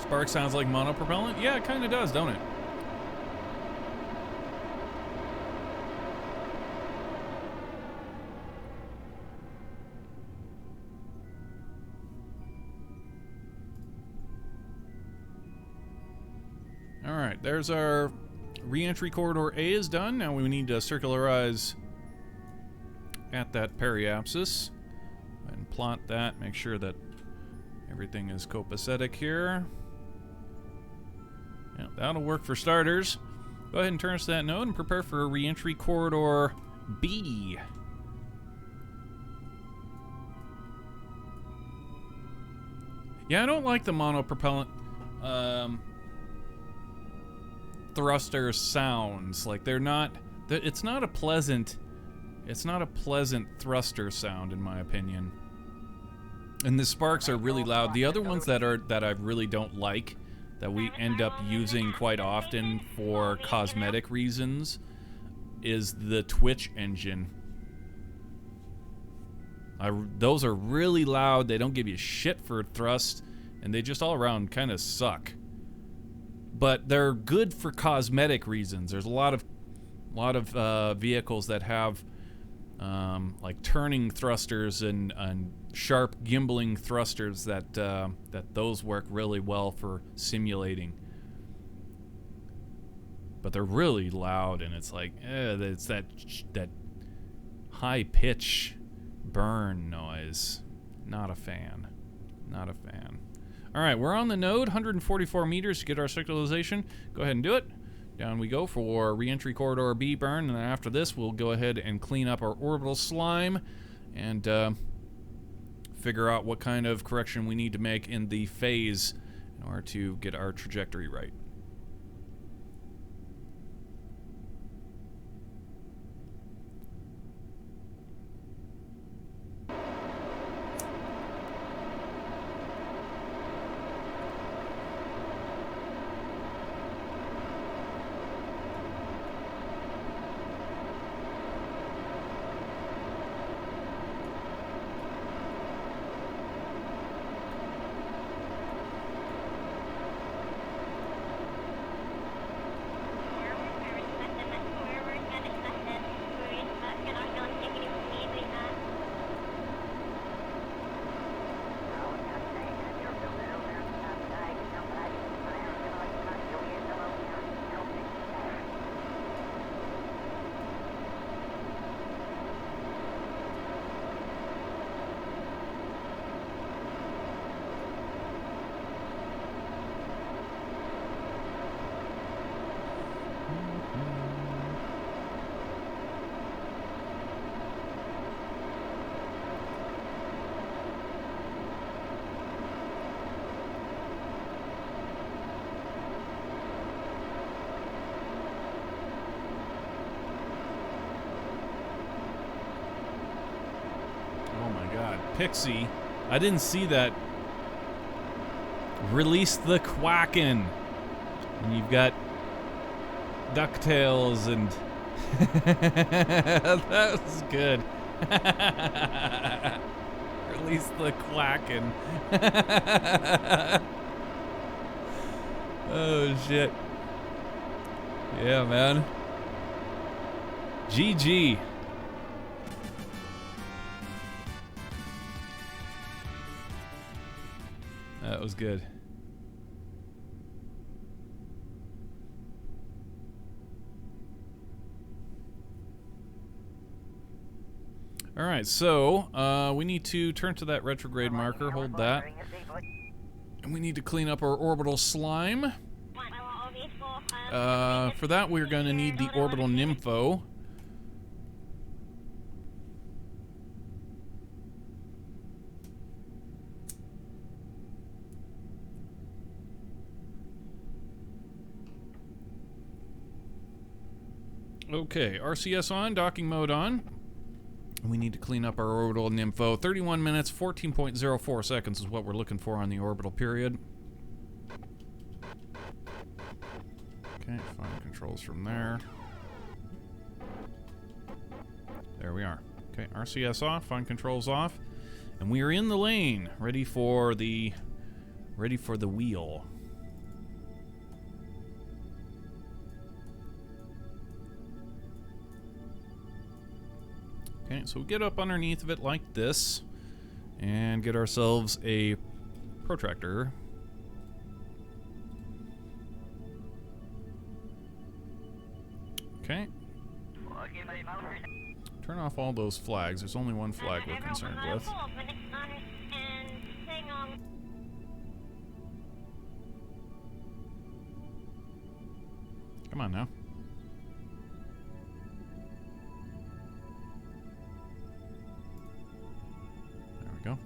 Spark sounds like monopropellant? Yeah, it kind of does, don't it? Alright, there's our re-entry corridor A is done. Now we need to circularize at that periapsis and plot that, make sure that everything is copacetic here. Yeah, that'll work for starters. Go ahead and turn us to that node and prepare for a re-entry corridor B. Yeah, I don't like the monopropellant thruster sounds. Like they're not. It's not a pleasant thruster sound, in my opinion. And the sparks are really loud. The other ones that I really don't like, that we end up using quite often for cosmetic reasons, is the twitch engine. Those are really loud. They don't give you shit for thrust, and they just all around kind of suck. But they're good for cosmetic reasons. There's a lot of vehicles that have like turning thrusters and sharp gimbaling thrusters that those work really well for simulating. But they're really loud, and it's like it's that high pitch burn noise. Not a fan. Not a fan. All right, we're on the node, 144 meters to get our circularization. Go ahead and do it. Down we go for re-entry corridor B burn, and then after this, we'll go ahead and clean up our orbital slime and figure out what kind of correction we need to make in the phase in order to get our trajectory right. Pixie. I didn't see that. Release the Quacken. And you've got DuckTales and... That was good. Release the Quacken. Oh, shit. Yeah, man. GG. That was good. All right, so we need to turn to that retrograde marker, hold that. And we need to clean up our orbital slime. For that, we're going to need the orbital nympho. Okay, RCS on, docking mode on. We need to clean up our orbital nympho. 31 minutes, 14.04 seconds is what we're looking for on the orbital period. Okay, find controls from there. There we are. Okay, RCS off, find controls off. And we are in the lane, ready for the wheel. Okay, so we get up underneath of it like this and get ourselves a protractor. Okay. Turn off all those flags. There's only one flag we're concerned with. Come on now. There we go.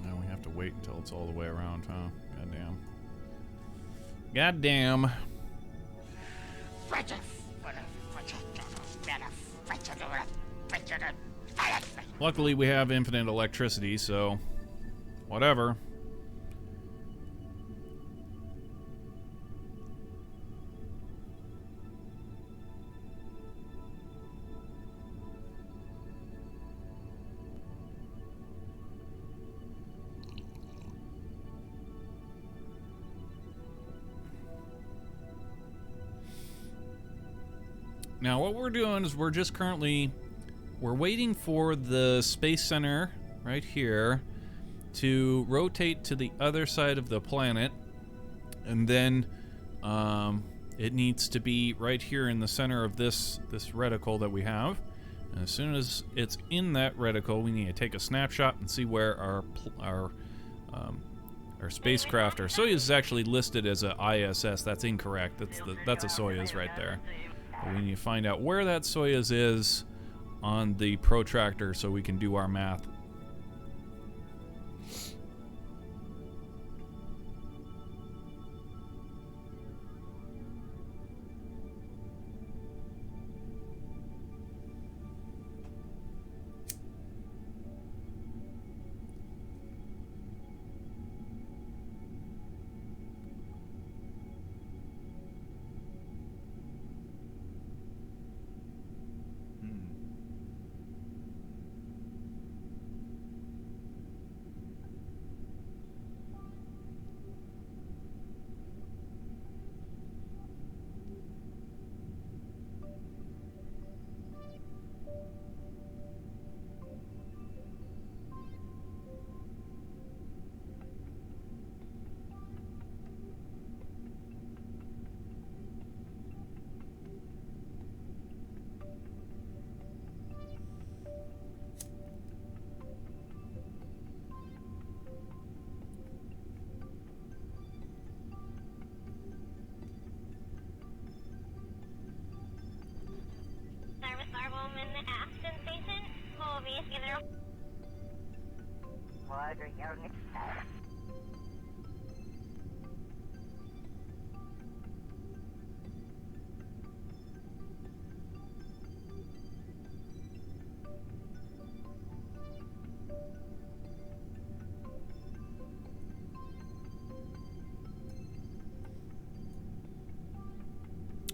Now we have to wait until it's all the way around, huh? Goddamn. Goddamn. Luckily, we have infinite electricity, so whatever. Now, what we're doing is we're just currently... We're waiting for the Space Center right here to rotate to the other side of the planet, and then it needs to be right here in the center of this reticle that we have. And as soon as it's in that reticle, we need to take a snapshot and see where our spacecraft, our Soyuz, is actually listed as a ISS. That's incorrect. That's a Soyuz right there. But we need to find out where that Soyuz is on the protractor so we can do our math.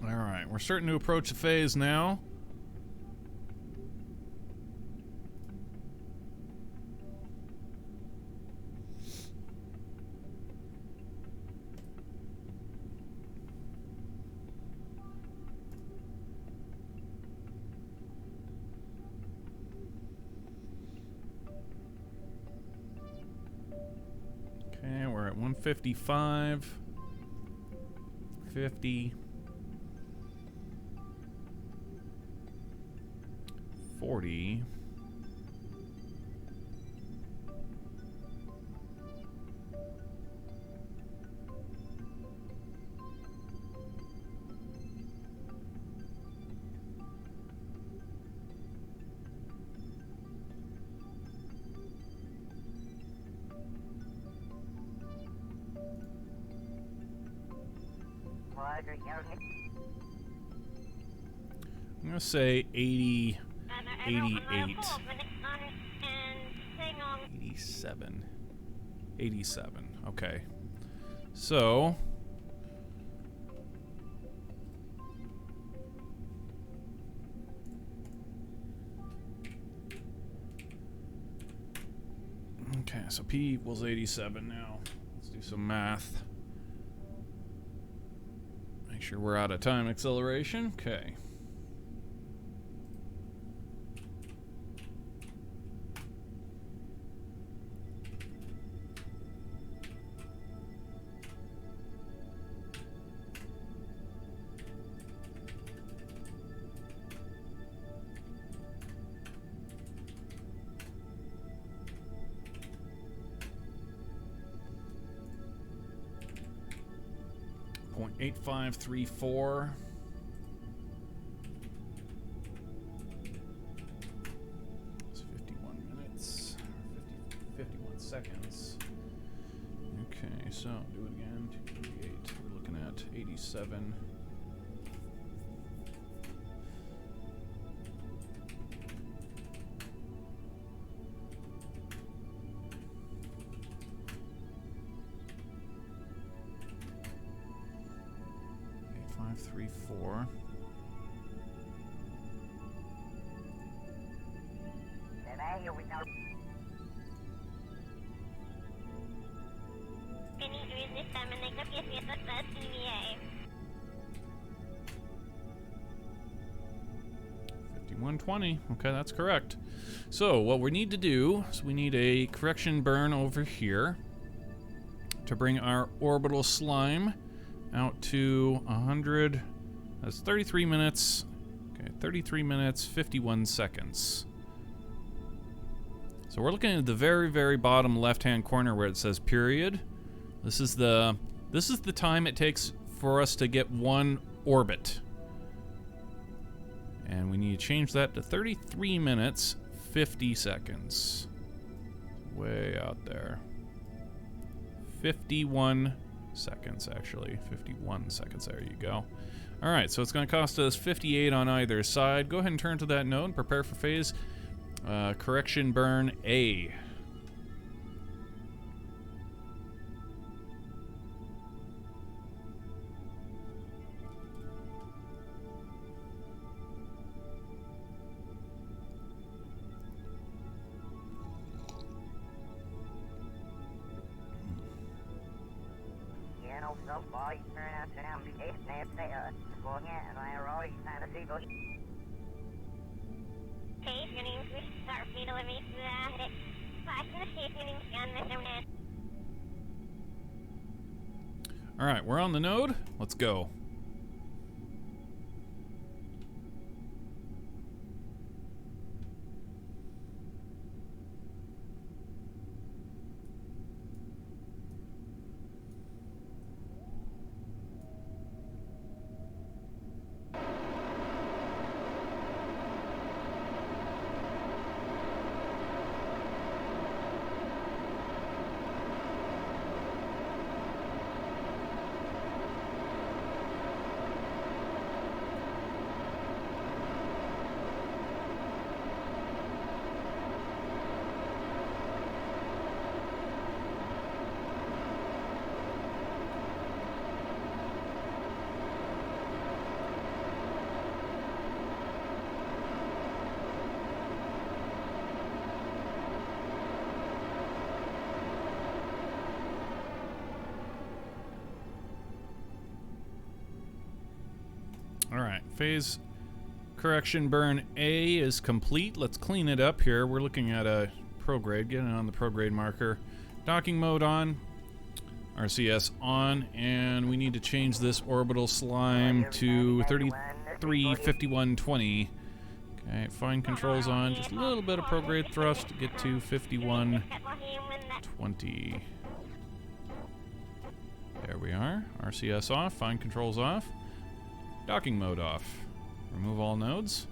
Alright, we're starting to approach the phase now. Okay, we're at 155. 50. 40. I'm gonna say 80, 88, 87, 87. Okay, so okay, so P equals 87 now. Let's do some math. Make sure we're out of time acceleration. Okay. .8534. It's 51 minutes. 51 seconds. Okay, so do it again. 288. We're looking at 87. Three, 4. Here we go. Can you use this time and make up your CVA? 5120. Okay, that's correct. So what we need to do is we need a correction burn over here to bring our orbital slime out to 100. That's 33 minutes. Okay, 33 minutes, 51 seconds. So we're looking at the very, very bottom left-hand corner where it says period. This is the time it takes for us to get one orbit. And we need to change that to 33 minutes, 50 seconds. Way out there. 51 seconds, actually. 51 seconds, there you go. Alright, so it's going to cost us 58 on either side. Go ahead and turn to that node and prepare for phase correction burn A. Alright, we're on the node. Let's go. Alright, phase correction burn A is complete. Let's clean it up here. We're looking at a prograde, getting on the prograde marker. Docking mode on, RCS on, and we need to change this orbital slime to 335120. Okay, fine controls on, just a little bit of prograde thrust to get to 5120. There we are. RCS off, fine controls off. Docking mode off. Remove all nodes.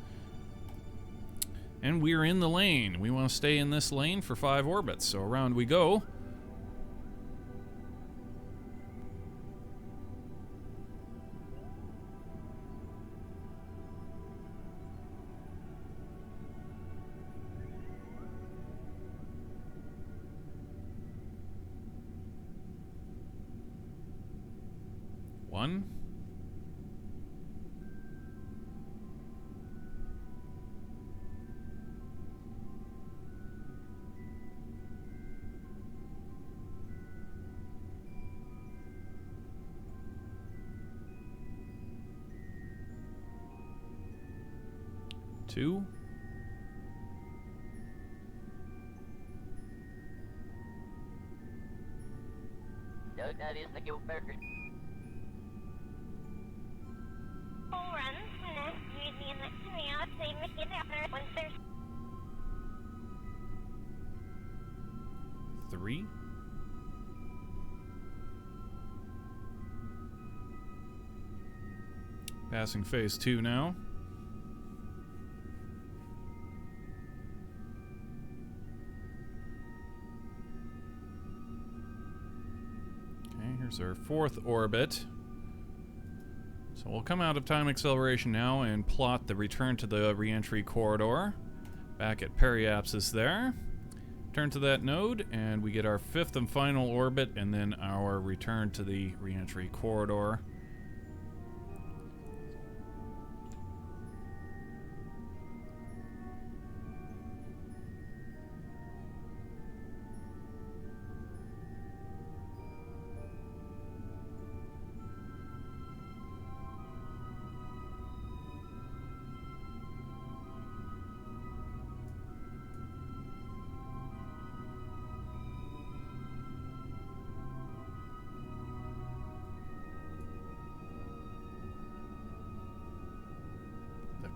And we're in the lane. We want to stay in this lane for 5 orbits, so around we go. One. Two. Three. Passing phase 2 now. Okay, here's our 4th orbit. So we'll come out of time acceleration now and plot the return to the re-entry corridor. Back at periapsis there. Turn to that node, and we get our 5th and final orbit, and then our return to the re-entry corridor.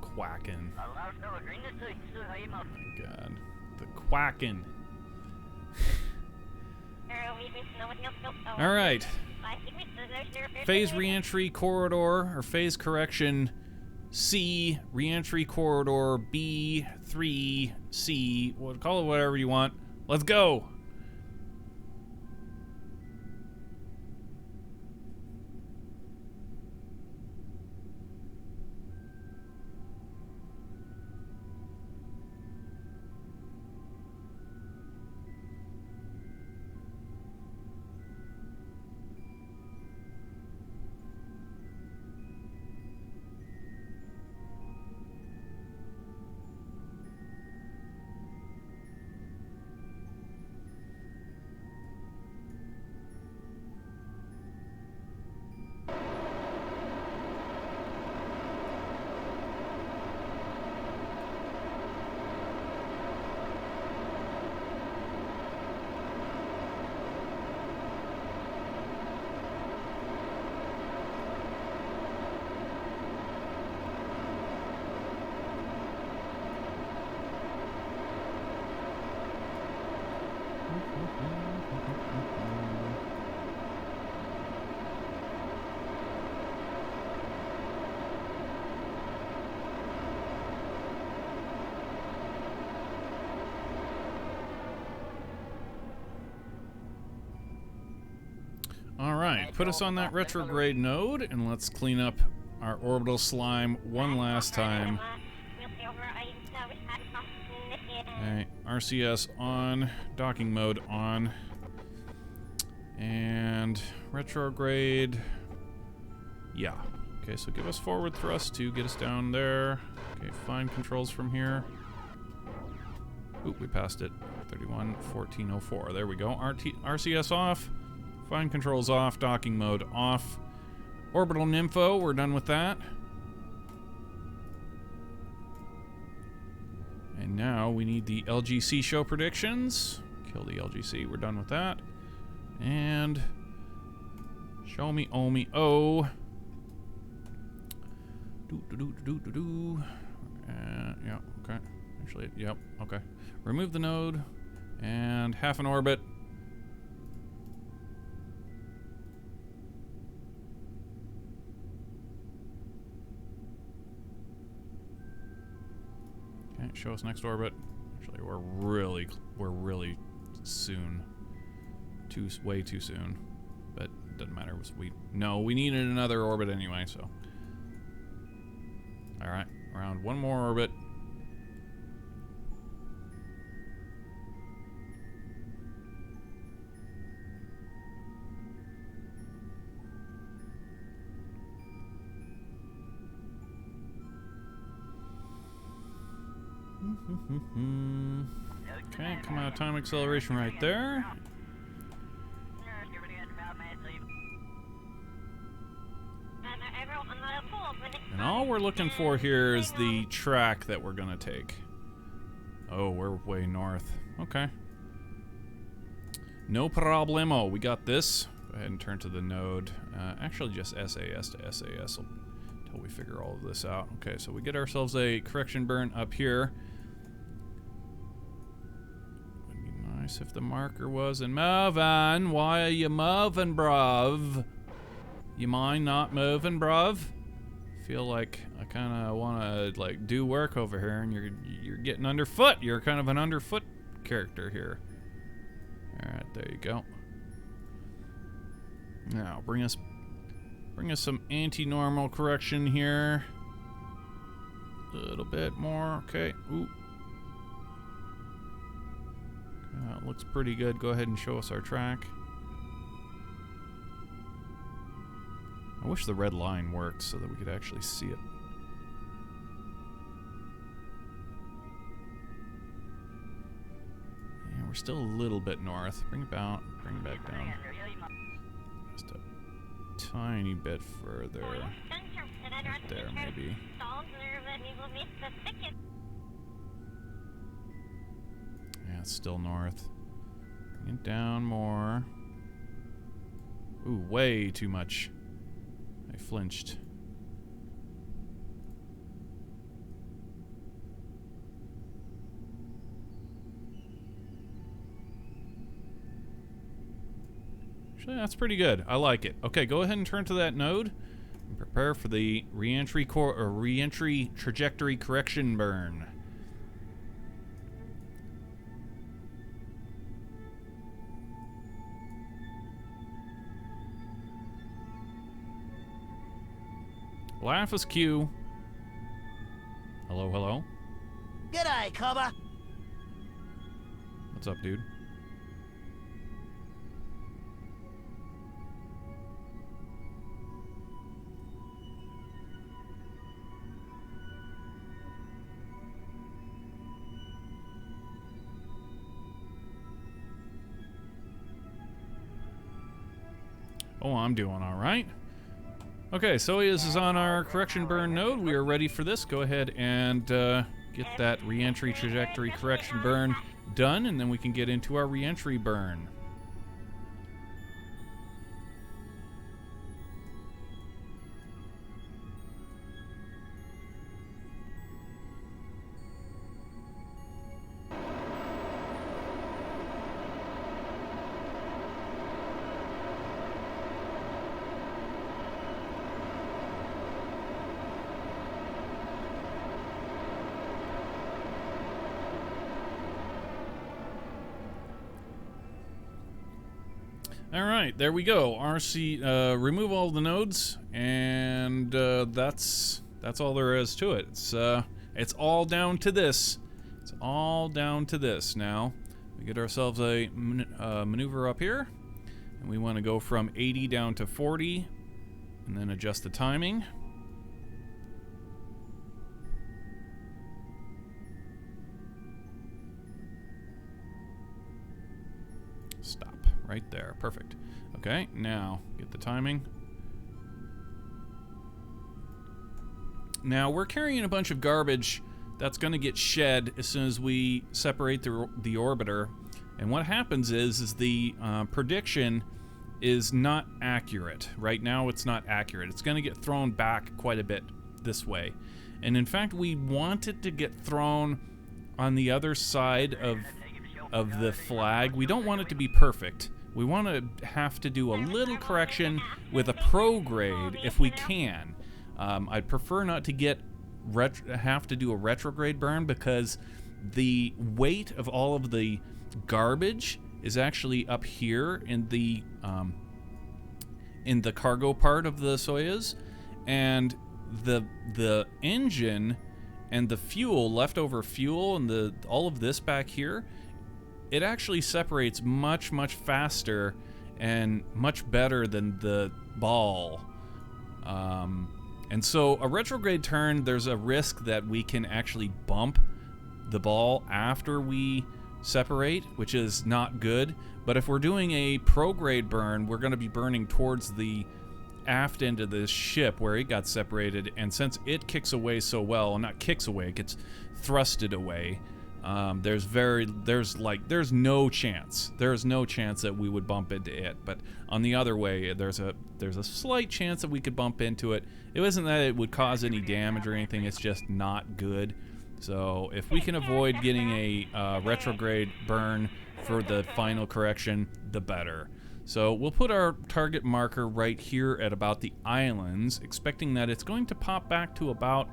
Quacking. God. The quacking. Alright. Phase reentry corridor, or phase correction C, reentry corridor B, 3C. Well, call it whatever you want. Let's go! Alright, put us on that retrograde node, and let's clean up our orbital slime one last time. Okay, RCS on, docking mode on, and retrograde, yeah. Okay, so give us forward thrust to get us down there. Okay, fine controls from here. Oop, we passed it. 31-1404, there we go. RCS off. Fine controls off, docking mode off. Orbital Nympho, we're done with that. And now we need the LGC show predictions. Kill the LGC. We're done with that. And show me, oh me, oh. Yeah, okay. Actually, yep, okay. Remove the node and half an orbit. Okay, show us next orbit. Actually, we're really soon. Way too soon. But it doesn't matter. We needed another orbit anyway, so. Alright, around one more orbit. Okay, come out of time acceleration right there. And all we're looking for here is the track that we're gonna take. Oh, we're way north. Okay. No problemo. We got this. Go ahead and turn to the node. Actually, just SAS to SAS until we figure all of this out. Okay, so we get ourselves a correction burn up here. Would be nice if the marker wasn't moving. Why are you moving, bruv? You mind not moving, bruv? Feel like I kind of want to like do work over here, and you're getting underfoot. You're kind of an underfoot character here. All right, there you go. Now bring us some anti-normal correction here. A little bit more. Okay. Ooh. Looks pretty good. Go ahead and show us our track. I wish the red line worked so that we could actually see it. Yeah, we're still a little bit north. Bring it back down. Just a tiny bit further. Right there, maybe. Yeah, it's still north. Bring it down more. Ooh, way too much. I flinched. Actually, that's pretty good. I like it. Okay, go ahead and turn to that node and prepare for the re-entry trajectory correction burn. Laugh is Q. Hello, hello. G'day, cobber. What's up, dude? Oh, I'm doing all right. Okay, Soyuz is on our correction burn node. We are ready for this. Go ahead and get that re-entry trajectory correction burn done, and then we can get into our re-entry burn. Alright, there we go. RC, remove all the nodes, and that's all there is to it. It's all down to this. It's all down to this now. We get ourselves a maneuver up here, and we want to go from 80 down to 40, and then adjust the timing. Stop. Right there. Perfect. Okay, now get the timing. Now we're carrying a bunch of garbage that's going to get shed as soon as we separate the orbiter. And what happens is the prediction is not accurate. Right now it's not accurate. It's going to get thrown back quite a bit this way. And in fact, we want it to get thrown on the other side of the flag. We don't want it to be perfect. We want to have to do a little correction with a prograde if we can. I'd prefer not to have to do a retrograde burn, because the weight of all of the garbage is actually up here in the cargo part of the Soyuz, and the engine and the fuel, leftover fuel, and all of this back here, it actually separates much faster and much better than the ball. And so a retrograde turn, there's a risk that we can actually bump the ball after we separate, which is not good. But if we're doing a prograde burn, we're going to be burning towards the aft end of this ship where it got separated, and since it kicks away so well, not kicks away, it gets thrusted away, there's no chance that we would bump into it. But on the other way, there's a slight chance that we could bump into it. It wasn't that it would cause any damage or anything, it's just not good. So if we can avoid getting a retrograde burn for the final correction, the better. So we'll put our target marker right here at about the islands, expecting that it's going to pop back to about,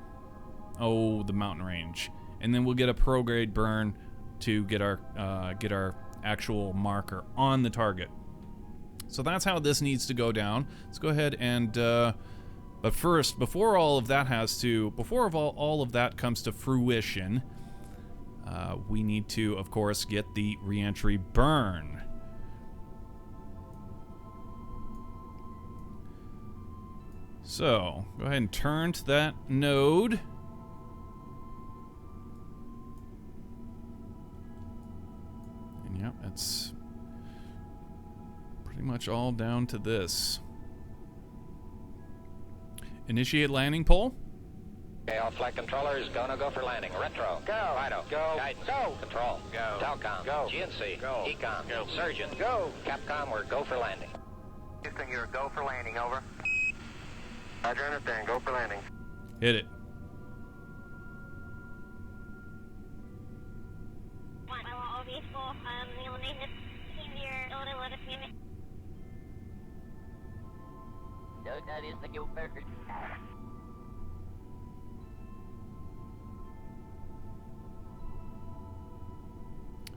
the mountain range. And then we'll get a prograde burn to get our actual marker on the target. So that's how this needs to go down. Let's go ahead and, but first, before all of that comes to fruition, we need to, of course, get the reentry burn. So, go ahead and turn to that node. And yeah, it's pretty much all down to this. Initiate landing pole. Okay, all flight controllers, go for landing. Retro. Go. Fido. Go. Guidance. Go. Control. Go. Telcom. Go. GNC. Go. Ecom. Go. Surgeon. Go. Capcom, we're go for landing. Houston, you're go for landing, over. Roger, understand. Go for landing. Hit it.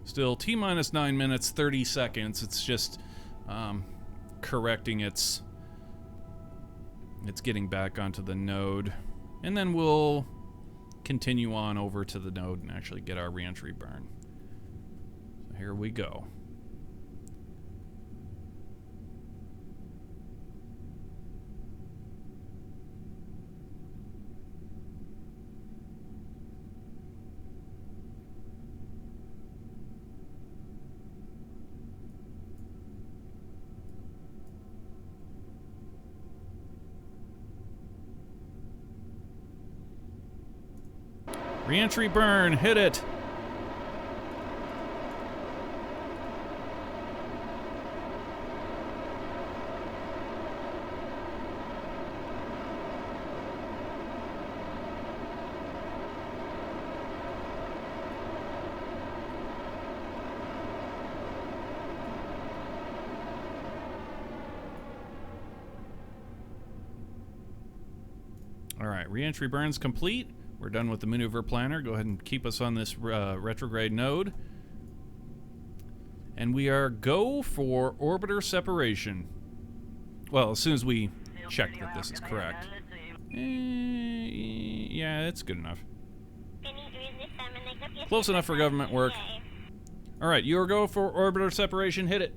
Still T-minus 9 minutes, 30 seconds. It's just correcting its getting back onto the node. And then we'll continue on over to the node and actually get our reentry burn. So here we go. Reentry burn, hit it. All right, reentry burn's complete. We're done with the maneuver planner. Go ahead and keep us on this retrograde node. And we are go for orbiter separation. Well, as soon as we check that this is correct. Yeah, it's good enough. Close enough for government work. All right, you are go for orbiter separation. Hit it.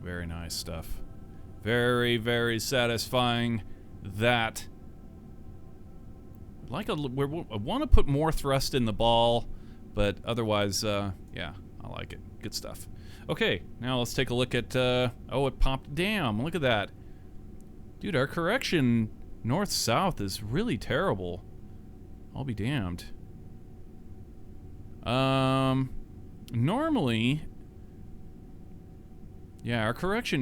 Very nice stuff. Very, very satisfying that I want to put more thrust in the ball, but otherwise, yeah, I like it. Good stuff. Okay, now let's take a look at, oh, it popped. Damn, look at that. Dude, our correction north-south is really terrible. I'll be damned. Normally, yeah, our correction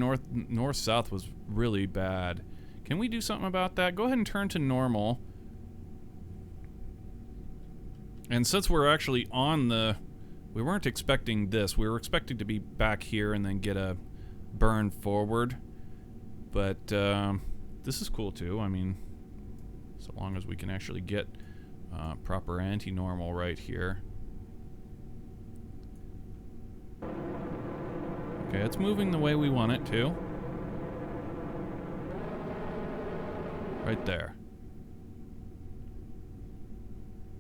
north-south was really bad. Can we do something about that? Go ahead and turn to normal. And since we're actually on the... We weren't expecting this. We were expecting to be back here and then get a burn forward. But this is cool too. I mean, so long as we can actually get proper anti-normal right here. Okay, it's moving the way we want it to. Right there.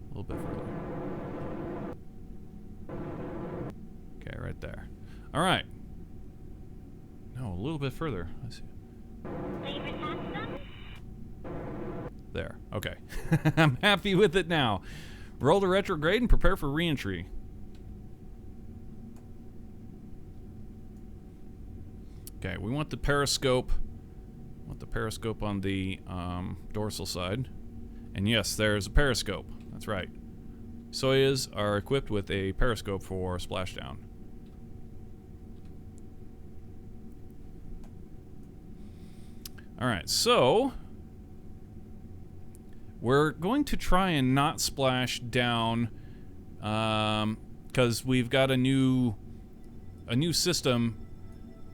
A little bit further. Okay, right there. All right. No, a little bit further. I see. There. Okay. I'm happy with it now. Roll to retrograde and prepare for re-entry. Okay, we want the periscope. On the dorsal side. And yes, there's a periscope. That's right. Soyuz are equipped with a periscope for splashdown. Alright, so we're going to try and not splash down because we've got a new system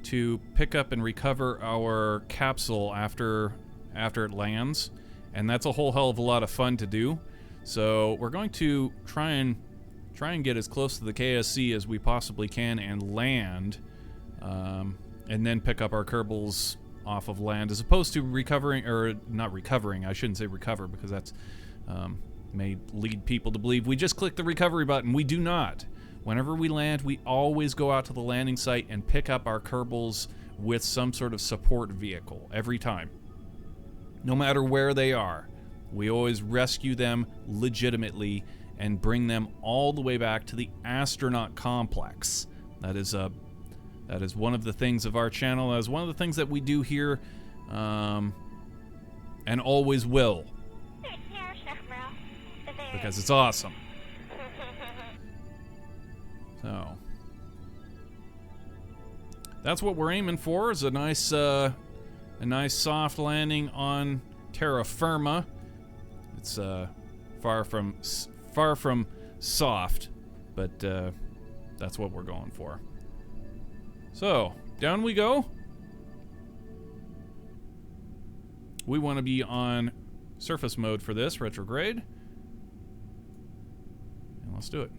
to pick up and recover our capsule after it lands, and that's a whole hell of a lot of fun to do. So we're going to try and get as close to the KSC as we possibly can and land, and then pick up our kerbals off of land, as opposed to recovering, or not recovering. I shouldn't say recover, because that's may lead people to believe we just click the recovery button. We do not. Whenever we land, we always go out to the landing site and pick up our kerbals with some sort of support vehicle every time. No matter where they are. We always rescue them legitimately and bring them all the way back to the astronaut complex. That is one of the things of our channel. That is one of the things that we do here, and always will. Because it's awesome. So that's what we're aiming for, is a nice soft landing on terra firma. It's far from soft, but that's what we're going for. So down we go. We want to be on surface mode for this retrograde, and let's do it.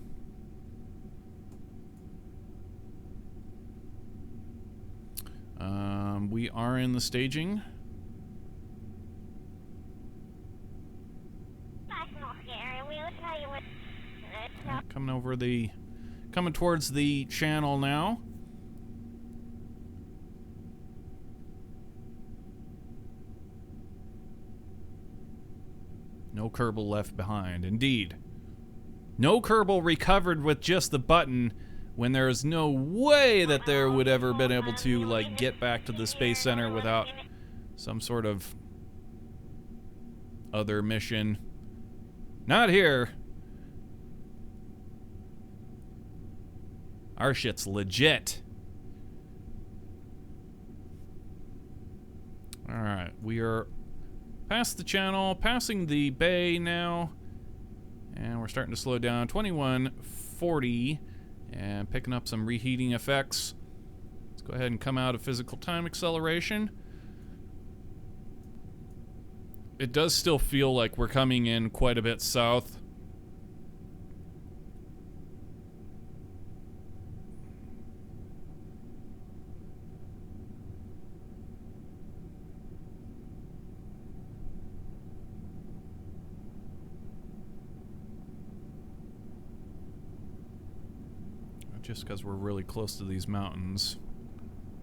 We are in the staging. Coming towards the channel now. No kerbal left behind, indeed. No kerbal recovered with just the button, when there's no way that there would ever been able to, like, get back to the Space Center without some sort of other mission. Not here. Our shit's legit. Alright, we are past the channel, passing the bay now, and we're starting to slow down. 2140. And picking up some reheating effects. Let's go ahead and come out of physical time acceleration. It does still feel like we're coming in quite a bit south. Just because we're really close to these mountains.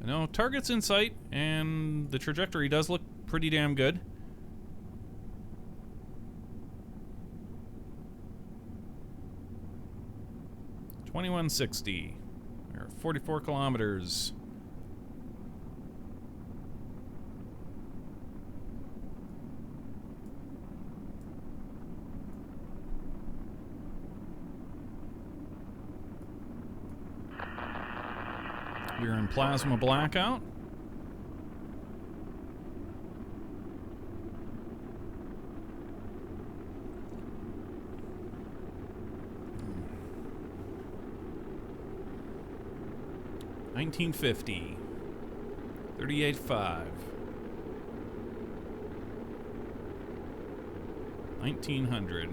I know, target's in sight, and the trajectory does look pretty damn good. 2160. We're 44 kilometers. We're in plasma blackout. $19.50. 38.5. 1900.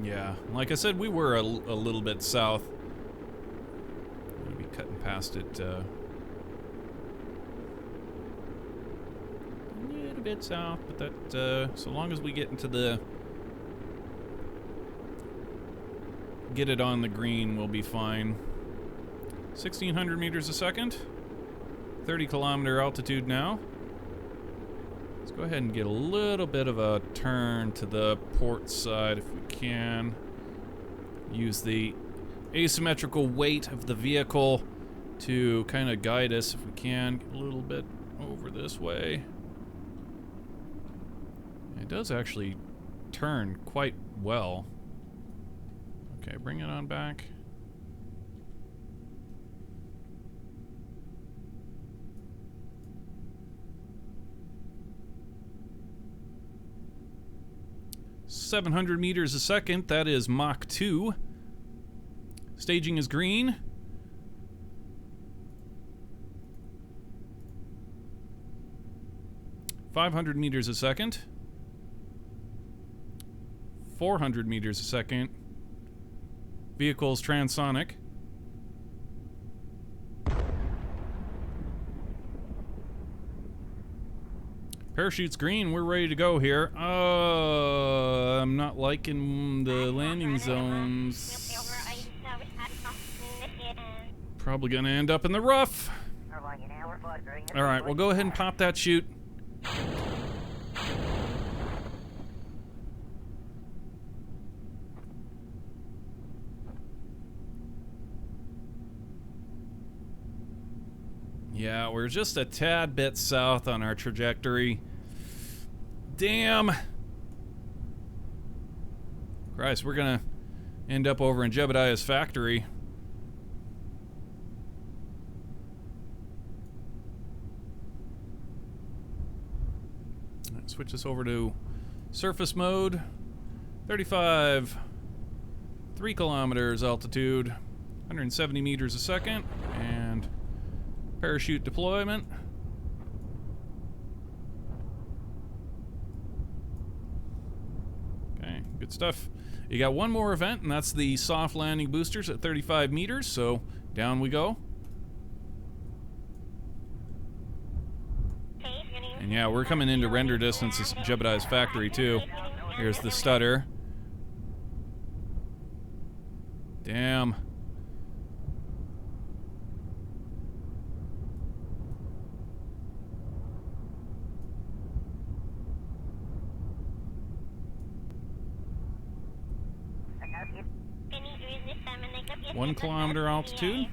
Yeah, like I said, we were a little bit south. I'm gonna be cutting past it a little bit south, but that so long as we get into the get it on the green, we'll be fine. 1600 meters a second, 30 kilometer altitude now. Let's go ahead and get a little bit of a turn to the port side if we can. Use the asymmetrical weight of the vehicle to kind of guide us if we can. Get a little bit over this way. It does actually turn quite well. Okay, bring it on back. .700 meters a second, that is Mach 2. Staging is green. .500 meters a second. 400 meters a second. Vehicle's transonic. Parachute's green, we're ready to go here. I'm not liking the landing zones. Probably gonna end up in the rough. Alright, we'll go ahead and pop that chute. Yeah, we're just a tad bit south on our trajectory. Damn. Christ, we're gonna end up over in Jebediah's factory. Let's switch this over to surface mode. 35. 3 kilometers altitude. 170 meters a second. And parachute deployment. Okay, good stuff. You got one more event, and that's the soft landing boosters at 35 meters, so down we go. And yeah, we're coming into render distance as Jebediah's factory too. Here's the stutter. Damn. One kilometer altitude.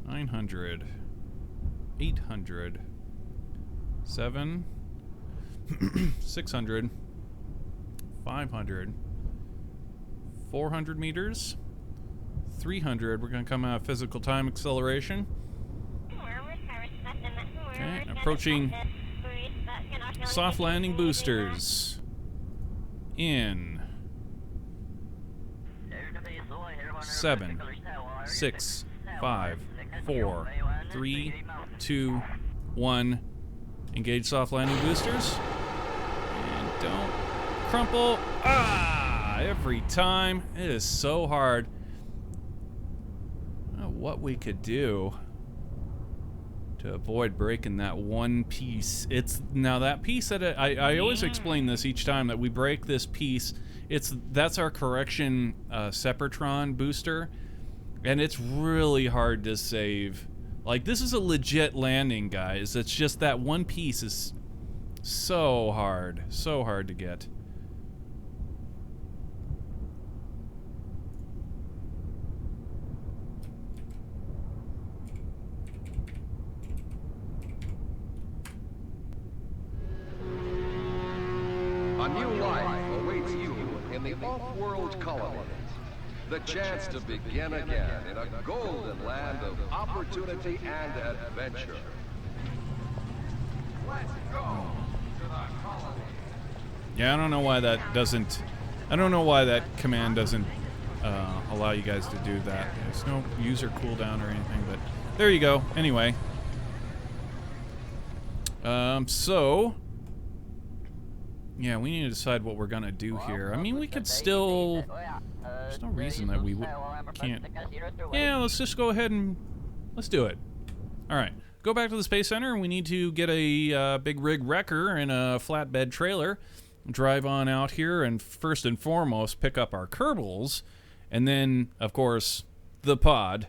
900. 800. 7. 600. 500. 400 meters. 300. We're going to come out of physical time acceleration. Okay, approaching soft landing boosters. In 7, 6, 5, 4, 3, 2, 1. Engage soft landing boosters. And don't crumple. Ah! Every time. It is so hard. I don't know what we could do to avoid breaking that one piece. It's now that piece that I always explain this each time that we break this piece. That's our correction Sepratron booster, and it's really hard to save Like, this is a legit landing, guys. It's just that one piece is so hard to get. A new life awaits you in the off-world colonies. The chance to begin again in a golden land of opportunity and adventure. Let's go to the colony. Yeah, I don't know why that doesn't... I don't know why that command doesn't allow you guys to do that. There's no user cooldown or anything, but there you go. Anyway. So... yeah, we need to decide what we're gonna do here. I mean, we could still... there's no reason that we can't... yeah, let's just go ahead and... let's do it. Alright, go back to the Space Center, and we need to get a big rig wrecker and a flatbed trailer. Drive on out here, and first and foremost, pick up our kerbals. And then, of course, the pod.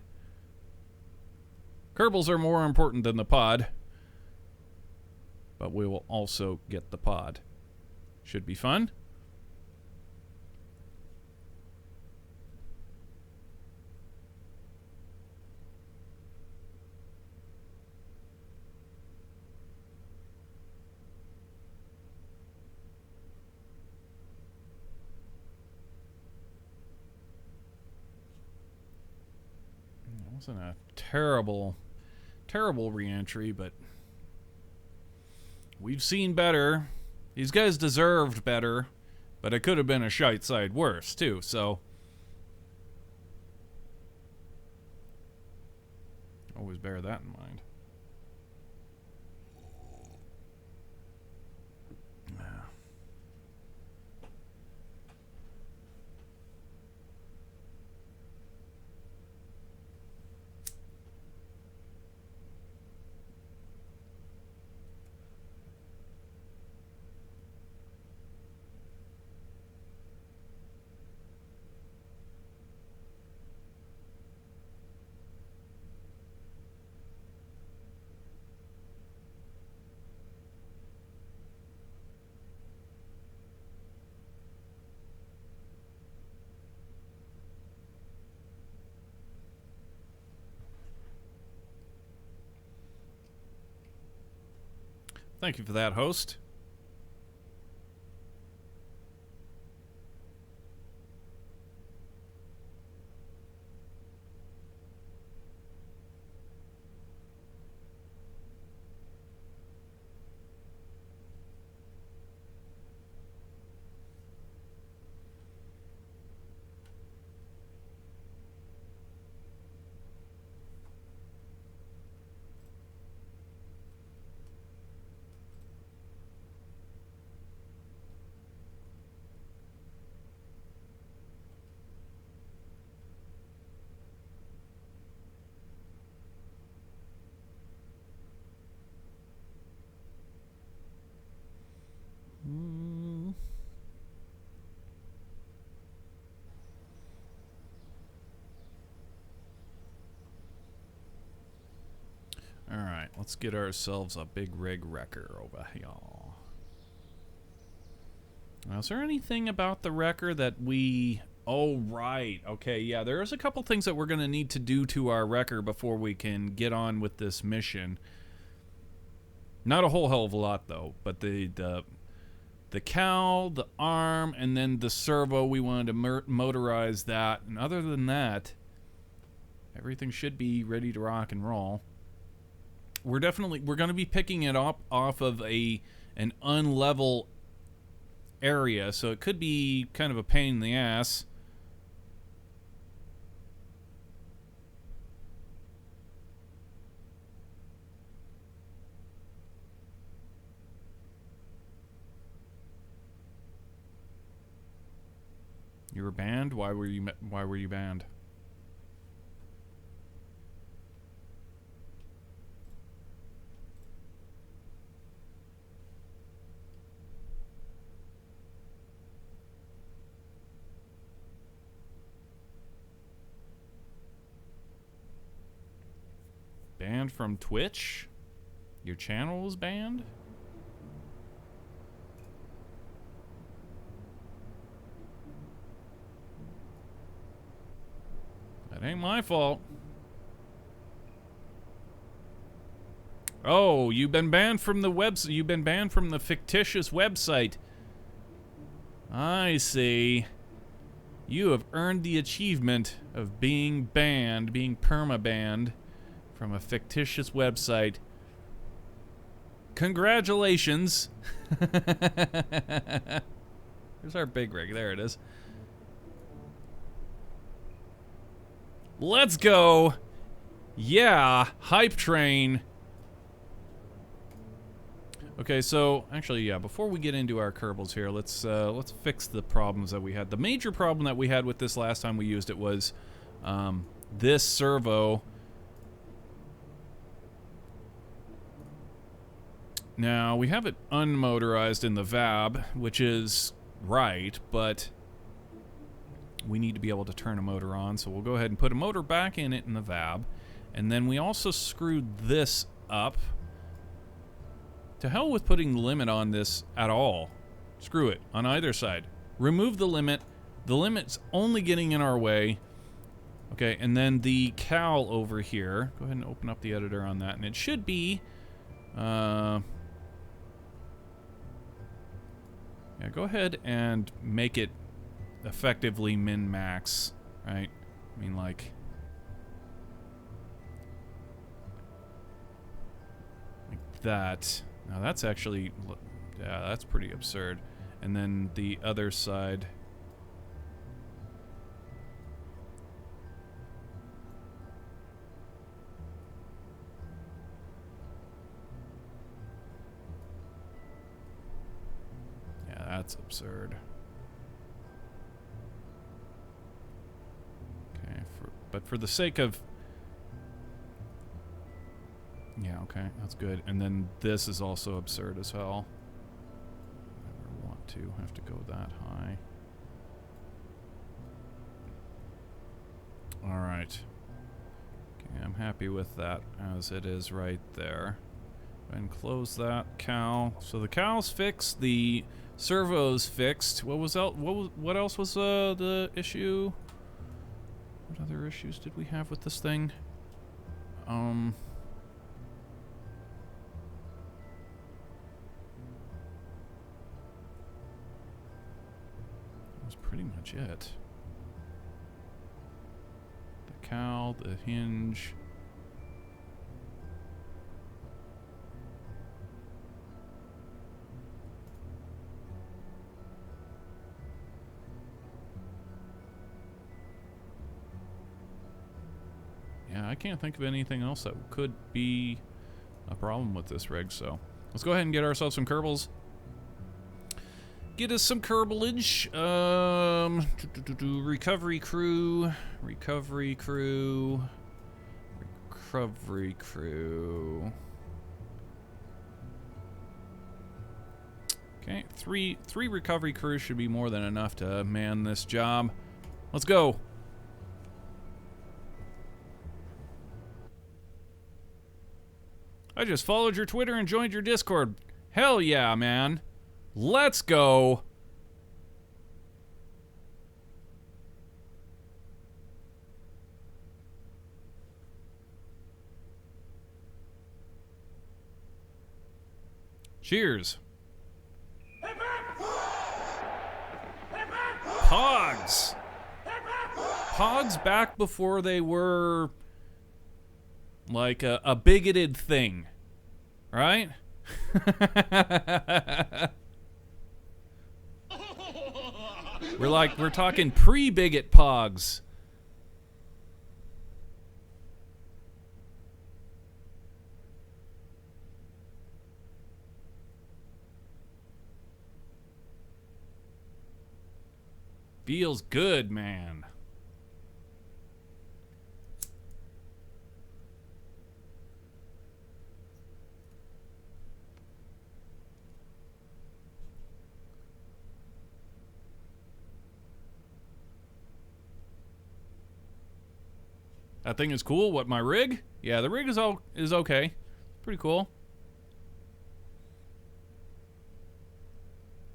Kerbals are more important than the pod. But we will also get the pod. Should be fun. It wasn't a terrible re-entry, but we've seen better. These guys deserved better, but it could have been a shite side worse, too, so... always bear that in mind. Thank you for that, host. Alright, let's get ourselves a big rig wrecker over here. Now, is there anything about the wrecker that we... oh, right. Okay, yeah, there's a couple things that we're going to need to do to our wrecker before we can get on with this mission. Not a whole hell of a lot, though, but the cowl, the arm, and then the servo, we wanted to motorize that. And other than that, everything should be ready to rock and roll. We're going to be picking it up off of an unlevel area, so it could be kind of a pain in the ass. You were banned? Why were you banned? Banned from Twitch? Your channel was banned? That ain't my fault. Oh, you've been banned from the website. You've been banned from the fictitious website. I see. You have earned the achievement of being banned, being perma-banned from a fictitious website. Congratulations. Here's our big rig. There it is. Let's go. Yeah, hype train. Okay, so actually, yeah, before we get into our kerbals here, let's fix the problems that we had. The major problem that we had with this last time we used it was this servo. Now, we have it unmotorized in the VAB, which is right, but we need to be able to turn a motor on, so we'll go ahead and put a motor back in it in the VAB. And then we also screwed this up. To hell with putting the limit on this at all. Screw it, on either side. Remove the limit. The limit's only getting in our way. Okay, and then the cowl over here. Go ahead and open up the editor on that, and it should be... yeah, go ahead and make it effectively min-max, right? I mean, like that. Now that's actually, yeah, that's pretty absurd. And then the other side. Yeah, that's absurd. Okay, but for the sake of... Yeah, okay, that's good. And then this is also absurd as hell. Never want to have to go that high. Alright. Okay, I'm happy with that as it is right there. Go ahead and close that cowl. So the cowl's fixed, the servo's fixed. What else was the issue? What other issues did we have with this thing? Pretty much it. The cowl, the hinge. Yeah, I can't think of anything else that could be a problem with this rig, so let's go ahead and get ourselves some kerbals. Get us some kerbalage. Recovery crew. Okay, three recovery crews should be more than enough to man this job. Let's go. I just followed your Twitter and joined your Discord. Hell yeah, man. Let's go. Cheers. Pogs. Pogs back before they were like a bigoted thing, right? We're talking pre-bigot pogs. Feels good, man. That thing is cool. What, my rig? Yeah, the rig is okay. Pretty cool.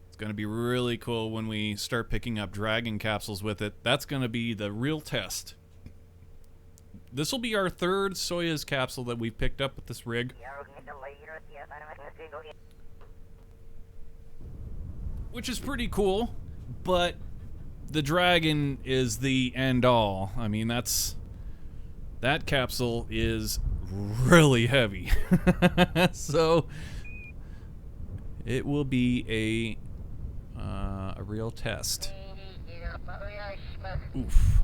It's going to be really cool when we start picking up Dragon capsules with it. That's going to be the real test. This will be our third Soyuz capsule that we've picked up with this rig. Which is pretty cool, but the Dragon is the end all. I mean, that capsule is really heavy. So it will be a real test. Oof.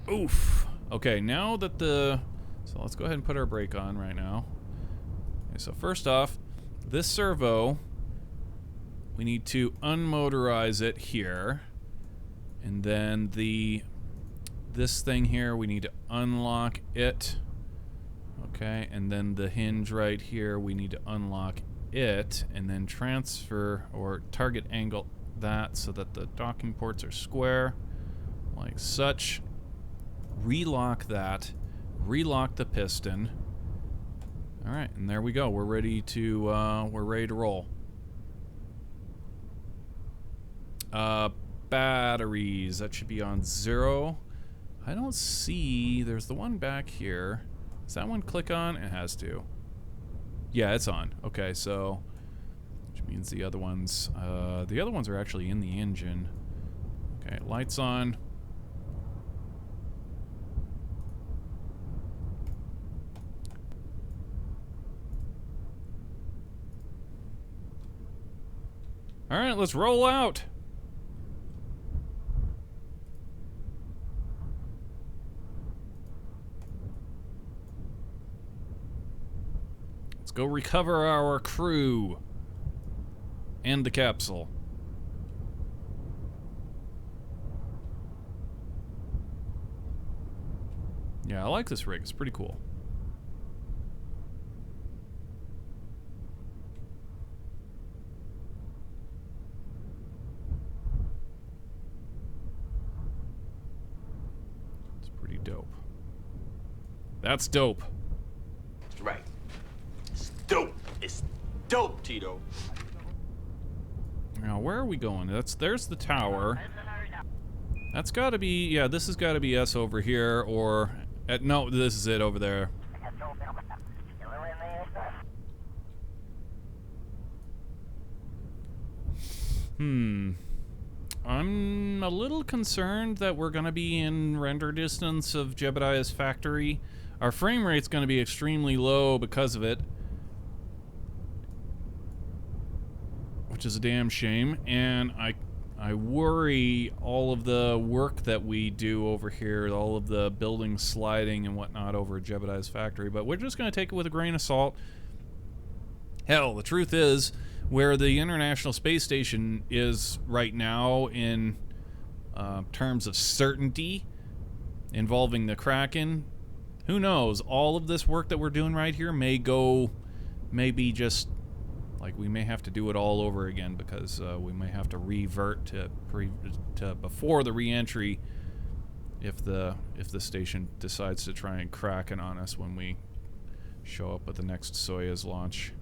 Oof. Okay, now that so let's go ahead and put our brake on right now. Okay, so first off, this servo, we need to unmotorize it here. And then this thing here, we need to unlock it. Okay, and then the hinge right here, we need to unlock it, and then transfer or target angle that so that the docking ports are square, like such. Relock that, relock the piston. All right, and there we go. We're ready to roll. Batteries, that should be on 0. I don't see, there's the one back here. Does that one click on? It has to. Yeah, it's on. Okay, so, which means the other ones are actually in the engine. Okay, lights on. All right, let's roll out. Let's go recover our crew and the capsule. Yeah, I like this rig. It's pretty cool. Dope. That's dope. That's right. It's dope. It's dope, Tito. Now, where are we going? There's the tower. That's got to be, yeah, this has got to be us over here, or no, this is it over there. I'm a little concerned that we're going to be in render distance of Jebediah's factory. Our frame rate's going to be extremely low because of it, which is a damn shame. And I worry all of the work that we do over here, all of the building sliding and whatnot over at Jebediah's factory. But we're just going to take it with a grain of salt. Hell, the truth is, where the International Space Station is right now in terms of certainty involving the Kraken, who knows? All of this work that we're doing right here may be just like we may have to do it all over again, because we may have to revert to before the re-entry if the station decides to try and Kraken on us when we show up at the next Soyuz launch.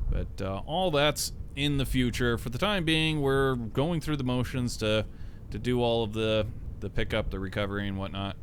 But all that's in the future. For the time being, we're going through the motions to do all of the pickup, the recovery, and whatnot.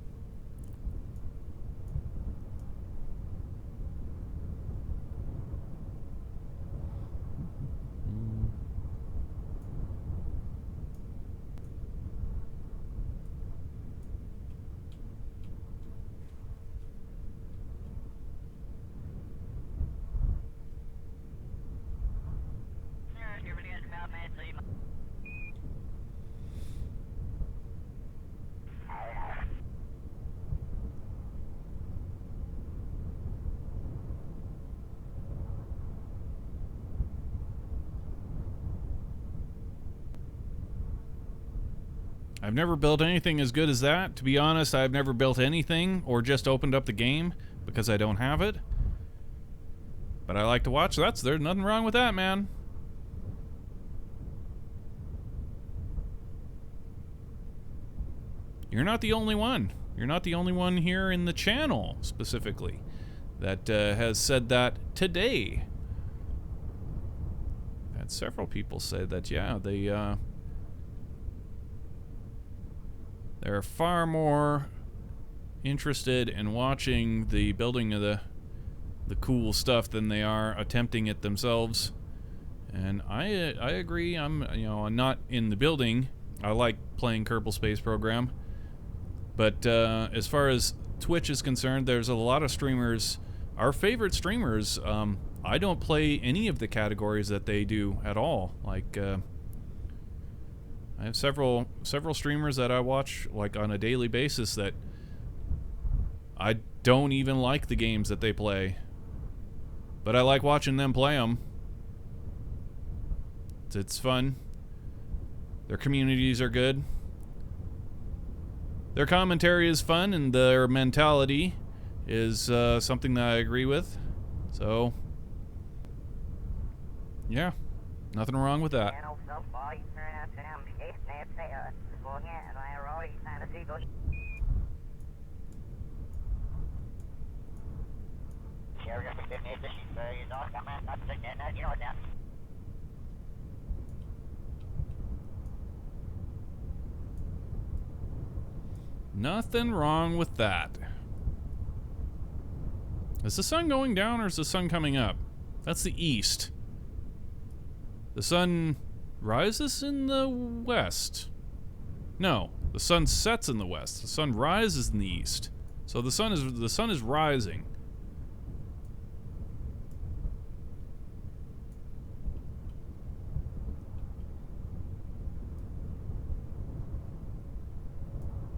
I've never built anything as good as that. To be honest, I've never built anything or just opened up the game because I don't have it. But I like to watch. There's nothing wrong with that, man. you're not the only one. You're not the only one here in the channel, specifically, that has said that today. I've had several people say that, yeah, they're far more interested in watching the building of the cool stuff than they are attempting it themselves. And I agree. I'm not in the building. I like playing Kerbal Space Program. But as far as Twitch is concerned, there's a lot of streamers, our favorite streamers, I don't play any of the categories that they do at all. Like, I have several streamers that I watch like on a daily basis that I don't even like the games that they play. But I like watching them play them. It's fun. Their communities are good. Their commentary is fun, and their mentality is something that I agree with. So, yeah, nothing wrong with that. Nothing wrong with that. Is the sun going down or is the sun coming up? That's the east. The sun rises in the west. No, the sun sets in the west. The sun rises in the east. So the sun is rising.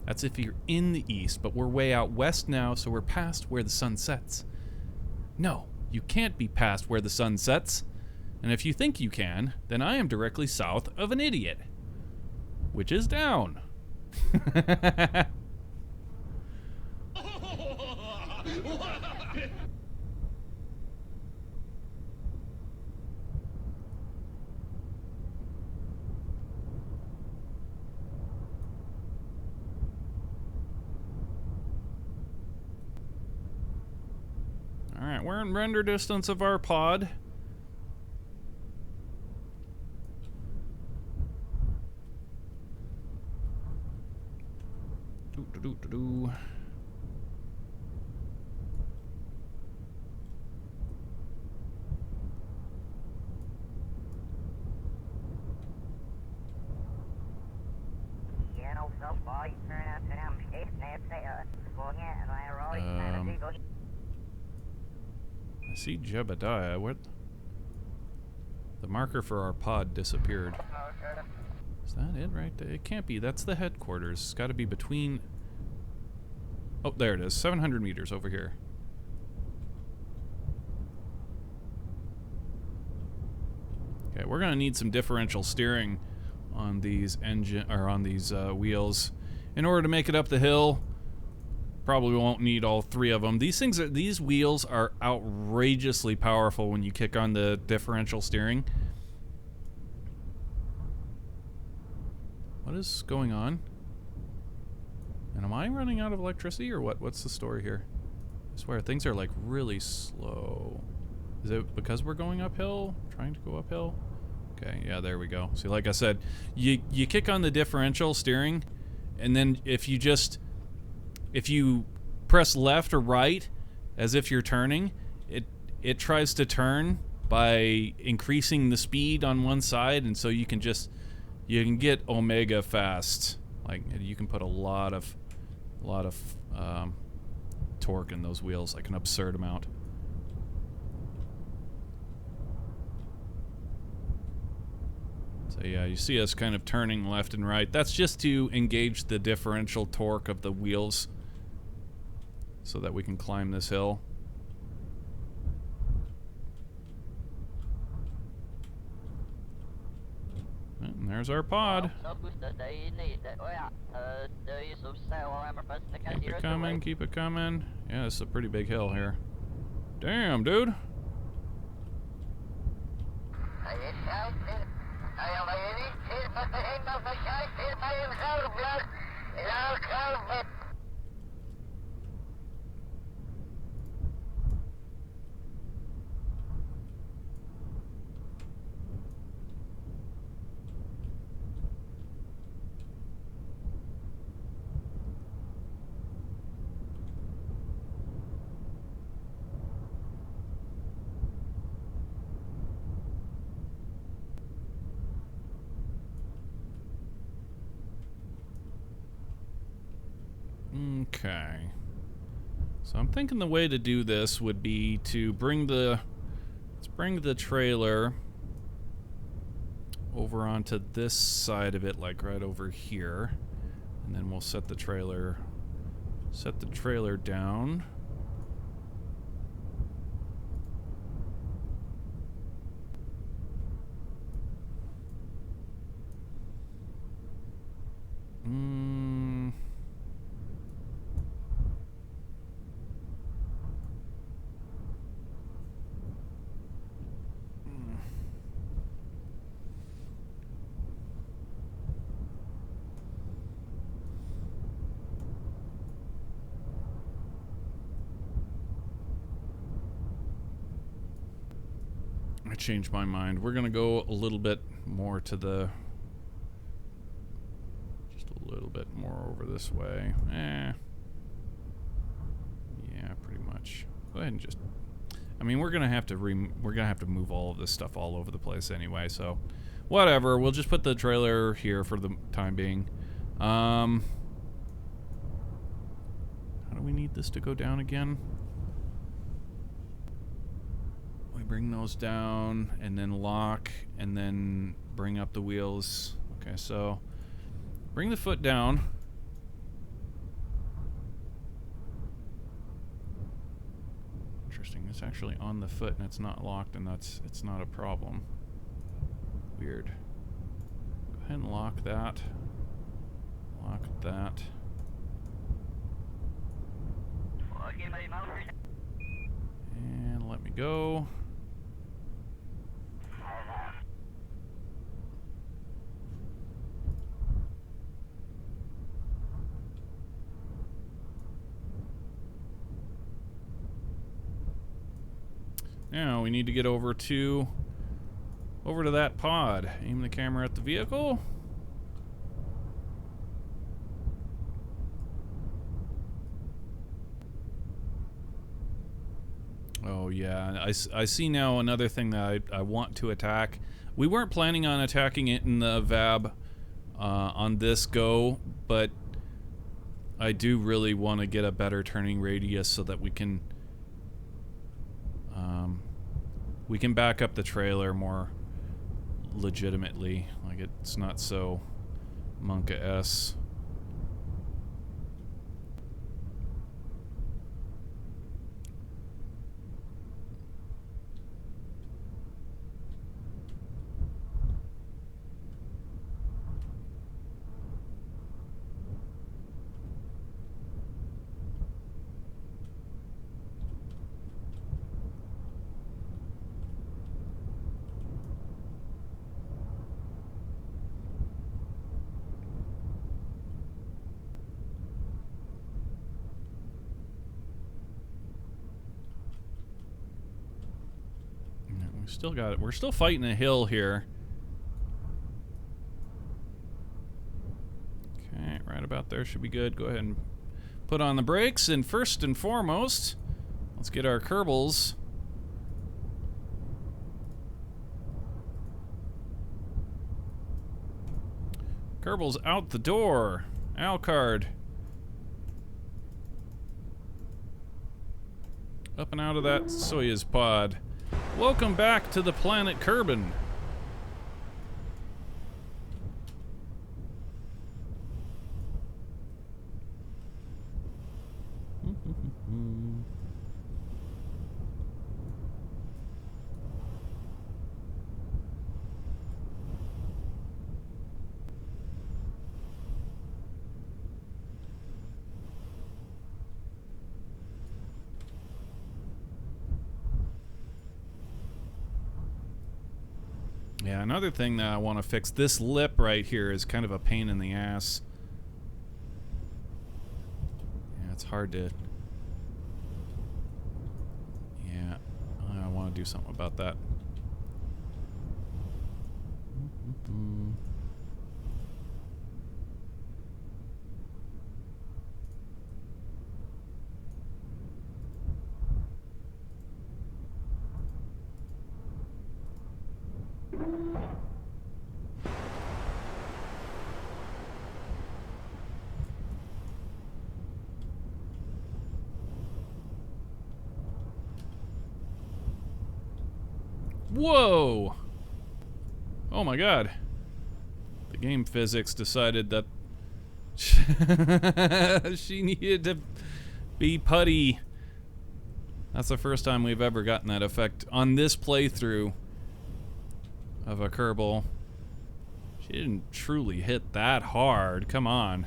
That's if you're in the east, but we're way out west now, so we're past where the sun sets. No, you can't be past where the sun sets. And if you think you can, then I am directly south of an idiot, which is down. Alright, we're in render distance of our pod. Do. I see Jebediah. What? The marker for our pod disappeared. Is that it right there? It can't be. That's the headquarters. It's got to be between... Oh, there it is. 700 meters over here. Okay, we're gonna need some differential steering on these wheels in order to make it up the hill. Probably won't need all three of them. These wheels are outrageously powerful when you kick on the differential steering. What is going on? And am I running out of electricity or what? What's the story here? I swear things are like really slow. Is it because we're going uphill? Trying to go uphill? Okay, yeah, there we go. See, like I said, you kick on the differential steering, and then if you press left or right as if you're turning, it tries to turn by increasing the speed on one side, and so you can get omega fast. Like, you can put a lot of torque in those wheels, like an absurd amount. So yeah, you see us kind of turning left and right. That's just to engage the differential torque of the wheels so that we can climb this hill. And there's our pod. Keep it coming, keep it coming. Yeah, it's a pretty big hill here. Damn, dude. Okay. So I'm thinking the way to do this would be to bring the trailer over onto this side of it, like right over here, and then we'll set the trailer down. I changed my mind. We're gonna go a little bit more to the, just a little bit more over this way. Yeah, pretty much. Go ahead and just, I mean, we're gonna have to move all of this stuff all over the place anyway, so whatever. We'll just put the trailer here for the time being. How do we need this to go down again? Bring those down and then lock and then bring up the wheels. Okay, so bring the foot down. Interesting. It's actually on the foot and it's not locked, and it's not a problem. Weird. Go ahead and lock that. Lock that. And let me go. Now we need to get over to that pod. Aim the camera at the vehicle. Oh yeah, I see now another thing that I want to attack. We weren't planning on attacking it in the VAB on this go, but I do really want to get a better turning radius so that we can back up the trailer more legitimately. Like, it's not so Monka-S. Still got it. We're still fighting a hill here. Okay, right about there should be good. Go ahead and put on the brakes. And first and foremost, let's get our kerbals. Kerbals out the door. Alcard. Up and out of that Soyuz pod. Welcome back to the planet Kerbin. Yeah, another thing that I want to fix, this lip right here is kind of a pain in the ass. it's hard to... Yeah, I want to do something about that. Whoa! Oh my god. The game physics decided that she needed to be putty. That's the first time we've ever gotten that effect on this playthrough of a Kerbal. She didn't truly hit that hard. Come on.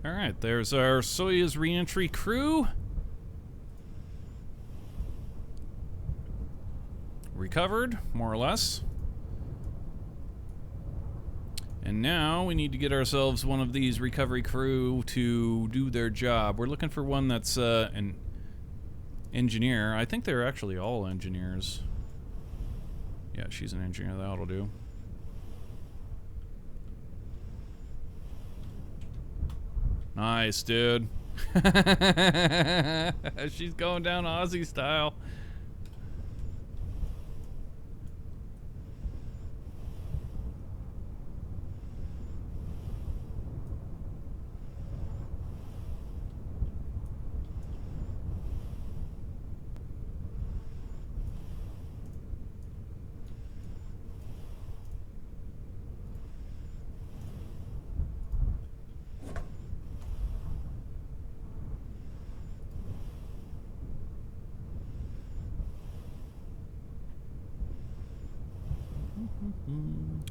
Alright, there's our Soyuz re-entry crew. Recovered, more or less. And now we need to get ourselves one of these recovery crew to do their job. We're looking for one that's an engineer. I think they're actually all engineers. Yeah, she's an engineer. That'll do. Nice, dude. She's going down Aussie style.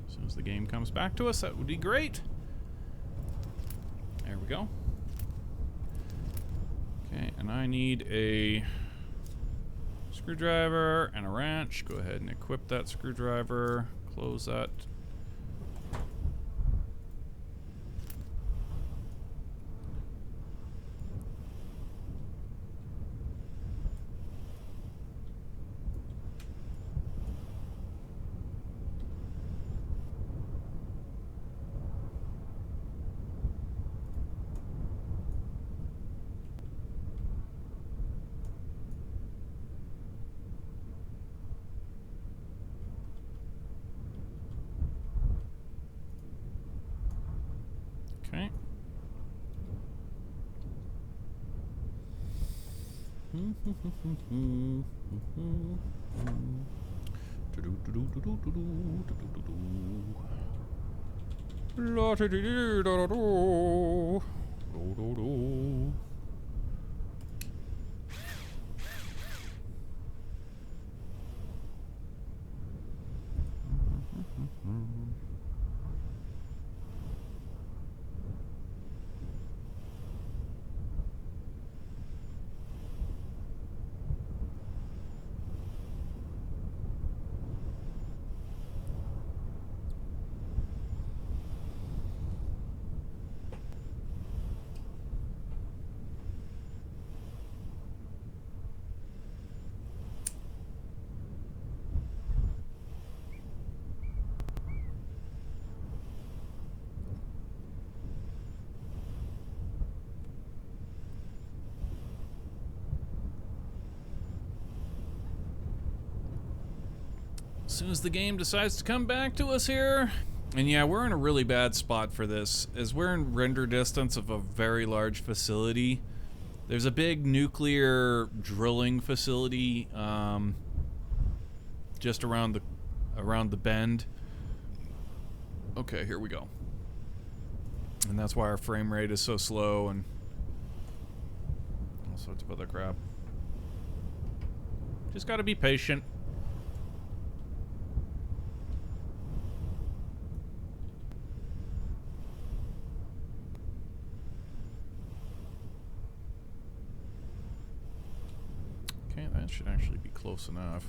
As soon as the game comes back to us, that would be great. There we go. Okay, and I need a screwdriver and a wrench. Go ahead and equip that screwdriver. Close that. Okay. soon as the game decides to come back to us here. And yeah, we're in a really bad spot for this, as we're in render distance of a very large facility. There's a big nuclear drilling facility just around the bend. Okay, here we go. And that's why our frame rate is so slow and all sorts of other crap. Just gotta be patient. Okay, that should actually be close enough.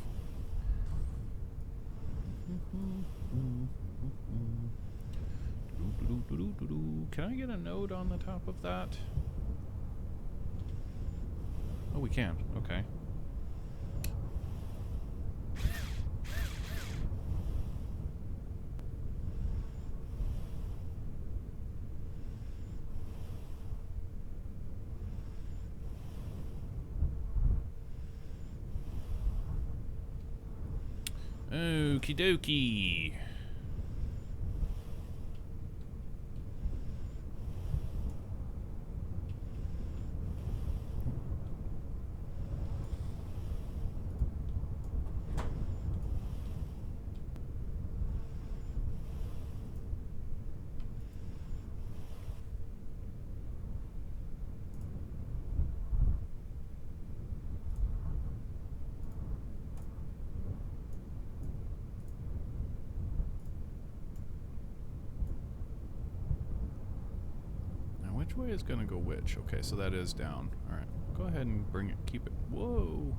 Can I get a node on the top of that? Oh, we can. Okay. Okie dokie. Which way is gonna go which? Okay, so that is down. Alright, go ahead and bring it, keep it. Whoa.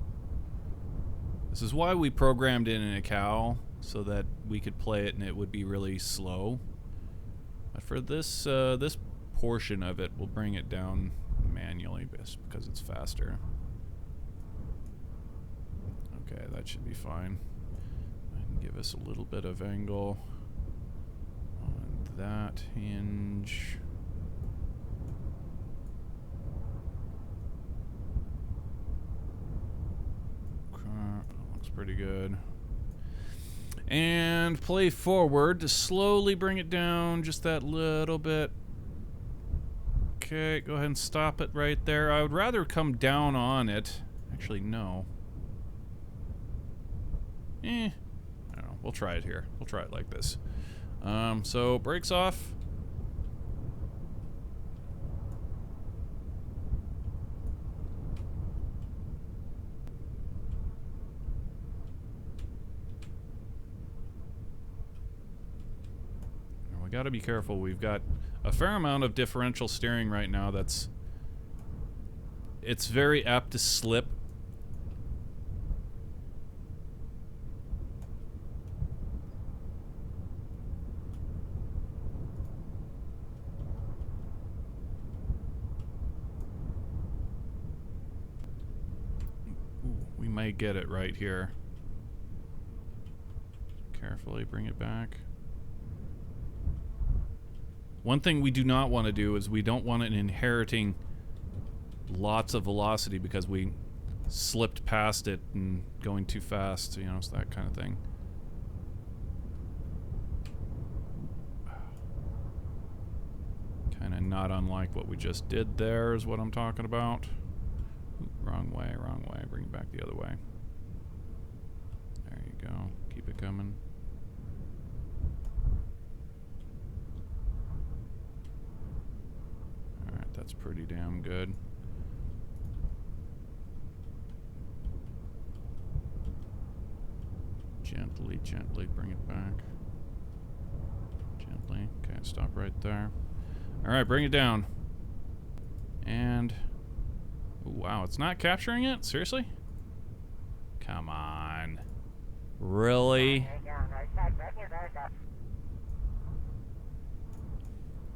This is why we programmed in a cow, so that we could play it and it would be really slow. But for this this portion of it, we'll bring it down manually just because it's faster. Okay, that should be fine. I can give us a little bit of angle on that hinge. Looks pretty good. And play forward to slowly bring it down just that little bit. Okay, go ahead and stop it right there. I would rather come down on it. Actually, no. I don't know. We'll try it here. We'll try it like this. So, brakes off. Got to be careful. We've got a fair amount of differential steering right now it's very apt to slip. Ooh, we may get it right here. Carefully bring it back. One thing we do not want to do is we don't want it inheriting lots of velocity because we slipped past it and going too fast, you know, it's that kind of thing. Kind of not unlike what we just did there is what I'm talking about. Ooh, wrong way, wrong way. Bring it back the other way. There you go. Keep it coming. That's pretty damn good. Gently, gently bring it back. Gently. Okay, stop right there. Alright, bring it down. And... ooh, wow, it's not capturing it? Seriously? Come on. Really?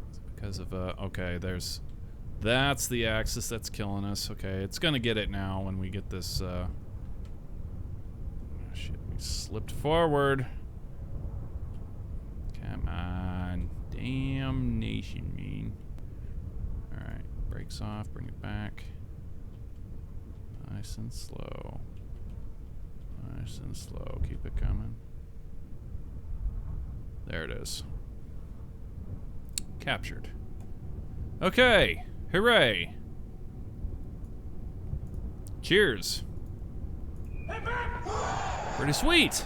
It's because of, okay, there's... that's the axis that's killing us. Okay, it's gonna get it now when we get this, oh shit, we slipped forward. Come on. Damnation, man. Alright, brakes off, bring it back. Nice and slow. Nice and slow, keep it coming. There it is. Captured. Okay. Hooray. Cheers. Pretty sweet.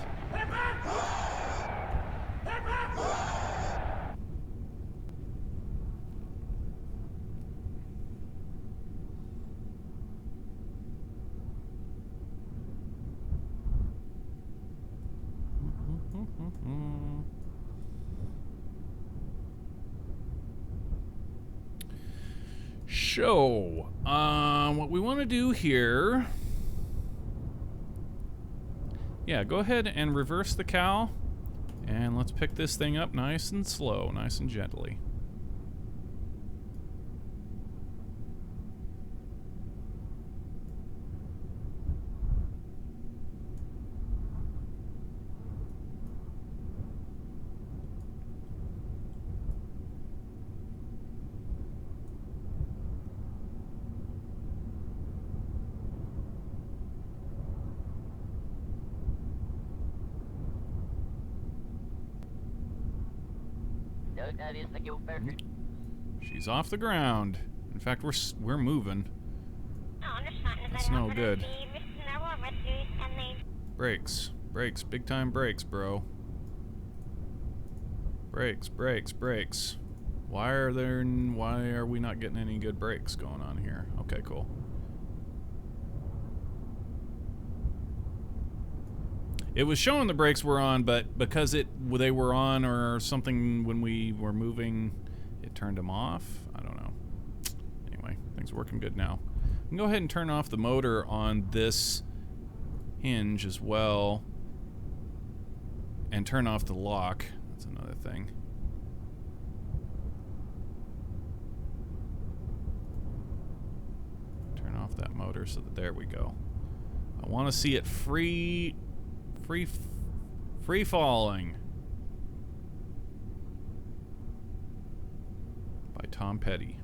So, what we want to do here... Yeah, go ahead and reverse the cow, and let's pick this thing up nice and slow, nice and gently. She's off the ground. In fact, we're moving. That's no good. Brakes, brakes, big time brakes, bro. Brakes, brakes, brakes. Why are we not getting any good brakes going on here? Okay, cool. It was showing the brakes were on, but because they were on or something when we were moving, it turned them off. I don't know. Anyway, things are working good now. I can go ahead and turn off the motor on this hinge as well, and turn off the lock. That's another thing. Turn off that motor so that there we go. I want to see it free falling by Tom Petty.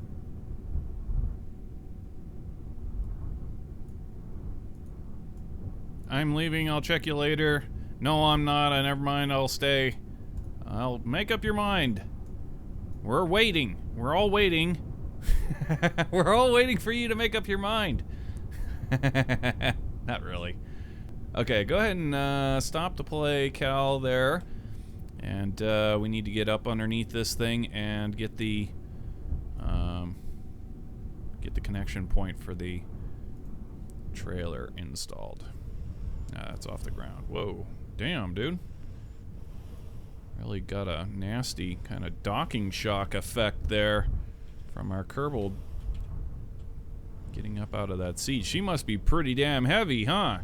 I'm leaving, I'll check you later. No, I'm not, never mind, I'll stay. I'll make up your mind. We're waiting. We're all waiting. We're all waiting for you to make up your mind. Not really. Okay, go ahead and stop the play, Cal, there. And we need to get up underneath this thing and get the connection point for the trailer installed. That's off the ground. Whoa. Damn, dude. Really got a nasty kind of docking shock effect there from our kerbal getting up out of that seat. She must be pretty damn heavy, huh?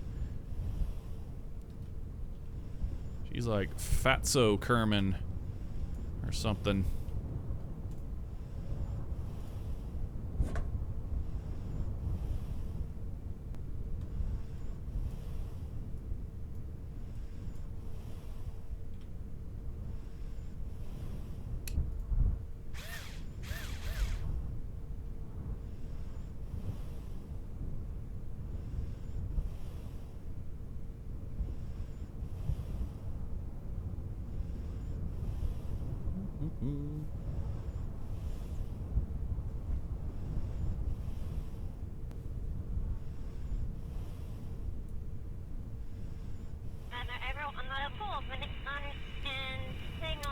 She's like Fatso Kerman or something.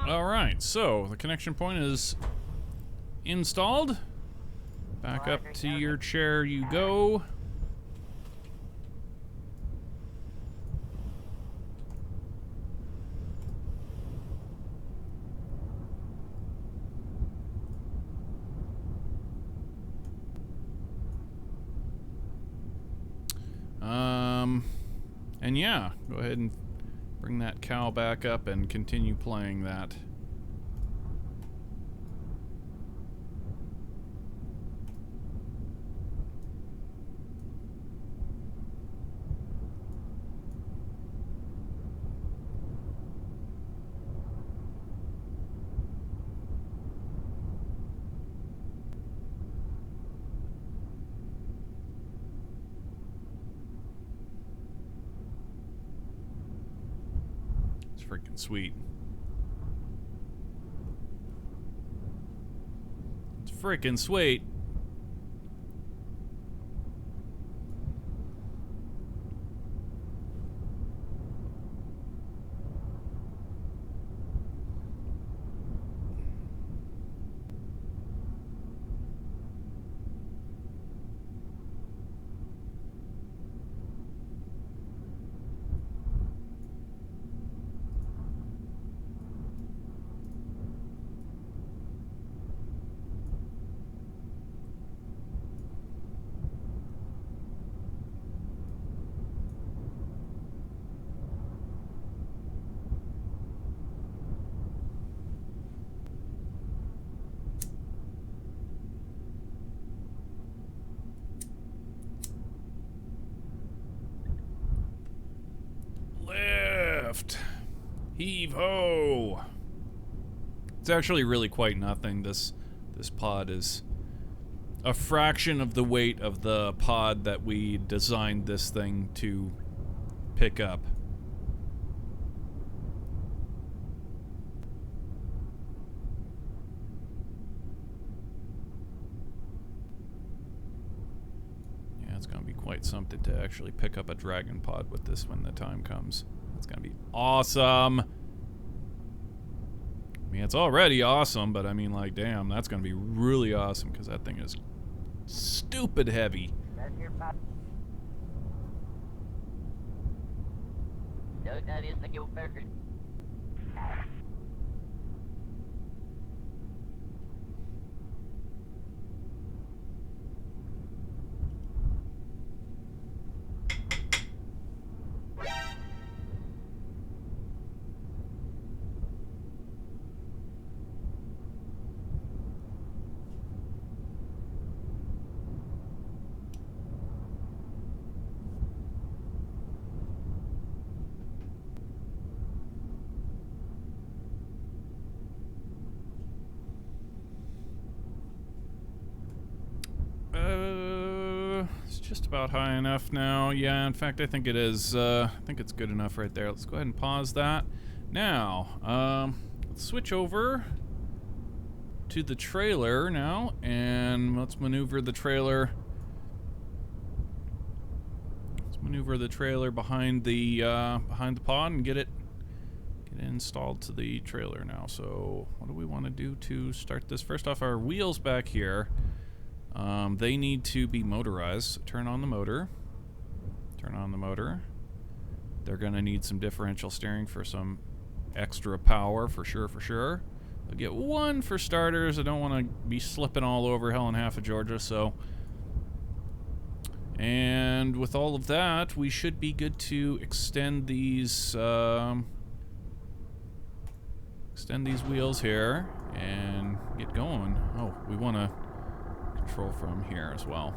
Alright, so the connection point is installed. Back up to your chair you go. And yeah, go ahead and bring that cow back up and continue playing that. Freaking sweet. freaking sweet. Lift. Heave ho. It's actually really quite nothing. This pod is a fraction of the weight of the pod that we designed this thing to pick up. Yeah, it's gonna be quite something to actually pick up a dragon pod with this when the time comes. It's gonna be awesome. I mean, it's already awesome, but I mean, like, damn, that's gonna be really awesome because that thing is stupid heavy. That's your pop. No, that is the guild burger. It's just about high enough now. Yeah, in fact, I think it is. I think it's good enough right there. Let's go ahead and pause that. Now, let's switch over to the trailer now, and let's maneuver the trailer. Let's maneuver the trailer behind the pod and get it installed to the trailer now. So, what do we want to do to start this? First off, our wheels back here. They need to be motorized. Turn on the motor. Turn on the motor. They're gonna need some differential steering for some extra power, for sure, for sure. I'll get one for starters. I don't want to be slipping all over hell and half of Georgia, so. And with all of that, we should be good to extend these wheels here and get going. Oh, we want to control from here as well.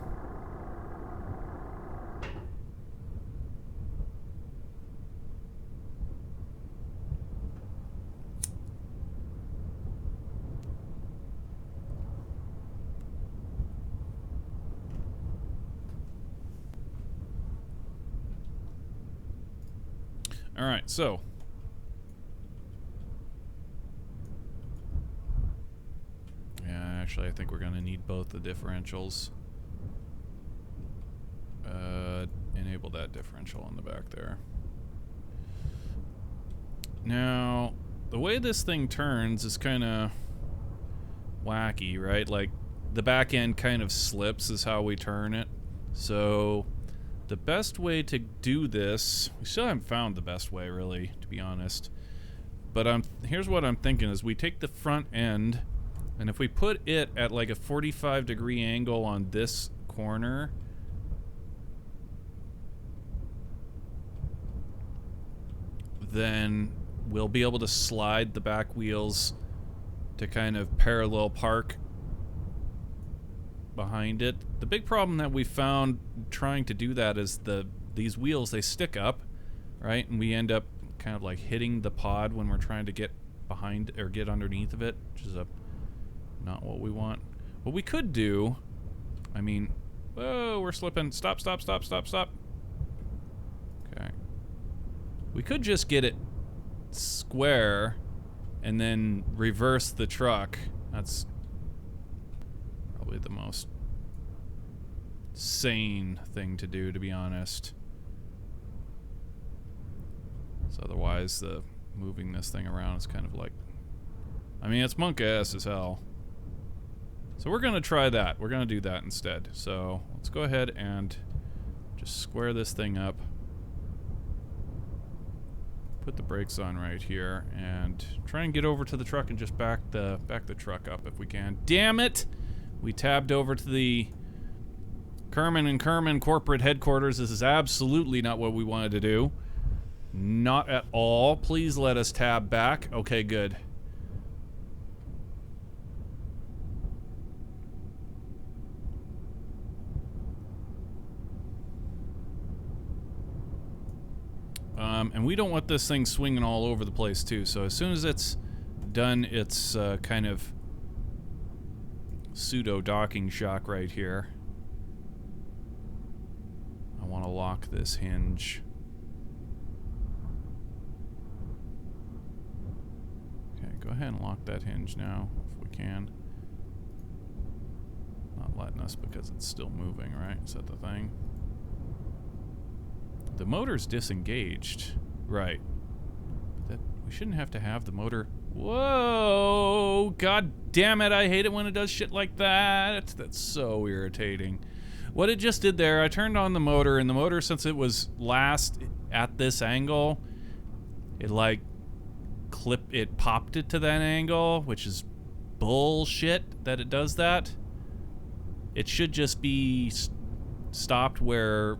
All right, so actually, I think we're going to need both the differentials. Enable that differential in the back there. Now, the way this thing turns is kind of wacky, right? Like, the back end kind of slips is how we turn it. So, the best way to do this, we still haven't found the best way, really, to be honest. But here's what I'm thinking is we take the front end, and if we put it at like a 45-degree angle on this corner, then we'll be able to slide the back wheels to kind of parallel park behind it. The big problem that we found trying to do that is these wheels, they stick up, right? And we end up kind of like hitting the pod when we're trying to get behind or get underneath of it, which is not what we want. What we could do, I mean, whoa, we're slipping. Stop, stop, stop, stop, stop. Okay. We could just get it square and then reverse the truck. That's Probably the most sane thing to do, to be honest. So otherwise, moving this thing around is kind of like... I mean, it's monk-ass as hell. So we're going to try that. We're going to do that instead. So let's go ahead and just square this thing up. Put the brakes on right here and try and get over to the truck and just back the truck up if we can. Damn it! We tabbed over to the Kerman and Kerman corporate headquarters. This is absolutely not what we wanted to do. Not at all. Please let us tab back. Okay, good. And we don't want this thing swinging all over the place too, so as soon as it's done its kind of pseudo docking shock right here, I want to lock this hinge. Okay, go ahead and lock that hinge now if we can. Not letting us because it's still moving, right? Is that the thing? The motor's disengaged. Right. That we shouldn't have to have the motor. Whoa! God damn it, I hate it when it does shit like that. That's so irritating. What it just did there, I turned on the motor, and the motor, since it was last at this angle, it like it popped it to that angle, which is bullshit that it does that. It should just be stopped where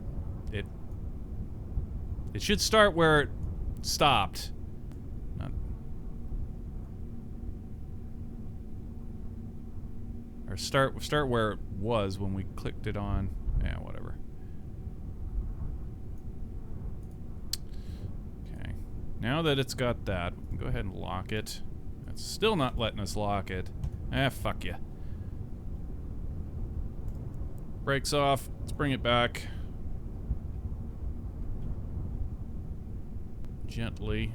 it should start where it stopped. Or start where it was when we clicked it on. Yeah, whatever. Okay. Now that it's got that, we can go ahead and lock it. It's still not letting us lock it. Ah, fuck you. Brakes off. Let's bring it back. Gently.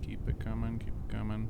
Keep it coming, keep it coming.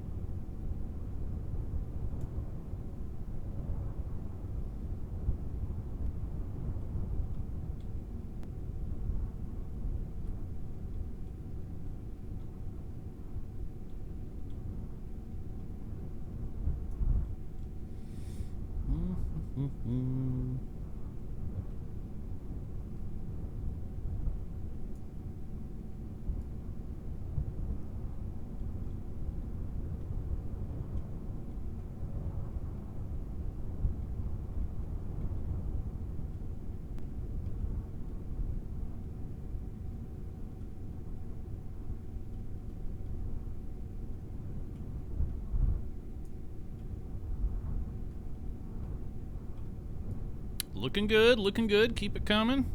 Looking good, looking good. Keep it coming.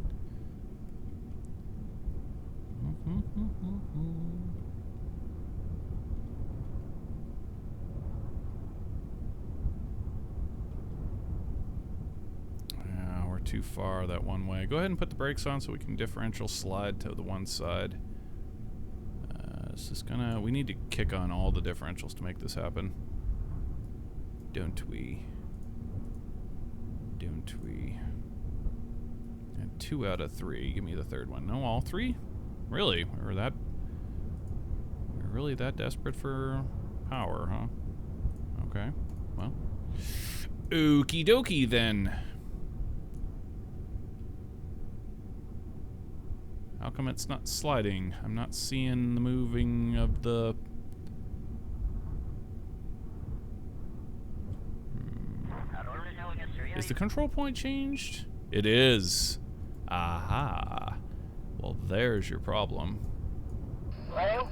Yeah, we're too far that one way. Go ahead and put the brakes on so we can differential slide to the one side. This is gonna... We need to kick on all the differentials to make this happen. Don't we? Don't we? And 2 out of 3. Give me the third one. No, all 3? Really? We're really that desperate for power, huh? Okay. Well. Okie dokie then. How come it's not sliding? I'm not seeing the moving of the... Is the control point changed? It is. Aha. Well, there's your problem. Bet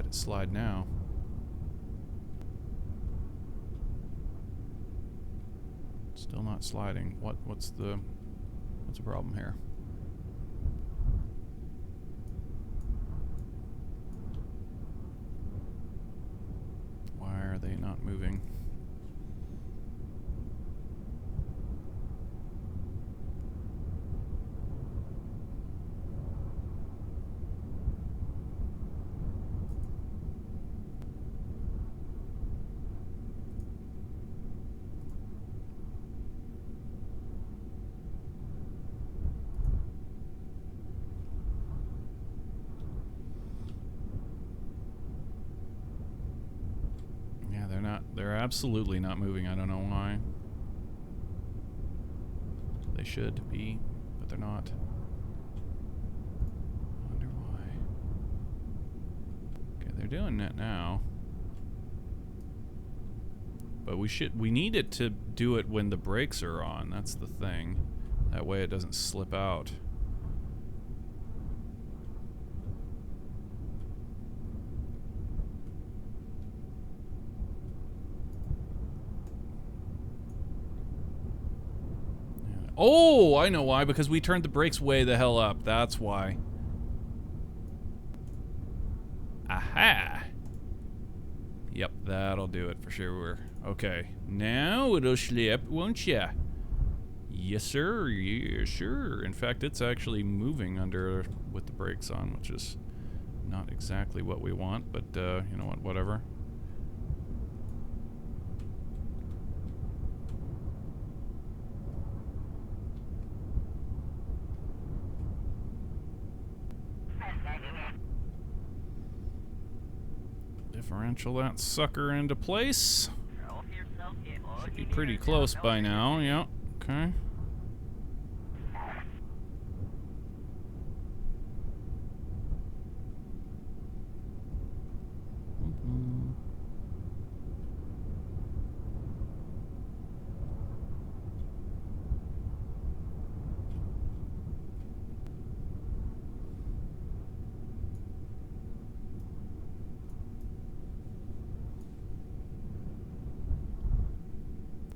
it slide now. Still not sliding. What's the problem here? Why they're absolutely not moving. I don't know why. They should be, but they're not. I wonder why. Okay, they're doing that now. But we need it to do it when the brakes are on. That's the thing. That way it doesn't slip out. Oh, I know why. Because we turned the brakes way the hell up. That's why. Aha! Yep, that'll do it for sure. Okay, now it'll slip, won't ya? Yes, sir. Yes, sir. In fact, it's actually moving under with the brakes on, which is not exactly what we want, but you know what? Whatever. Differential that sucker into place. Should be pretty close by now. Yeah. Okay.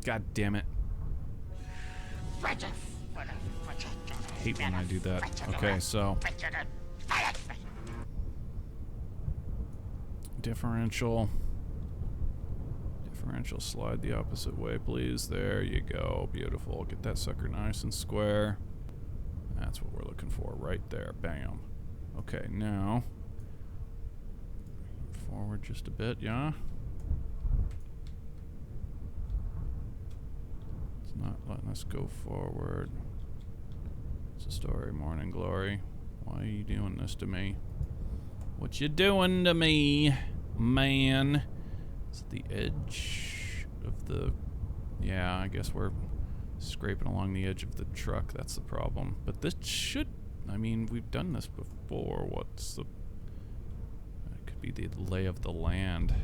God damn it. I hate when I do that. Okay, so differential slide the opposite way, please. There you go. Beautiful. Get that sucker nice and square. That's what we're looking for right there. Bam. Okay, now forward just a bit, yeah. Not letting us go forward. It's a story, Morning Glory. Why are you doing this to me? What you doing to me, man? Is it the edge of the... Yeah, I guess we're scraping along the edge of the truck. That's the problem. But this should... I mean, we've done this before. What's the... It could be the lay of the land.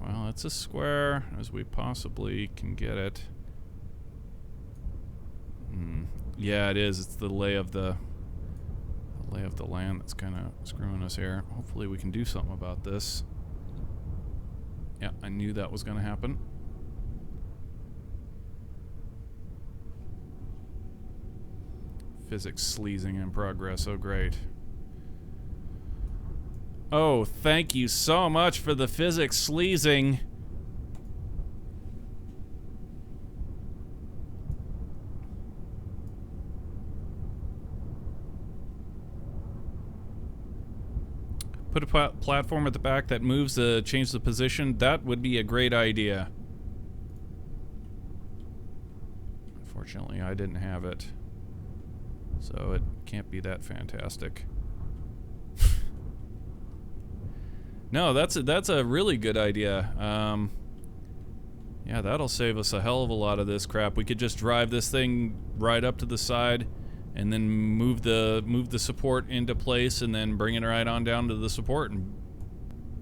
Well, it's as square as we possibly can get it. Yeah, it is. It's the lay of the land that's kind of screwing us here. Hopefully we can do something about this. Yeah, I knew that was going to happen. Physics sleazing in progress. Oh, great. Oh, thank you so much for the physics sleazing. Put a platform at the back that moves to change the position. That would be a great idea. Unfortunately, I didn't have it. So it can't be that fantastic. No, that's a really good idea. Yeah, that'll save us a hell of a lot of this crap. We could just drive this thing right up to the side, and then move the support into place, and then bring it right on down to the support, and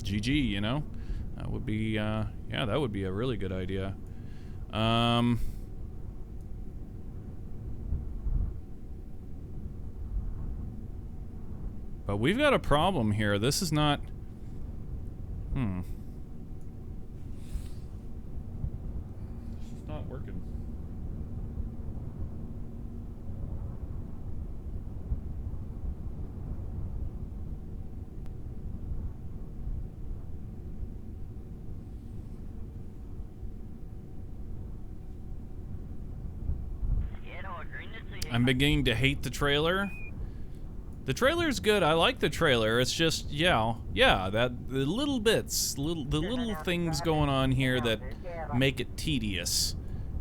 GG, you know? That would be, yeah, that would be a really good idea. But we've got a problem here. This is not... It's not working. I'm beginning to hate the trailer. The trailer's good. I like the trailer. It's just, yeah, that the little bits, the little things going on here that make it tedious,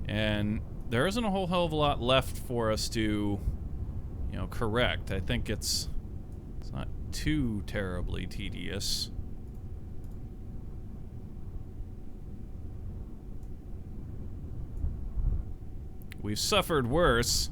and there isn't a whole hell of a lot left for us to, you know, correct. I think it's not too terribly tedious. We've suffered worse.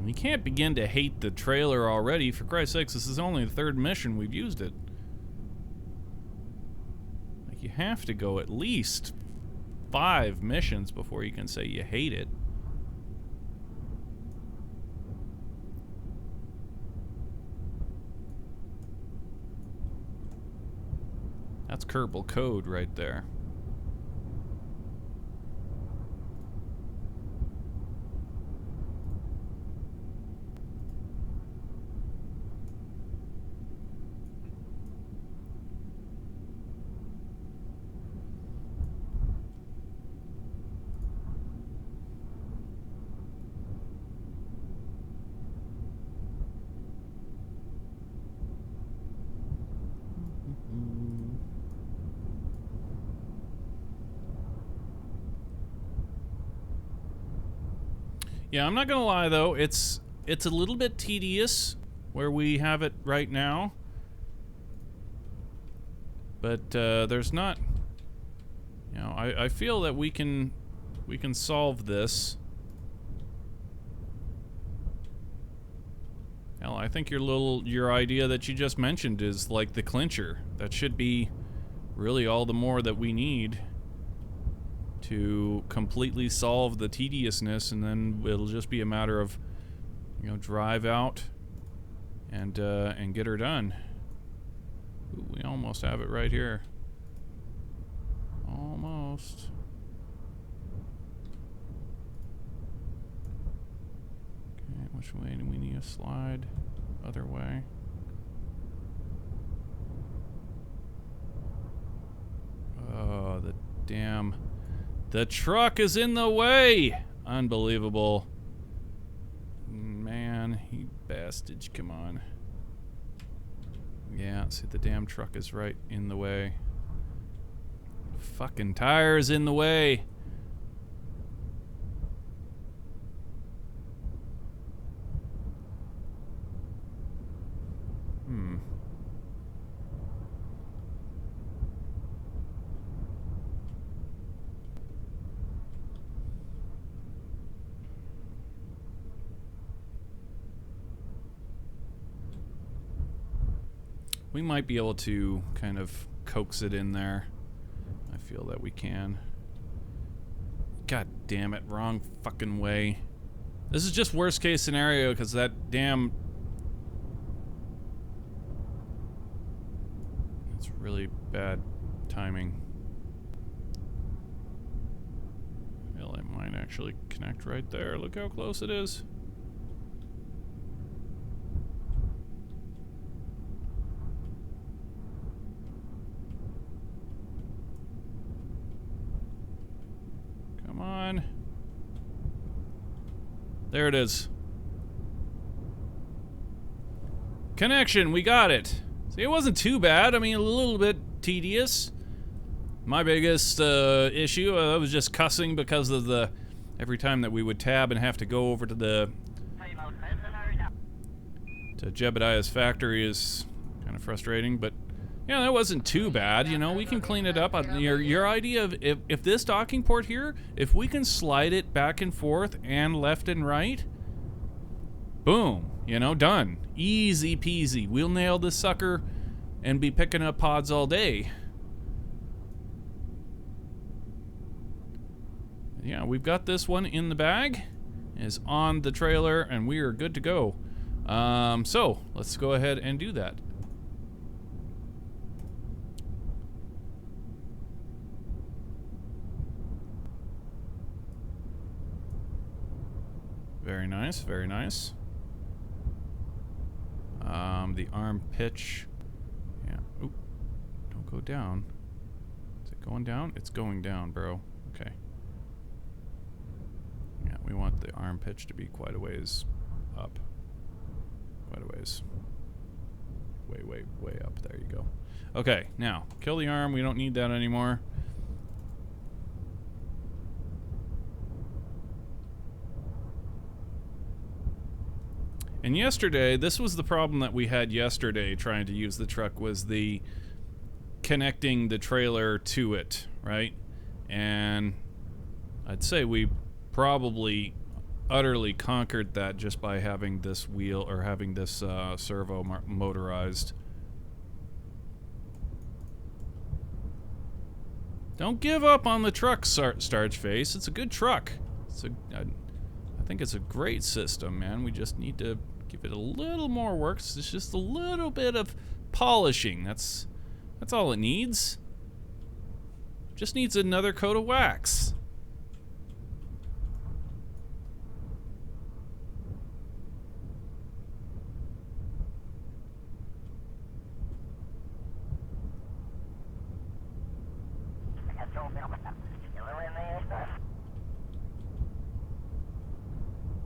We can't begin to hate the trailer already. For Christ's sakes, this is only the third mission we've used it. Like, you have to go at least 5 missions before you can say you hate it. That's Kerbal code right there. Yeah, I'm not gonna lie though, it's a little bit tedious where we have it right now. But there's not, you know, I feel that we can solve this. Hell, I think your idea that you just mentioned is like the clincher. That should be really all the more that we need to completely solve the tediousness, and then it'll just be a matter of, you know, drive out and get her done. Ooh, we almost have it right here. Almost. Okay, which way do we need to slide? Other way. Oh, the damn... The truck is in the way! Unbelievable. Man, you bastards, come on. Yeah, see, the damn truck is right in the way. Fucking tires in the way. We might be able to kind of coax it in there. I feel that we can. God damn it, wrong fucking way. This is just worst case scenario because that damn... It's really bad timing. Well, it might actually connect right there. Look how close it is. Come on. There it is. Connection, we got it. See, it wasn't too bad. I mean, a little bit tedious. My biggest issue, I was just cussing because of the... Every time that we would tab and have to go over to the... to Jebediah's factory is kind of frustrating, but... Yeah, that wasn't too bad, you know, we can clean it up. Your idea of if this docking port here, if we can slide it back and forth and left and right, boom, you know, done. Easy peasy. We'll nail this sucker and be picking up pods all day. Yeah, we've got this one in the bag, is on the trailer, and we are good to go. So, let's go ahead and do that. Very nice, very nice. The arm pitch. Yeah. Oop. Don't go down. Is it going down? It's going down, bro. Okay. Yeah, we want the arm pitch to be quite a ways up. Quite a ways. Way up. There you go. Okay, now, kill the arm. We don't need that anymore. And yesterday, this was the problem that we had yesterday trying to use the truck, was the connecting the trailer to it, right? And I'd say we probably utterly conquered that just by having this wheel, or having this servo motorized. Don't give up on the truck, Starch Face. It's a good truck. I think it's a great system, man. We just need to give it a little more work. It's just a little bit of polishing. That's all it needs. Just needs another coat of wax.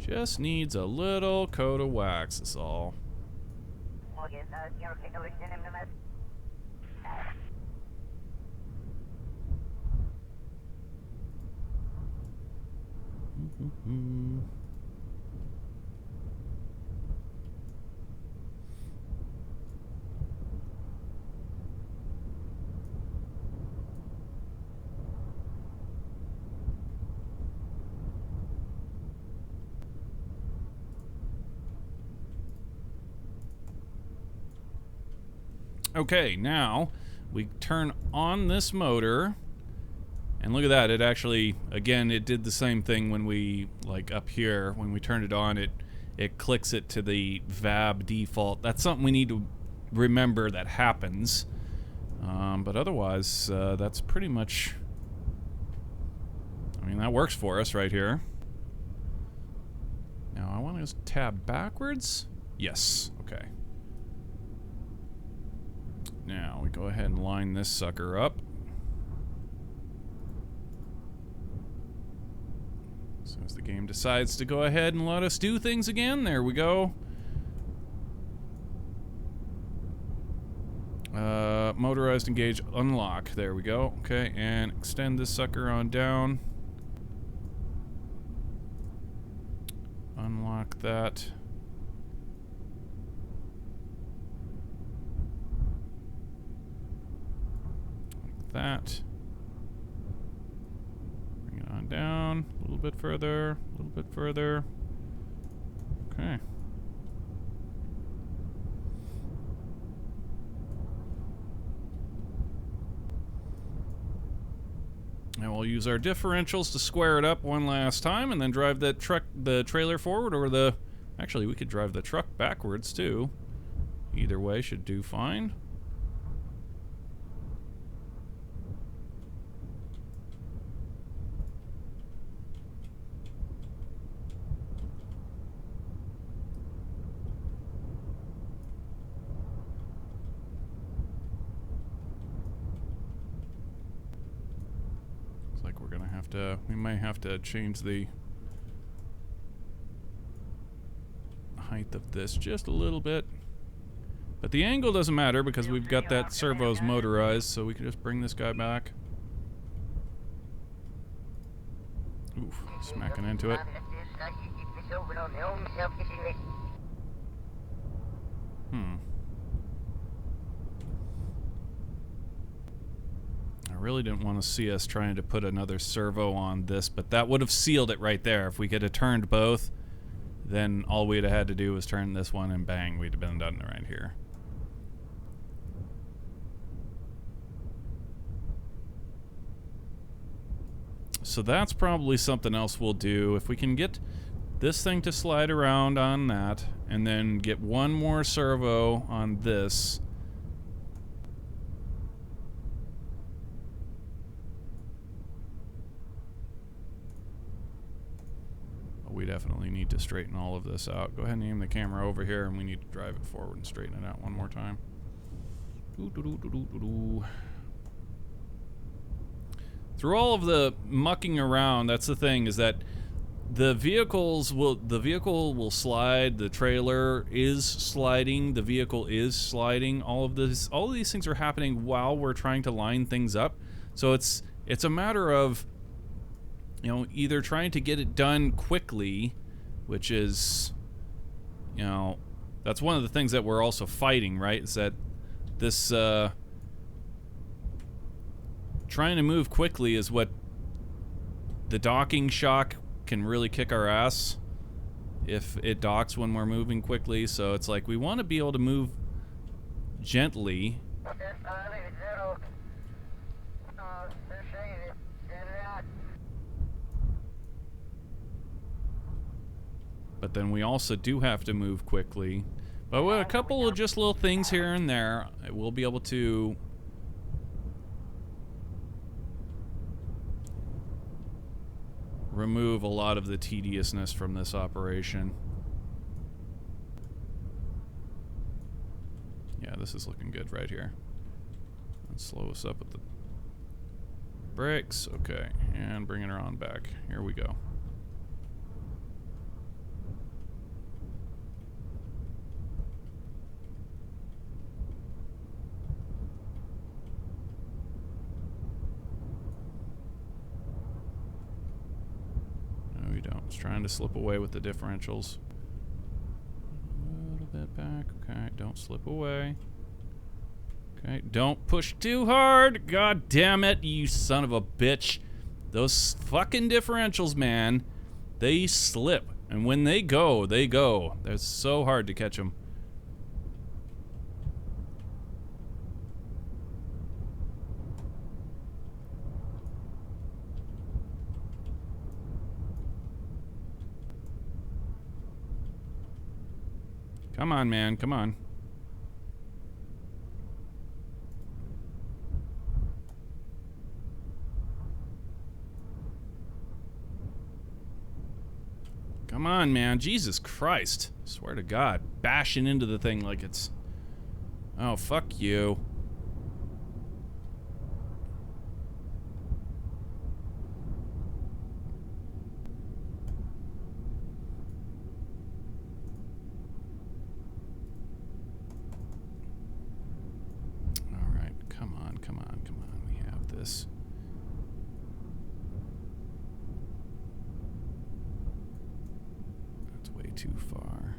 Just needs a little coat of wax, that's all. Okay, now we turn on this motor, and look at that. It actually, again, it did the same thing when we, like up here, when we turned it on, it clicks it to the VAB default. That's something we need to remember that happens. But otherwise, that's pretty much, I mean, that works for us right here. Now, I want to just tab backwards. Yes, okay. Now, we go ahead and line this sucker up. As soon as the game decides to go ahead and let us do things again, there we go. Motorized engage unlock. There we go. Okay, and extend this sucker on down. Unlock that. Like that. Bring it on down. A little bit further. A little bit further. Okay. Now we'll use our differentials to square it up one last time, and then drive that the trailer forward, or actually we could drive the truck backwards too. Either way should do fine. We may have to change the height of this just a little bit. But the angle doesn't matter because we've got that servos motorized, so we can just bring this guy back. Oof, smacking into it. I really didn't want to see us trying to put another servo on this, but that would have sealed it right there. If we could have turned both, then all we'd have had to do was turn this one and bang, we'd have been done right here. So that's probably something else we'll do. If we can get this thing to slide around on that, and then get one more servo on this. We definitely need to straighten all of this out. Go ahead and aim the camera over here, and we need to drive it forward and straighten it out one more time. Through all of the mucking around, that's the thing, is that the vehicle will slide, the trailer is sliding, the vehicle is sliding. All of these things are happening while we're trying to line things up. So it's a matter of, you know, either trying to get it done quickly, which is, you know, that's one of the things that we're also fighting, right? Is that this, trying to move quickly is what the docking shock can really kick our ass if it docks when we're moving quickly. So it's like we want to be able to move gently. But then we also do have to move quickly. But with a couple of just little things here and there, we'll be able to remove a lot of the tediousness from this operation. Yeah, this is looking good right here. Let's slow us up with the brakes. Okay, and bringing her on back. Here we go. No, we don't. It's trying to slip away with the differentials. A little bit back. Okay, don't slip away. Okay, don't push too hard. God damn it, you son of a bitch. Those fucking differentials, man, they slip. And when they go, they go. They're so hard to catch them. Come on, man, come on. Come on, man. Jesus Christ. Swear to God. Bashing into the thing like it's... Oh, fuck you. Alright, come on, come on, come on. We have this. Too far.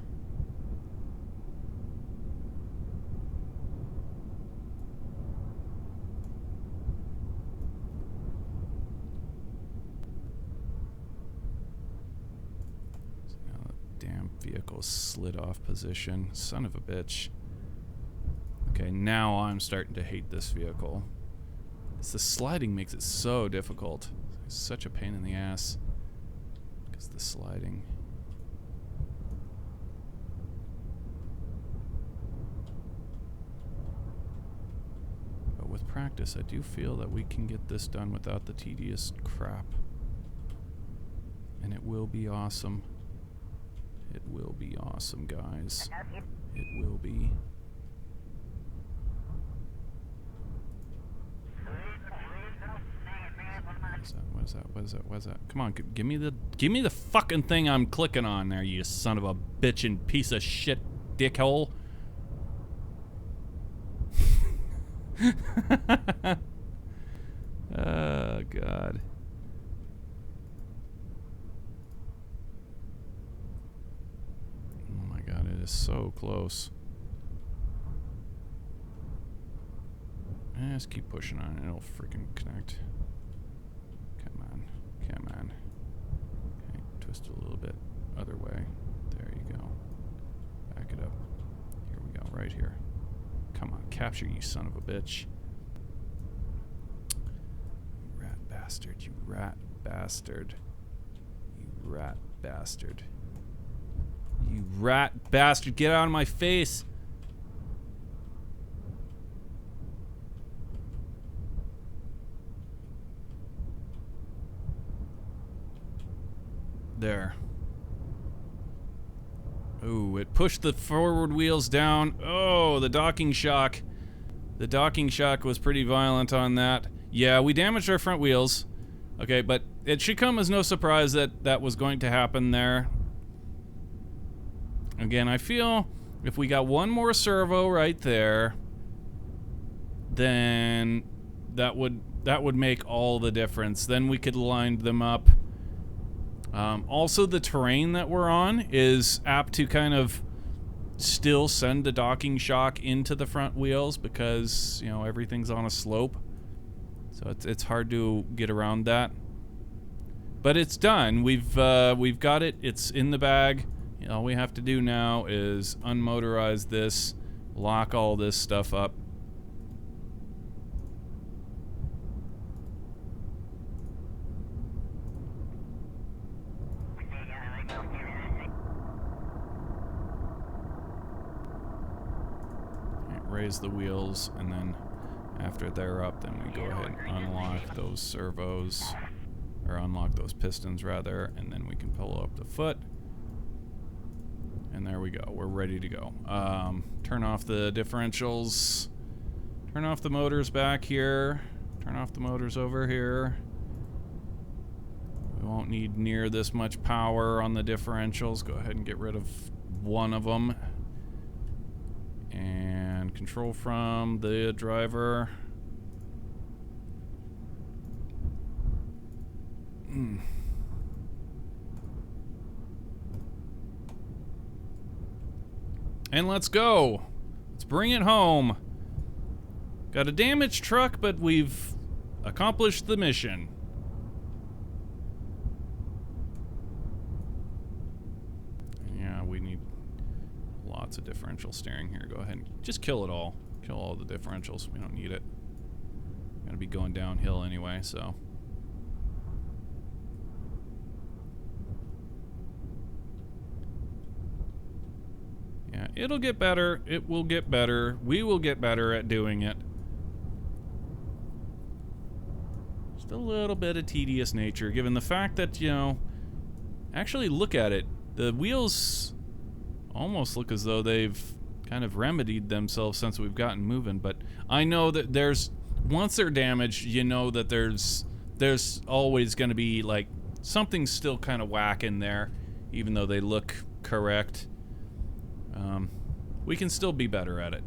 So now the damn vehicle slid off position. Son of a bitch. Okay, now I'm starting to hate this vehicle. It's the sliding makes it so difficult. It's such a pain in the ass. Because the sliding. With practice, I do feel that we can get this done without the tedious crap. And it will be awesome. It will be awesome, guys. It will be. What is that? What is that? What is that? Come on, give me the fucking thing I'm clicking on there, you son of a bitchin' piece of shit dickhole. Oh, God. Oh, my God, it is so close. Just keep pushing on it. It'll freaking connect. Come on. Come on. Okay, twist it a little bit. Other way. There you go. Back it up. Here we go. Right here. Come on, capture, you son of a bitch. You rat bastard, you rat bastard. You rat bastard. You rat bastard, get out of my face! There. Ooh, it pushed the forward wheels down. Oh, the docking shock. The docking shock was pretty violent on that. Yeah, we damaged our front wheels. Okay, but it should come as no surprise that that was going to happen there. Again, I feel if we got one more servo right there, then that would make all the difference. Then we could line them up. Also, the terrain that we're on is apt to kind of still send the docking shock into the front wheels because, you know, everything's on a slope. So it's hard to get around that. But it's done. We've got it. It's in the bag. All we have to do now is unmotorize this, lock all this stuff up. Raise the wheels, and then after they're up, then we go ahead and unlock those servos, or unlock those pistons rather, and then we can pull up the foot. And there we go. We're ready to go. Turn off the differentials. Turn off the motors back here. Turn off the motors over here. We won't need near this much power on the differentials. Go ahead and get rid of one of them. And control from the driver. And let's go. Let's bring it home. Got a damaged truck, but we've accomplished the mission. Yeah, we need lots of differential steering here. Go ahead and just kill it all. Kill all the differentials. We don't need it. We're gonna be going downhill anyway, so. Yeah, it'll get better. It will get better. We will get better at doing it. Just a little bit of tedious nature, given the fact that, you know, actually look at it. The wheels almost look as though they've kind of remedied themselves since we've gotten moving, but I know that once they're damaged, you know that there's always going to be, like, something still kind of whack in there, even though they look correct. We can still be better at it.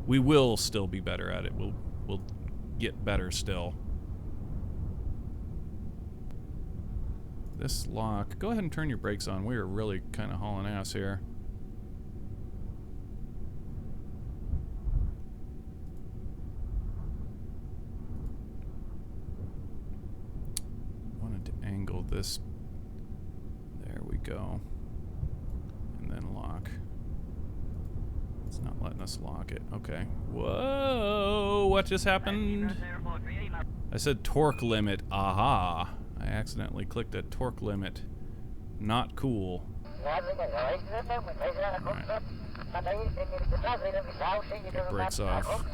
We will still be better at it. We'll get better still. This lock, go ahead and turn your brakes on. We are really kind of hauling ass here. Wanted to angle this. There we go. And then lock. It's not letting us lock it. Okay. Whoa! What just happened? I said torque limit. Aha! I accidentally clicked a torque limit. Not cool. Right. Get brakes off.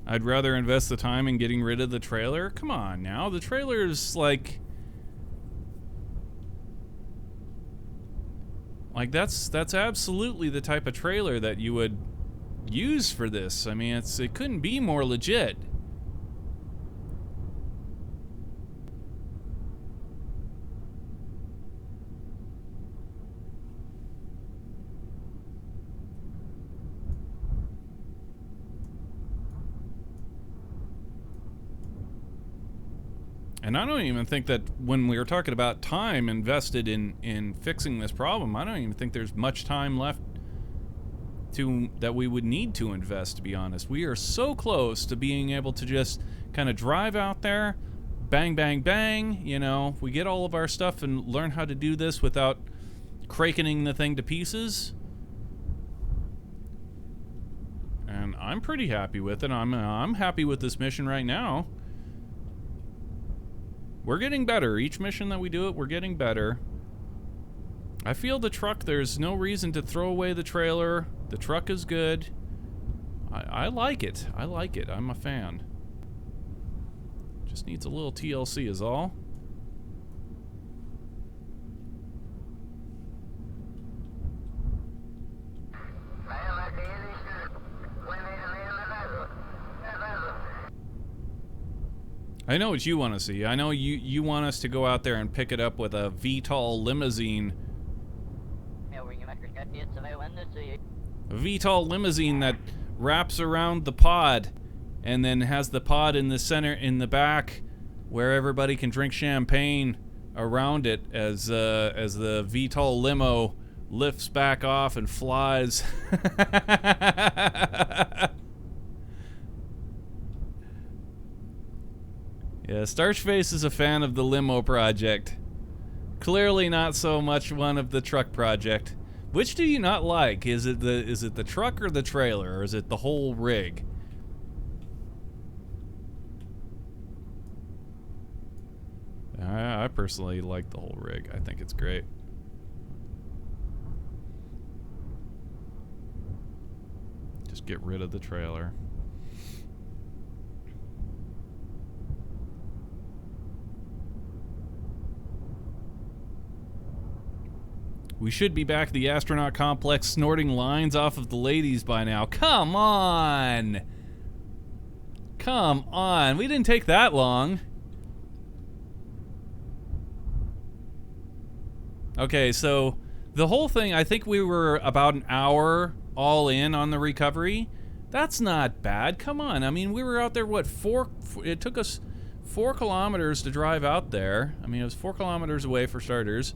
I'd rather invest the time in getting rid of the trailer. Come on now, the trailer's like that's absolutely the type of trailer that you would use for this. I mean, it couldn't be more legit. And I don't even think that when we were talking about time invested in fixing this problem, I don't even think there's much time left that we would need to invest, to be honest. We are so close to being able to just kind of drive out there, bang, bang, bang, you know, we get all of our stuff and learn how to do this without craking the thing to pieces. And I'm pretty happy with it. I'm happy with this mission right now. We're getting better. Each mission that we do it, we're getting better. I feel the truck, there's no reason to throw away the trailer. The truck is good. I like it. I like it. I'm a fan. Just needs a little TLC is all. I know what you want to see. I know you want us to go out there and pick it up with a VTOL limousine. A VTOL limousine that wraps around the pod and then has the pod in the center, in the back, where everybody can drink champagne around it as the VTOL limo lifts back off and flies. Yeah, Starchface is a fan of the limo project. Clearly not so much one of the truck project. Which do you not like? Is it the truck or the trailer, or is it the whole rig? I personally like the whole rig. I think it's great. Just get rid of the trailer. We should be back at the astronaut complex snorting lines off of the ladies by now. Come on! Come on. We didn't take that long. Okay, so the whole thing, I think we were about an hour all in on the recovery. That's not bad. Come on. I mean, we were out there, what, it took us 4 kilometers to drive out there. I mean, it was 4 kilometers away for starters.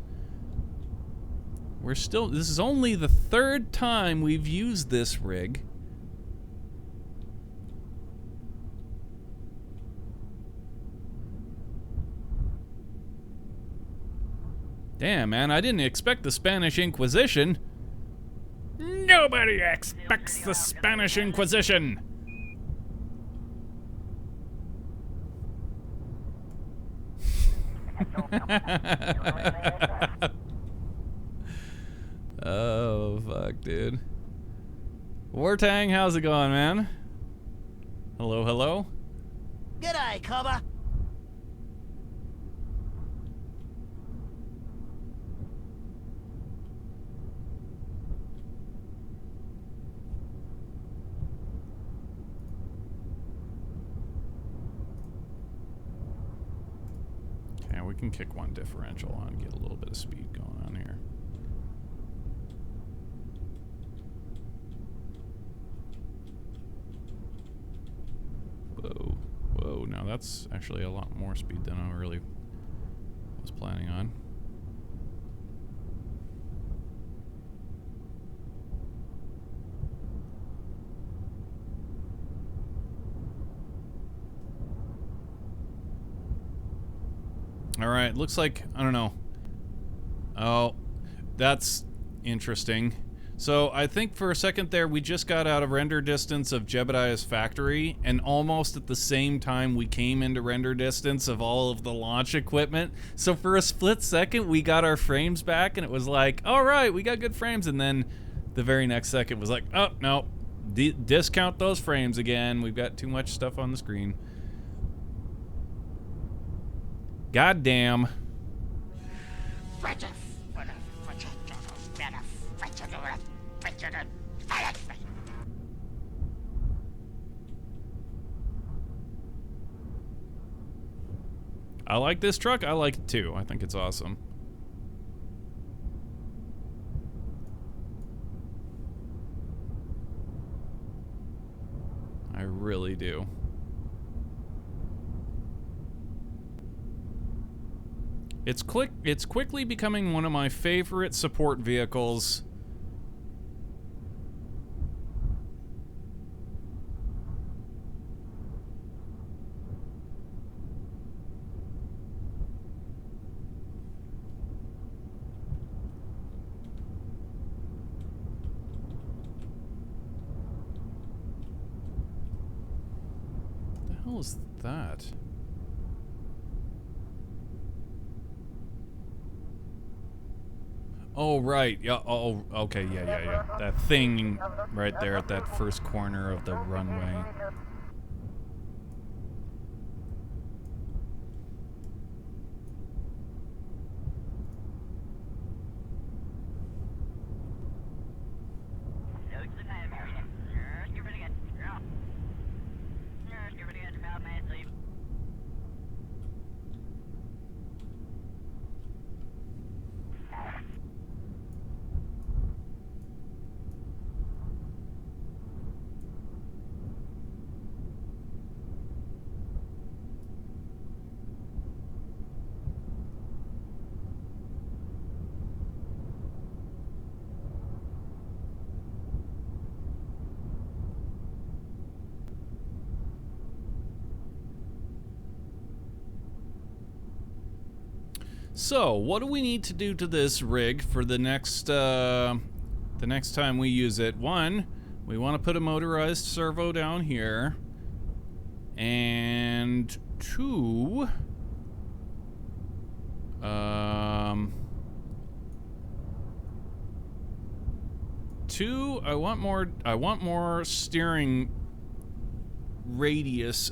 We're still, this is only the 3rd time we've used this rig. Damn, man, I didn't expect the Spanish Inquisition. Nobody expects the Spanish Inquisition. Oh, fuck, dude. Wartang, how's it going, man? Hello, hello? G'day, cobber. Okay, we can kick one differential on, get a little bit of speed going on here. Whoa, whoa, now that's actually a lot more speed than I really was planning on. Alright, looks like, I don't know. Oh, that's interesting. So I think for a second there we just got out of render distance of Jebediah's factory, and almost at the same time we came into render distance of all of the launch equipment. So for a split second we got our frames back and it was like, alright, we got good frames, and then the very next second it was like, oh, no, discount those frames again. We've got too much stuff on the screen. God damn. I like this truck. I like it too. I think it's awesome. I really do. It's quickly becoming one of my favorite support vehicles. What the hell is that? Oh, right. Yeah. Oh, okay. Yeah. That thing right there at that first corner of the runway. So, what do we need to do to this rig for the next time we use it? One, we want to put a motorized servo down here. And two, I want more steering radius.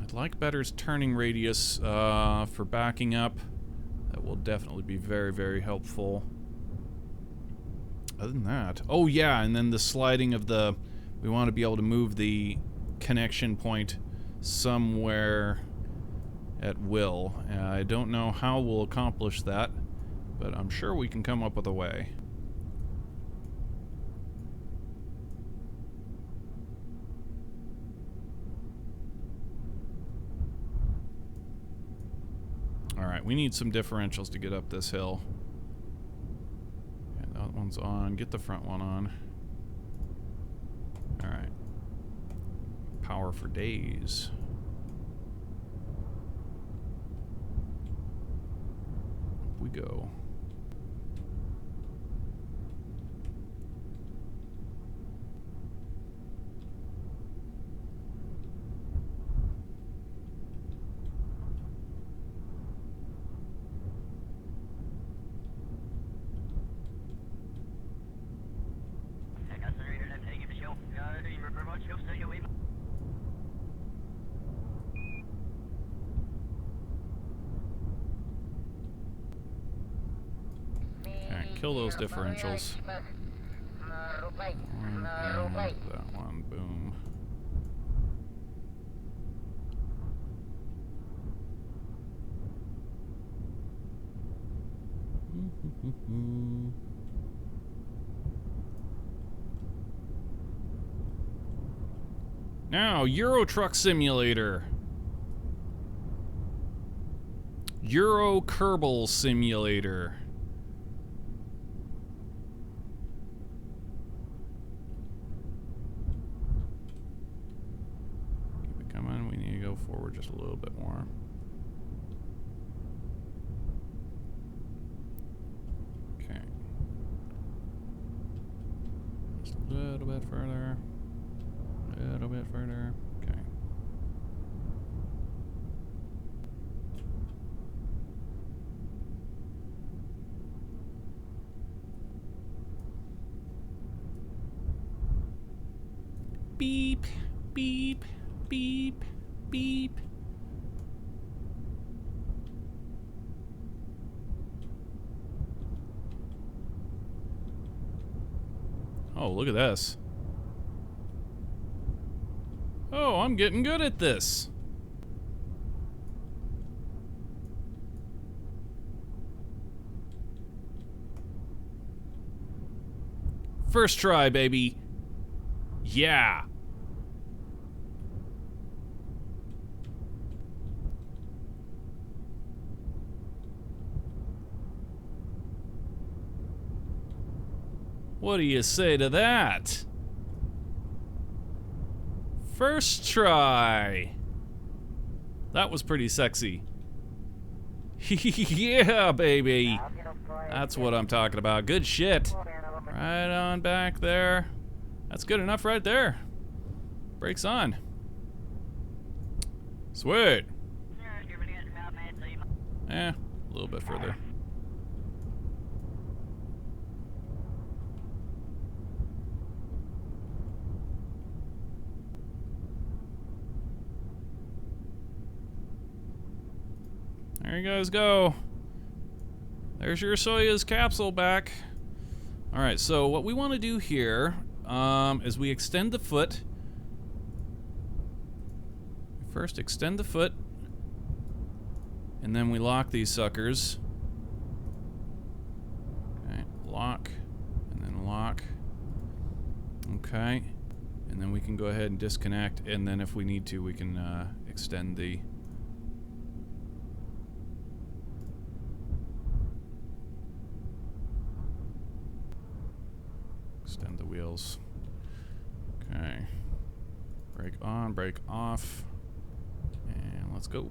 I'd like better turning radius for backing up. That will definitely be very, very helpful. Other than that, oh yeah, and then the sliding of the, we want to be able to move the connection point somewhere at will. I don't know how we'll accomplish that, but I'm sure we can come up with a way. Alright, we need some differentials to get up this hill. Okay, that one's on. Get the front one on. Alright. Power for days. Up we go. Kill those differentials. And that one, boom. Now, Euro Truck Simulator. Euro Kerbal Simulator. Forward just a little bit more. Okay. Just a little bit further. A little bit further. Okay. Beep, beep, beep. Beep. Oh, look at this. Oh, I'm getting good at this. First try, baby. Yeah. What do you say to that? First try. That was pretty sexy. Yeah, baby. That's what I'm talking about. Good shit. Right on back there. That's good enough right there. Brakes on. Sweet. A little bit further. There you guys go. There's your Soyuz capsule back. Alright, so what we want to do here is we extend the foot. First extend the foot. And then we lock these suckers. Okay, lock. And then lock. Okay. And then we can go ahead and disconnect. And then if we need to, we can extend the... Extend the wheels. Okay. Brake on, brake off. And let's go.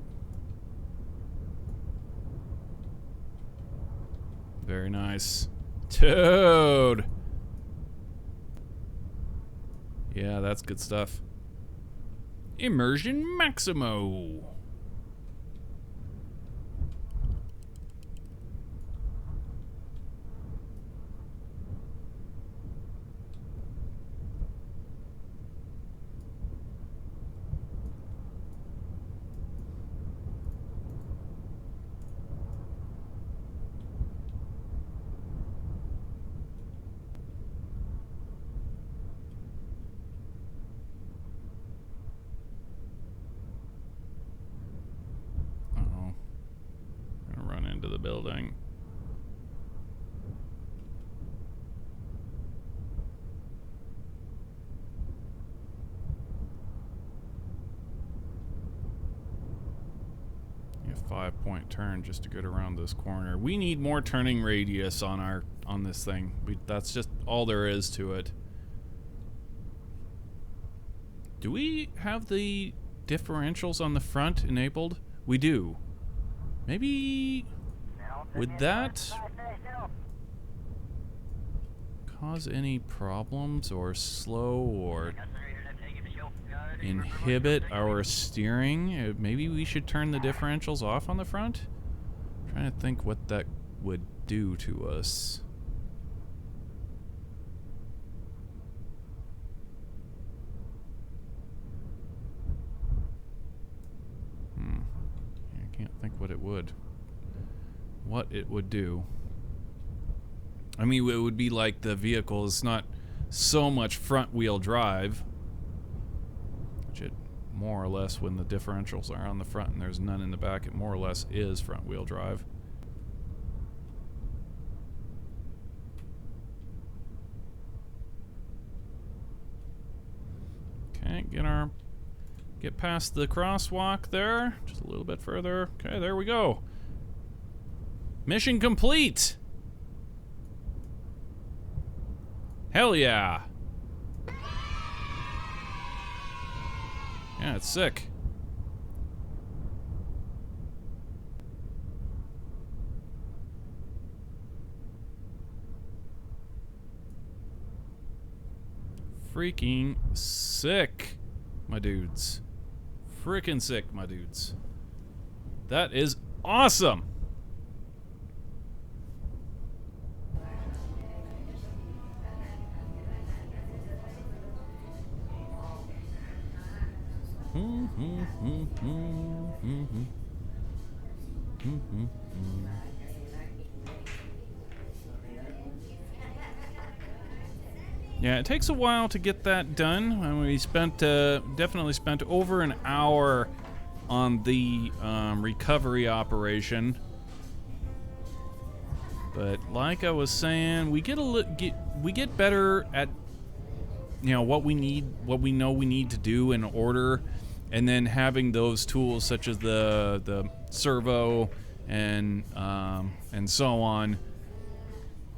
Very nice. Dude! Yeah, that's good stuff. Immersion Maximo! Into the building. Yeah, 5-point turn just to get around this corner. We need more turning radius on this thing. That's just all there is to it. Do we have the differentials on the front enabled? We do. Maybe would that cause any problems or slow or inhibit our steering? Maybe we should turn the differentials off on the front? I'm trying to think what that would do to us. I can't think what it would. What it would do. I mean, it would be like the vehicle is not so much front wheel drive, which it more or less, when the differentials are on the front and there's none in the back, it more or less is front wheel drive. Okay, get past the crosswalk there, just a little bit further. Okay, there we go. Mission complete! Hell yeah! Yeah, it's sick. Freaking sick, my dudes. Freaking sick, my dudes. That is awesome! Yeah, it takes a while to get that done. And we spent definitely spent over an hour on the recovery operation. But like I was saying, we get better at what we know we need to do in order, and then having those tools such as the servo and so on.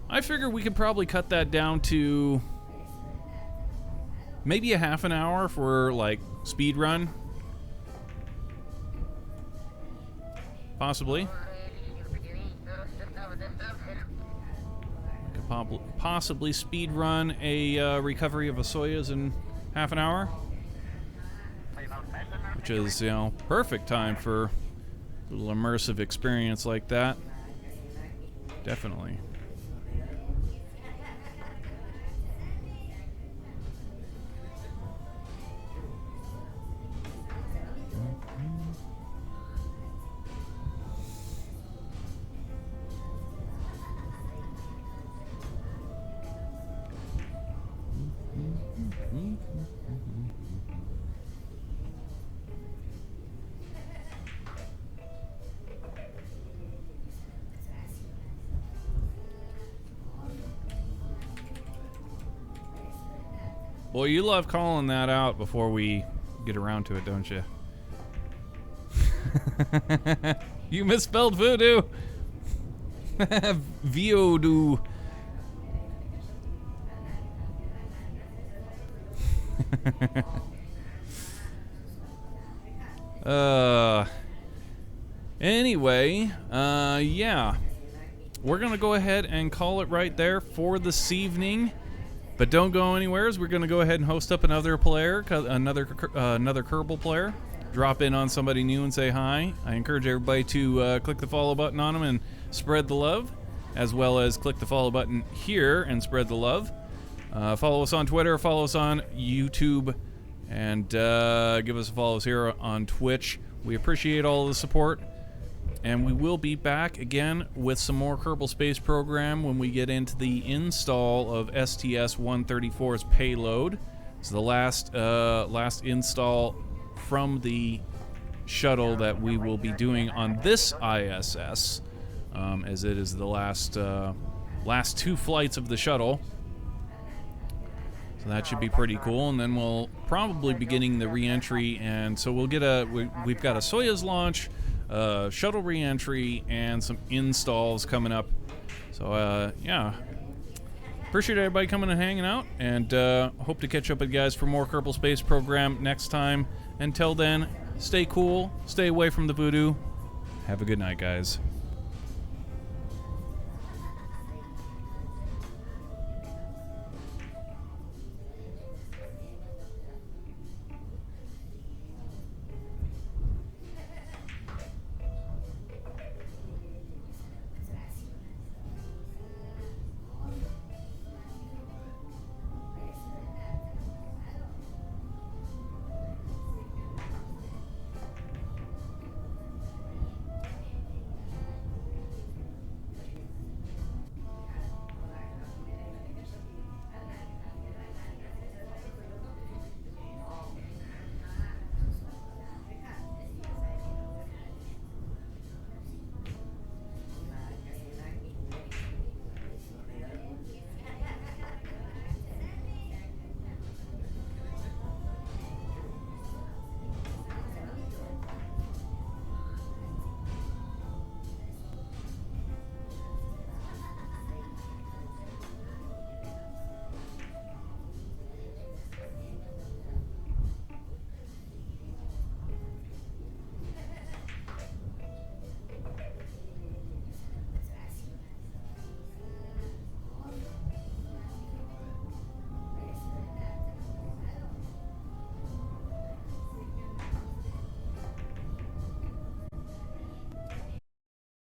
I figure we could probably cut that down to maybe a half an hour for like speed run, possibly. Possibly speed run a recovery of a Soyuz in half an hour, which is perfect time for a little immersive experience like that. Definitely. Well, you love calling that out before we get around to it, don't you? You misspelled voodoo. Voodoo. Anyway, yeah. we're going to go ahead and call it right there for this evening. But don't go anywhere, as we're going to go ahead and host up another player, another Kerbal player. Drop in on somebody new and say hi. I encourage everybody to click the follow button on them and spread the love, as well as click the follow button here and spread the love. Follow us on Twitter, follow us on YouTube, and give us a follow here on Twitch. We appreciate all the support, and we will be back again with some more Kerbal Space Program when we get into the install of STS-134's payload. It's the last install from the shuttle that we will be doing on this ISS, as it is the last 2 flights of the shuttle. So that should be pretty cool, and then we'll probably be getting the re-entry, and so we'll get we've got a Soyuz launch, shuttle re-entry, and some installs coming up. So yeah, appreciate everybody coming and hanging out, and hope to catch up with you guys for more Kerbal Space Program next time. Until then, stay cool, stay away from the voodoo. Have a good night, guys.